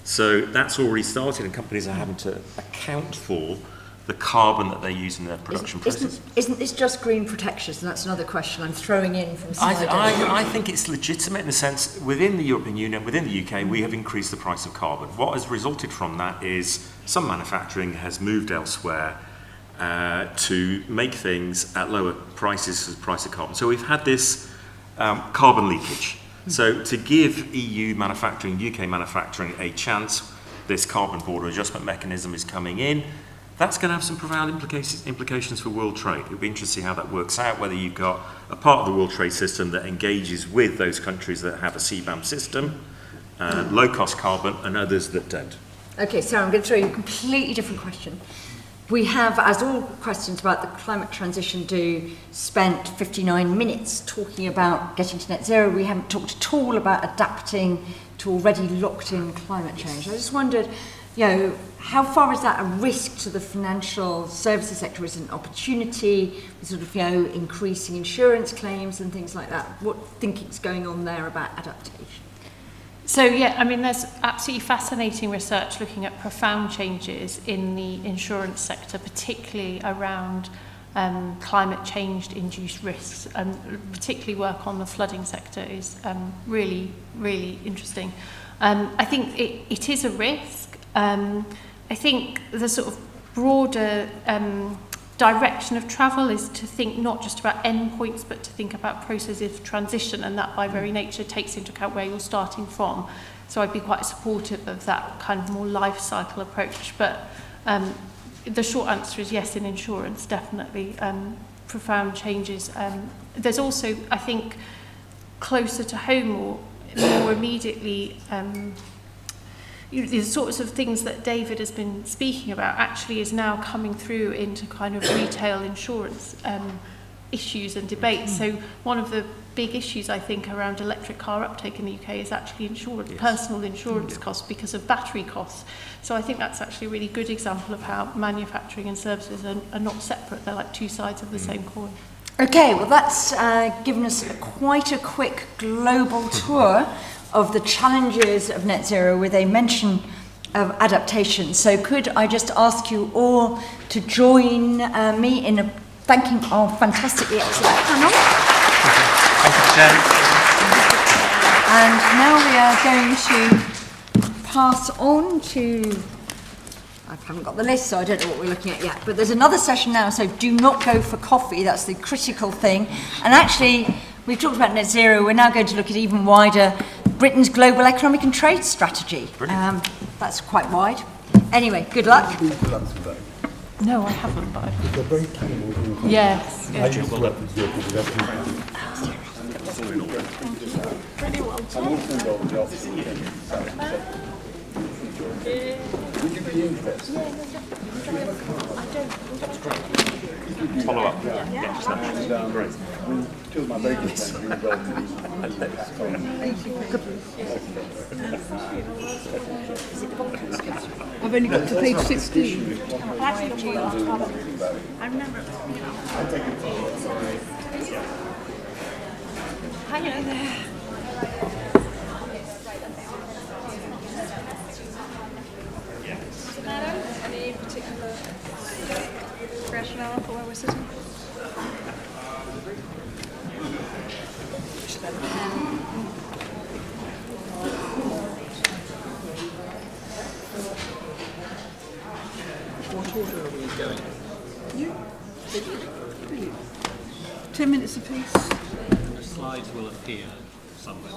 So that's already started, and companies are having to account for the carbon that they use in their production process. Isn't this just green protectionism? That's another question I'm throwing in from Slido. I think it's legitimate in the sense, within the European Union, within the UK, we have increased the price of carbon. What has resulted from that is some manufacturing has moved elsewhere to make things at lower prices as the price of carbon. So we've had this carbon leakage. So to give EU manufacturing, UK manufacturing a chance, this carbon border adjustment mechanism is coming in. That's going to have some profound implications for world trade. It'll be interesting to see how that works out, whether you've got a part of the world trade system that engages with those countries that have a CBAM system, low-cost carbon, and others that don't. Okay, Sarah, I'm going to throw you a completely different question. We have, as all questions about the climate transition do, spent 59 minutes talking about getting to net zero. We haven't talked at all about adapting to already locked-in climate change. I just wondered, how far is that a risk to the financial services sector? Is it an opportunity, sort of, increasing insurance claims and things like that? What thinking's going on there about adaptation? So yeah, I mean, there's absolutely fascinating research looking at profound changes in the insurance sector, particularly around climate change-induced risks, and particularly work on the flooding sector is really, really interesting. I think it is a risk. I think the sort of broader direction of travel is to think not just about endpoints, but to think about processes of transition, and that by very nature takes into account where you're starting from. So I'd be quite supportive of that kind of more life cycle approach. But the short answer is yes, in insurance, definitely profound changes. There's also, I think, closer to home or more immediately, the sorts of things that David has been speaking about actually is now coming through into kind of retail insurance issues and debates. So one of the big issues, I think, around electric car uptake in the UK is actually insurance, personal insurance costs because of battery costs. So I think that's actually a really good example of how manufacturing and services are not separate. They're like two sides of the same coin. Okay, well that's given us quite a quick global tour of the challenges of net zero with a mention of adaptation. So could I just ask you all to join me in thanking our fantastically excellent panel. Thank you, Jen. And now we are going to pass on to, I haven't got the list, so I don't know what we're looking at yet, but there's another session now, so do not go for coffee, that's the critical thing. And actually, we've talked about net zero, we're now going to look at even wider Britain's global economic and trade strategy. That's quite wide. Anyway, good luck. No, I haven't, but It's a very tangled. Yes. I just love it. Pretty well Follow up. Yeah. Great. Two of my very good friends were involved I've only got to page 16. I remember. Hiya there. Any particular rationale for where we're sitting? What order are we going? You? Brilliant. 10 minutes apiece. The slides will appear somewhere.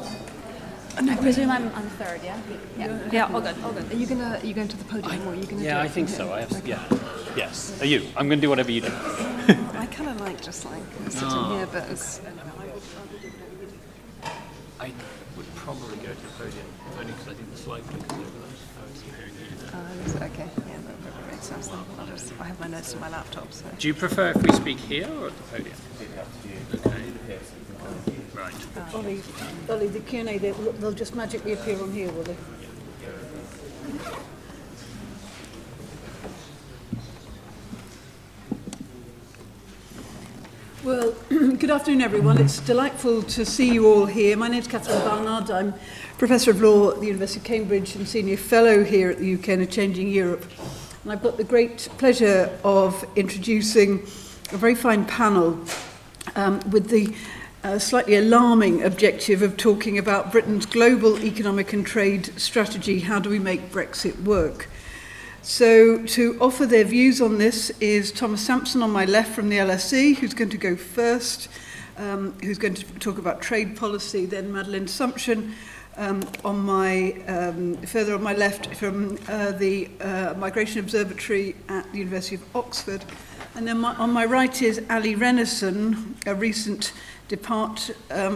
No, I presume I'm third, yeah? Yeah, all good, all good. Are you going to the podium or are you going to Yeah, I think so. I have. Yeah. Yes. Are you? I'm going to do whatever you do. I kind of like just like sitting here, but as I would probably go to the podium, only because I think the slide click is over there. I was comparing you. okay, yeah, that probably makes sense then. I have my notes on my laptop, so. Do you prefer if we speak here or at the podium? Okay. Right. Ollie, the Q&A, they'll just magically appear on here, will they? Well, good afternoon, everyone. It's delightful to see you all here. My name's Catherine Barnard. I'm Professor of Law at the University of Cambridge and Senior Fellow here at the UK in a Changing Europe. And I've got the great pleasure of introducing a very fine panel with the slightly alarming objective of talking about Britain's global economic and trade strategy. How do we make Brexit work? So to offer their views on this is Thomas Sampson on my left from the LSE, who's going to go first, who's going to talk about trade policy, then Madeleine Sumption on my further on my left from the Migration Observatory at the University of Oxford. And then on my right is Ali Renison, a recent depart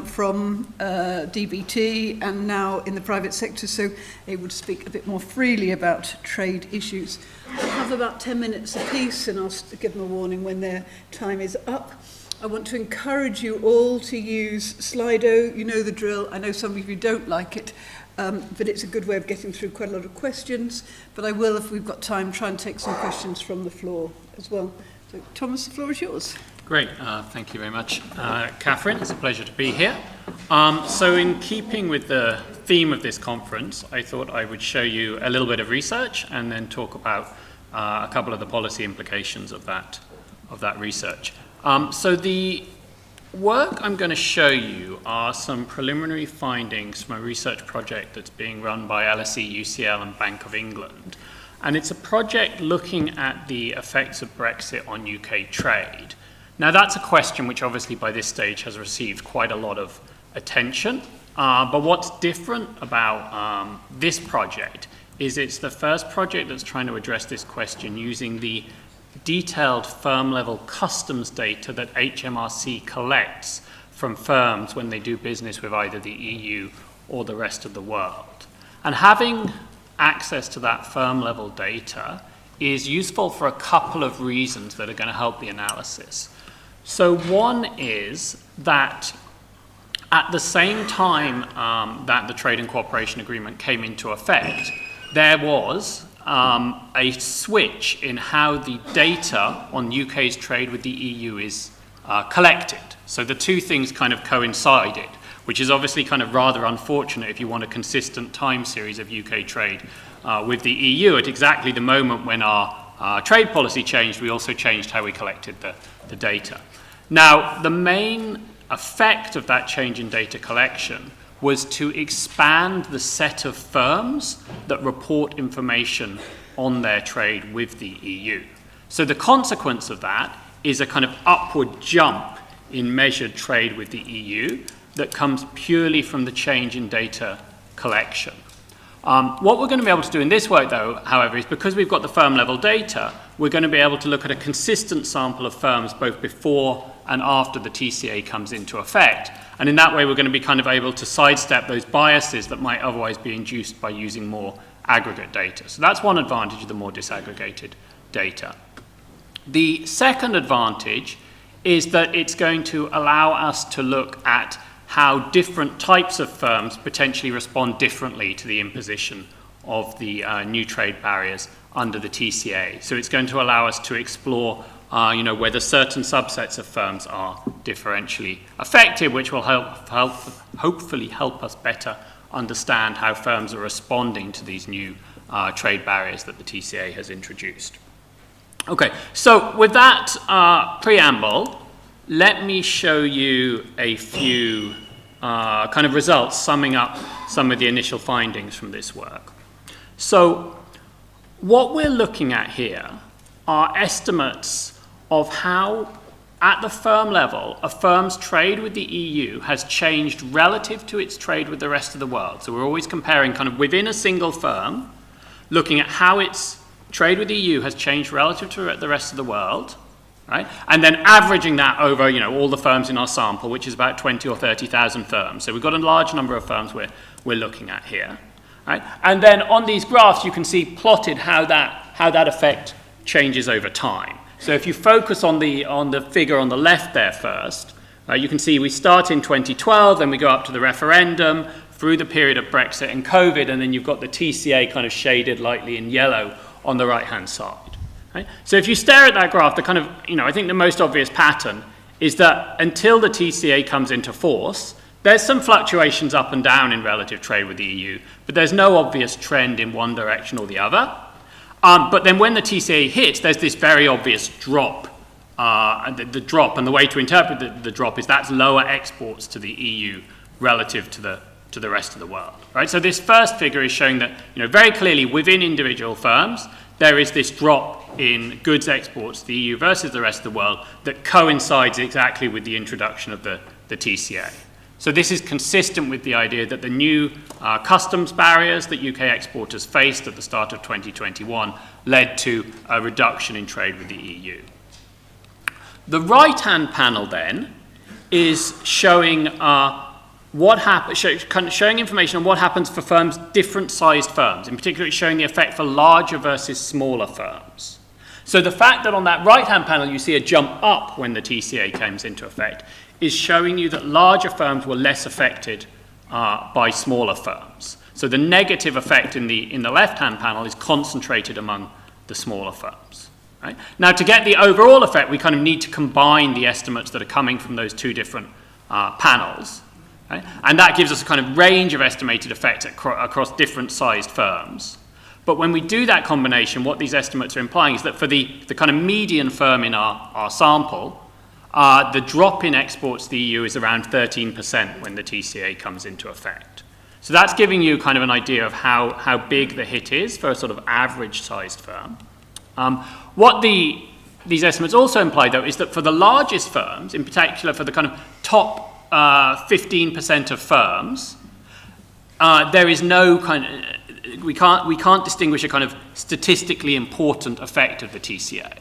from DBT and now in the private sector, so able to speak a bit more freely about trade issues. I have about 10 minutes apiece, and I'll give them a warning when their time is up. I want to encourage you all to use Slido. You know the drill. I know some of you don't like it, but it's a good way of getting through quite a lot of questions. But I will, if we've got time, try and take some questions from the floor as well. So, Thomas, the floor is yours. Great, thank you very much, Catherine. It's a pleasure to be here. So in keeping with the theme of this conference, I thought I would show you a little bit of research and then talk about a couple of the policy implications of that research. So the work I'm going to show you are some preliminary findings from a research project that's being run by LSE, UCL and Bank of England. And it's a project looking at the effects of Brexit on UK trade. Now that's a question which obviously by this stage has received quite a lot of attention, but what's different about this project is it's the first project that's trying to address this question using the detailed firm-level customs data that HMRC collects from firms when they do business with either the EU or the rest of the world. And having access to that firm-level data is useful for a couple of reasons that are going to help the analysis. So one is that at the same time that the Trade and Cooperation Agreement came into effect, there was a switch in how the data on UK's trade with the EU is collected. So the two things kind of coincided, which is obviously kind of rather unfortunate if you want a consistent time series of UK trade with the EU. At exactly the moment when our trade policy changed, we also changed how we collected the data. Now, the main effect of that change in data collection was to expand the set of firms that report information on their trade with the EU. So the consequence of that is a kind of upward jump in measured trade with the EU that comes purely from the change in data collection. What we're going to be able to do in this work, though, however, is because we've got the firm-level data, we're going to be able to look at a consistent sample of firms both before and after the TCA comes into effect. And in that way, we're going to be kind of able to sidestep those biases that might otherwise be induced by using more aggregate data. So that's one advantage of the more disaggregated data. The second advantage is that it's going to allow us to look at how different types of firms potentially respond differently to the imposition of the new trade barriers under the TCA. So it's going to allow us to explore whether certain subsets of firms are differentially affected, which will hopefully help us better understand how firms are responding to these new trade barriers that the TCA has introduced. Okay, so with that preamble, let me show you a few kind of results summing up some of the initial findings from this work. So what we're looking at here are estimates of how, at the firm level, a firm's trade with the EU has changed relative to its trade with the rest of the world. So we're always comparing kind of within a single firm, looking at how its trade with the EU has changed relative to the rest of the world, right? And then averaging that over, all the firms in our sample, which is about 20 or 30,000 firms. So we've got a large number of firms we're looking at here, right? And then on these graphs, you can see plotted how that effect changes over time. So if you focus on the figure on the left there first, you can see we start in 2012, then we go up to the referendum, through the period of Brexit and COVID, and then you've got the TCA kind of shaded lightly in yellow on the right-hand side. Right? So if you stare at that graph, the kind of, I think the most obvious pattern is that until the TCA comes into force, there's some fluctuations up and down in relative trade with the EU, but there's no obvious trend in one direction or the other. But then when the TCA hits, there's this very obvious drop. The drop, and the way to interpret the drop is that's lower exports to the EU relative to the rest of the world. Right? So this first figure is showing that, very clearly within individual firms, there is this drop in goods exports to the EU versus the rest of the world that coincides exactly with the introduction of the TCA. So this is consistent with the idea that the new customs barriers that UK exporters faced at the start of 2021 led to a reduction in trade with the EU. The right-hand panel then is showing showing information on what happens for firms, different sized firms. In particular, it's showing the effect for larger versus smaller firms. So the fact that on that right-hand panel you see a jump up when the TCA comes into effect is showing you that larger firms were less affected by smaller firms. So the negative effect in the left-hand panel is concentrated among the smaller firms. Right? Now, to get the overall effect, we kind of need to combine the estimates that are coming from those two different panels. Right? And that gives us a kind of range of estimated effects across different sized firms. But when we do that combination, what these estimates are implying is that for the kind of median firm in our sample, the drop in exports to the EU is around 13% when the TCA comes into effect. So that's giving you kind of an idea of how big the hit is for a sort of average-sized firm. What these estimates also imply, though, is that for the largest firms, in particular for the kind of top 15% of firms, there is no kind of, we can't distinguish a kind of statistically important effect of the TCA.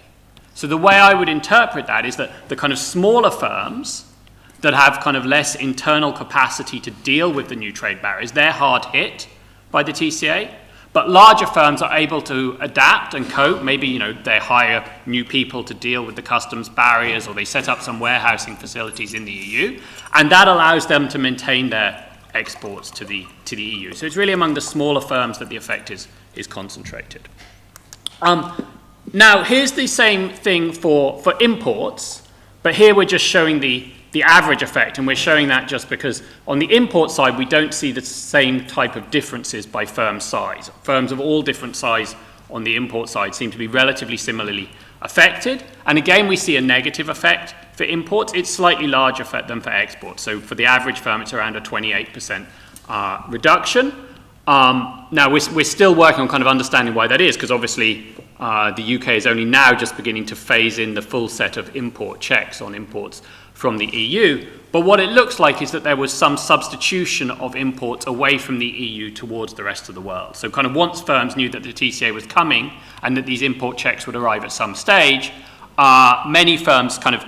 So the way I would interpret that is that the kind of smaller firms that have kind of less internal capacity to deal with the new trade barriers, they're hard hit by the TCA. But larger firms are able to adapt and cope. Maybe, they hire new people to deal with the customs barriers, or they set up some warehousing facilities in the EU, and that allows them to maintain their exports to the EU. So it's really among the smaller firms that the effect is concentrated. Now, here's the same thing for imports, but here we're just showing the average effect, and we're showing that just because on the import side we don't see the same type of differences by firm size. Firms of all different size on the import side seem to be relatively similarly affected, and again we see a negative effect for imports. It's slightly larger than for exports, so for the average firm it's around a 28% reduction. Now we're still working on kind of understanding why that is, because obviously the UK is only now just beginning to phase in the full set of import checks on imports from the EU, but what it looks like is that there was some substitution of imports away from the EU towards the rest of the world. So kind of once firms knew that the TCA was coming and that these import checks would arrive at some stage, many firms kind of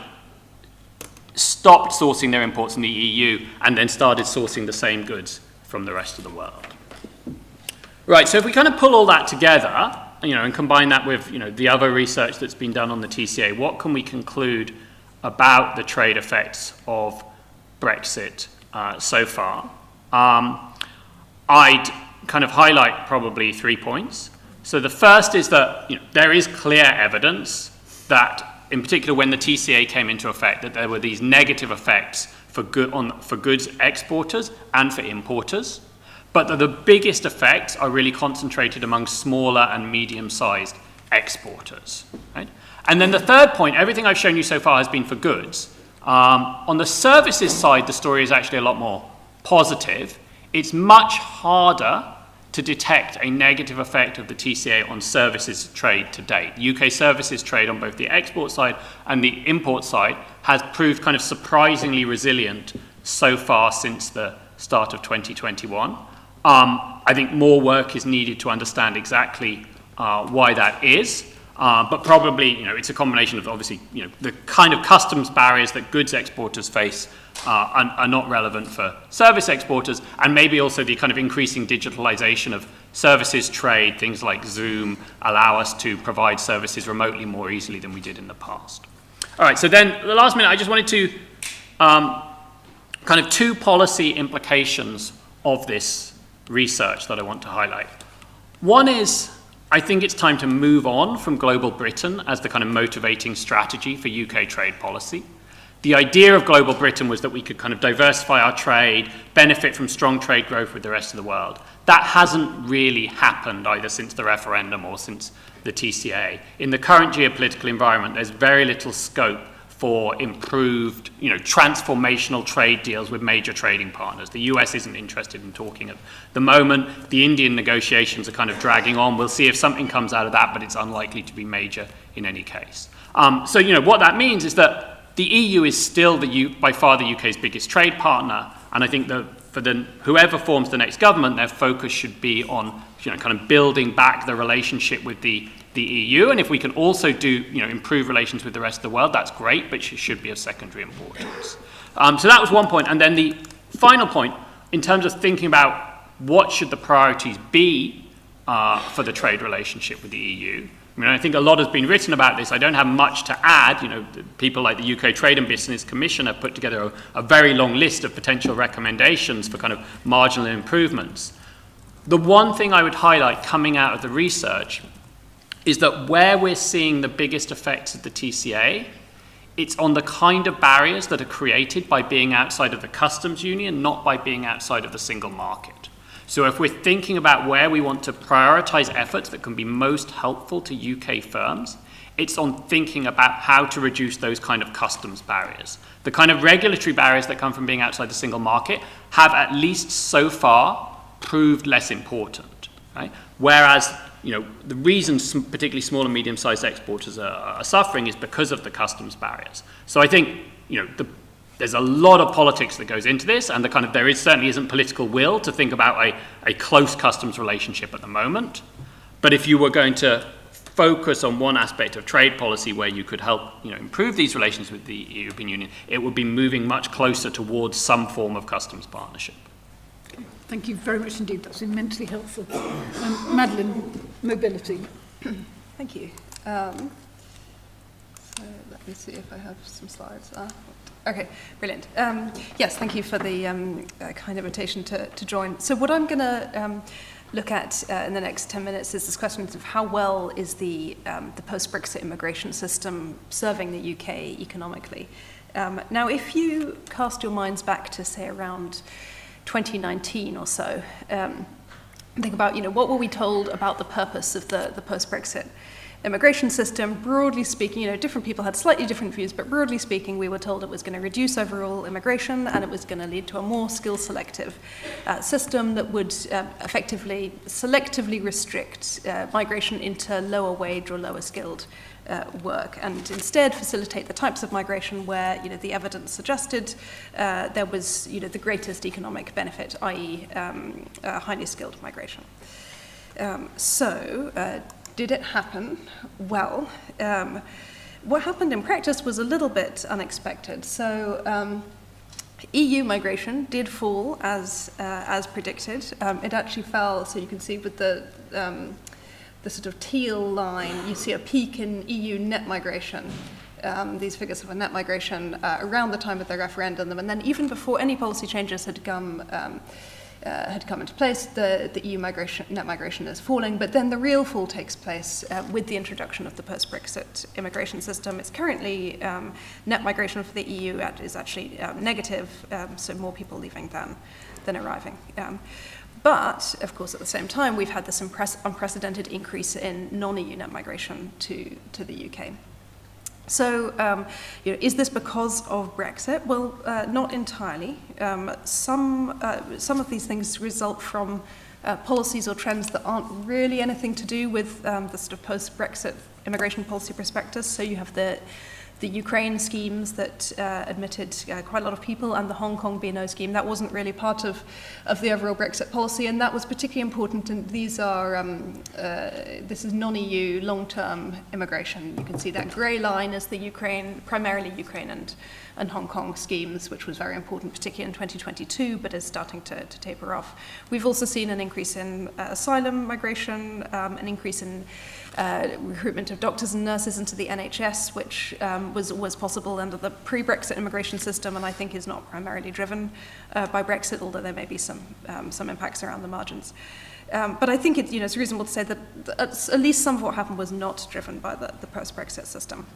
stopped sourcing their imports in the EU and then started sourcing the same goods from the rest of the world. Right, so if we kind of pull all that together, and combine that with, the other research that's been done on the TCA, what can we conclude about the trade effects of Brexit so far? I'd kind of highlight probably 3 points. So the first is that there is clear evidence that, in particular when the TCA came into effect, that there were these negative effects for goods exporters and for importers, but that the biggest effects are really concentrated among smaller and medium-sized exporters. Right? And then the third point, everything I've shown you so far has been for goods. On the services side, the story is actually a lot more positive. It's much harder to detect a negative effect of the TCA on services trade to date. UK services trade on both the export side and the import side has proved kind of surprisingly resilient so far since the start of 2021. I think more work is needed to understand exactly why that is. But probably, it's a combination of obviously, the kind of customs barriers that goods exporters face are not relevant for service exporters, and maybe also the kind of increasing digitalization of services trade. Things like Zoom allow us to provide services remotely more easily than we did in the past. All right, so then the last minute, I just wanted to kind of two policy implications of this research that I want to highlight. One is, I think it's time to move on from global Britain as the kind of motivating strategy for UK trade policy. the idea of global Britain was that we could kind of diversify our trade, benefit from strong trade growth with the rest of the world. That hasn't really happened either since the referendum or since the TCA. In the current geopolitical environment, there's very little scope for improved, transformational trade deals with major trading partners. The US isn't interested in talking at the moment. The Indian negotiations are kind of dragging on. We'll see if something comes out of that, but it's unlikely to be major in any case. So, what that means is that the EU is still by far the UK's biggest trade partner, and I think that for whoever forms the next government, their focus should be on, kind of building back the relationship with the EU, and if we can also do, improve relations with the rest of the world, that's great, but it should be of secondary importance. So that was one point, and then the final point, in terms of thinking about what should the priorities be for the trade relationship with the EU. I think a lot has been written about this. I don't have much to add. People like the UK Trade and Business Commission have put together a very long list of potential recommendations for kind of marginal improvements. The one thing I would highlight coming out of the research is that where we're seeing the biggest effects of the TCA, it's on the kind of barriers that are created by being outside of the customs union, not by being outside of the single market. So if we're thinking about where we want to prioritize efforts that can be most helpful to UK firms, it's on thinking about how to reduce those kind of customs barriers. The kind of regulatory barriers that come from being outside the single market have, at least so far, proved less important, right? Whereas, the reason particularly small and medium-sized exporters are suffering is because of the customs barriers. So I think, there's a lot of politics that goes into this, and there certainly isn't political will to think about a close customs relationship at the moment. But if you were going to focus on one aspect of trade policy where you could help, improve these relations with the European Union, it would be moving much closer towards some form of customs partnership. Thank you very much indeed. That's immensely helpful. Madeline, mobility. Thank you. So let me see if I have some slides. Okay, brilliant. Yes, thank you for the kind invitation to join. So what I'm going to look at in the next 10 minutes is this question of how well is the post-Brexit immigration system serving the UK economically. Now, if you cast your minds back to, say, around 2019 or so, think about, what were we told about the purpose of the post-Brexit immigration system? Broadly speaking, different people had slightly different views, but broadly speaking, we were told it was going to reduce overall immigration and it was going to lead to a more skill-selective system that would effectively selectively restrict migration into lower wage or lower skilled work, and instead facilitate the types of migration where the evidence suggested there was the greatest economic benefit, i.e. Highly skilled migration. Did it happen? Well, what happened in practice was a little bit unexpected. So EU migration did fall as predicted. It actually fell, so you can see with the sort of teal line, you see a peak in EU net migration. These figures of a net migration around the time of the referendum, and then even before any policy changes had come into place, the EU net migration is falling, but then the real fall takes place with the introduction of the post-Brexit immigration system. It's currently, net migration for the EU is actually negative, so more people leaving than arriving. But, of course, at the same time, we've had this unprecedented increase in non-EU net migration to the UK. So, is this because of Brexit? Well, not entirely. Some of these things result from policies or trends that aren't really anything to do with the sort of post-Brexit immigration policy prospectus. So you have the Ukraine schemes that admitted quite a lot of people, and the Hong Kong B&O scheme. That wasn't really part of the overall Brexit policy, and that was particularly important. And these are, this is non-EU long-term immigration. You can see that grey line is the primarily Ukraine and Hong Kong schemes, which was very important, particularly in 2022, but is starting to taper off. We've also seen an increase in asylum migration, an increase in recruitment of doctors and nurses into the NHS, which was possible under the pre-Brexit immigration system, and I think is not primarily driven by Brexit, although there may be some impacts around the margins. But I think it's reasonable to say that at least some of what happened was not driven by the post-Brexit system.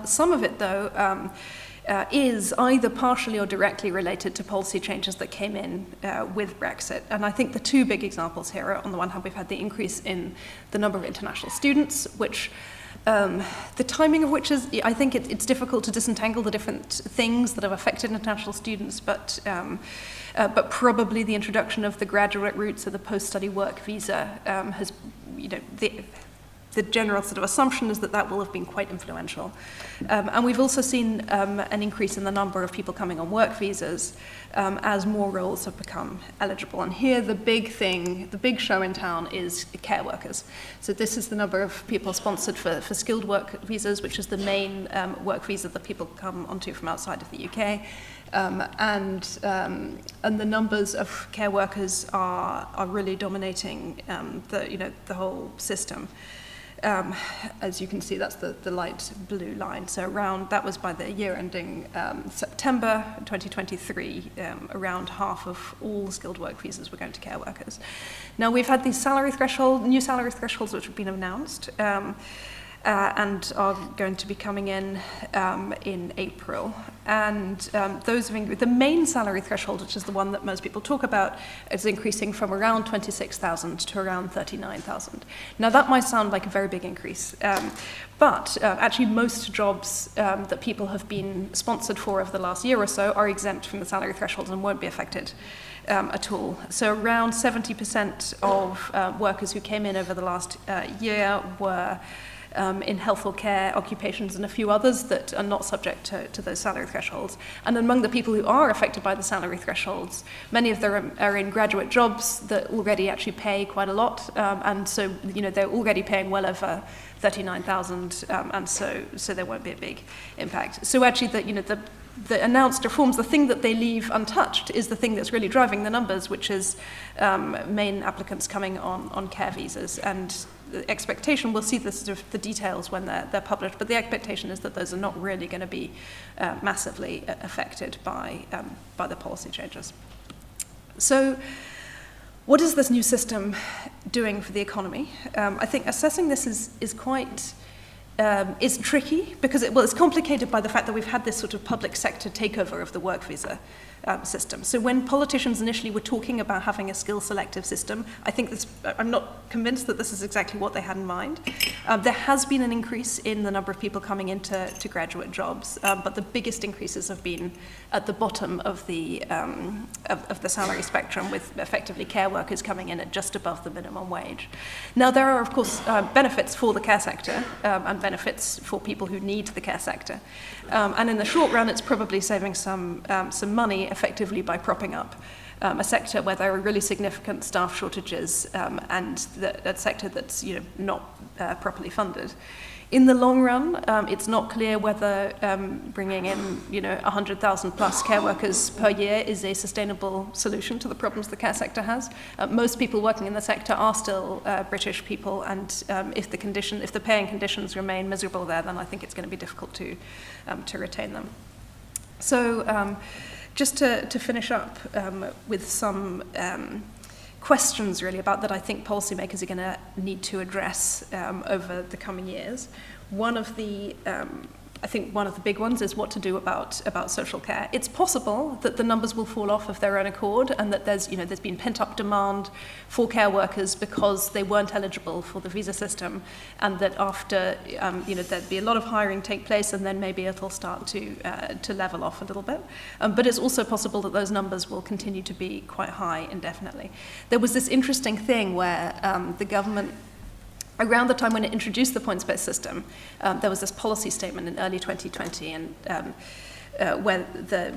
Some of it, though, is either partially or directly related to policy changes that came in with Brexit. And I think the two big examples here are, on the one hand, we've had the increase in the number of international students, which the timing of which is, I think it's difficult to disentangle the different things that have affected international students, but probably the introduction of the graduate route, so the post-study work visa, has, the general sort of assumption is that that will have been quite influential. And we've also seen an increase in the number of people coming on work visas as more roles have become eligible. And here the big thing, the big show in town is care workers. So this is the number of people sponsored for skilled work visas, which is the main work visa that people come onto from outside of the UK. And the numbers of care workers are really dominating the whole system. As you can see, that's the light blue line. So that was by the year ending September 2023, around half of all skilled work visas were going to care workers. Now, we've had these new salary thresholds which have been announced and are going to be coming in April. And the main salary threshold, which is the one that most people talk about, is increasing from around 26,000 to around 39,000. Now, that might sound like a very big increase, but actually most jobs that people have been sponsored for over the last year or so are exempt from the salary thresholds and won't be affected at all. So around 70% of workers who came in over the last year were in health or care occupations and a few others that are not subject to those salary thresholds. And among the people who are affected by the salary thresholds, many of them are in graduate jobs that already actually pay quite a lot, and so they're already paying well over 39,000, and so there won't be a big impact. So actually, the announced reforms, the thing that they leave untouched is the thing that's really driving the numbers, which is main applicants coming on care visas. And the expectation, we'll see the details when they're published, but the expectation is that those are not really going to be massively affected by the policy changes. So what is this new system doing for the economy? I think assessing this is quite... is tricky because it's complicated by the fact that we've had this sort of public sector takeover of the work visa system. So when politicians initially were talking about having a skill selective system, I'm not convinced that this is exactly what they had in mind. There has been an increase in the number of people coming into graduate jobs, but the biggest increases have been at the bottom of the salary spectrum, with effectively care workers coming in at just above the minimum wage. Now, there are, of course, benefits for the care sector and benefits for people who need the care sector. And in the short run, it's probably saving some money effectively by propping up a sector where there are really significant staff shortages and that sector that's not properly funded. In the long run, it's not clear whether bringing in 100,000 plus care workers per year is a sustainable solution to the problems the care sector has. Most people working in the sector are still British people, and if the paying conditions remain miserable there, then I think it's going to be difficult to retain them. So just to finish up with some questions really about that I think policymakers are going to need to address over the coming years. One of the big ones is what to do about social care. It's possible that the numbers will fall off of their own accord, and that there's been pent-up demand for care workers because they weren't eligible for the visa system, and that after there'd be a lot of hiring take place, and then maybe it'll start to level off a little bit. But it's also possible that those numbers will continue to be quite high indefinitely. There was this interesting thing where the government, around the time when it introduced the points-based system, there was this policy statement in early 2020, and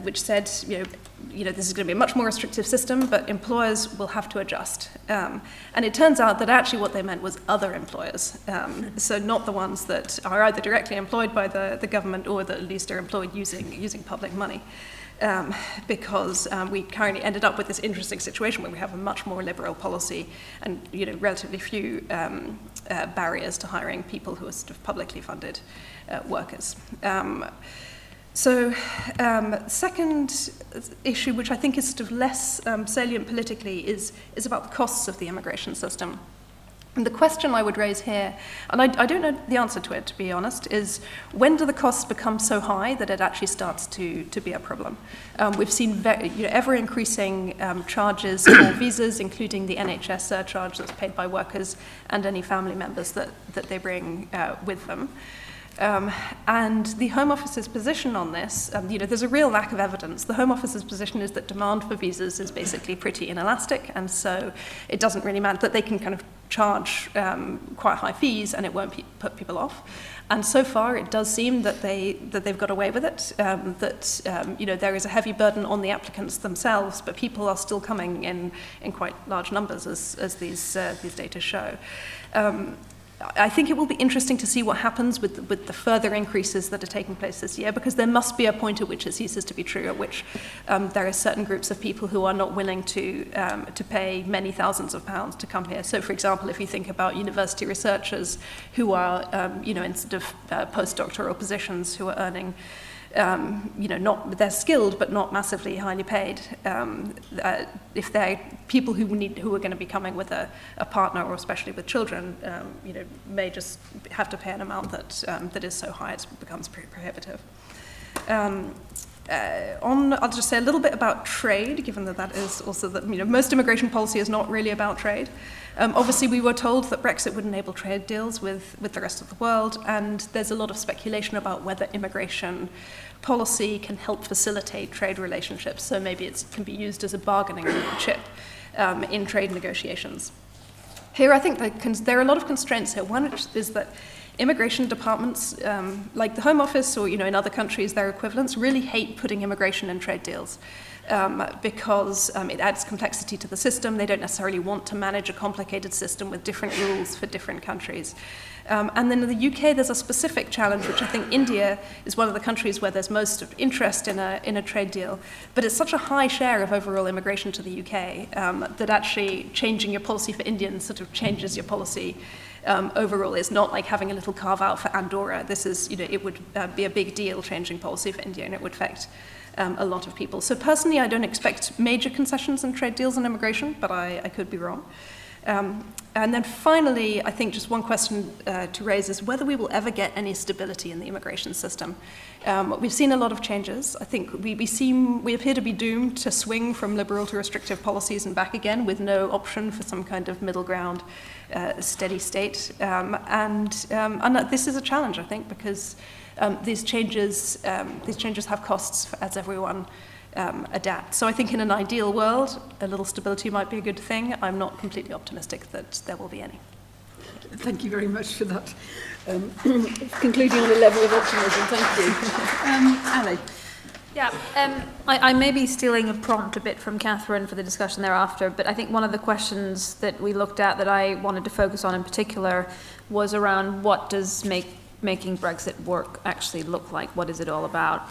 which said, this is going to be a much more restrictive system, but employers will have to adjust. And it turns out that actually what they meant was other employers, so not the ones that are either directly employed by the government or that at least are employed using public money. Because we currently ended up with this interesting situation where we have a much more liberal policy and relatively few barriers to hiring people who are sort of publicly funded workers. Second issue, which I think is sort of less salient politically, is about the costs of the immigration system. And the question I would raise here, and I don't know the answer to it, to be honest, is when do the costs become so high that it actually starts to be a problem? We've seen ever-increasing charges for visas, including the NHS surcharge that's paid by workers and any family members that they bring with them. And the Home Office's position on this, there's a real lack of evidence. The Home Office's position is that demand for visas is basically pretty inelastic, and so it doesn't really matter that they can kind of charge quite high fees and it won't put people off. And so far, it does seem that they've got away with it. There is a heavy burden on the applicants themselves, but people are still coming in quite large numbers, as these data show. I think it will be interesting to see what happens with the further increases that are taking place this year, because there must be a point at which it ceases to be true, at which there are certain groups of people who are not willing to pay many thousands of pounds to come here. So, for example, if you think about university researchers who are, in sort of postdoctoral positions who are earning, they're skilled but not massively highly paid. If they're people who are going to be coming with a partner, or especially with children, may just have to pay an amount that is so high it becomes pretty prohibitive. I'll just say a little bit about trade, given that is also most immigration policy is not really about trade. Obviously, we were told that Brexit would enable trade deals with the rest of the world, and there's a lot of speculation about whether immigration policy can help facilitate trade relationships, so maybe it can be used as a bargaining chip in trade negotiations. Here, I think there are a lot of constraints here. One is that immigration departments, like the Home Office or in other countries, their equivalents, really hate putting immigration in trade deals. Because it adds complexity to the system. They don't necessarily want to manage a complicated system with different rules for different countries. And then in the UK, there's a specific challenge, which I think India is one of the countries where there's most interest in a trade deal. But it's such a high share of overall immigration to the UK that actually changing your policy for Indians sort of changes your policy overall. It's not like having a little carve-out for Andorra. This is, it would be a big deal changing policy for India, and it would affect a lot of people. So personally, I don't expect major concessions in trade deals on immigration, but I could be wrong. And then finally, I think just one question to raise is whether we will ever get any stability in the immigration system. We've seen a lot of changes. I think we appear to be doomed to swing from liberal to restrictive policies and back again with no option for some kind of middle ground steady state. And this is a challenge, I think, because these changes have costs as everyone adapt. So I think in an ideal world, a little stability might be a good thing. I'm not completely optimistic that there will be any. Thank you very much for that. Concluding on a level of optimism, thank you. Ali. Yeah, I may be stealing a prompt a bit from Catherine for the discussion thereafter, but I think one of the questions that we looked at that I wanted to focus on in particular was around what does making Brexit work actually look like? What is it all about?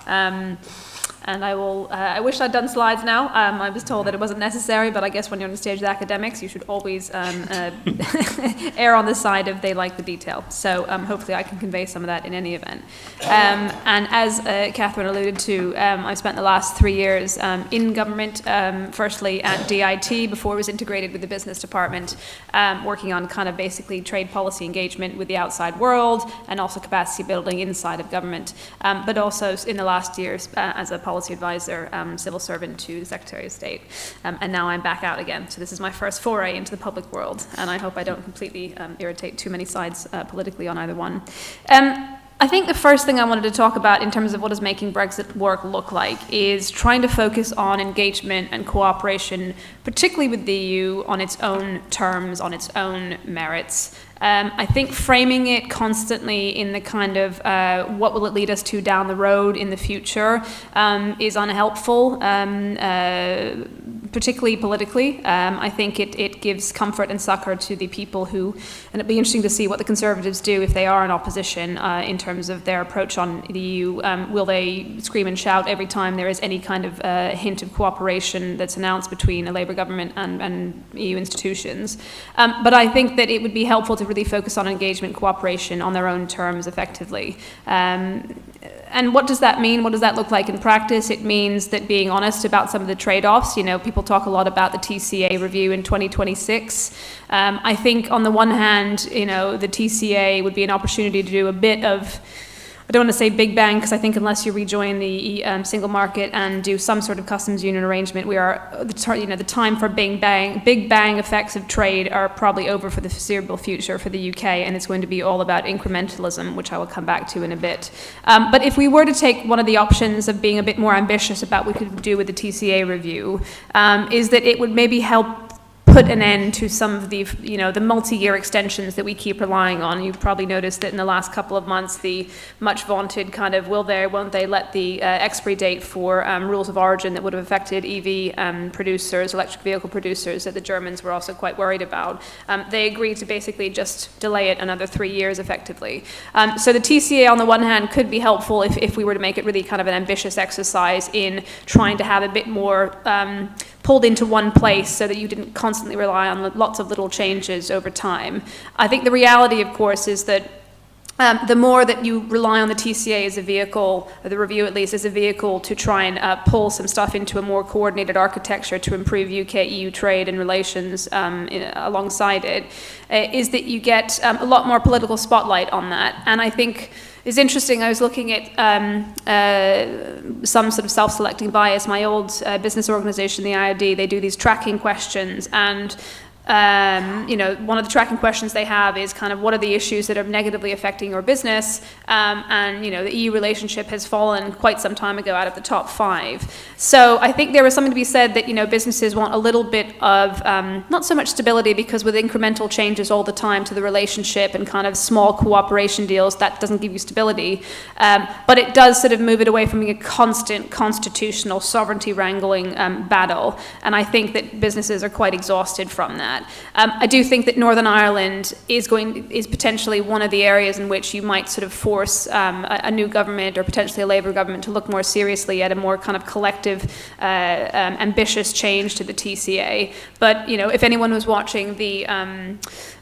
And I wish I'd done slides now. I was told that it wasn't necessary, but I guess when you're on the stage with academics, you should always err on the side of they like the detail. So hopefully I can convey some of that in any event. And as Catherine alluded to, I spent the last 3 years in government, firstly at DIT before it was integrated with the business department, working on kind of basically trade policy engagement with the outside world and also capacity building inside of government, but also in the last years as a policy advisor, civil servant to the Secretary of State. And now I'm back out again. So this is my first foray into the public world, and I hope I don't completely irritate too many sides politically on either one. I think the first thing I wanted to talk about in terms of what does making Brexit work look like is trying to focus on engagement and cooperation, particularly with the EU, on its own terms, on its own merits. I think framing it constantly in the kind of what will it lead us to down the road in the future is unhelpful, particularly politically. I think it gives comfort and succor to the people who, and it'd be interesting to see what the Conservatives do if they are in opposition in terms of their approach on the EU. Will they scream and shout every time there is any kind of hint of cooperation that's announced between a Labour government and EU institutions? But I think that it would be helpful to really focus on engagement, cooperation on their own terms effectively. And what does that mean? What does that look like in practice? It means that being honest about some of the trade-offs. You know, people talk a lot about the TCA review in 2026. I think on the one hand, you know, the TCA would be an opportunity to do a bit of, I don't want to say big bang, because I think unless you rejoin the single market and do some sort of customs union arrangement, we are, the time for big bang effects of trade are probably over for the foreseeable future for the UK, and it's going to be all about incrementalism, which I will come back to in a bit. But if we were to take one of the options of being a bit more ambitious about what we could do with the TCA review, is that it would maybe help put an end to some of the, you know, the multi-year extensions that we keep relying on. You've probably noticed that in the last couple of months, the much vaunted kind of won't they let the expiry date for rules of origin that would have affected EV producers, electric vehicle producers, that the Germans were also quite worried about. They agreed to basically just delay it another 3 years effectively. So the TCA on the one hand could be helpful if we were to make it really kind of an ambitious exercise in trying to have a bit more pulled into one place so that you didn't constantly rely on lots of little changes over time. I think the reality, of course, is that the more that you rely on the TCA as a vehicle, or the review at least, as a vehicle to try and pull some stuff into a more coordinated architecture to improve UK-EU trade and relations alongside it, is that you get a lot more political spotlight on that. And I think it's interesting, I was looking at some sort of self-selecting bias. My old business organization, the IOD, they do these tracking questions, and you know, one of the tracking questions they have is kind of what are the issues that are negatively affecting your business, and you know, the EU relationship has fallen quite some time ago out of the top 5. So I think there was something to be said that, you know, businesses want a little bit of not so much stability, because with incremental changes all the time to the relationship and kind of small cooperation deals, that doesn't give you stability, but it does sort of move it away from being a constant constitutional sovereignty wrangling battle, and I think that businesses are quite exhausted from that. I do think that Northern Ireland is potentially one of the areas in which you might sort of force a new government, or potentially a Labour government, to look more seriously at a more kind of collective, ambitious change to the TCA. But, you know, if anyone was watching the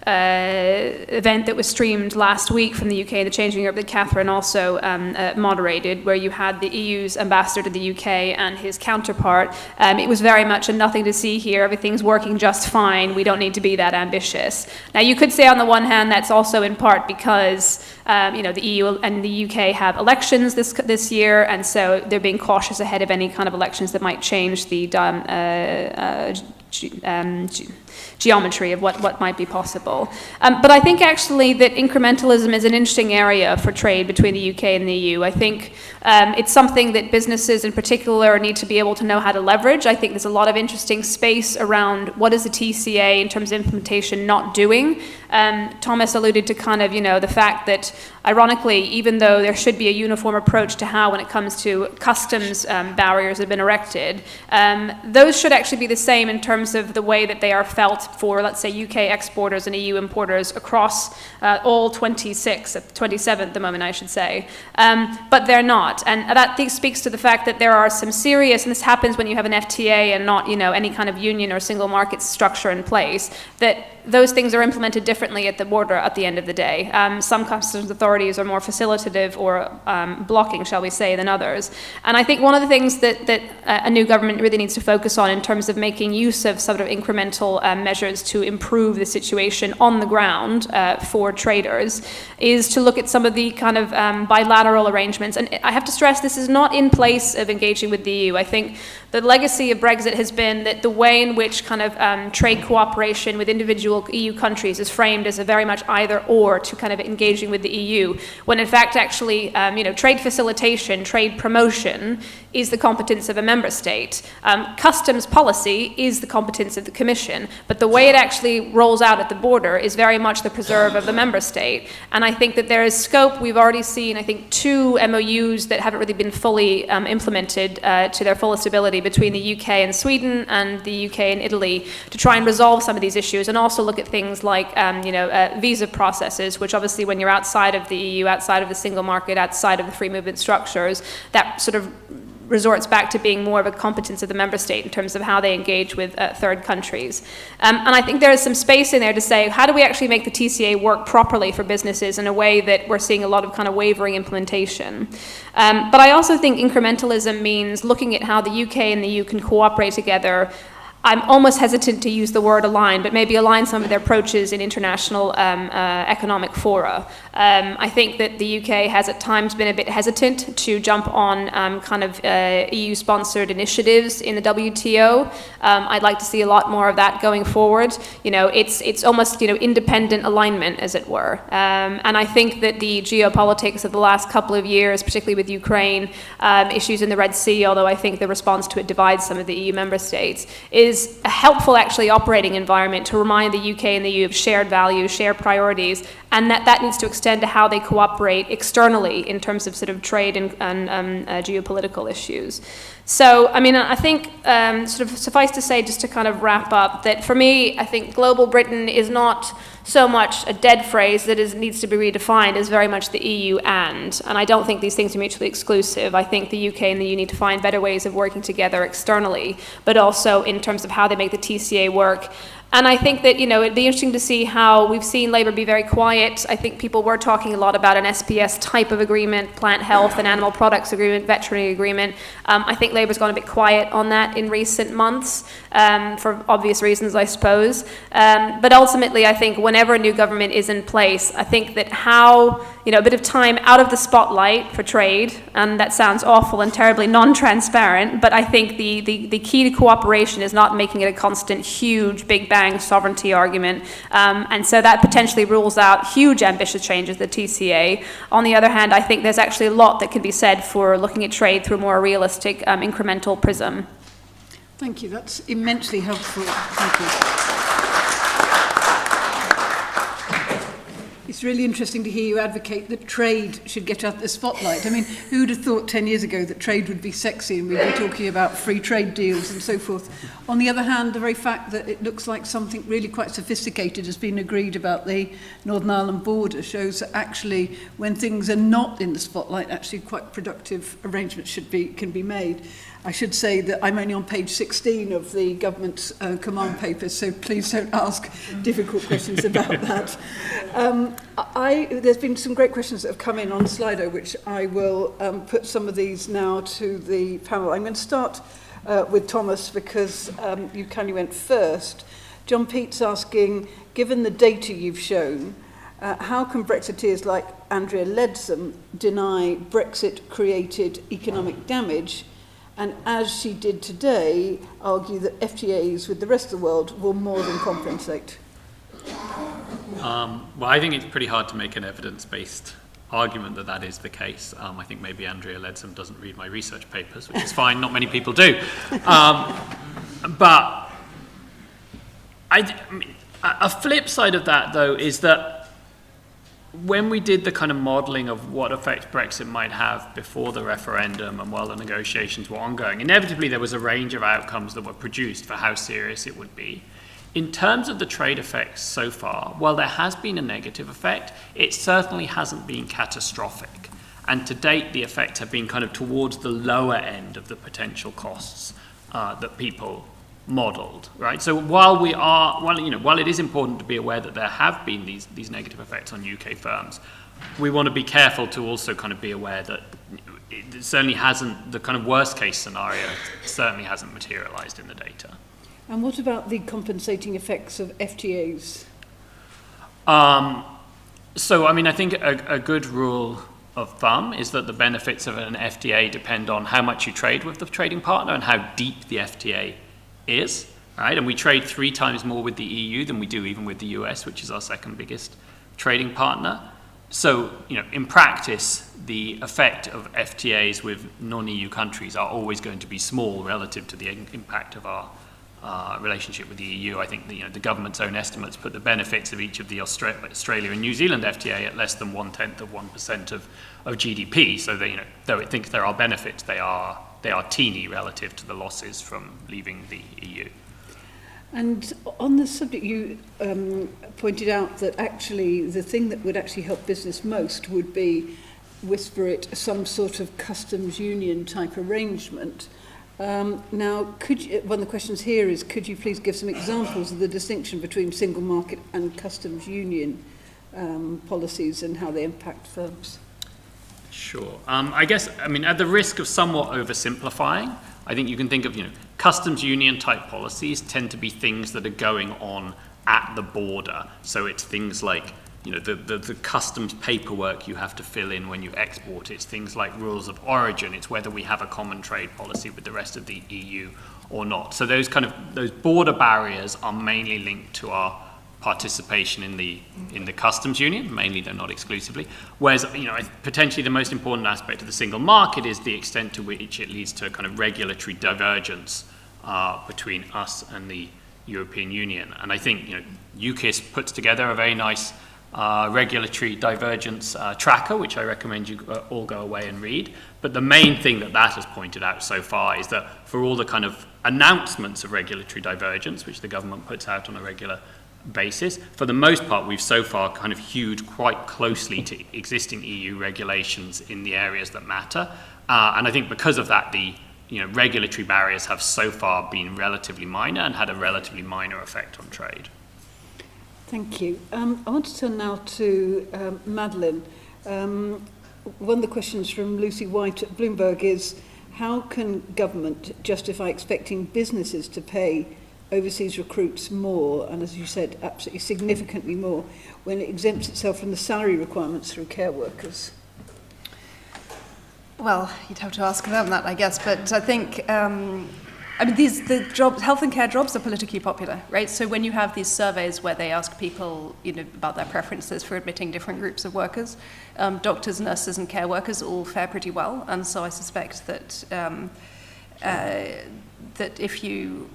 event that was streamed last week from the UK, the Changing Europe, that Catherine also moderated, where you had the EU's ambassador to the UK and his counterpart, it was very much a nothing to see here, everything's working just fine, we don't need to be that ambitious. Now, you could say on the one hand that's also in part because you know, the EU and the UK have elections this year, and so they're being cautious ahead of any kind of elections that might change the geometry of what might be possible. But I think actually that incrementalism is an interesting area for trade between the UK and the EU. I think it's something that businesses in particular need to be able to know how to leverage. I think there's a lot of interesting space around what is the TCA in terms of implementation not doing. Thomas alluded to kind of, you know, the fact that ironically, even though there should be a uniform approach to how, when it comes to customs barriers that have been erected, those should actually be the same in terms of the way that they are felt for, let's say, UK exporters and EU importers across all 27 at the moment, I should say. But they're not. And that speaks to the fact that there are some serious, and this happens when you have an FTA and not, you know, any kind of union or single market structure in place, that those things are implemented differently at the border at the end of the day. Some customs authorities are more facilitative or blocking, shall we say, than others. And I think one of the things that a new government really needs to focus on in terms of making use of sort of incremental measures to improve the situation on the ground for traders is to look at some of the kind of bilateral arrangements. And I have to stress, this is not in place of engaging with the EU. I think the legacy of Brexit has been that the way in which kind of trade cooperation with individual EU countries is framed as a very much either or to kind of engaging with the EU, when in fact actually, you know, trade facilitation, trade promotion is the competence of a member state. Customs policy is the competence of the Commission, but the way it actually rolls out at the border is very much the preserve of the member state. And I think that there is scope. We've already seen, I think, 2 MOUs that haven't really been fully implemented to their fullest ability between the UK and Sweden and the UK and Italy to try and resolve some of these issues, and also look at things like you know, visa processes, which obviously when you're outside of the EU, outside of the single market, outside of the free movement structures, that sort of resorts back to being more of a competence of the member state in terms of how they engage with third countries. And I think there is some space in there to say, how do we actually make the TCA work properly for businesses in a way that we're seeing a lot of kind of wavering implementation? But I also think incrementalism means looking at how the UK and the EU can cooperate together. I'm almost hesitant to use the word align, but maybe align some of their approaches in international economic fora. I think that the UK has at times been a bit hesitant to jump on kind of EU-sponsored initiatives in the WTO. I'd like to see a lot more of that going forward. You know, it's almost, you know, independent alignment, as it were. And I think that the geopolitics of the last couple of years, particularly with Ukraine, issues in the Red Sea, although I think the response to it divides some of the EU member states, is a helpful actually operating environment to remind the UK and the EU of shared values, shared priorities, and that needs to extend to how they cooperate externally in terms of sort of trade and geopolitical issues. So, I mean, I think sort of suffice to say, just to kind of wrap up, that for me, I think global Britain is not so much a dead phrase that needs to be redefined as very much the EU and I don't think these things are mutually exclusive. I think the UK and the EU need to find better ways of working together externally, but also in terms of how they make the TCA work. And I think that, you know, it'd be interesting to see how we've seen Labour be very quiet. I think people were talking a lot about an SPS type of agreement, plant health and animal products agreement, veterinary agreement. I think Labour's gone a bit quiet on that in recent months, for obvious reasons, I suppose. But ultimately, I think whenever a new government is in place, I think that how, you know, a bit of time out of the spotlight for trade, and that sounds awful and terribly non-transparent, but I think the key to cooperation is not making it a constant, huge, big bang sovereignty argument, and so that potentially rules out huge ambitious changes to the TCA. On the other hand, I think there's actually a lot that can be said for looking at trade through a more realistic, incremental prism. Thank you, that's immensely helpful. Thank you. It's really interesting to hear you advocate that trade should get out the spotlight. I mean, who would have thought 10 years ago that trade would be sexy and we'd be talking about free trade deals and so forth? On the other hand, the very fact that it looks like something really quite sophisticated has been agreed about the Northern Ireland border shows that actually when things are not in the spotlight, actually quite productive arrangements can be made. I should say that I'm only on page 16 of the government's command papers, so please don't ask difficult questions about that. There's been some great questions that have come in on Slido, which I will put some of these now to the panel. I'm going to start with Thomas because you kindly went first. John Pete's asking, given the data you've shown, how can Brexiteers like Andrea Leadsom deny Brexit created economic damage, and as she did today, argue that FTAs with the rest of the world will more than compensate? Well, I think it's pretty hard to make an evidence-based argument that that is the case. I think maybe Andrea Leadsom doesn't read my research papers, which is fine, not many people do. But a flip side of that, though, is that when we did the kind of modelling of what effect Brexit might have before the referendum and while the negotiations were ongoing, inevitably there was a range of outcomes that were produced for how serious it would be. In terms of the trade effects so far, while there has been a negative effect, it certainly hasn't been catastrophic. And to date, the effects have been kind of towards the lower end of the potential costs that people modelled, right? So while it is important to be aware that there have been these negative effects on UK firms, we want to be careful to also kind of be aware that it certainly hasn't, the kind of worst case scenario certainly hasn't materialised in the data. And what about the compensating effects of FTAs? So, I mean, I think a good rule of thumb is that the benefits of an FTA depend on how much you trade with the trading partner and how deep the FTA is, right? And we trade 3 times more with the EU than we do even with the US, which is our second biggest trading partner. So, you know, in practice, the effect of FTAs with non-EU countries are always going to be small relative to the impact of our relationship with the EU. I think the government's own estimates put the benefits of each of the Australia and New Zealand FTA at less than 1/10% of GDP. So though it thinks there are benefits, they are teeny relative to the losses from leaving the EU. And on the subject, you pointed out that actually the thing that would actually help business most would be whisper it, some sort of customs union type arrangement. Now, one of the questions here is, could you please give some examples of the distinction between single market and customs union policies and how they impact firms? Sure. I guess, at the risk of somewhat oversimplifying, I think you can think of, customs union type policies tend to be things that are going on at the border. So it's things like, the customs paperwork you have to fill in when you export. It's things like rules of origin. It's whether we have a common trade policy with the rest of the EU or not. So those border barriers are mainly linked to our participation in the customs union, mainly though not exclusively. Whereas, potentially the most important aspect of the single market is the extent to which it leads to a kind of regulatory divergence between us and the European Union. And I think, UKICE puts together a very nice regulatory divergence tracker, which I recommend you all go away and read. But the main thing that has pointed out so far is that for all the kind of announcements of regulatory divergence, which the government puts out on a regular basis, for the most part, we've so far kind of hewed quite closely to existing EU regulations in the areas that matter. And I think because of that, the regulatory barriers have so far been relatively minor and had a relatively minor effect on trade. Thank you. I want to turn now to Madeline. One of the questions from Lucy White at Bloomberg is, how can government justify expecting businesses to pay overseas recruits more, and as you said, absolutely significantly more, when it exempts itself from the salary requirements through care workers? Well, you'd have to ask them that, I guess, but I think the jobs, health and care jobs, are politically popular, right? So when you have these surveys where they ask people, about their preferences for admitting different groups of workers, doctors, nurses, and care workers all fare pretty well, and so I suspect that that if you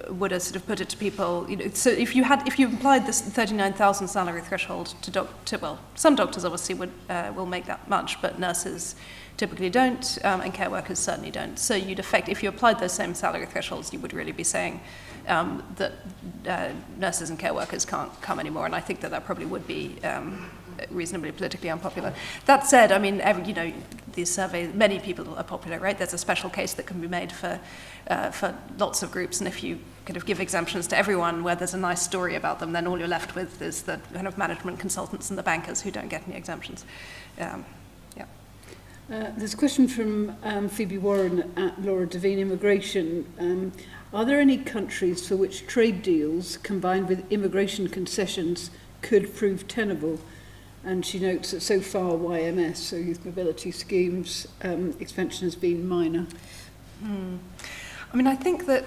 would have sort of put it to people, so if you applied this 39,000 salary threshold to some doctors obviously will make that much, but nurses typically don't, and care workers certainly don't. So if you applied those same salary thresholds, you would really be saying that nurses and care workers can't come anymore, and I think that probably would be reasonably politically unpopular. That said, these surveys, many people are popular, right? There's a special case that can be made for lots of groups, and if you kind of give exemptions to everyone where there's a nice story about them, then all you're left with is the kind of management consultants and the bankers who don't get any exemptions. There's a question from Phoebe Warren at Laura Devine Immigration. Are there any countries for which trade deals combined with immigration concessions could prove tenable? And she notes that so far YMS, so youth mobility schemes, expansion has been minor. I think that,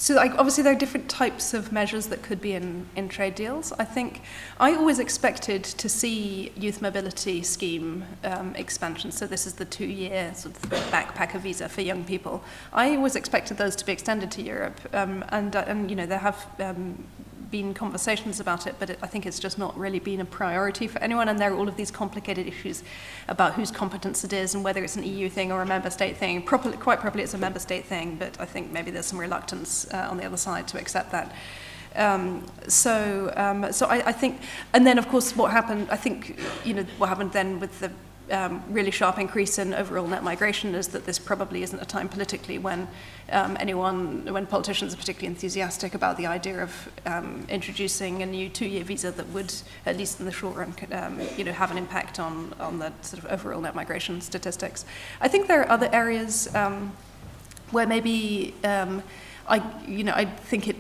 obviously there are different types of measures that could be in trade deals. I think I always expected to see youth mobility scheme expansion. So this is the 2-year sort of backpacker visa for young people. I always expected those to be extended to Europe. And there have been conversations about it, but I think it's just not really been a priority for anyone, and there are all of these complicated issues about whose competence it is and whether it's an EU thing or a member state thing. Quite probably it's a member state thing, but I think maybe there's some reluctance on the other side to accept that. So I think, and then of course what happened, I think, what happened then with the really sharp increase in overall net migration is that this probably isn't a time politically when when politicians are particularly enthusiastic about the idea of introducing a new 2-year visa that would, at least in the short run, have an impact on the sort of overall net migration statistics. I think there are other areas where maybe I think it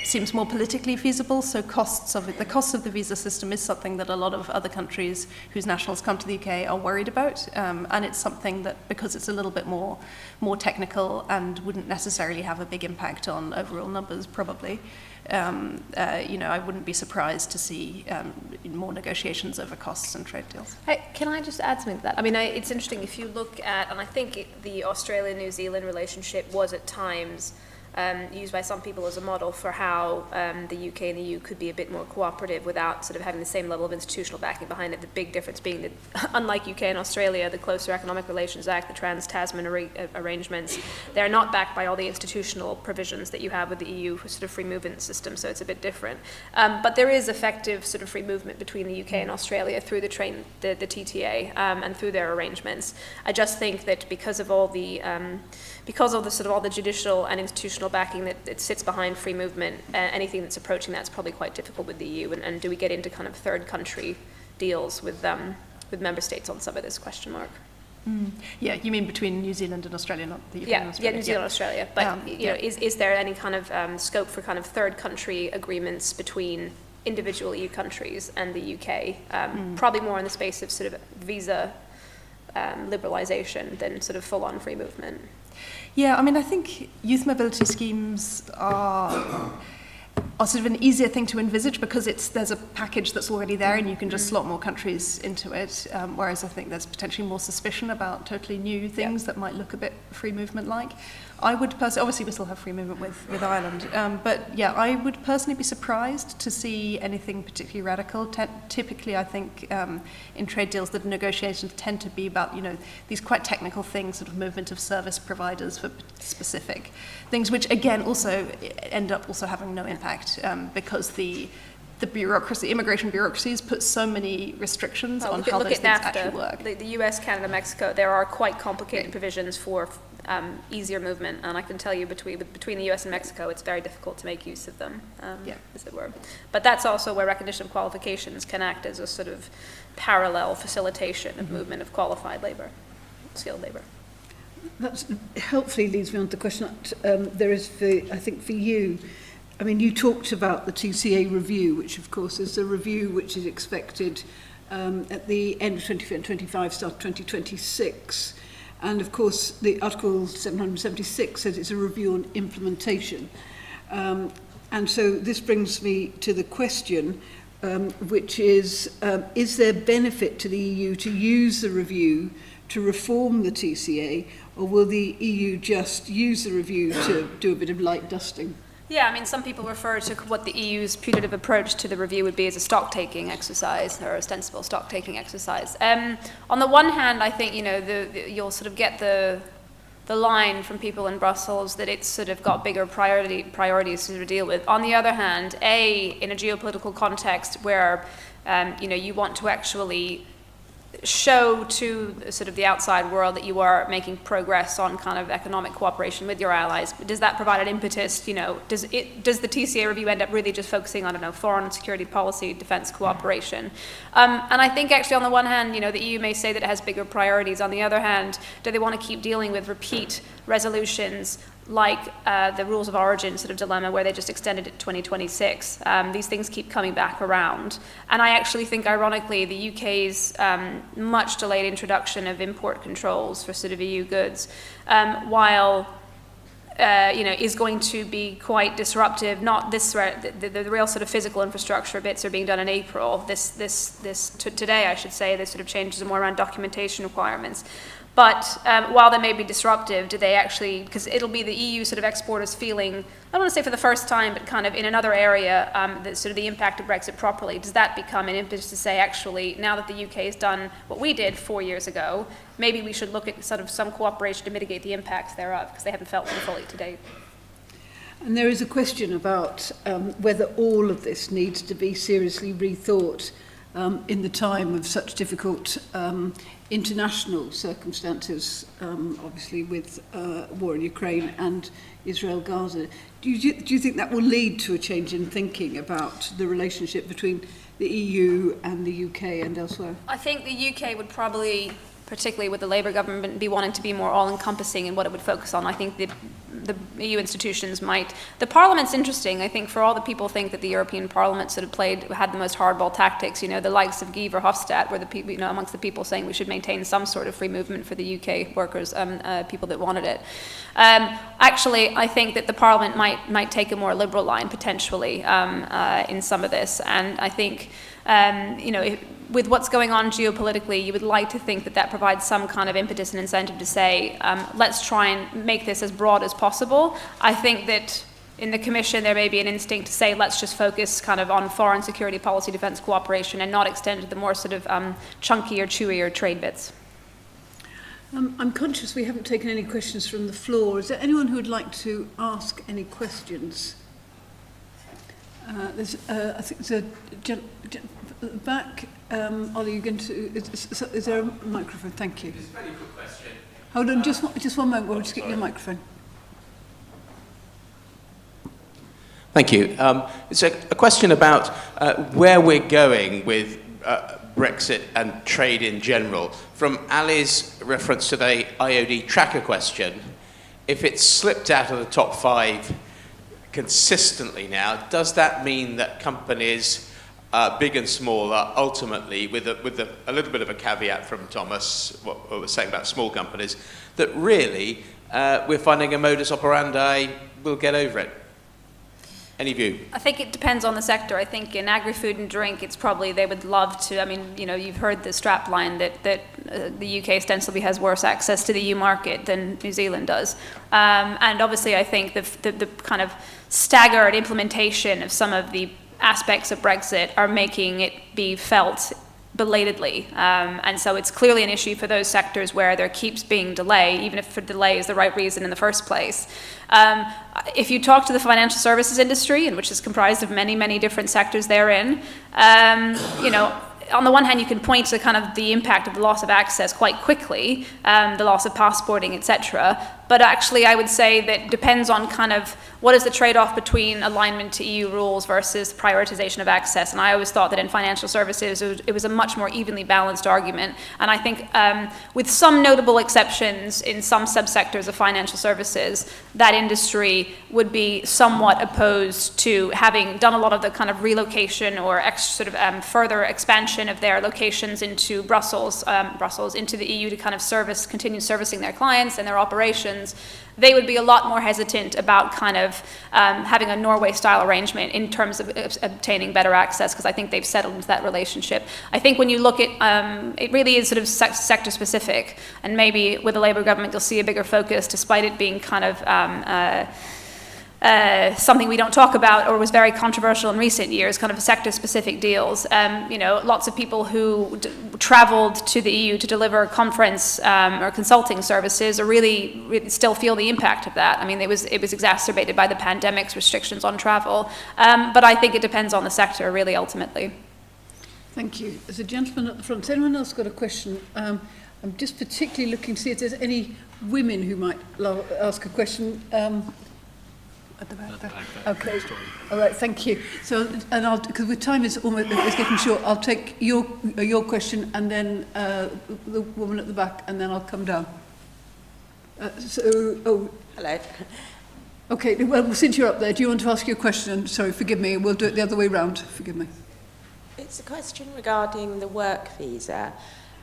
seems more politically feasible. So the costs of the visa system is something that a lot of other countries whose nationals come to the UK are worried about, and it's something that, because it's a little bit more technical and wouldn't necessarily have a big impact on overall numbers, probably. I wouldn't be surprised to see more negotiations over costs and trade deals. Hey, can I just add something to that? It's interesting if you look at, and I think the Australia-New Zealand relationship was at times used by some people as a model for how the UK and the EU could be a bit more cooperative without sort of having the same level of institutional backing behind it. The big difference being that, unlike UK and Australia, the Closer Economic Relations Act, the Trans-Tasman arrangements, they're not backed by all the institutional provisions that you have with the EU sort of free movement system, so it's a bit different. But there is effective sort of free movement between the UK and Australia through the TTA and through their arrangements. I just think that because of all the sort of all the judicial and institutional backing that it sits behind free movement, anything that's approaching that's probably quite difficult with the EU. And do we get into kind of third country deals with member states on some of this question mark? Yeah, you mean between New Zealand and Australia, not the UK and Australia? Yeah, New Zealand and Australia. But you know, is there any kind of scope for kind of third country agreements between individual EU countries and the UK? Probably more in the space of sort of visa liberalisation than sort of full-on free movement. Yeah, I mean, I think youth mobility schemes are sort of an easier thing to envisage because there's a package that's already there and you can just slot more countries into it, whereas I think there's potentially more suspicion about totally new things that might look a bit free movement-like. I would personally, obviously we still have free movement with Ireland, but yeah, I would personally be surprised to see anything particularly radical. Typically, I think in trade deals, the negotiations tend to be about, you know, these quite technical things, sort of movement of service providers for specific things, which again also end up also having no impact because the bureaucracy, immigration bureaucracies put so many restrictions on how those things actually work. The US, Canada, Mexico, there are quite complicated provisions for easier movement, and I can tell you between the US and Mexico, it's very difficult to make use of them, as it were. But that's also where recognition of qualifications can act as a sort of parallel facilitation of movement of qualified labor, skilled labor. That helpfully leads me on to the question that there is, I think, for you. I mean, you talked about the TCA review, which of course is a review which is expected at the end of 2025, start of 2026. And of course, the Article 776 says it's a review on implementation. And so this brings me to the question, which is there benefit to the EU to use the review to reform the TCA, or will the EU just use the review to do a bit of light dusting? Yeah, I mean, some people refer to what the EU's putative approach to the review would be as a stock-taking exercise, or a ostensible stock-taking exercise. On the one hand, I think, you know, you'll sort of get the line from people in Brussels that it's sort of got bigger priorities to deal with. On the other hand, in a geopolitical context where, you know, you want to actually show to sort of the outside world that you are making progress on kind of economic cooperation with your allies, does that provide an impetus? You know, does the TCA review end up really just focusing on, I don't know, foreign security policy, defense cooperation? And I think actually on the one hand, you know, the EU may say that it has bigger priorities. On the other hand, do they want to keep dealing with repeat resolutions like the rules of origin sort of dilemma where they just extended it to 2026. These things keep coming back around. And I actually think, ironically, the UK's much delayed introduction of import controls for sort of EU goods, while you know, is going to be quite disruptive. Not this, the real sort of physical infrastructure bits are being done in April. Today, I should say, this sort of changes are more around documentation requirements. But while they may be disruptive, do they actually, because it'll be the EU sort of exporters feeling, I don't want to say for the first time, but kind of in another area, sort of the impact of Brexit properly, does that become an impetus to say, actually, now that the UK has done what we did 4 years ago, maybe we should look at sort of some cooperation to mitigate the impacts thereof, because they haven't felt them fully to date. And there is a question about whether all of this needs to be seriously rethought in the time of such difficult international circumstances, obviously with war in Ukraine and Israel-Gaza. Do you think that will lead to a change in thinking about the relationship between the EU and the UK and elsewhere? I think the UK would probably, particularly with the Labour government, be wanting to be more all-encompassing in what it would focus on. I think the EU institutions might. The Parliament's interesting. I think for all the people think that the European Parliament sort of had the most hardball tactics, you know, the likes of Guy Verhofstadt were the people, you know, amongst the people saying we should maintain some sort of free movement for the UK workers, people that wanted it. Actually, I think that the Parliament might take a more liberal line potentially in some of this, and I think, you know, with what's going on geopolitically, you would like to think that that provides some kind of impetus and incentive to say, let's try and make this as broad as possible. I think that in the Commission there may be an instinct to say, let's just focus kind of on foreign security policy, defence cooperation, and not extend to the more sort of chunkier, chewier trade bits. I'm conscious we haven't taken any questions from the floor. Is there anyone who would like to ask any questions? I think there's a back. Ollie, you going to? Is there a microphone? Thank you. Just a very quick question. Hold on, just one moment. We'll just get your microphone. Thank you. It's a question about where we're going with Brexit and trade in general. From Ali's reference to the IOD tracker question, if it's slipped out of the top 5 consistently now, does that mean that companies, big and small, are ultimately, with a little bit of a caveat from Thomas, what we were saying about small companies, that really we're finding a modus operandi, we'll get over it? Any view? I think it depends on the sector. I think in agri-food and drink, it's probably they would love to. I mean, you know, you've heard the strap line that the UK ostensibly has worse access to the EU market than New Zealand does. And obviously, I think the kind of staggered implementation of some of the aspects of Brexit are making it be felt belatedly. And so it's clearly an issue for those sectors where there keeps being delay, even if the delay is the right reason in the first place. If you talk to the financial services industry, and which is comprised of many, many different sectors therein, you know, on the one hand, you can point to kind of the impact of the loss of access quite quickly, the loss of passporting, etc. But actually, I would say that depends on kind of what is the trade-off between alignment to EU rules versus prioritization of access. And I always thought that in financial services, it was a much more evenly balanced argument. And I think with some notable exceptions in some subsectors of financial services, that industry would be somewhat opposed to having done a lot of the kind of relocation or further expansion of their locations into Brussels, into the EU to kind of continue servicing their clients and their operations. They would be a lot more hesitant about kind of having a Norway-style arrangement in terms of obtaining better access, because I think they've settled into that relationship. I think when you look at, it really is sort of sector-specific, and maybe with the Labour government you'll see a bigger focus, despite it being kind of something we don't talk about or was very controversial in recent years, kind of sector-specific deals. You know, lots of people who traveled to the EU to deliver conference or consulting services are really still feel the impact of that. I mean, it was exacerbated by the pandemic's restrictions on travel. But I think it depends on the sector, really, ultimately. Thank you. There's a gentleman at the front. Has anyone else got a question? I'm just particularly looking to see if there's any women who might ask a question. At the back there. Okay. All right. Thank you. So, and because the time is almost getting short, I'll take your question and then the woman at the back, and then I'll come down. Hello. Okay. Well, since you're up there, do you want to ask your question? Sorry, forgive me. We'll do it the other way round. Forgive me. It's a question regarding the work visa,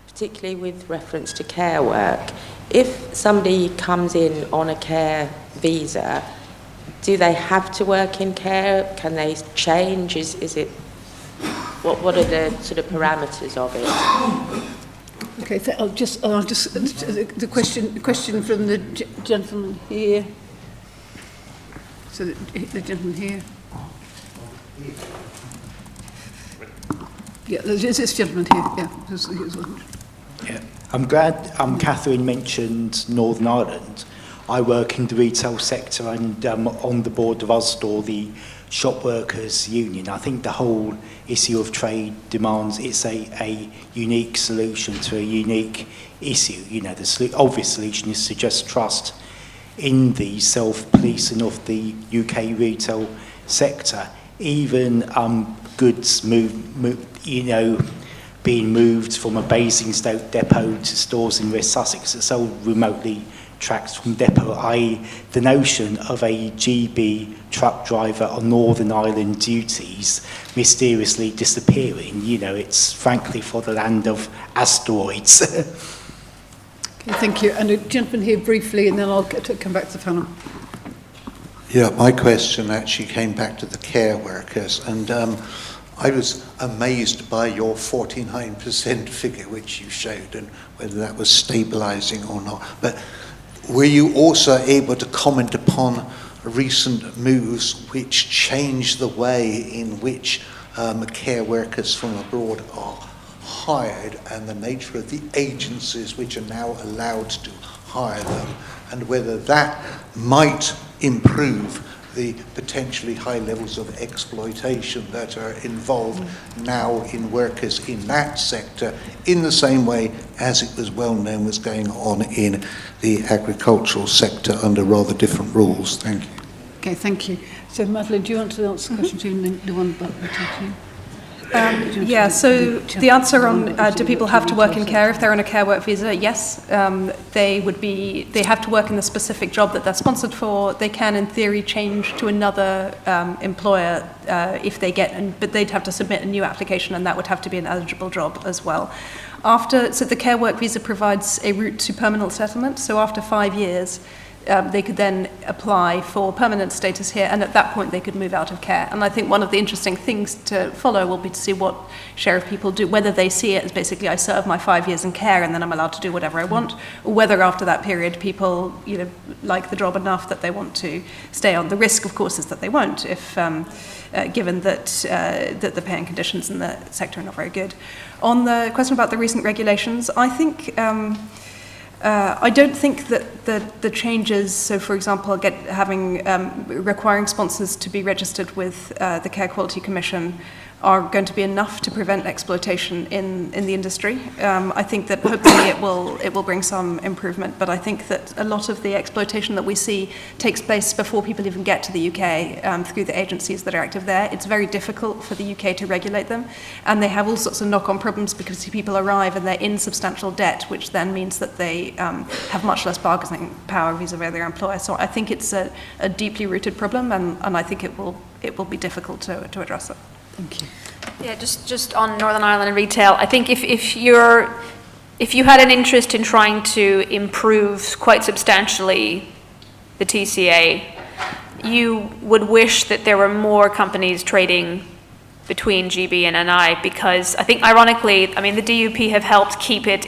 particularly with reference to care work. If somebody comes in on a care visa, do they have to work in care? Can they change? Is it what are the sort of parameters of it? Okay, I'll just the question from the gentleman here. So the gentleman here. Yeah, there's this gentleman here. Yeah, here's one. Yeah, I'm glad Catherine mentioned Northern Ireland. I work in the retail sector and on the board of USDOR, the shop workers union. I think the whole issue of trade demands it's a unique solution to a unique issue. You know, the obvious solution is to just trust in the self-policing of the UK retail sector. Even goods being moved from a Basingstoke depot to stores in West Sussex are so remotely tracked from depot, i.e. the notion of a GB truck driver on Northern Ireland duties mysteriously disappearing, you know, it's frankly for the land of asteroids. Okay, thank you. And a gentleman here briefly, and then I'll come back to the panel. Yeah, my question actually came back to the care workers, and I was amazed by your 49% figure which you showed, and whether that was stabilizing or not. But were you also able to comment upon recent moves which change the way in which care workers from abroad are hired, and the nature of the agencies which are now allowed to hire them, and whether that might improve the potentially high levels of exploitation that are involved now in workers in that sector, in the same way as it was well known was going on in the agricultural sector under rather different rules. Thank you. Okay, thank you. So, Madeleine, do you want to answer the question to you, and the one about the teaching? Yeah, so the answer on do people have to work in care if they're on a care work visa? Yes, they have to work in the specific job that they're sponsored for. They can, in theory, change to another employer if they get, but they'd have to submit a new application, and that would have to be an eligible job as well. So the care work visa provides a route to permanent settlement. So after 5 years, they could then apply for permanent status here, and at that point they could move out of care. And I think one of the interesting things to follow will be to see what share of people do, whether they see it as basically I serve my 5 years in care and then I'm allowed to do whatever I want, or whether after that period people like the job enough that they want to stay on. The risk, of course, is that they won't, if given that the pay and conditions in the sector are not very good. On the question about the recent regulations, I think I don't think that the changes, so for example, requiring sponsors to be registered with the Care Quality Commission, are going to be enough to prevent exploitation in the industry. I think that hopefully it will bring some improvement, but I think that a lot of the exploitation that we see takes place before people even get to the UK through the agencies that are active there. It's very difficult for the UK to regulate them, and they have all sorts of knock-on problems because people arrive and they're in substantial debt, which then means that they have much less bargaining power vis-a-vis their employer. So I think it's a deeply rooted problem, and I think it will be difficult to address it. Thank you. Yeah, just on Northern Ireland and retail, I think if you had an interest in trying to improve quite substantially the TCA, you would wish that there were more companies trading between GB and NI, because I think ironically, I mean, the DUP have helped keep it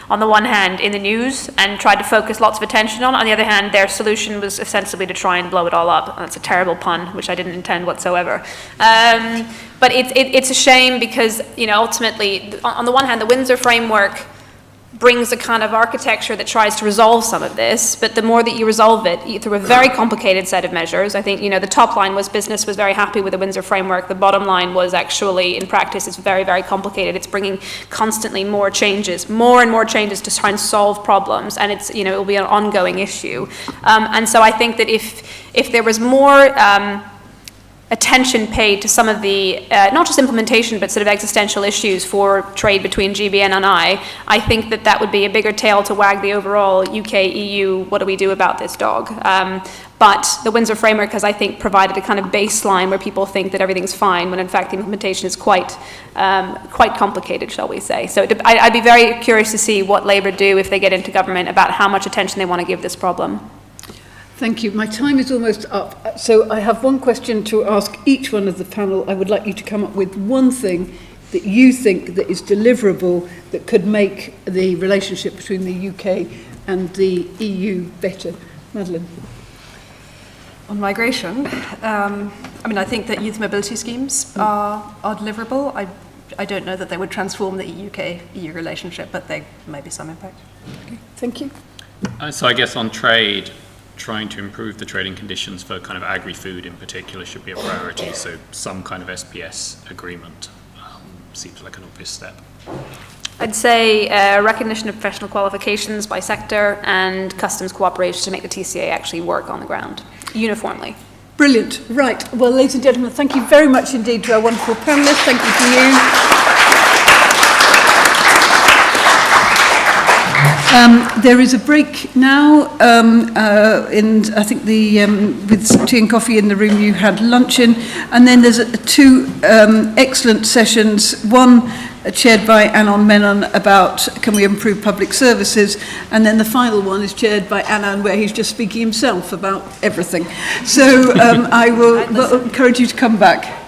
on the one hand, in the news and tried to focus lots of attention on. On the other hand, their solution was ostensibly to try and blow it all up. That's a terrible pun, which I didn't intend whatsoever. But it's a shame because, ultimately, on the one hand, the Windsor framework brings a kind of architecture that tries to resolve some of this, but the more that you resolve it through a very complicated set of measures, I think, the top line was business was very happy with the Windsor framework. The bottom line was actually, in practice, it's very, very complicated. It's bringing constantly more and more changes to try and solve problems, and it's, it will be an ongoing issue. And so I think that if there was more attention paid to some of the, not just implementation, but sort of existential issues for trade between GB and NI, I think that would be a bigger tail to wag the overall UK-EU, what do we do about this dog? But the Windsor framework has, I think, provided a kind of baseline where people think that everything's fine, when in fact the implementation is quite complicated, shall we say. So I'd be very curious to see what Labour do if they get into government about how much attention they want to give this problem. Thank you. My time is almost up. So I have one question to ask each one of the panel. I would like you to come up with one thing that you think that is deliverable that could make the relationship between the UK and the EU better. Madeleine. On migration, I think that youth mobility schemes are deliverable. I don't know that they would transform the UK-EU relationship, but they may be some impact. Okay. Thank you. So I guess on trade, trying to improve the trading conditions for kind of agri-food in particular should be a priority, so some kind of SPS agreement seems like an obvious step. I'd say recognition of professional qualifications by sector and customs cooperation to make the TCA actually work on the ground uniformly. Brilliant. Right. Well, ladies and gentlemen, thank you very much indeed to our wonderful panellists. Thank you to you. There is a break now, and I think with tea and coffee in the room you had lunch in, and then there's two excellent sessions, one chaired by Anand Menon about can we improve public services, and then the final one is chaired by Anand where he's just speaking himself about everything. So I will encourage you to come back.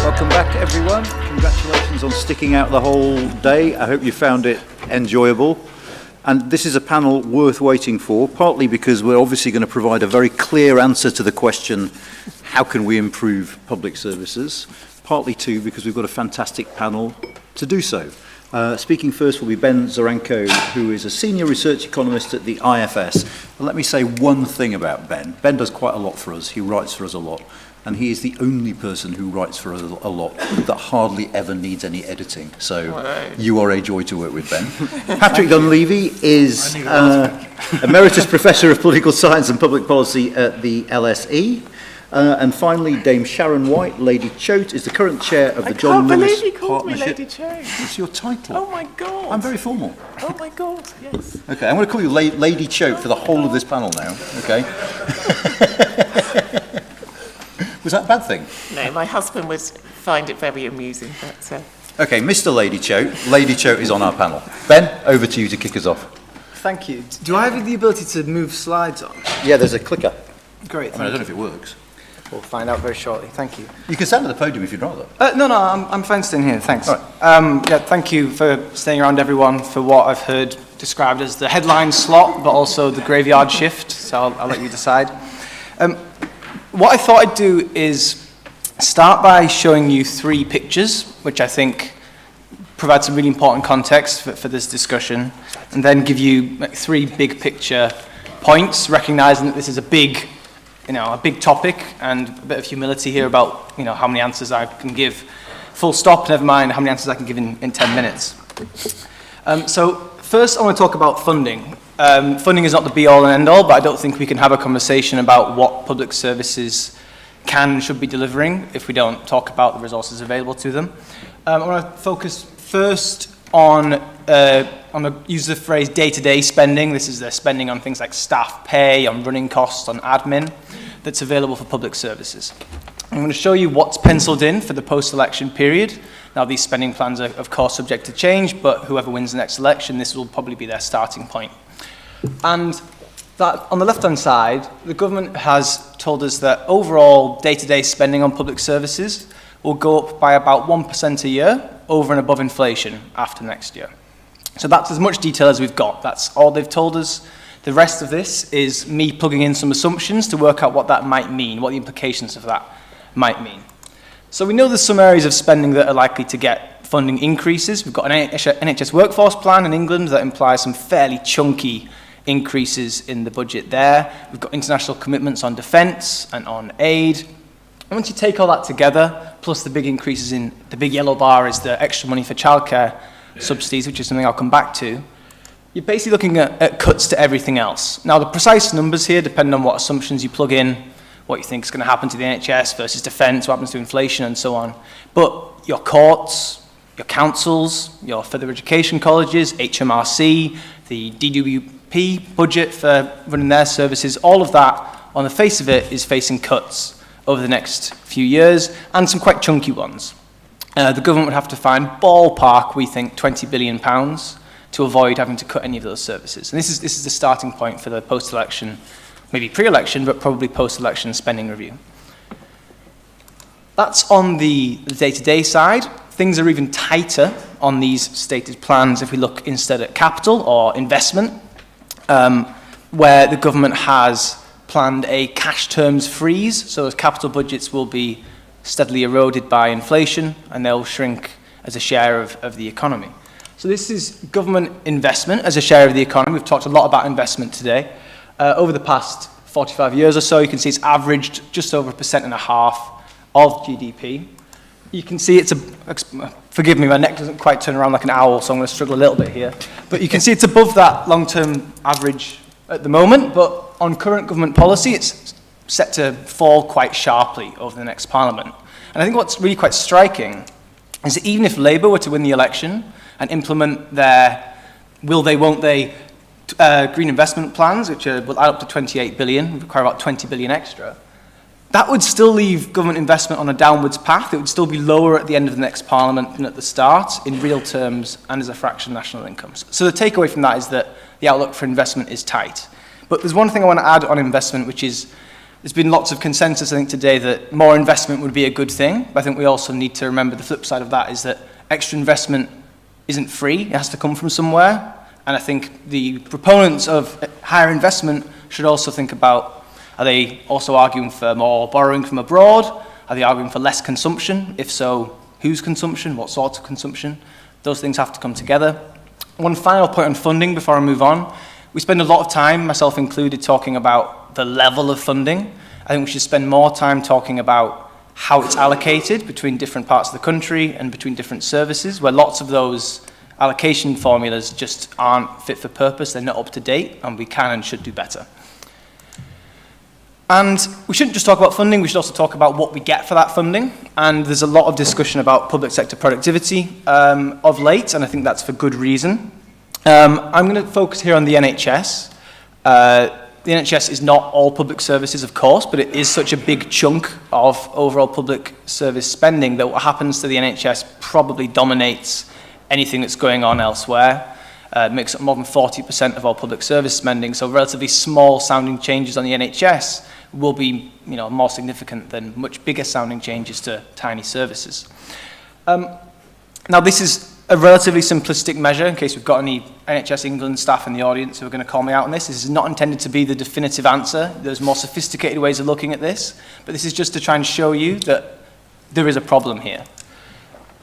Welcome back, everyone. Congratulations on sticking out the whole day. I hope you found it enjoyable. And this is a panel worth waiting for, partly because we're obviously going to provide a very clear answer to the question, how can we improve public services? Partly too, because we've got a fantastic panel to do so. Speaking first will be Ben Zaranko, who is a senior research economist at the IFS. And let me say one thing about Ben. Ben does quite a lot for us. He writes for us a lot. And he is the only person who writes for us a lot that hardly ever needs any editing. So you are a joy to work with, Ben. Patrick Dunleavy is Emeritus Professor of Political Science and Public Policy at the LSE. And finally, Dame Sharon White, Lady Choate, is the current chair of the John Lewis Partnership. I can't believe you called me Lady Choate. It's your title. Oh my God. I'm very formal. Oh my God, yes. Okay, I'm going to call you Lady Choate for the whole of this panel now, okay? Was that a bad thing? No, my husband would find it very amusing. But, Okay, Mr. Lady Choate. Lady Choate is on our panel. Ben, over to you to kick us off. Thank you. Do I have the ability to move slides on? Yeah, there's a clicker. Great. I don't know if it works. we'll find out very shortly. Thank you. You can stand at the podium if you'd rather. No, I'm fine staying here, thanks. All right. Yeah, thank you for staying around, everyone, for what I've heard described as the headline slot, but also the graveyard shift, so I'll let you decide. What I thought I'd do is start by showing you 3 pictures, which I think provide some really important context for this discussion, and then give you 3 big picture points, recognizing that this is a big topic, and a bit of humility here about, how many answers I can give. Full stop, never mind how many answers I can give in 10 minutes. So first I want to talk about funding. Funding is not the be all and end all, but I don't think we can have a conversation about what public services can and should be delivering if we don't talk about the resources available to them. I want to focus first on use the phrase day-to-day spending. This is the spending on things like staff pay, on running costs, on admin, that's available for public services. I'm going to show you what's penciled in for the post-election period. Now, these spending plans are, of course, subject to change, but whoever wins the next election, this will probably be their starting point. And that, on the left-hand side, the government has told us that overall day-to-day spending on public services will go up by about 1% a year over and above inflation after next year. So that's as much detail as we've got. That's all they've told us. The rest of this is me plugging in some assumptions to work out what that might mean, what the implications of that might mean. So we know there's some areas of spending that are likely to get funding increases. We've got an NHS workforce plan in England that implies some fairly chunky increases in the budget there. We've got international commitments on defence and on aid. And once you take all that together, plus the big increases in the big yellow bar is the extra money for childcare subsidies, which is something I'll come back to, you're basically looking at cuts to everything else. Now, the precise numbers here depend on what assumptions you plug in, what you think is going to happen to the NHS versus defence, what happens to inflation, and so on. But your courts, your councils, your further education colleges, HMRC, the DWP budget for running their services, all of that, on the face of it, is facing cuts over the next few years, and some quite chunky ones. The government would have to find ballpark, we think, £20 billion to avoid having to cut any of those services. And this is the starting point for the post-election, maybe pre-election, but probably post-election spending review. That's on the day-to-day side. Things are even tighter on these stated plans if we look instead at capital or investment, where the government has planned a cash terms freeze, so those capital budgets will be steadily eroded by inflation and they'll shrink as a share of the economy. So this is government investment as a share of the economy. We've talked a lot about investment today. Over the past 45 years or so, you can see it's averaged just over 1.5% of GDP. You can see it's forgive me, my neck doesn't quite turn around like an owl, so I'm going to struggle a little bit here. But you can see it's above that long-term average at the moment, but on current government policy, it's set to fall quite sharply over the next parliament. And I think what's really quite striking is that even if Labour were to win the election and implement their will they, won't they green investment plans, which will add up to 28 billion, require about 20 billion extra, that would still leave government investment on a downwards path. It would still be lower at the end of the next parliament than at the start in real terms and as a fraction of national incomes. So the takeaway from that is that the outlook for investment is tight. But there's one thing I want to add on investment, which is there's been lots of consensus, I think, today that more investment would be a good thing. But I think we also need to remember the flip side of that is that extra investment isn't free. It has to come from somewhere. And I think the proponents of higher investment should also think about, are they also arguing for more borrowing from abroad? Are they arguing for less consumption? If so, whose consumption? What sort of consumption? Those things have to come together. One final point on funding before I move on. We spend a lot of time, myself included, talking about the level of funding. I think we should spend more time talking about how it's allocated between different parts of the country and between different services, where lots of those allocation formulas just aren't fit for purpose, they're not up to date, and we can and should do better. And we shouldn't just talk about funding, we should also talk about what we get for that funding. And there's a lot of discussion about public sector productivity of late, and I think that's for good reason. I'm going to focus here on the NHS. The NHS is not all public services, of course, but it is such a big chunk of overall public service spending that what happens to the NHS probably dominates anything that's going on elsewhere. It makes up more than 40% of all public service spending, so relatively small sounding changes on the NHS will be, you know, more significant than much bigger sounding changes to tiny services. Now, this is a relatively simplistic measure, in case we've got any NHS England staff in the audience who are going to call me out on this. This is not intended to be the definitive answer. There's more sophisticated ways of looking at this, but this is just to try and show you that there is a problem here.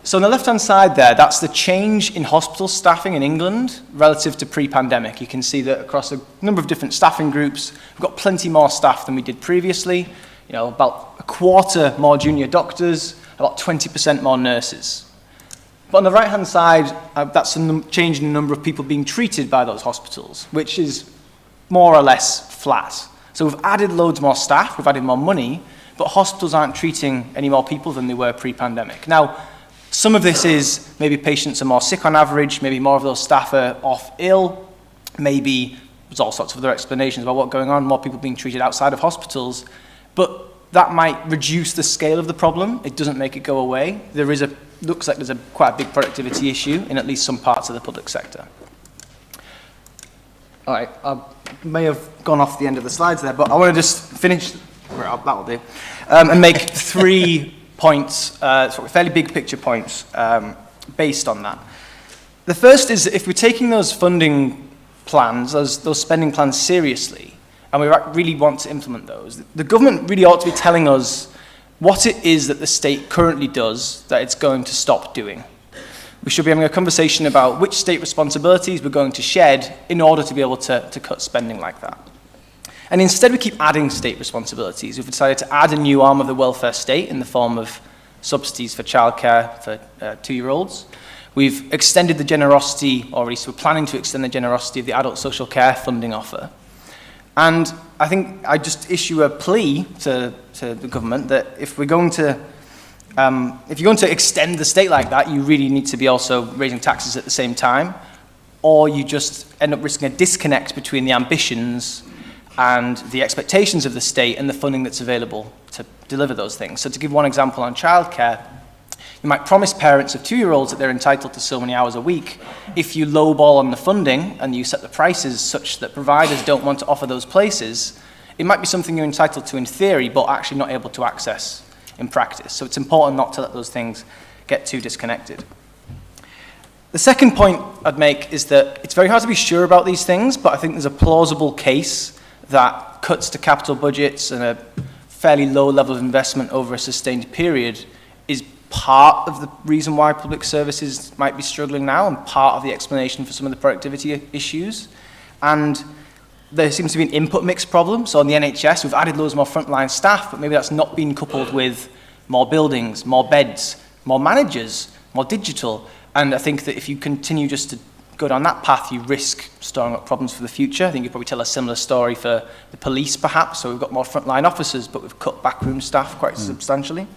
So on the left-hand side there, that's the change in hospital staffing in England relative to pre-pandemic. You can see that across a number of different staffing groups, we've got plenty more staff than we did previously. You know, about a quarter more junior doctors, about 20% more nurses. But on the right-hand side, that's a change in the number of people being treated by those hospitals, which is more or less flat. So we've added loads more staff, we've added more money, but hospitals aren't treating any more people than they were pre-pandemic. Now, some of this is maybe patients are more sick on average, maybe more of those staff are off ill, maybe there's all sorts of other explanations about what's going on, more people being treated outside of hospitals, but that might reduce the scale of the problem. It doesn't make it go away. Looks like there's quite a big productivity issue in at least some parts of the public sector. All right, I may have gone off the end of the slides there, but I want to just finish, that'll do, and make 3 points, sort of fairly big picture points based on that. The first is that if we're taking those funding plans, those spending plans seriously, and we really want to implement those, the government really ought to be telling us what it is that the state currently does that it's going to stop doing. We should be having a conversation about which state responsibilities we're going to shed in order to be able to cut spending like that. And instead we keep adding state responsibilities. We've decided to add a new arm of the welfare state in the form of subsidies for childcare for 2-year-olds. We've extended the generosity already, so we're planning to extend the generosity of the adult social care funding offer. And I think I just issue a plea to the government that if you're going to extend the state like that, you really need to be also raising taxes at the same time, or you just end up risking a disconnect between the ambitions and the expectations of the state and the funding that's available to deliver those things. So to give one example on childcare, you might promise parents of 2-year-olds that they're entitled to so many hours a week. If you lowball on the funding and you set the prices such that providers don't want to offer those places, it might be something you're entitled to in theory, but actually not able to access in practice. So it's important not to let those things get too disconnected. The second point I'd make is that it's very hard to be sure about these things, but I think there's a plausible case that cuts to capital budgets and a fairly low level of investment over a sustained period is part of the reason why public services might be struggling now and part of the explanation for some of the productivity issues. And there seems to be an input mix problem. So on the NHS, we've added loads more frontline staff, but maybe that's not been coupled with more buildings, more beds, more managers, more digital. And I think that if you continue just to go down that path, you risk storing up problems for the future. I think you'd probably tell a similar story for the police, perhaps. So we've got more frontline officers, but we've cut backroom staff quite substantially.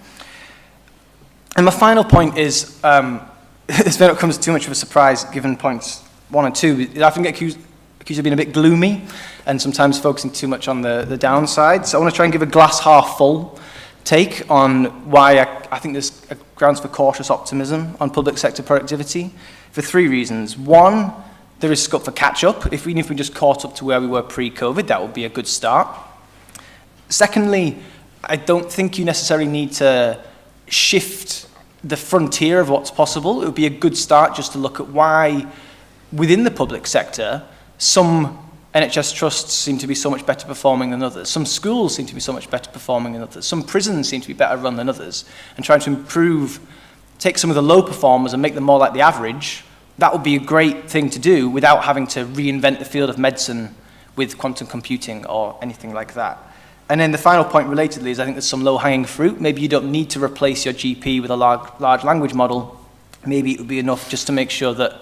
And my final point is, this may not come as too much of a surprise given points 1 and 2. I often get accused of being a bit gloomy and sometimes focusing too much on the downside. So I want to try and give a glass half full take on why I think there's grounds for cautious optimism on public sector productivity for 3 reasons. 1, there is scope for catch-up. Even if we just caught up to where we were pre-COVID, that would be a good start. Secondly, I don't think you necessarily need to shift the frontier of what's possible. It would be a good start just to look at why within the public sector some NHS trusts seem to be so much better performing than others. Some schools seem to be so much better performing than others. Some prisons seem to be better run than others. And trying to improve, take some of the low performers and make them more like the average, that would be a great thing to do without having to reinvent the field of medicine with quantum computing or anything like that. And then the final point relatedly is I think there's some low-hanging fruit. Maybe you don't need to replace your GP with a large language model. Maybe it would be enough just to make sure that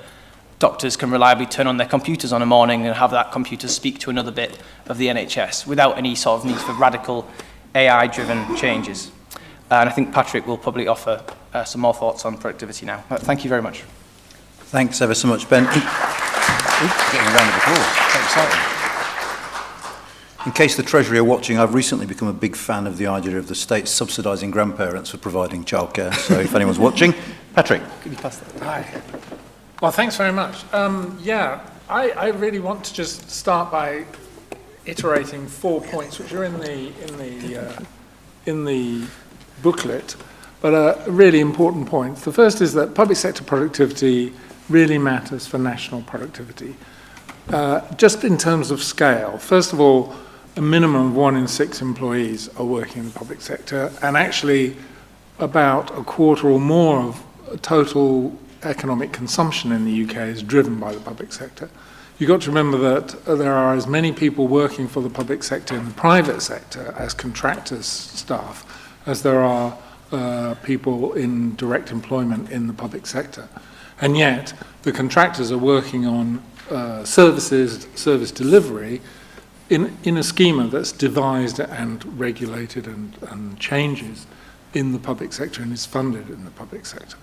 doctors can reliably turn on their computers on a morning and have that computer speak to another bit of the NHS without any sort of need for radical AI-driven changes. And I think Patrick will probably offer some more thoughts on productivity now. Thank you very much. Thanks ever so much, Ben. Getting a round of applause. Very exciting. In case the Treasury are watching, I've recently become a big fan of the idea of the state subsidising grandparents for providing childcare. So if anyone's watching, Patrick. Could you pass that? Hi. Well, thanks very much. I really want to just start by iterating 4 points, which are in the booklet, but are really important points. The first is that public sector productivity really matters for national productivity. Just in terms of scale, first of all, a minimum of 1 in 6 employees are working in the public sector, and actually about a quarter or more of total economic consumption in the UK is driven by the public sector. You've got to remember that there are as many people working for the public sector in the private sector as contractors' staff as there are people in direct employment in the public sector. And yet, the contractors are working on service delivery in a schema that's devised and regulated and changes in the public sector and is funded in the public sector.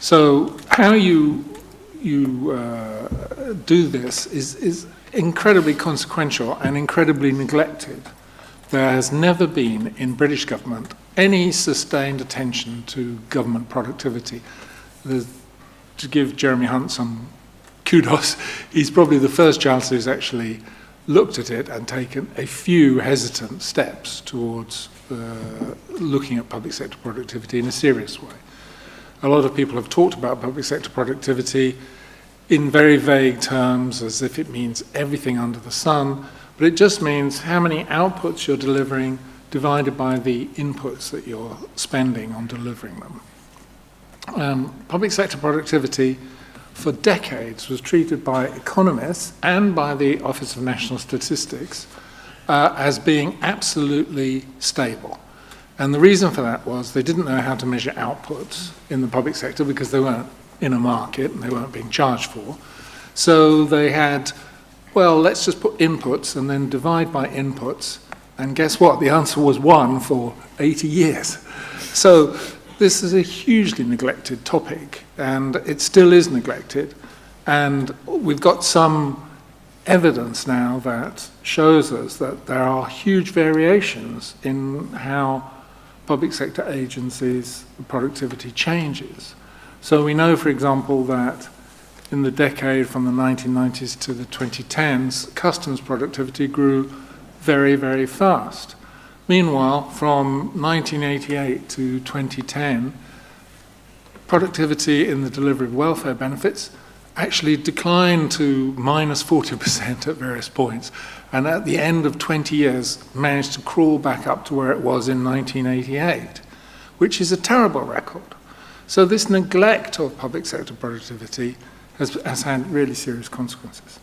So how you do this is incredibly consequential and incredibly neglected. There has never been in British government any sustained attention to government productivity. To give Jeremy Hunt some kudos, he's probably the first chancellor who's actually looked at it and taken a few hesitant steps towards looking at public sector productivity in a serious way. A lot of people have talked about public sector productivity in very vague terms, as if it means everything under the sun, but it just means how many outputs you're delivering divided by the inputs that you're spending on delivering them. Public sector productivity for decades was treated by economists and by the Office of National Statistics as being absolutely stable. And the reason for that was they didn't know how to measure outputs in the public sector because they weren't in a market and they weren't being charged for. So they had, well, let's just put inputs and then divide by inputs. And guess what? The answer was 1 for 80 years. So this is a hugely neglected topic, and it still is neglected. And we've got some evidence now that shows us that there are huge variations in how public sector agencies' productivity changes. So we know, for example, that in the decade from the 1990s to the 2010s, customs productivity grew very, very fast. Meanwhile, from 1988 to 2010, productivity in the delivery of welfare benefits actually declined to minus 40% at various points, and at the end of 20 years managed to crawl back up to where it was in 1988, which is a terrible record. So this neglect of public sector productivity has had really serious consequences.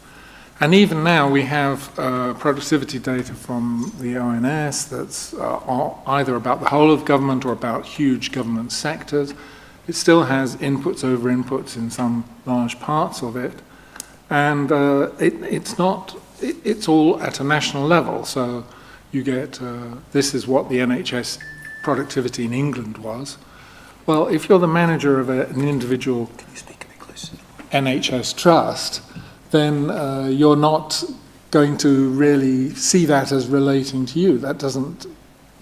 And even now we have productivity data from the ONS that's either about the whole of government or about huge government sectors. It still has inputs over inputs in some large parts of it. And it's all at a national level. So you get, this is what the NHS productivity in England was. Well, if you're the manager of an individual NHS trust, then you're not going to really see that as relating to you. That doesn't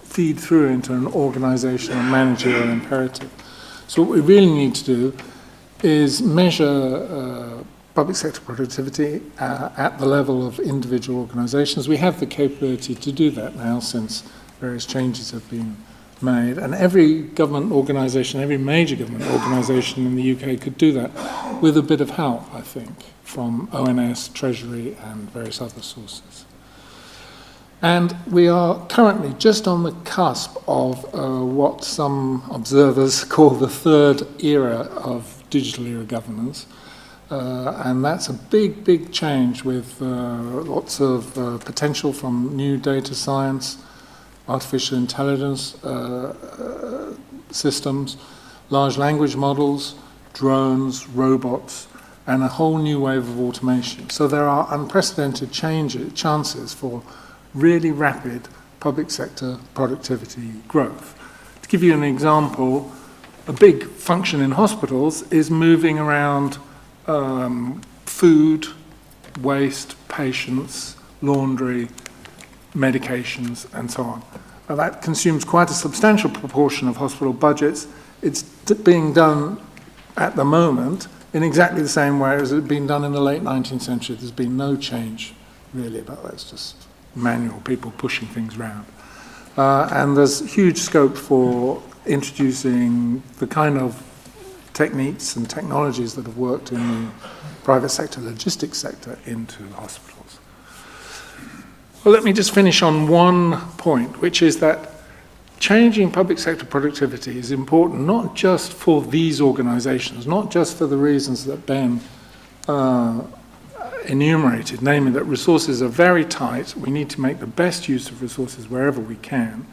feed through into an organizational managerial imperative. So what we really need to do is measure public sector productivity at the level of individual organizations. We have the capability to do that now since various changes have been made. And every government organisation, every major government organisation in the UK could do that with a bit of help, I think, from ONS, Treasury and various other sources. And we are currently just on the cusp of what some observers call the third era of digital era governance. And that's a big, big change with lots of potential from new data science, artificial intelligence systems, large language models, drones, robots, and a whole new wave of automation. So there are unprecedented chances for really rapid public sector productivity growth. To give you an example, a big function in hospitals is moving around food, waste, patients, laundry, medications, and so on. Now, that consumes quite a substantial proportion of hospital budgets. It's being done at the moment in exactly the same way as it had been done in the late 19th century. There's been no change really about that. It's just manual people pushing things around. And there's huge scope for introducing the kind of techniques and technologies that have worked in the private sector, logistics sector, into hospitals. Well, let me just finish on one point, which is that changing public sector productivity is important not just for these organizations, not just for the reasons that Ben enumerated, namely that resources are very tight, we need to make the best use of resources wherever we can,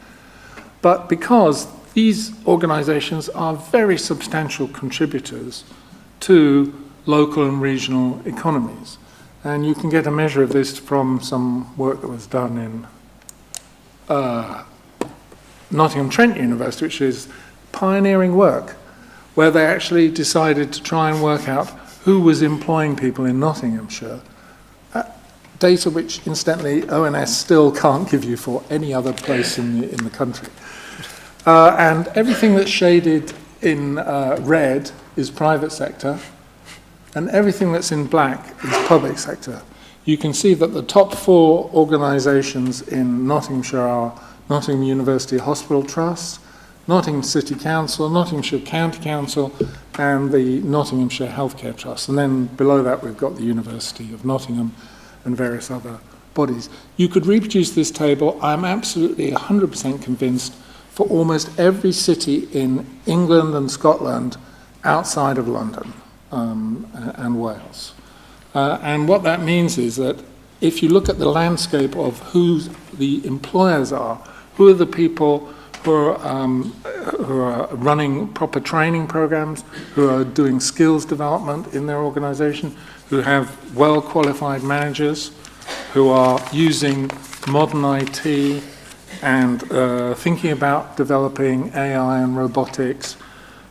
but because these organizations are very substantial contributors to local and regional economies. And you can get a measure of this from some work that was done in Nottingham Trent University, which is pioneering work, where they actually decided to try and work out who was employing people in Nottinghamshire. Data which, incidentally, ONS still can't give you for any other place in the country. And everything that's shaded in red is private sector, and everything that's in black is public sector. You can see that the top 4 organisations in Nottinghamshire are Nottingham University Hospital Trust, Nottingham City Council, Nottinghamshire County Council, and the Nottinghamshire Healthcare Trust. And then below that we've got the University of Nottingham and various other bodies. You could reproduce this table, I'm absolutely 100% convinced, for almost every city in England and Scotland outside of London and Wales. And what that means is that if you look at the landscape of who the employers are, who are the people who are running proper training programs, who are doing skills development in their organization, who have well-qualified managers, who are using modern IT and thinking about developing AI and robotics,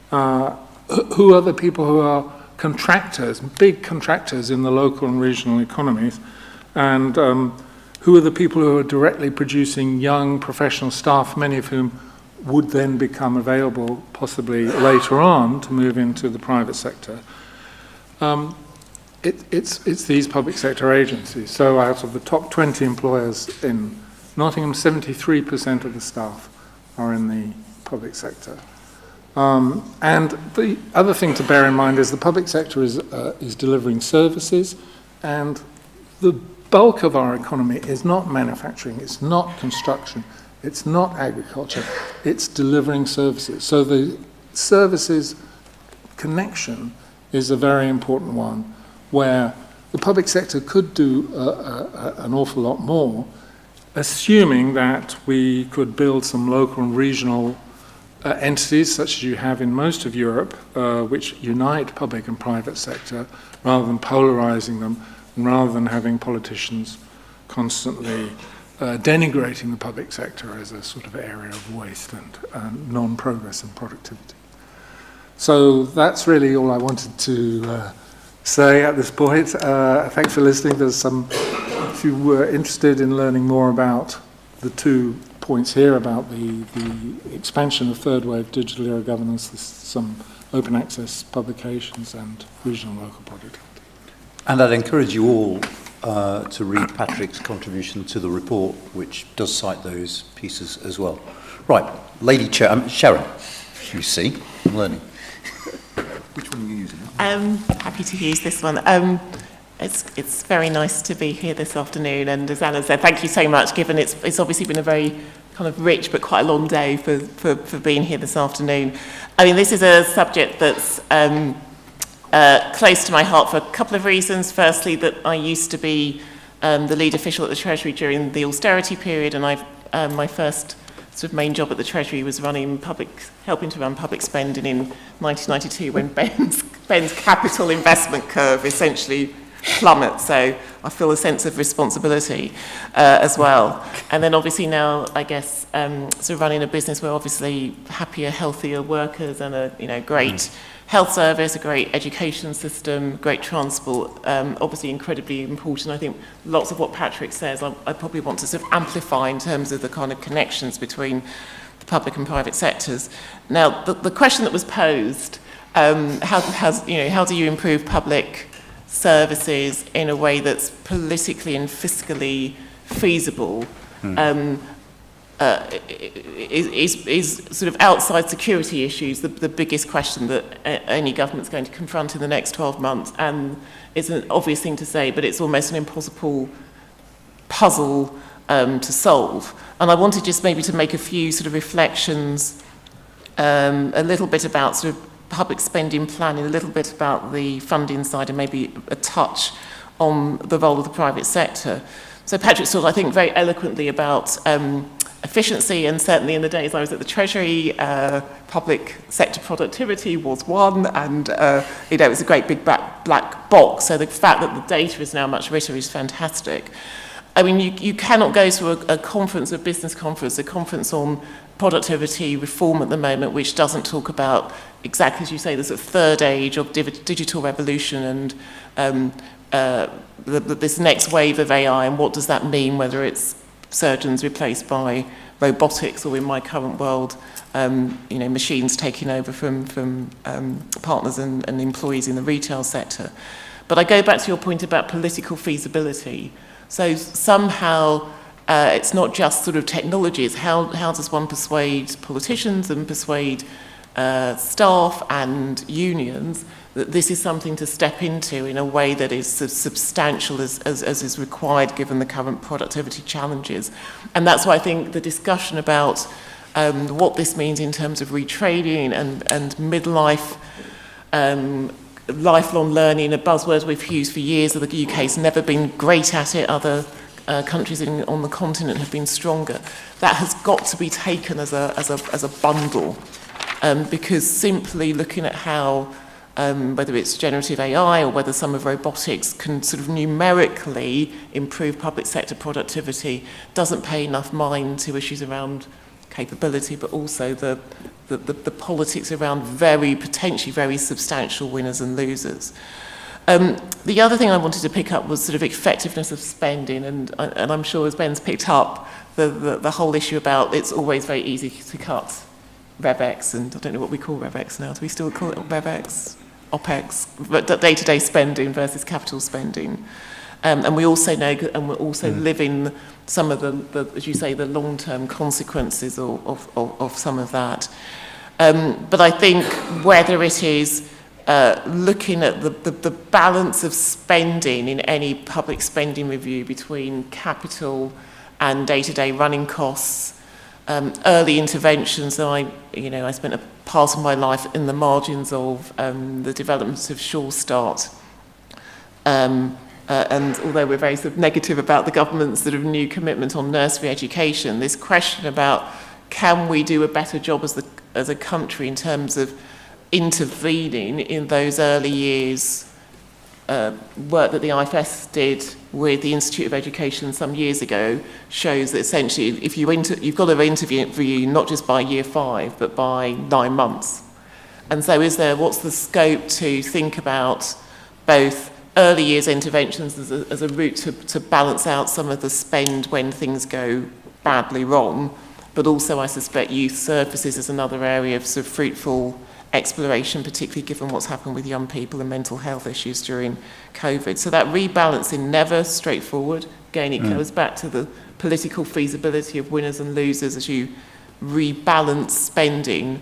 who are the people who are contractors, big contractors in the local and regional economies, and who are the people who are directly producing young professional staff, many of whom would then become available possibly later on to move into the private sector. It's these public sector agencies. So out of the top 20 employers in Nottingham, 73% of the staff are in the public sector. And the other thing to bear in mind is the public sector is delivering services, and the bulk of our economy is not manufacturing, it's not construction, it's not agriculture, it's delivering services. So the services connection is a very important one, where the public sector could do an awful lot more, assuming that we could build some local and regional entities, such as you have in most of Europe, which unite public and private sector, rather than polarizing them, and rather than having politicians constantly denigrating the public sector as a sort of area of waste and non-progress and productivity. So that's really all I wanted to say at this point. Thanks for listening. There's some, if you were interested in learning more about the 2 points here about the expansion of third wave digital era governance, there's some open access publications and regional and local productivity. And I'd encourage you all to read Patrick's contribution to the report, which does cite those pieces as well. Right, Lady Chair, Sharon, you see, I'm learning. Which one are you using? Happy to use this one. It's very nice to be here this afternoon, and as Anand said, thank you so much, given it's obviously been a very kind of rich but quite a long day for being here this afternoon. I mean, this is a subject that's close to my heart for a couple of reasons. Firstly, that I used to be the lead official at the Treasury during the austerity period, and my first sort of main job at the Treasury was helping to run public spending in 1992 when Ben's capital investment curve essentially plummets. So I feel a sense of responsibility as well. And then obviously now, I guess, sort of running a business where obviously happier, healthier workers and a great health service, a great education system, great transport, obviously incredibly important. I think lots of what Patrick says, I probably want to sort of amplify in terms of the kind of connections between the public and private sectors. Now, the question that was posed, how do you improve public services in a way that's politically and fiscally feasible is sort of outside security issues, the biggest question that any government's going to confront in the next 12 months. And it's an obvious thing to say, but it's almost an impossible puzzle to solve. And I wanted just maybe to make a few sort of reflections, a little bit about sort of public spending planning, a little bit about the funding side, and maybe a touch on the role of the private sector. So Patrick talked, I think, very eloquently about efficiency, and certainly in the days I was at the Treasury, public sector productivity was one, and it was a great big black box. So the fact that the data is now much richer is fantastic. I mean, you cannot go to a conference, a business conference, a conference on productivity reform at the moment, which doesn't talk about exactly, as you say, the sort of third age of digital revolution and this next wave of AI, and what does that mean, whether it's surgeons replaced by robotics, or in my current world, machines taking over from partners and employees in the retail sector. But I go back to your point about political feasibility. So somehow it's not just sort of technology, it's how does one persuade politicians and persuade staff and unions that this is something to step into in a way that is substantial as is required given the current productivity challenges. And that's why I think the discussion about what this means in terms of retraining and midlife, lifelong learning, a buzzword we've used for years, that the UK's never been great at it, other countries on the continent have been stronger. That has got to be taken as a bundle, because simply looking at how whether it's generative AI or whether some of robotics can sort of numerically improve public sector productivity doesn't pay enough mind to issues around capability, but also the politics around potentially very substantial winners and losers. The other thing I wanted to pick up was sort of effectiveness of spending, and I'm sure as Ben's picked up, the whole issue about it's always very easy to cut RevX, and I don't know what we call RevX now. Do we still call it RevX? OPEX, but day-to-day spending versus capital spending. And we also know, and we're also living some of the, as you say, the long-term consequences of some of that. But I think whether it is looking at the balance of spending in any public spending review between capital and day-to-day running costs, early interventions. So I spent a part of my life in the margins of the development of Sure Start. And although we're very sort of negative about the government's sort of new commitment on nursery education, this question about can we do a better job as a country in terms of intervening in those early years, work that the IFS did with the Institute of Education some years ago shows that essentially if you've got to interview not just by year 5 but by 9 months. And so what's the scope to think about both early years interventions as a route to balance out some of the spend when things go badly wrong, but also I suspect youth services is another area of sort of fruitful exploration, particularly given what's happened with young people and mental health issues during COVID. So that rebalancing, never straightforward. Again, it goes back to the political feasibility of winners and losers as you rebalance spending.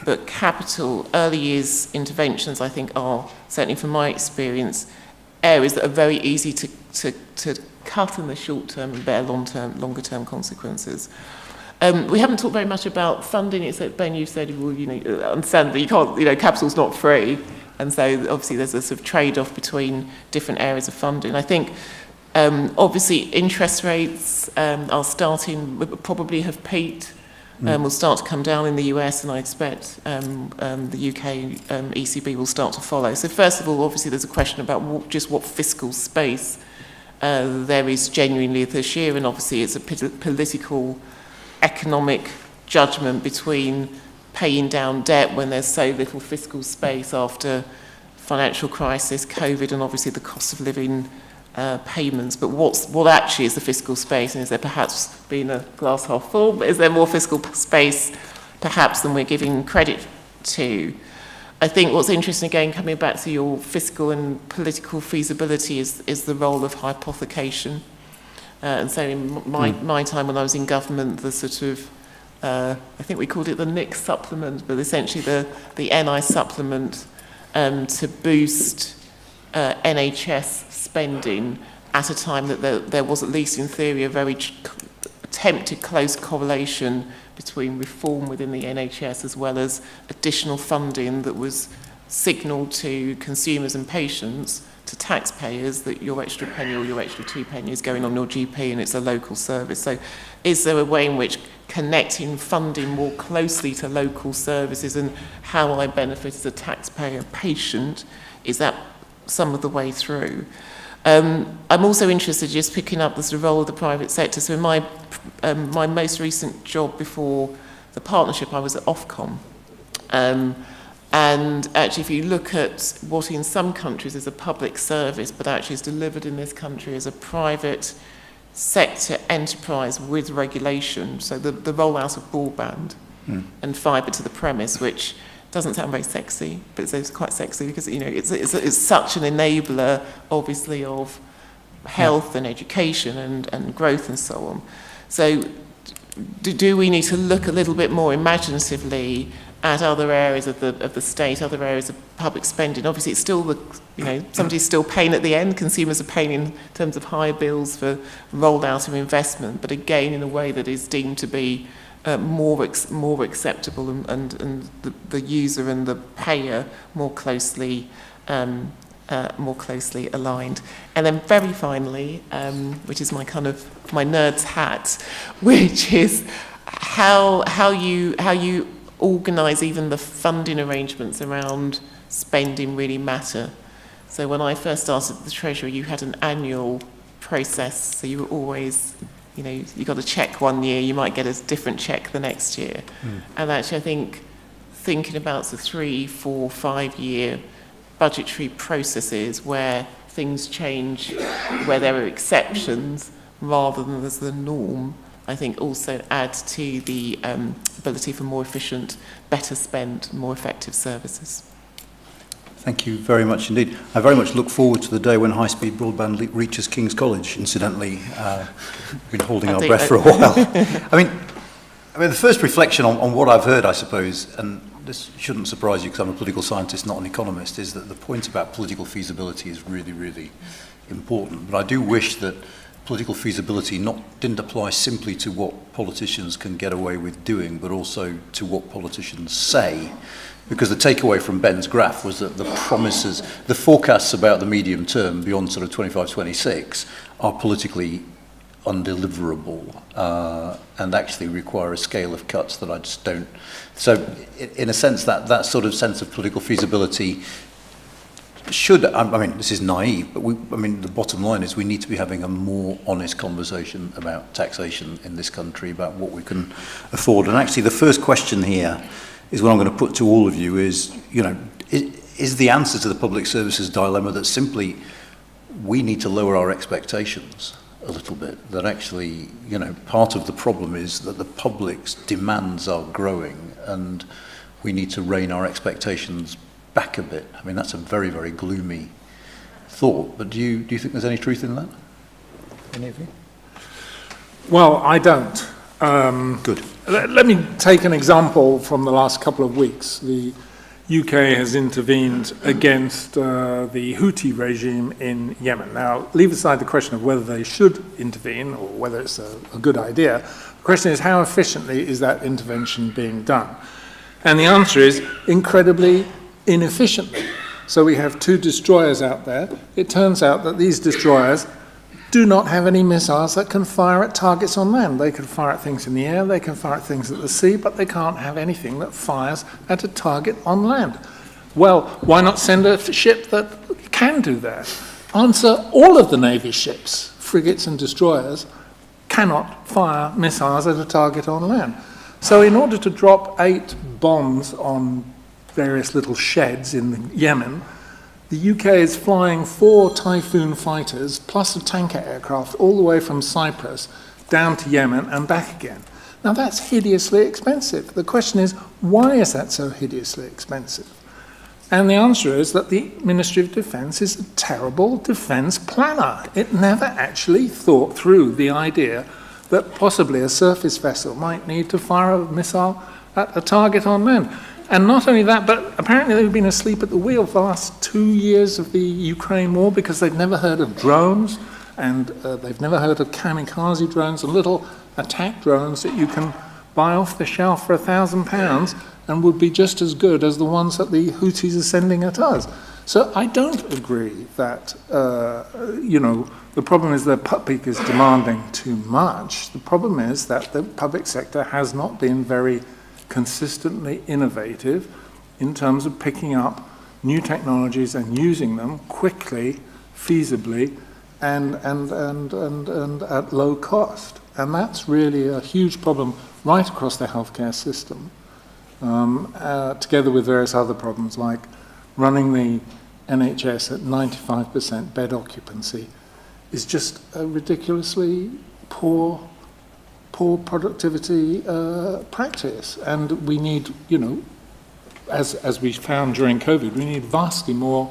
But capital, early years interventions, I think, are, certainly from my experience, areas that are very easy to cut in the short term and bear longer term consequences. We haven't talked very much about funding. It's like Ben, you said, well, understand that you can't, capital's not free, and so obviously there's a sort of trade-off between different areas of funding. I think obviously interest rates are probably have peaked, will start to come down in the US, and I expect the UK ECB will start to follow. So first of all, obviously there's a question about what fiscal space there is genuinely this year, and obviously it's a political economic judgment between paying down debt when there's so little fiscal space after financial crisis, COVID, and obviously the cost of living payments. But what actually is the fiscal space, and is there perhaps being a glass half full, but is there more fiscal space perhaps than we're giving credit to? I think what's interesting, again, coming back to your fiscal and political feasibility, is the role of hypothecation. And so in my time when I was in government, the sort of, I think we called it the NIC supplement, but essentially the NI supplement to boost NHS spending at a time that there was, at least in theory, a very attempted close correlation between reform within the NHS as well as additional funding that was signalled to consumers and patients, to taxpayers, that your extra penny or your extra 2 penny is going on your GP and it's a local service. So is there a way in which connecting funding more closely to local services and how I benefit as a taxpayer patient, is that some of the way through? I'm also interested, just picking up the sort of role of the private sector. So in my most recent job before the partnership, I was at Ofcom. And actually, if you look at what in some countries is a public service, but actually is delivered in this country as a private sector enterprise with regulation, so the rollout of broadband and fibre to the premise, which doesn't sound very sexy, but it's quite sexy because, you know, it's such an enabler, obviously, of health and education and growth and so on. So do we need to look a little bit more imaginatively at other areas of the state, other areas of public spending? Obviously, it's still somebody's still paying at the end. Consumers are paying in terms of higher bills for rolled out of investment, but again, in a way that is deemed to be more acceptable and the user and the payer more closely aligned. And then very finally, which is my kind of my nerd's hat, which is how you organise even the funding arrangements around spending really matter. So when I first started at the Treasury, you had an annual process, so you were always, you know, you got a check one year, you might get a different check the next year. And actually, I think thinking about the 3, 4, 5 year budgetary processes where things change, where there are exceptions rather than as the norm, I think also adds to the ability for more efficient, better spent, more effective services. Thank you very much indeed. I very much look forward to the day when high-speed broadband reaches King's College. Incidentally, we've been holding our breath for a while. I mean, the first reflection on what I've heard, I suppose, and this shouldn't surprise you because I'm a political scientist, not an economist, is that the point about political feasibility is really, really important. But I do wish that political feasibility didn't apply simply to what politicians can get away with doing, but also to what politicians say. Because the takeaway from Ben's graph was that the promises, the forecasts about the medium term beyond sort of 25, 26 are politically undeliverable and actually require a scale of cuts that I just don't. So in a sense, that sort of sense of political feasibility should, I mean, this is naive, but the bottom line is we need to be having a more honest conversation about taxation in this country, about what we can afford. And actually the first question here is what I'm going to put to all of you is, you know, is the answer to the public services dilemma that simply we need to lower our expectations a little bit, that actually, you know, part of the problem is that the public's demands are growing and we need to rein our expectations back a bit. I mean, that's a very, very gloomy thought, but do you think there's any truth in that? Any of you? Well, I don't. Good. Let me take an example from the last couple of weeks. The UK has intervened against the Houthi regime in Yemen. Now, leave aside the question of whether they should intervene or whether it's a good idea. The question is, how efficiently is that intervention being done? And the answer is incredibly inefficiently. So we have 2 destroyers out there. It turns out that these destroyers do not have any missiles that can fire at targets on land. They can fire at things in the air, they can fire at things at the sea, but they can't have anything that fires at a target on land. Well, why not send a ship that can do that? Answer, all of the Navy ships, frigates and destroyers, cannot fire missiles at a target on land. So in order to drop 8 bombs on various little sheds in Yemen, the UK is flying 4 Typhoon fighters plus a tanker aircraft all the way from Cyprus down to Yemen and back again. Now that's hideously expensive. The question is, why is that so hideously expensive? And the answer is that the Ministry of Defence is a terrible defence planner. It never actually thought through the idea that possibly a surface vessel might need to fire a missile at a target on land. And not only that, but apparently they've been asleep at the wheel for the last 2 years of the Ukraine war because they've never heard of drones, and they've never heard of kamikaze drones and little attack drones that you can buy off the shelf for £1,000 and would be just as good as the ones that the Houthis are sending at us. So I don't agree that, the problem is that public is demanding too much. The problem is that the public sector has not been very consistently innovative in terms of picking up new technologies and using them quickly, feasibly, and at low cost. And that's really a huge problem right across the healthcare system, together with various other problems like running the NHS at 95% bed occupancy is just a ridiculously poor productivity practice. And we need, as we found during COVID, we need vastly more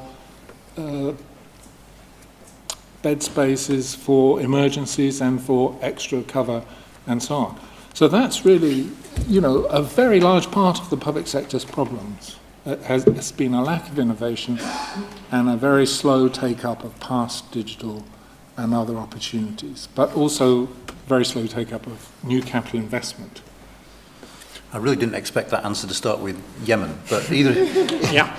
bed spaces for emergencies and for extra cover and so on. So that's really, a very large part of the public sector's problems. It's been a lack of innovation and a very slow take-up of past digital and other opportunities, but also very slow take-up of new capital investment. I really didn't expect that answer to start with Yemen, but either... Yeah.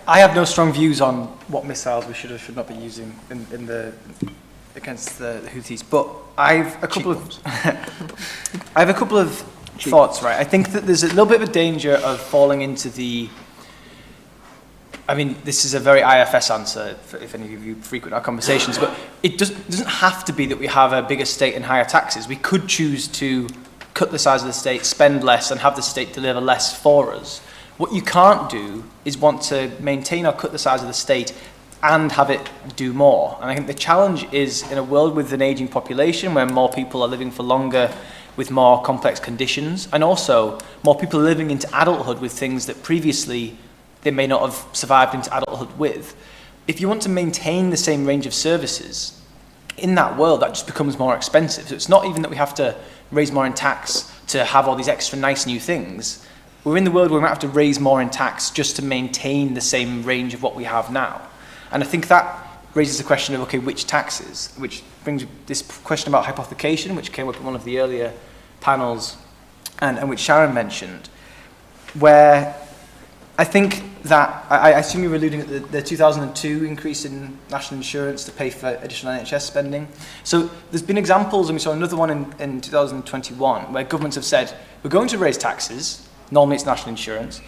I have no strong views on what missiles we should or should not be using against the Houthis, but I've a couple of thoughts, right? I think that there's a little bit of a danger of falling into this is a very IFS answer, if any of you frequent our conversations, but it doesn't have to be that we have a bigger state and higher taxes. We could choose to cut the size of the state, spend less, and have the state deliver less for us. What you can't do is want to maintain or cut the size of the state and have it do more. And I think the challenge is in a world with an aging population where more people are living for longer with more complex conditions, and also more people are living into adulthood with things that previously they may not have survived into adulthood with. If you want to maintain the same range of services, in that world, that just becomes more expensive. So it's not even that we have to raise more in tax to have all these extra nice new things. We're in the world where we might have to raise more in tax just to maintain the same range of what we have now. And I think that raises the question of, okay, which taxes? Which brings this question about hypothecation, which came up in one of the earlier panels, and which Sharon mentioned, where I think that, I assume you were alluding at the 2002 increase in national insurance to pay for additional NHS spending. So there's been examples, and we saw another one in 2021, where governments have said, we're going to raise taxes, normally it's national insurance,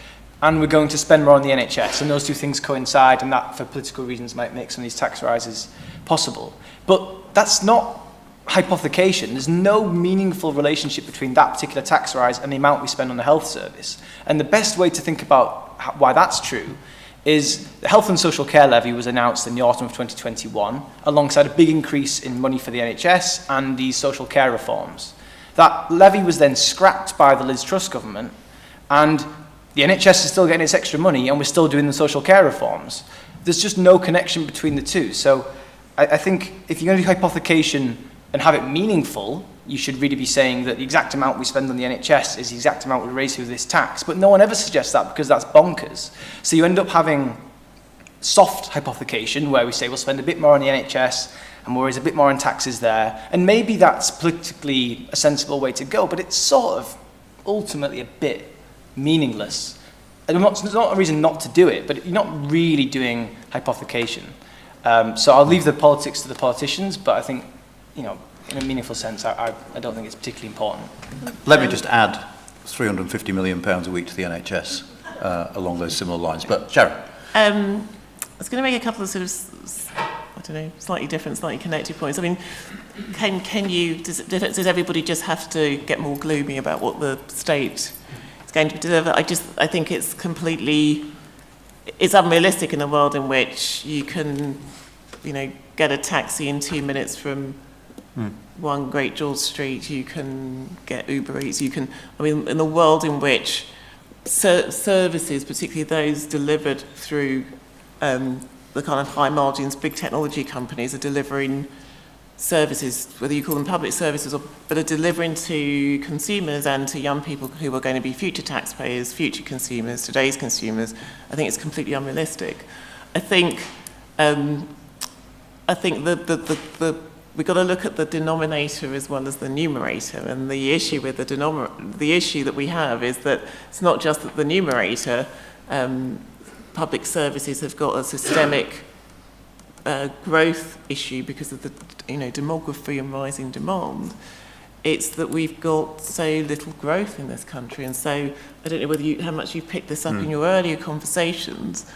and we're going to spend more on the NHS, and those two things coincide, and that, for political reasons, might make some of these tax rises possible. But that's not hypothecation. There's no meaningful relationship between that particular tax rise and the amount we spend on the health service. And the best way to think about why that's true is the Health and Social Care Levy was announced in the autumn of 2021, alongside a big increase in money for the NHS and these social care reforms. That levy was then scrapped by the Liz Truss government, and the NHS is still getting its extra money, and we're still doing the social care reforms. There's just no connection between the two. So I think if you're going to do hypothecation and have it meaningful, you should really be saying that the exact amount we spend on the NHS is the exact amount we raise through this tax. But no one ever suggests that, because that's bonkers. So you end up having soft hypothecation, where we say we'll spend a bit more on the NHS and we'll raise a bit more in taxes there. And maybe that's politically a sensible way to go, but it's sort of ultimately a bit meaningless. And there's not a reason not to do it, but you're not really doing hypothecation. So I'll leave the politics to the politicians, but I think, in a meaningful sense, I don't think it's particularly important. Let me just add £350 million a week to the NHS along those similar lines. But Sharon? I was going to make a couple of sort of, slightly different, slightly connected points. I mean, does everybody just have to get more gloomy about what the state is going to deliver? I think it's unrealistic in a world in which you can, get a taxi in 2 minutes from One Great George Street, you can get Uber Eats, in the world in which services, particularly those delivered through the kind of high margins, big technology companies are delivering services, whether you call them public services, but are delivering to consumers and to young people who are going to be future taxpayers, future consumers, today's consumers. I think it's completely unrealistic. I think we've got to look at the denominator as well as the numerator, and the issue with the issue that we have is that it's not just that the numerator, public services have got a systemic growth issue because of the demography and rising demand. It's that we've got so little growth in this country, and so I don't know whether how much you've picked this up in your earlier conversations,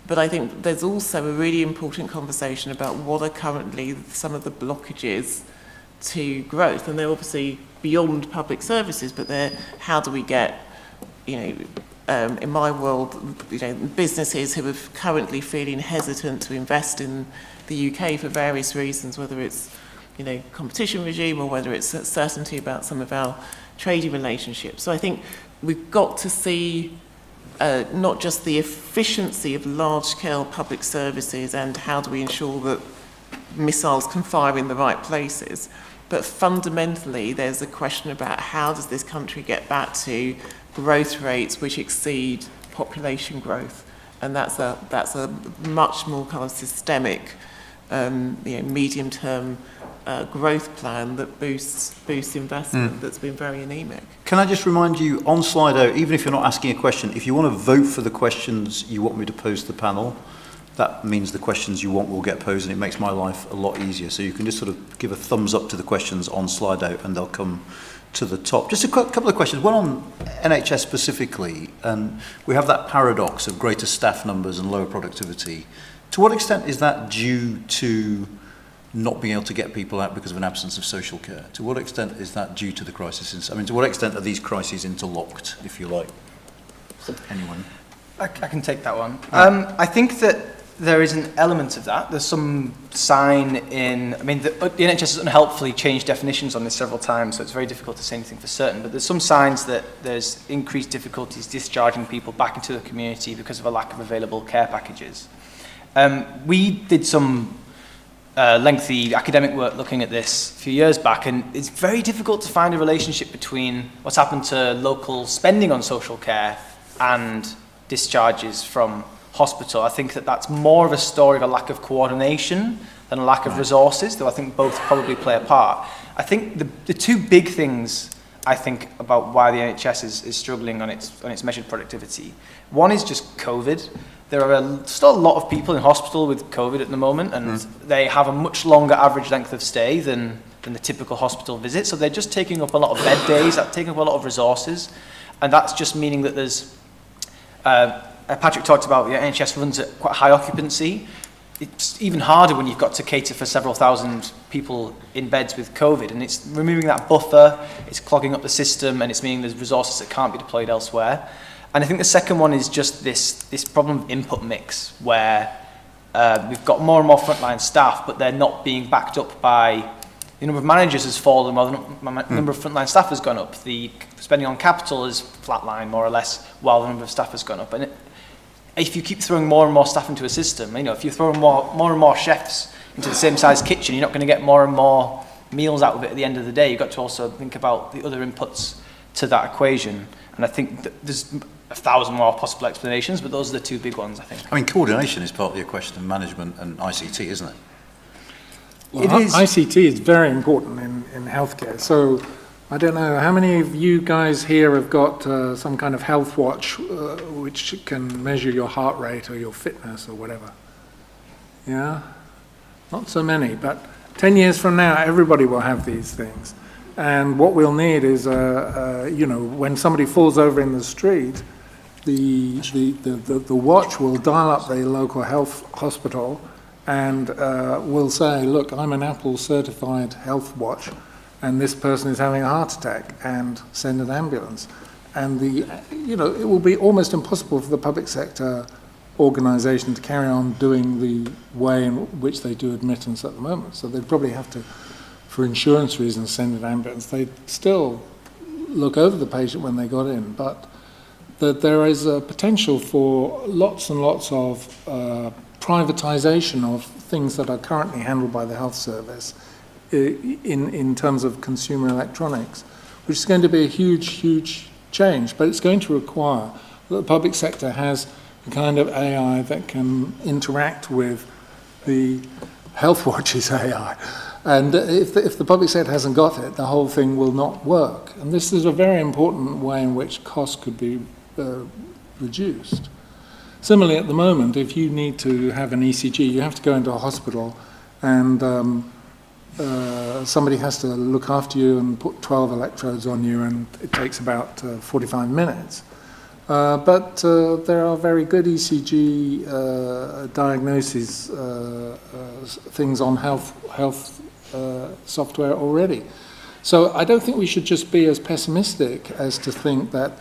but I think there's also a really important conversation about what are currently some of the blockages to growth, and they're obviously beyond public services, but they're how do we get, in my world, businesses who are currently feeling hesitant to invest in the UK for various reasons, whether it's, competition regime or whether it's certainty about some of our trading relationships. So I think we've got to see not just the efficiency of large-scale public services and how do we ensure that missiles can fire in the right places, but fundamentally there's a question about how does this country get back to growth rates which exceed population growth, and that's a much more kind of systemic, medium-term growth plan that boosts investment that's been very anemic. Can I just remind you on Slido, even if you're not asking a question, if you want to vote for the questions you want me to pose to the panel, that means the questions you want will get posed, and it makes my life a lot easier. So you can just sort of give a thumbs up to the questions on Slido and they'll come to the top. Just a couple of questions. One on NHS specifically, and we have that paradox of greater staff numbers and lower productivity. To what extent is that due to not being able to get people out because of an absence of social care? To what extent is that due to the crisis? To what extent are these crises interlocked, if you like? Anyone? I can take that one. I think that there is an element of that. There's some sign in, the NHS has unhelpfully changed definitions on this several times, so it's very difficult to say anything for certain, but there's some signs that there's increased difficulties discharging people back into the community because of a lack of available care packages. We did some lengthy academic work looking at this a few years back, and it's very difficult to find a relationship between what's happened to local spending on social care and discharges from hospital. I think that that's more of a story of a lack of coordination than a lack of resources, though I think both probably play a part. I think the two big things I think about why the NHS is struggling on its measured productivity. One is just COVID. There are still a lot of people in hospital with COVID at the moment, and they have a much longer average length of stay than the typical hospital visit. So they're just taking up a lot of bed days, that's taking up a lot of resources, and that's just meaning that there's Patrick talked about the NHS runs at quite high occupancy. It's even harder when you've got to cater for several thousand people in beds with COVID, and it's removing that buffer, it's clogging up the system, and it's meaning there's resources that can't be deployed elsewhere. And I think the second one is just this problem of input mix, where we've got more and more frontline staff, but they're not being backed up by the number of managers has fallen while the number of frontline staff has gone up. The spending on capital is flatlined more or less while the number of staff has gone up. And if you keep throwing more and more staff into a system, if you throw more and more chefs into the same size kitchen, you're not going to get more and more meals out of it at the end of the day. You've got to also think about the other inputs to that equation. And I think that there's 1,000 more possible explanations, but those are the two big ones, I think. Coordination is partly a question of management and ICT, isn't it? Well, ICT is very important in healthcare. So I don't know, how many of you guys here have got some kind of health watch which can measure your heart rate or your fitness or whatever? Yeah? Not so many, but 10 years from now, everybody will have these things. And what we'll need is, when somebody falls over in the street, the watch will dial up the local health hospital and will say, look, I'm an Apple certified health watch, and this person is having a heart attack, and send an ambulance. And it will be almost impossible for the public sector organisation to carry on doing the way in which they do admittance at the moment. So they'd probably have to, for insurance reasons, send an ambulance. They'd still look over the patient when they got in, but that there is a potential for lots and lots of privatisation of things that are currently handled by the health service in terms of consumer electronics, which is going to be a huge, huge change, but it's going to require that the public sector has the kind of AI that can interact with the Health Watch's AI. And if the public sector hasn't got it, the whole thing will not work. And this is a very important way in which costs could be reduced. Similarly, at the moment, if you need to have an ECG, you have to go into a hospital and somebody has to look after you and put 12 electrodes on you, and it takes about 45 minutes. But there are very good ECG diagnosis things on health software already. So I don't think we should just be as pessimistic as to think that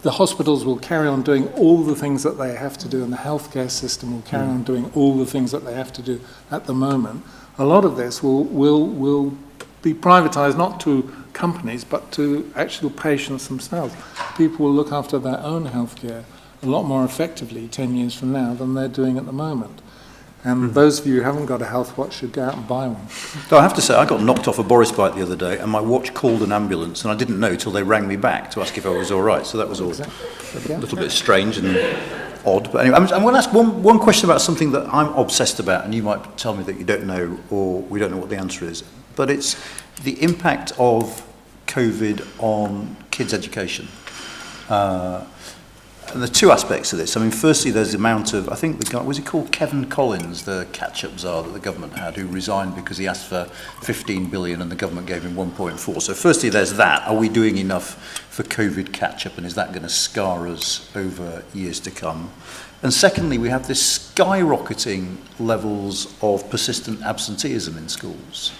the hospitals will carry on doing all the things that they have to do, and the healthcare system will carry on doing all the things that they have to do at the moment. A lot of this will be privatized, not to companies, but to actual patients themselves. People will look after their own healthcare a lot more effectively 10 years from now than they're doing at the moment. And those of you who haven't got a health watch should go out and buy one. So I have to say, I got knocked off a Boris bike the other day, and my watch called an ambulance, and I didn't know till they rang me back to ask if I was all right. So that was all a little bit strange and odd. But anyway, I'm going to ask one question about something that I'm obsessed about, and you might tell me that you don't know, or we don't know what the answer is. But it's the impact of COVID on kids' education. And there are two aspects of this. I mean, firstly, there's the amount of, I think the guy, was he called Kevin Collins, the catch-up czar that the government had, who resigned because he asked for 15 billion and the government gave him 1.4. So firstly, there's that. Are we doing enough for COVID catch-up, and is that going to scar us over years to come? And secondly, we have this skyrocketing levels of persistent absenteeism in schools.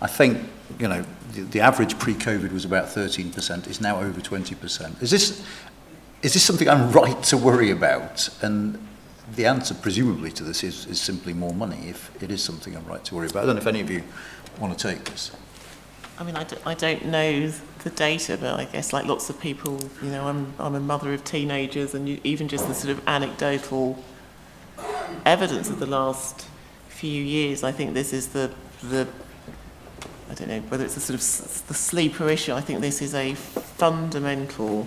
I think, you know, the average pre-COVID was about 13%. It's now over 20%. Is this something I'm right to worry about? And the answer, presumably, to this is simply more money, if it is something I'm right to worry about. I don't know if any of you want to take this. I mean, I don't know the data, but I guess like lots of people, you know, I'm a mother of teenagers, and even just the sort of anecdotal evidence of the last few years, I think this is the I don't know whether it's the sort of the sleeper issue. I think this is a fundamental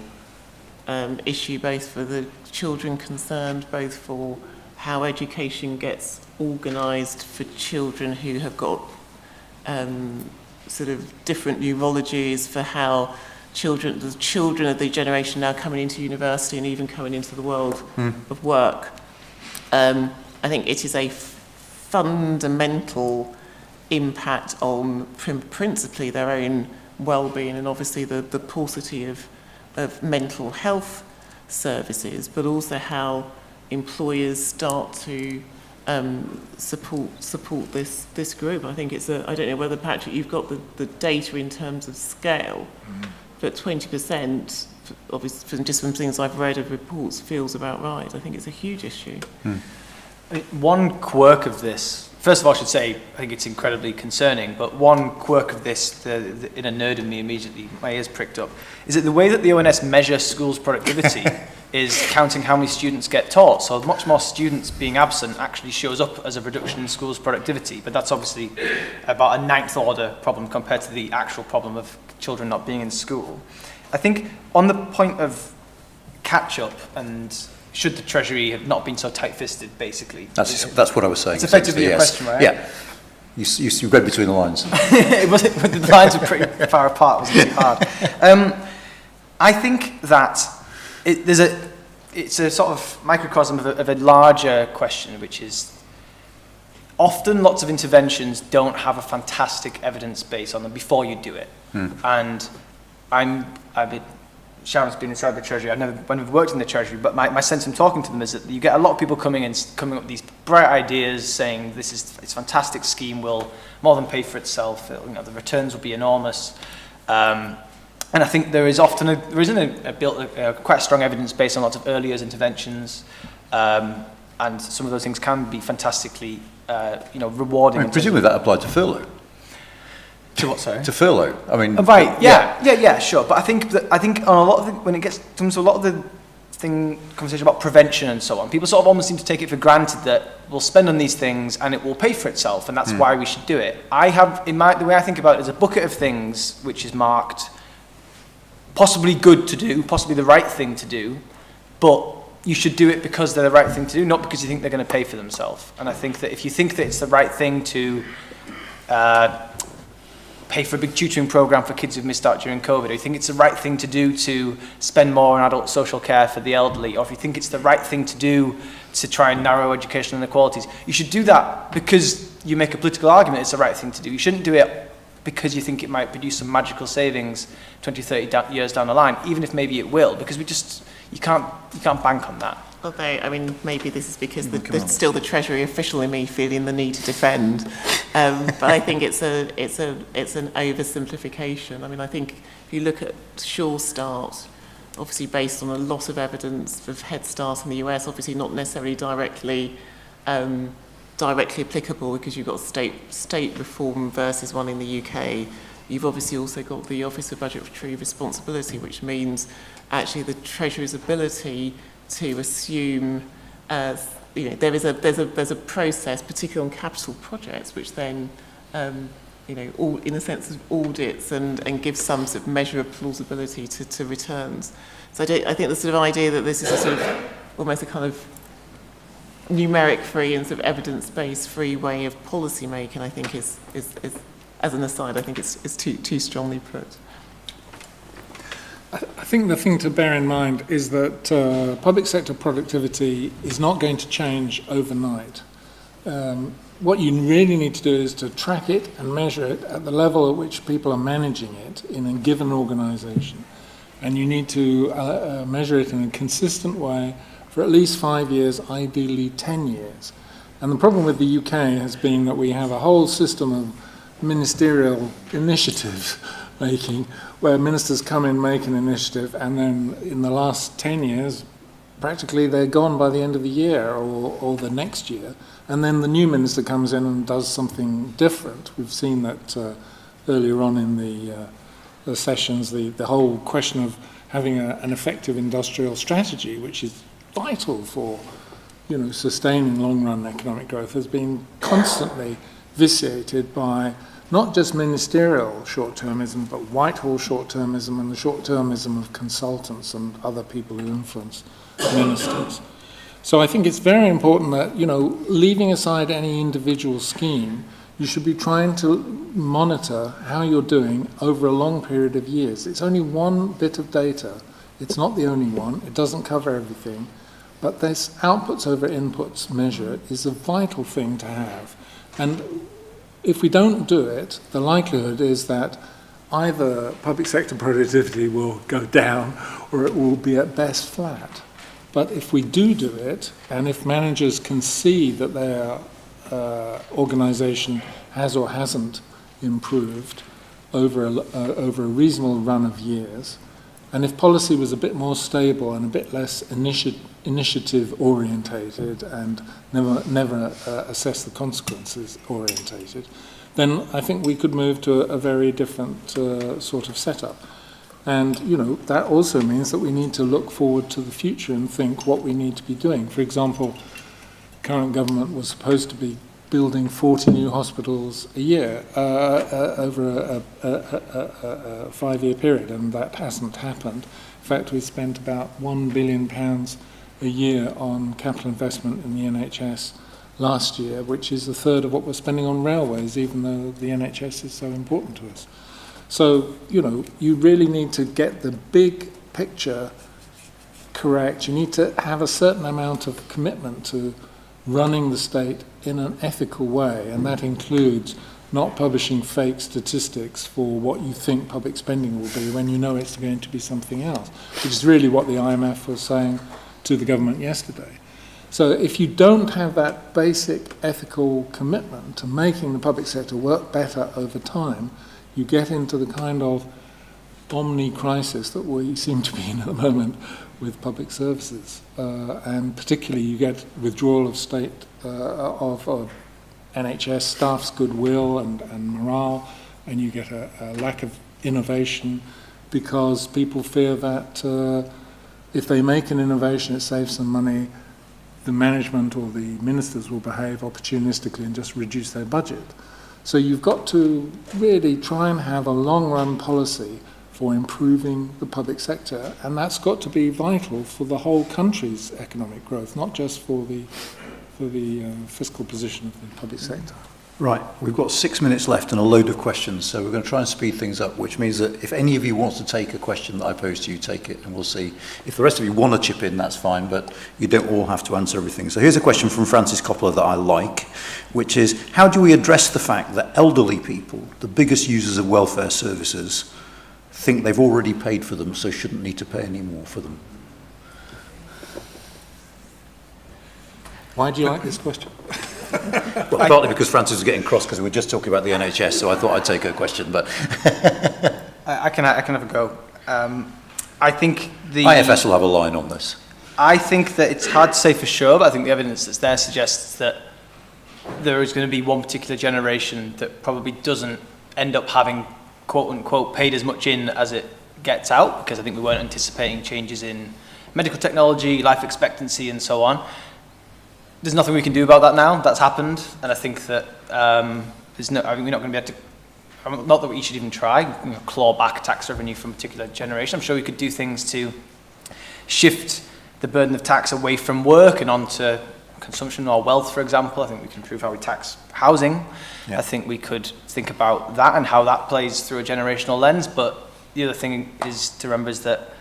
issue both for the children concerned, both for how education gets organised for children who have got sort of different neurologies, for how the children of the generation now coming into university and even coming into the world of work. I think it is a fundamental impact on principally their own well-being, and obviously the paucity of mental health services, but also how employers start to support this group. I think it's I don't know whether, Patrick, you've got the data in terms of scale, but 20%, obviously just from things I've read of reports, feels about right. I think it's a huge issue. One quirk of this, first of all, I should say, I think it's incredibly concerning, but one quirk of this, the inner nerd in me immediately, my ears pricked up, is that the way that the ONS measure schools' productivity is counting how many students get taught. So much more students being absent actually shows up as a reduction in schools' productivity, but that's obviously about a ninth order problem compared to the actual problem of children not being in school. I think on the point of catch-up and should the Treasury have not been so tight-fisted, basically? That's what I was saying. It's effectively a question, right? Yeah. You read between the lines. The lines were pretty far apart. It was really hard. I think that it's a sort of microcosm of a larger question, which is often lots of interventions don't have a fantastic evidence base on them before you do it. And Sharon's been inside the Treasury. I've never worked in the Treasury, but my sense from talking to them is that you get a lot of people coming up with these bright ideas, saying it's a fantastic scheme, will more than pay for itself. The returns will be enormous, and I think there isn't quite a strong evidence base on lots of early years interventions, and some of those things can be fantastically rewarding. I mean, presumably that applied to furlough. To what, sorry? To furlough. I mean, right. Yeah, sure. But I think on a lot of when it gets to a lot of the conversation about prevention and so on. People sort of almost seem to take it for granted that we'll spend on these things and it will pay for itself, and that's why we should do it. I have, the way I think about it, is a bucket of things which is marked possibly good to do, possibly the right thing to do, but you should do it because they're the right thing to do, not because you think they're going to pay for themselves. And I think that if you think that it's the right thing to pay for a big tutoring program for kids who've missed out during COVID, or you think it's the right thing to do to spend more on adult social care for the elderly, or if you think it's the right thing to do to try and narrow educational inequalities, you should do that because you make a political argument it's the right thing to do. You shouldn't do it because you think it might produce some magical savings 20, 30 years down the line, even if maybe it will, because you can't bank on that. Although, I mean, maybe this is because there's still the Treasury official in me feeling the need to defend. But I think it's an oversimplification. I mean, I think if you look at Sure Start, obviously based on a lot of evidence of Head Start in the US, obviously not necessarily directly applicable because you've got state reform versus one in the UK. You've obviously also got the Office of Budgetary Responsibility, which means actually the Treasury's ability to assume, there's a process, particularly on capital projects, which then, all in a sense of audits and gives some sort of measure of plausibility to returns. So I think the sort of idea that this is a sort of almost a kind of numeric-free and sort of evidence-based free way of policy making, I think is as an aside, I think it's too strongly put. I think the thing to bear in mind is that public sector productivity is not going to change overnight. What you really need to do is to track it and measure it at the level at which people are managing it in a given organisation. And you need to measure it in a consistent way for at least 5 years, ideally 10 years. And the problem with the UK has been that we have a whole system of ministerial initiatives making, where ministers come in, make an initiative, and then in the last 10 years, practically they're gone by the end of the year or the next year. And then the new minister comes in and does something different. We've seen that earlier on in the sessions, the whole question of having an effective industrial strategy, which is vital for sustaining long-run economic growth, has been constantly vitiated by not just ministerial short-termism, but Whitehall short-termism and the short-termism of consultants and other people who influence ministers. So I think it's very important that, leaving aside any individual scheme, you should be trying to monitor how you're doing over a long period of years. It's only one bit of data. It's not the only one. It doesn't cover everything. But this outputs over inputs measure is a vital thing to have. And if we don't do it, the likelihood is that either public sector productivity will go down or it will be at best flat. But if we do it, and if managers can see that their organisation has or hasn't improved over a reasonable run of years, and if policy was a bit more stable and a bit less initiative orientated and never assess the consequences orientated, then I think we could move to a very different sort of setup. And that also means that we need to look forward to the future and think what we need to be doing. For example, the current government was supposed to be building 40 new hospitals a year over a 5-year period, and that hasn't happened. In fact, we spent about £1 billion a year on capital investment in the NHS last year, which is a third of what we're spending on railways, even though the NHS is so important to us. So, you really need to get the big picture correct. You need to have a certain amount of commitment to running the state in an ethical way, and that includes not publishing fake statistics for what you think public spending will be when you know it's going to be something else, which is really what the IMF was saying to the government yesterday. So if you don't have that basic ethical commitment to making the public sector work better over time, you get into the kind of omni-crisis that we seem to be in at the moment with public services. And particularly you get withdrawal of state, of NHS staff's goodwill and morale, and you get a lack of innovation because people fear that if they make an innovation, it saves some money, the management or the ministers will behave opportunistically and just reduce their budget. So you've got to really try and have a long-run policy for improving the public sector, and that's got to be vital for the whole country's economic growth, not just for the fiscal position of the public sector. Right, we've got 6 minutes left and a load of questions, so we're going to try and speed things up, which means that if any of you wants to take a question that I pose to you, take it, and we'll see. If the rest of you want to chip in, that's fine, but you don't all have to answer everything. So here's a question from Francis Coppola that I like, which is, how do we address the fact that elderly people, the biggest users of welfare services, think they've already paid for them, so shouldn't need to pay any more for them? Why do you like this question? Well, partly because Francis is getting cross because we were just talking about the NHS, so I thought I'd take her question, but... I can have a go. I think the... IFS will have a line on this. I think that it's hard to say for sure, but I think the evidence that's there suggests that there is going to be one particular generation that probably doesn't end up having, quote-unquote, paid as much in as it gets out, because I think we weren't anticipating changes in medical technology, life expectancy, and so on. There's nothing we can do about that now. That's happened, and I think that I think we're not going to be able to. Not that we should even try, claw back tax revenue from a particular generation. I'm sure we could do things to shift the burden of tax away from work and onto consumption or wealth, for example. I think we can improve how we tax housing. Yeah. I think we could think about that and how that plays through a generational lens. But the other thing is to remember is that,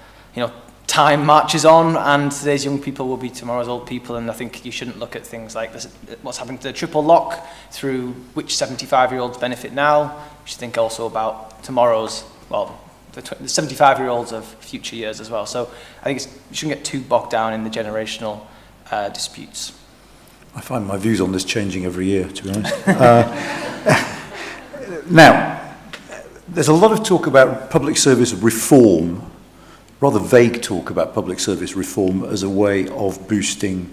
time marches on, and today's young people will be tomorrow's old people, and I think you shouldn't look at things like this, what's happening to the triple lock through which 75-year-olds benefit now. You should think also about tomorrow's, the 75-year-olds of future years as well. So I think you shouldn't get too bogged down in the generational disputes. I find my views on this changing every year, to be honest. Now, there's a lot of talk about public service reform, rather vague talk about public service reform as a way of boosting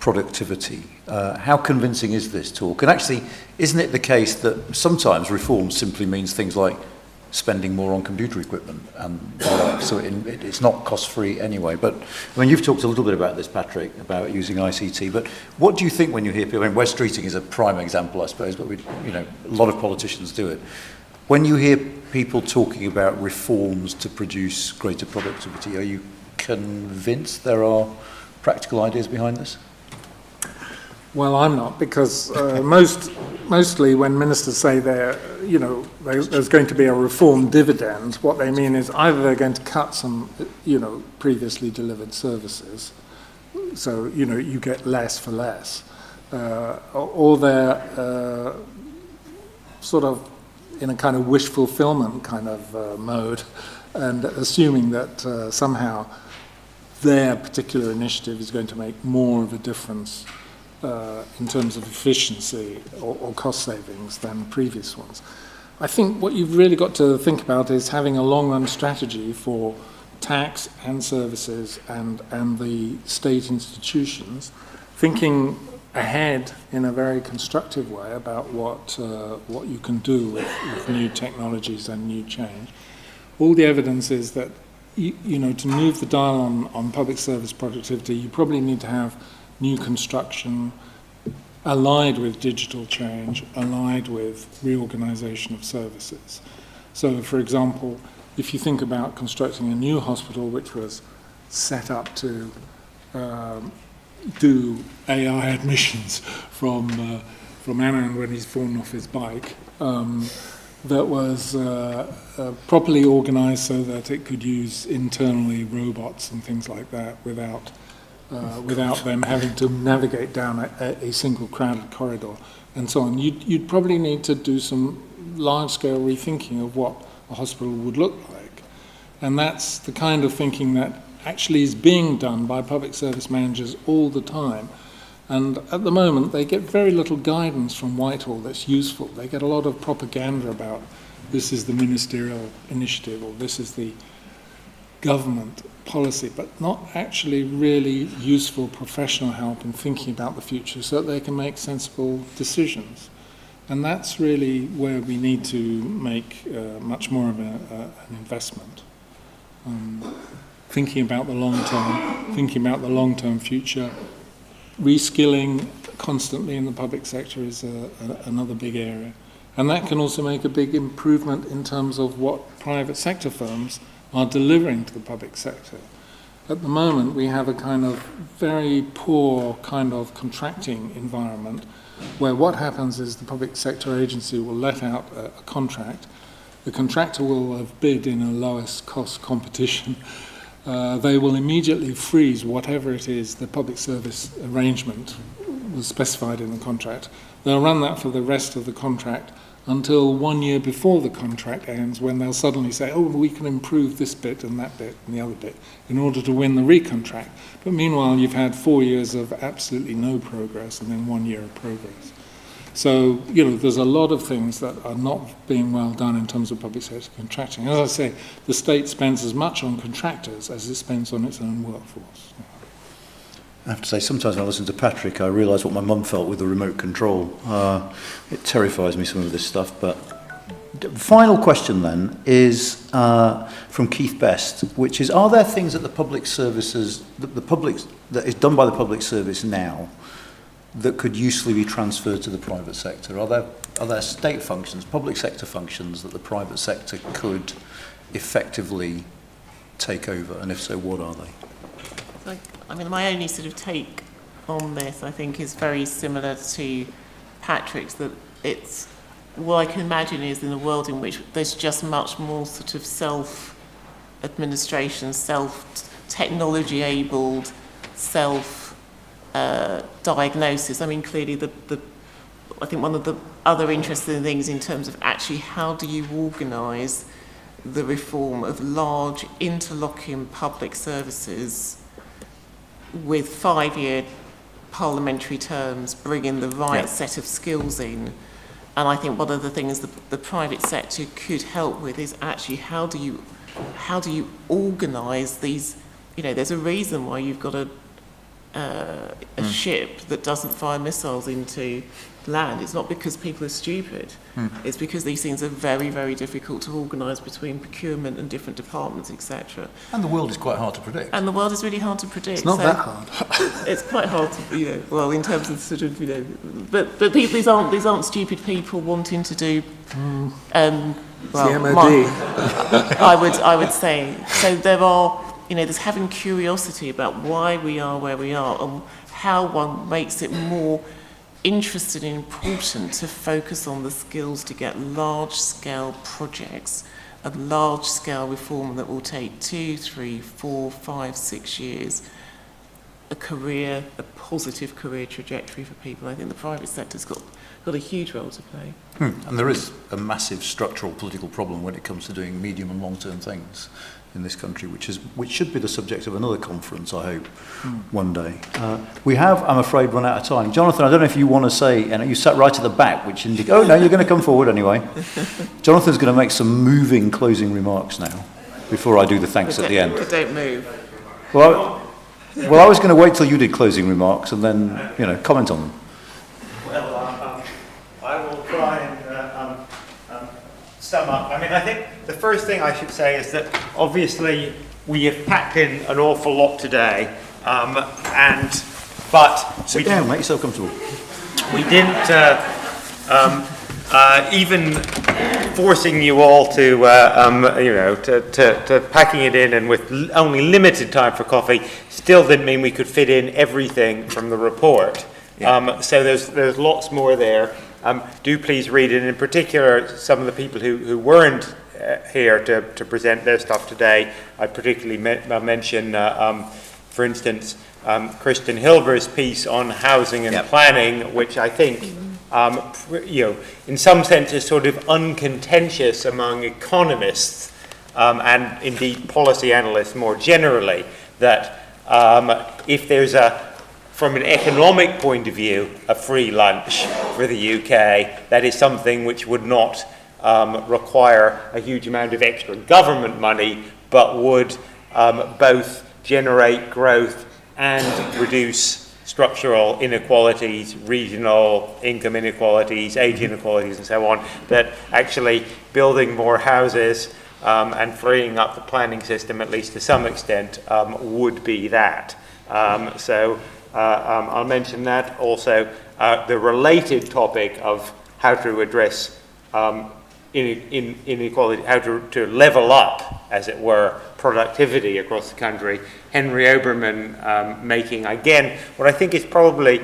productivity. How convincing is this talk? And actually, isn't it the case that sometimes reform simply means things like spending more on computer equipment and so it's not cost-free anyway? But I mean, you've talked a little bit about this, Patrick, about using ICT, but what do you think when you hear people? I mean, West Streeting is a prime example, I suppose, but a lot of politicians do it. When you hear people talking about reforms to produce greater productivity, are you convinced there are practical ideas behind this? Well, I'm not, because mostly when ministers say there's going to be a reform dividend, what they mean is either they're going to cut some, previously delivered services, so, you get less for less, or they're sort of in a kind of wish fulfillment kind of mode, and assuming that somehow their particular initiative is going to make more of a difference in terms of efficiency or cost savings than previous ones. I think what you've really got to think about is having a long-run strategy for tax and services and the state institutions, thinking ahead in a very constructive way about what you can do with new technologies and new change. All the evidence is that to move the dial on public service productivity, you probably need to have new construction allied with digital change, allied with reorganization of services. So, for example, if you think about constructing a new hospital which was set up to do AI admissions from Anand when he's fallen off his bike, that was properly organized so that it could use internally robots and things like that without them having to navigate down a single crowded corridor and so on. You'd probably need to do some large-scale rethinking of what a hospital would look like. And that's the kind of thinking that actually is being done by public service managers all the time. And at the moment, they get very little guidance from Whitehall that's useful. They get a lot of propaganda about this is the ministerial initiative or this is the government policy, but not actually really useful professional help in thinking about the future so that they can make sensible decisions. And that's really where we need to make much more of an investment. thinking about the long term, thinking about the long-term future. Reskilling constantly in the public sector is another big area. And that can also make a big improvement in terms of what private sector firms are delivering to the public sector. At the moment, we have a kind of very poor kind of contracting environment where what happens is the public sector agency will let out a contract. The contractor will have bid in a lowest cost competition. They will immediately freeze whatever it is the public service arrangement was specified in the contract. They'll run that for the rest of the contract until 1 year before the contract ends, when they'll suddenly say, oh, we can improve this bit and that bit and the other bit in order to win the recontract. But meanwhile, you've had 4 years of absolutely no progress and then 1 year of progress. So, you know, there's a lot of things that are not being well done in terms of public sector contracting. As I say, the state spends as much on contractors as it spends on its own workforce. I have to say, sometimes when I listen to Patrick, I realise what my mum felt with the remote control. It terrifies me, some of this stuff. But final question then is from Keith Best, which is: are there things that the public services, that is done by the public service now, that could usefully be transferred to the private sector? Are there state functions, public sector functions, that the private sector could effectively take over? And if so, what are they? I mean, my only sort of take on this, I think, is very similar to Patrick's, that it's, what I can imagine is in a world in which there's just much more sort of self-administration, self-technology-abled, self-diagnosis. I mean, clearly, I think one of the other interesting things in terms of actually how do you organise the reform of large interlocking public services with 5-year parliamentary terms, bringing the right set of skills in. And I think one of the things the private sector could help with is actually how do you organise these, you know, there's a reason why you've got a ship that doesn't fire missiles into land. It's not because people are stupid. It's because these things are very, very difficult to organise between procurement and different departments, etc. And the world is quite hard to predict. And the world is really hard to predict. It's not that hard. It's quite hard to, you know, well, in terms of sort of, you know, but people, these aren't stupid people wanting to do, well, the MOD. I would say. So there are, you know, there's having curiosity about why we are where we are and how one makes it more interesting and important to focus on the skills to get large-scale projects and large-scale reform that will take 2, 3, 4, 5, 6 years, a positive career trajectory for people. I think the private sector's got a huge role to play. And there is a massive structural political problem when it comes to doing medium and long-term things in this country, which should be the subject of another conference, I hope, one day. We have, I'm afraid, run out of time. Jonathan, I don't know if you want to say, and you sat right at the back, which indicates, oh no, you're going to come forward anyway. Jonathan's going to make some moving closing remarks now, before I do the thanks at the end. Don't move. Well, I was going to wait till you did closing remarks and then, you know, comment on them. Well, I will try and sum up. I mean, I think the first thing I should say is that obviously we have packed in an awful lot today, but sit down, make yourself comfortable. We didn't even forcing you all to you know, to packing it in, and with only limited time for coffee, still didn't mean we could fit in everything from the report. So there's lots more there. Do please read it. In particular, some of the people who weren't here to present their stuff today, I particularly mention, for instance, Kristen Hilber's piece on housing and planning, which I think, you know, in some sense is sort of uncontentious among economists and indeed policy analysts more generally, that if there's from an economic point of view, a free lunch for the UK, that is something which would not require a huge amount of extra government money, but would both generate growth and reduce structural inequalities, regional income inequalities, age inequalities, and so on, that actually building more houses and freeing up the planning system, at least to some extent, would be that. I'll mention that. Also, the related topic of how to address inequality, how to level up, as it were, productivity across the country. Henry Oberman making, again, what I think is probably,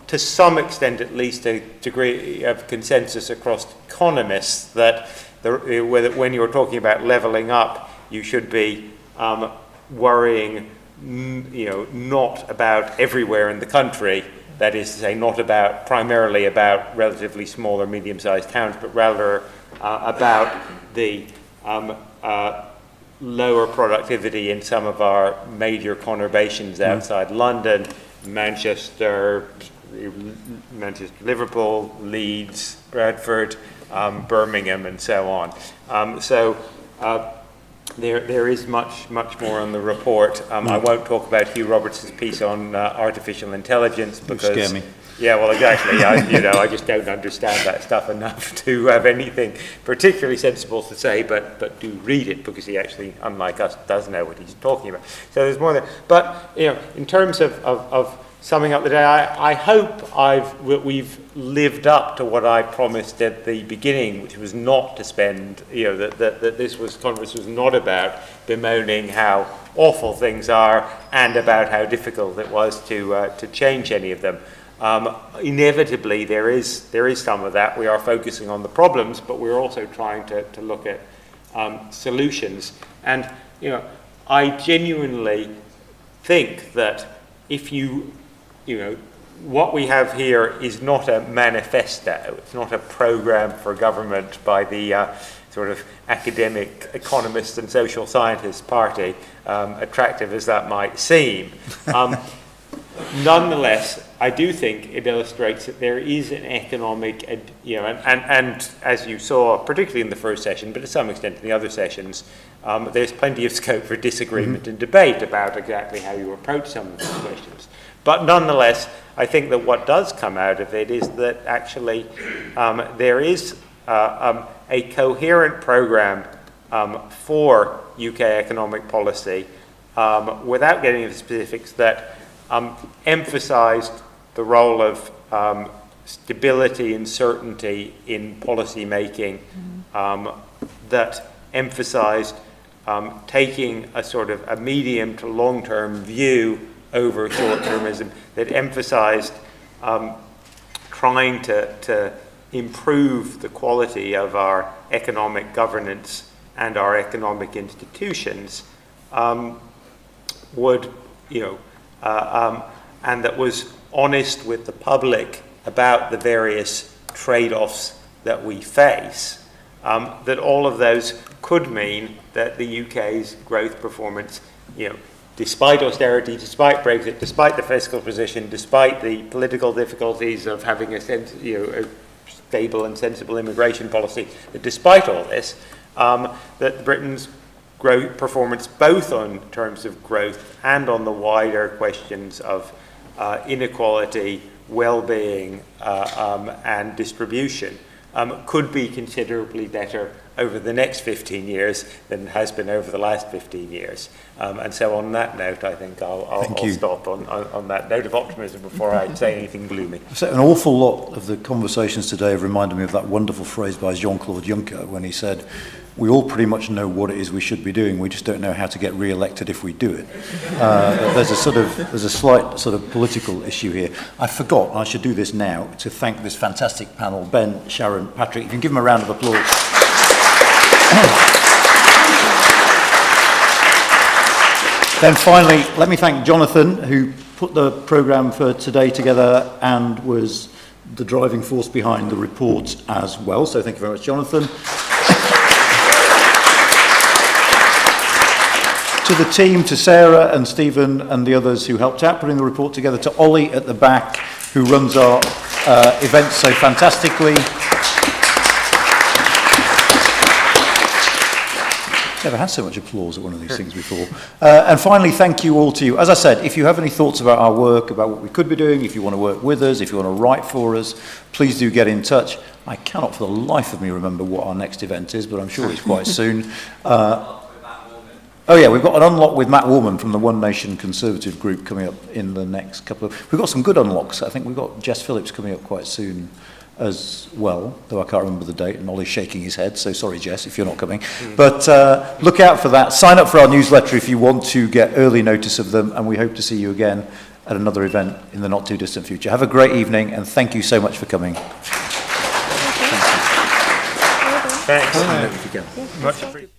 to some extent at least, a degree of consensus across economists that when you're talking about leveling up, you should be worrying, not about everywhere in the country. That is to say, not primarily about relatively small or medium-sized towns, but rather about the lower productivity in some of our major conurbations outside London, Manchester, Liverpool, Leeds, Bradford, Birmingham, and so on. There is much more on the report. I won't talk about Hugh Roberts' piece on artificial intelligence because... You scare me. Yeah, well, exactly. I just don't understand that stuff enough to have anything particularly sensible to say, but do read it because he actually, unlike us, does know what he's talking about. So there's more there. But, in terms of summing up the day, I hope we've lived up to what I promised at the beginning, which was not to spend, that this conference was not about bemoaning how awful things are and about how difficult it was to change any of them. Inevitably, there is some of that. We are focusing on the problems, but we're also trying to look at solutions. And I genuinely think that if what we have here is not a manifesto. It's not a program for government by the sort of academic economists and social scientists party, attractive as that might seem. Nonetheless, I do think it illustrates that there is an economic, and as you saw, particularly in the first session, but to some extent in the other sessions, there's plenty of scope for disagreement and debate about exactly how you approach some of these questions. But nonetheless, I think that what does come out of it is that actually there is a coherent program for UK economic policy, without getting into specifics, that emphasized the role of stability and certainty in policy making, that emphasized taking a sort of a medium to long-term view over short-termism, that emphasized trying to improve the quality of our economic governance and our economic institutions, and that was honest with the public about the various trade-offs that we face, that all of those could mean that the UK's growth performance, despite austerity, despite Brexit, despite the fiscal position, despite the political difficulties of having a stable and sensible immigration policy, that despite all this, that Britain's growth performance, both on terms of growth and on the wider questions of inequality, well-being, and distribution, could be considerably better over the next 15 years than it has been over the last 15 years. And so on that note, I think I'll stop on that note of optimism before I say anything gloomy. So an awful lot of the conversations today have reminded me of that wonderful phrase by Jean-Claude Juncker when he said, "We all pretty much know what it is we should be doing. We just don't know how to get re-elected if we do it." There's a slight sort of political issue here. I forgot, and I should do this now, to thank this fantastic panel, Ben, Sharon, Patrick. If you can give them a round of applause. Then finally, let me thank Jonathan, who put the programme for today together and was the driving force behind the report as well. So thank you very much, Jonathan. To the team, to Sarah and Stephen and the others who helped out putting the report together, to Ollie at the back, who runs our events so fantastically. Never had so much applause at one of these things before. And finally, thank you all to you. As I said, if you have any thoughts about our work, about what we could be doing, if you want to work with us, if you want to write for us, please do get in touch. I cannot for the life of me remember what our next event is, but I'm sure it's quite soon. Oh yeah, we've got an unlock with Matt Woolman from the One Nation Conservative group coming up in the next couple of... We've got some good unlocks. I think we've got Jess Phillips coming up quite soon as well, though I can't remember the date, and Ollie's shaking his head, so sorry, Jess, if you're not coming. But look out for that. Sign up for our newsletter if you want to get early notice of them, and we hope to see you again at another event in the not-too-distant future. Have a great evening, and thank you so much for coming. Thanks. Much appreciated.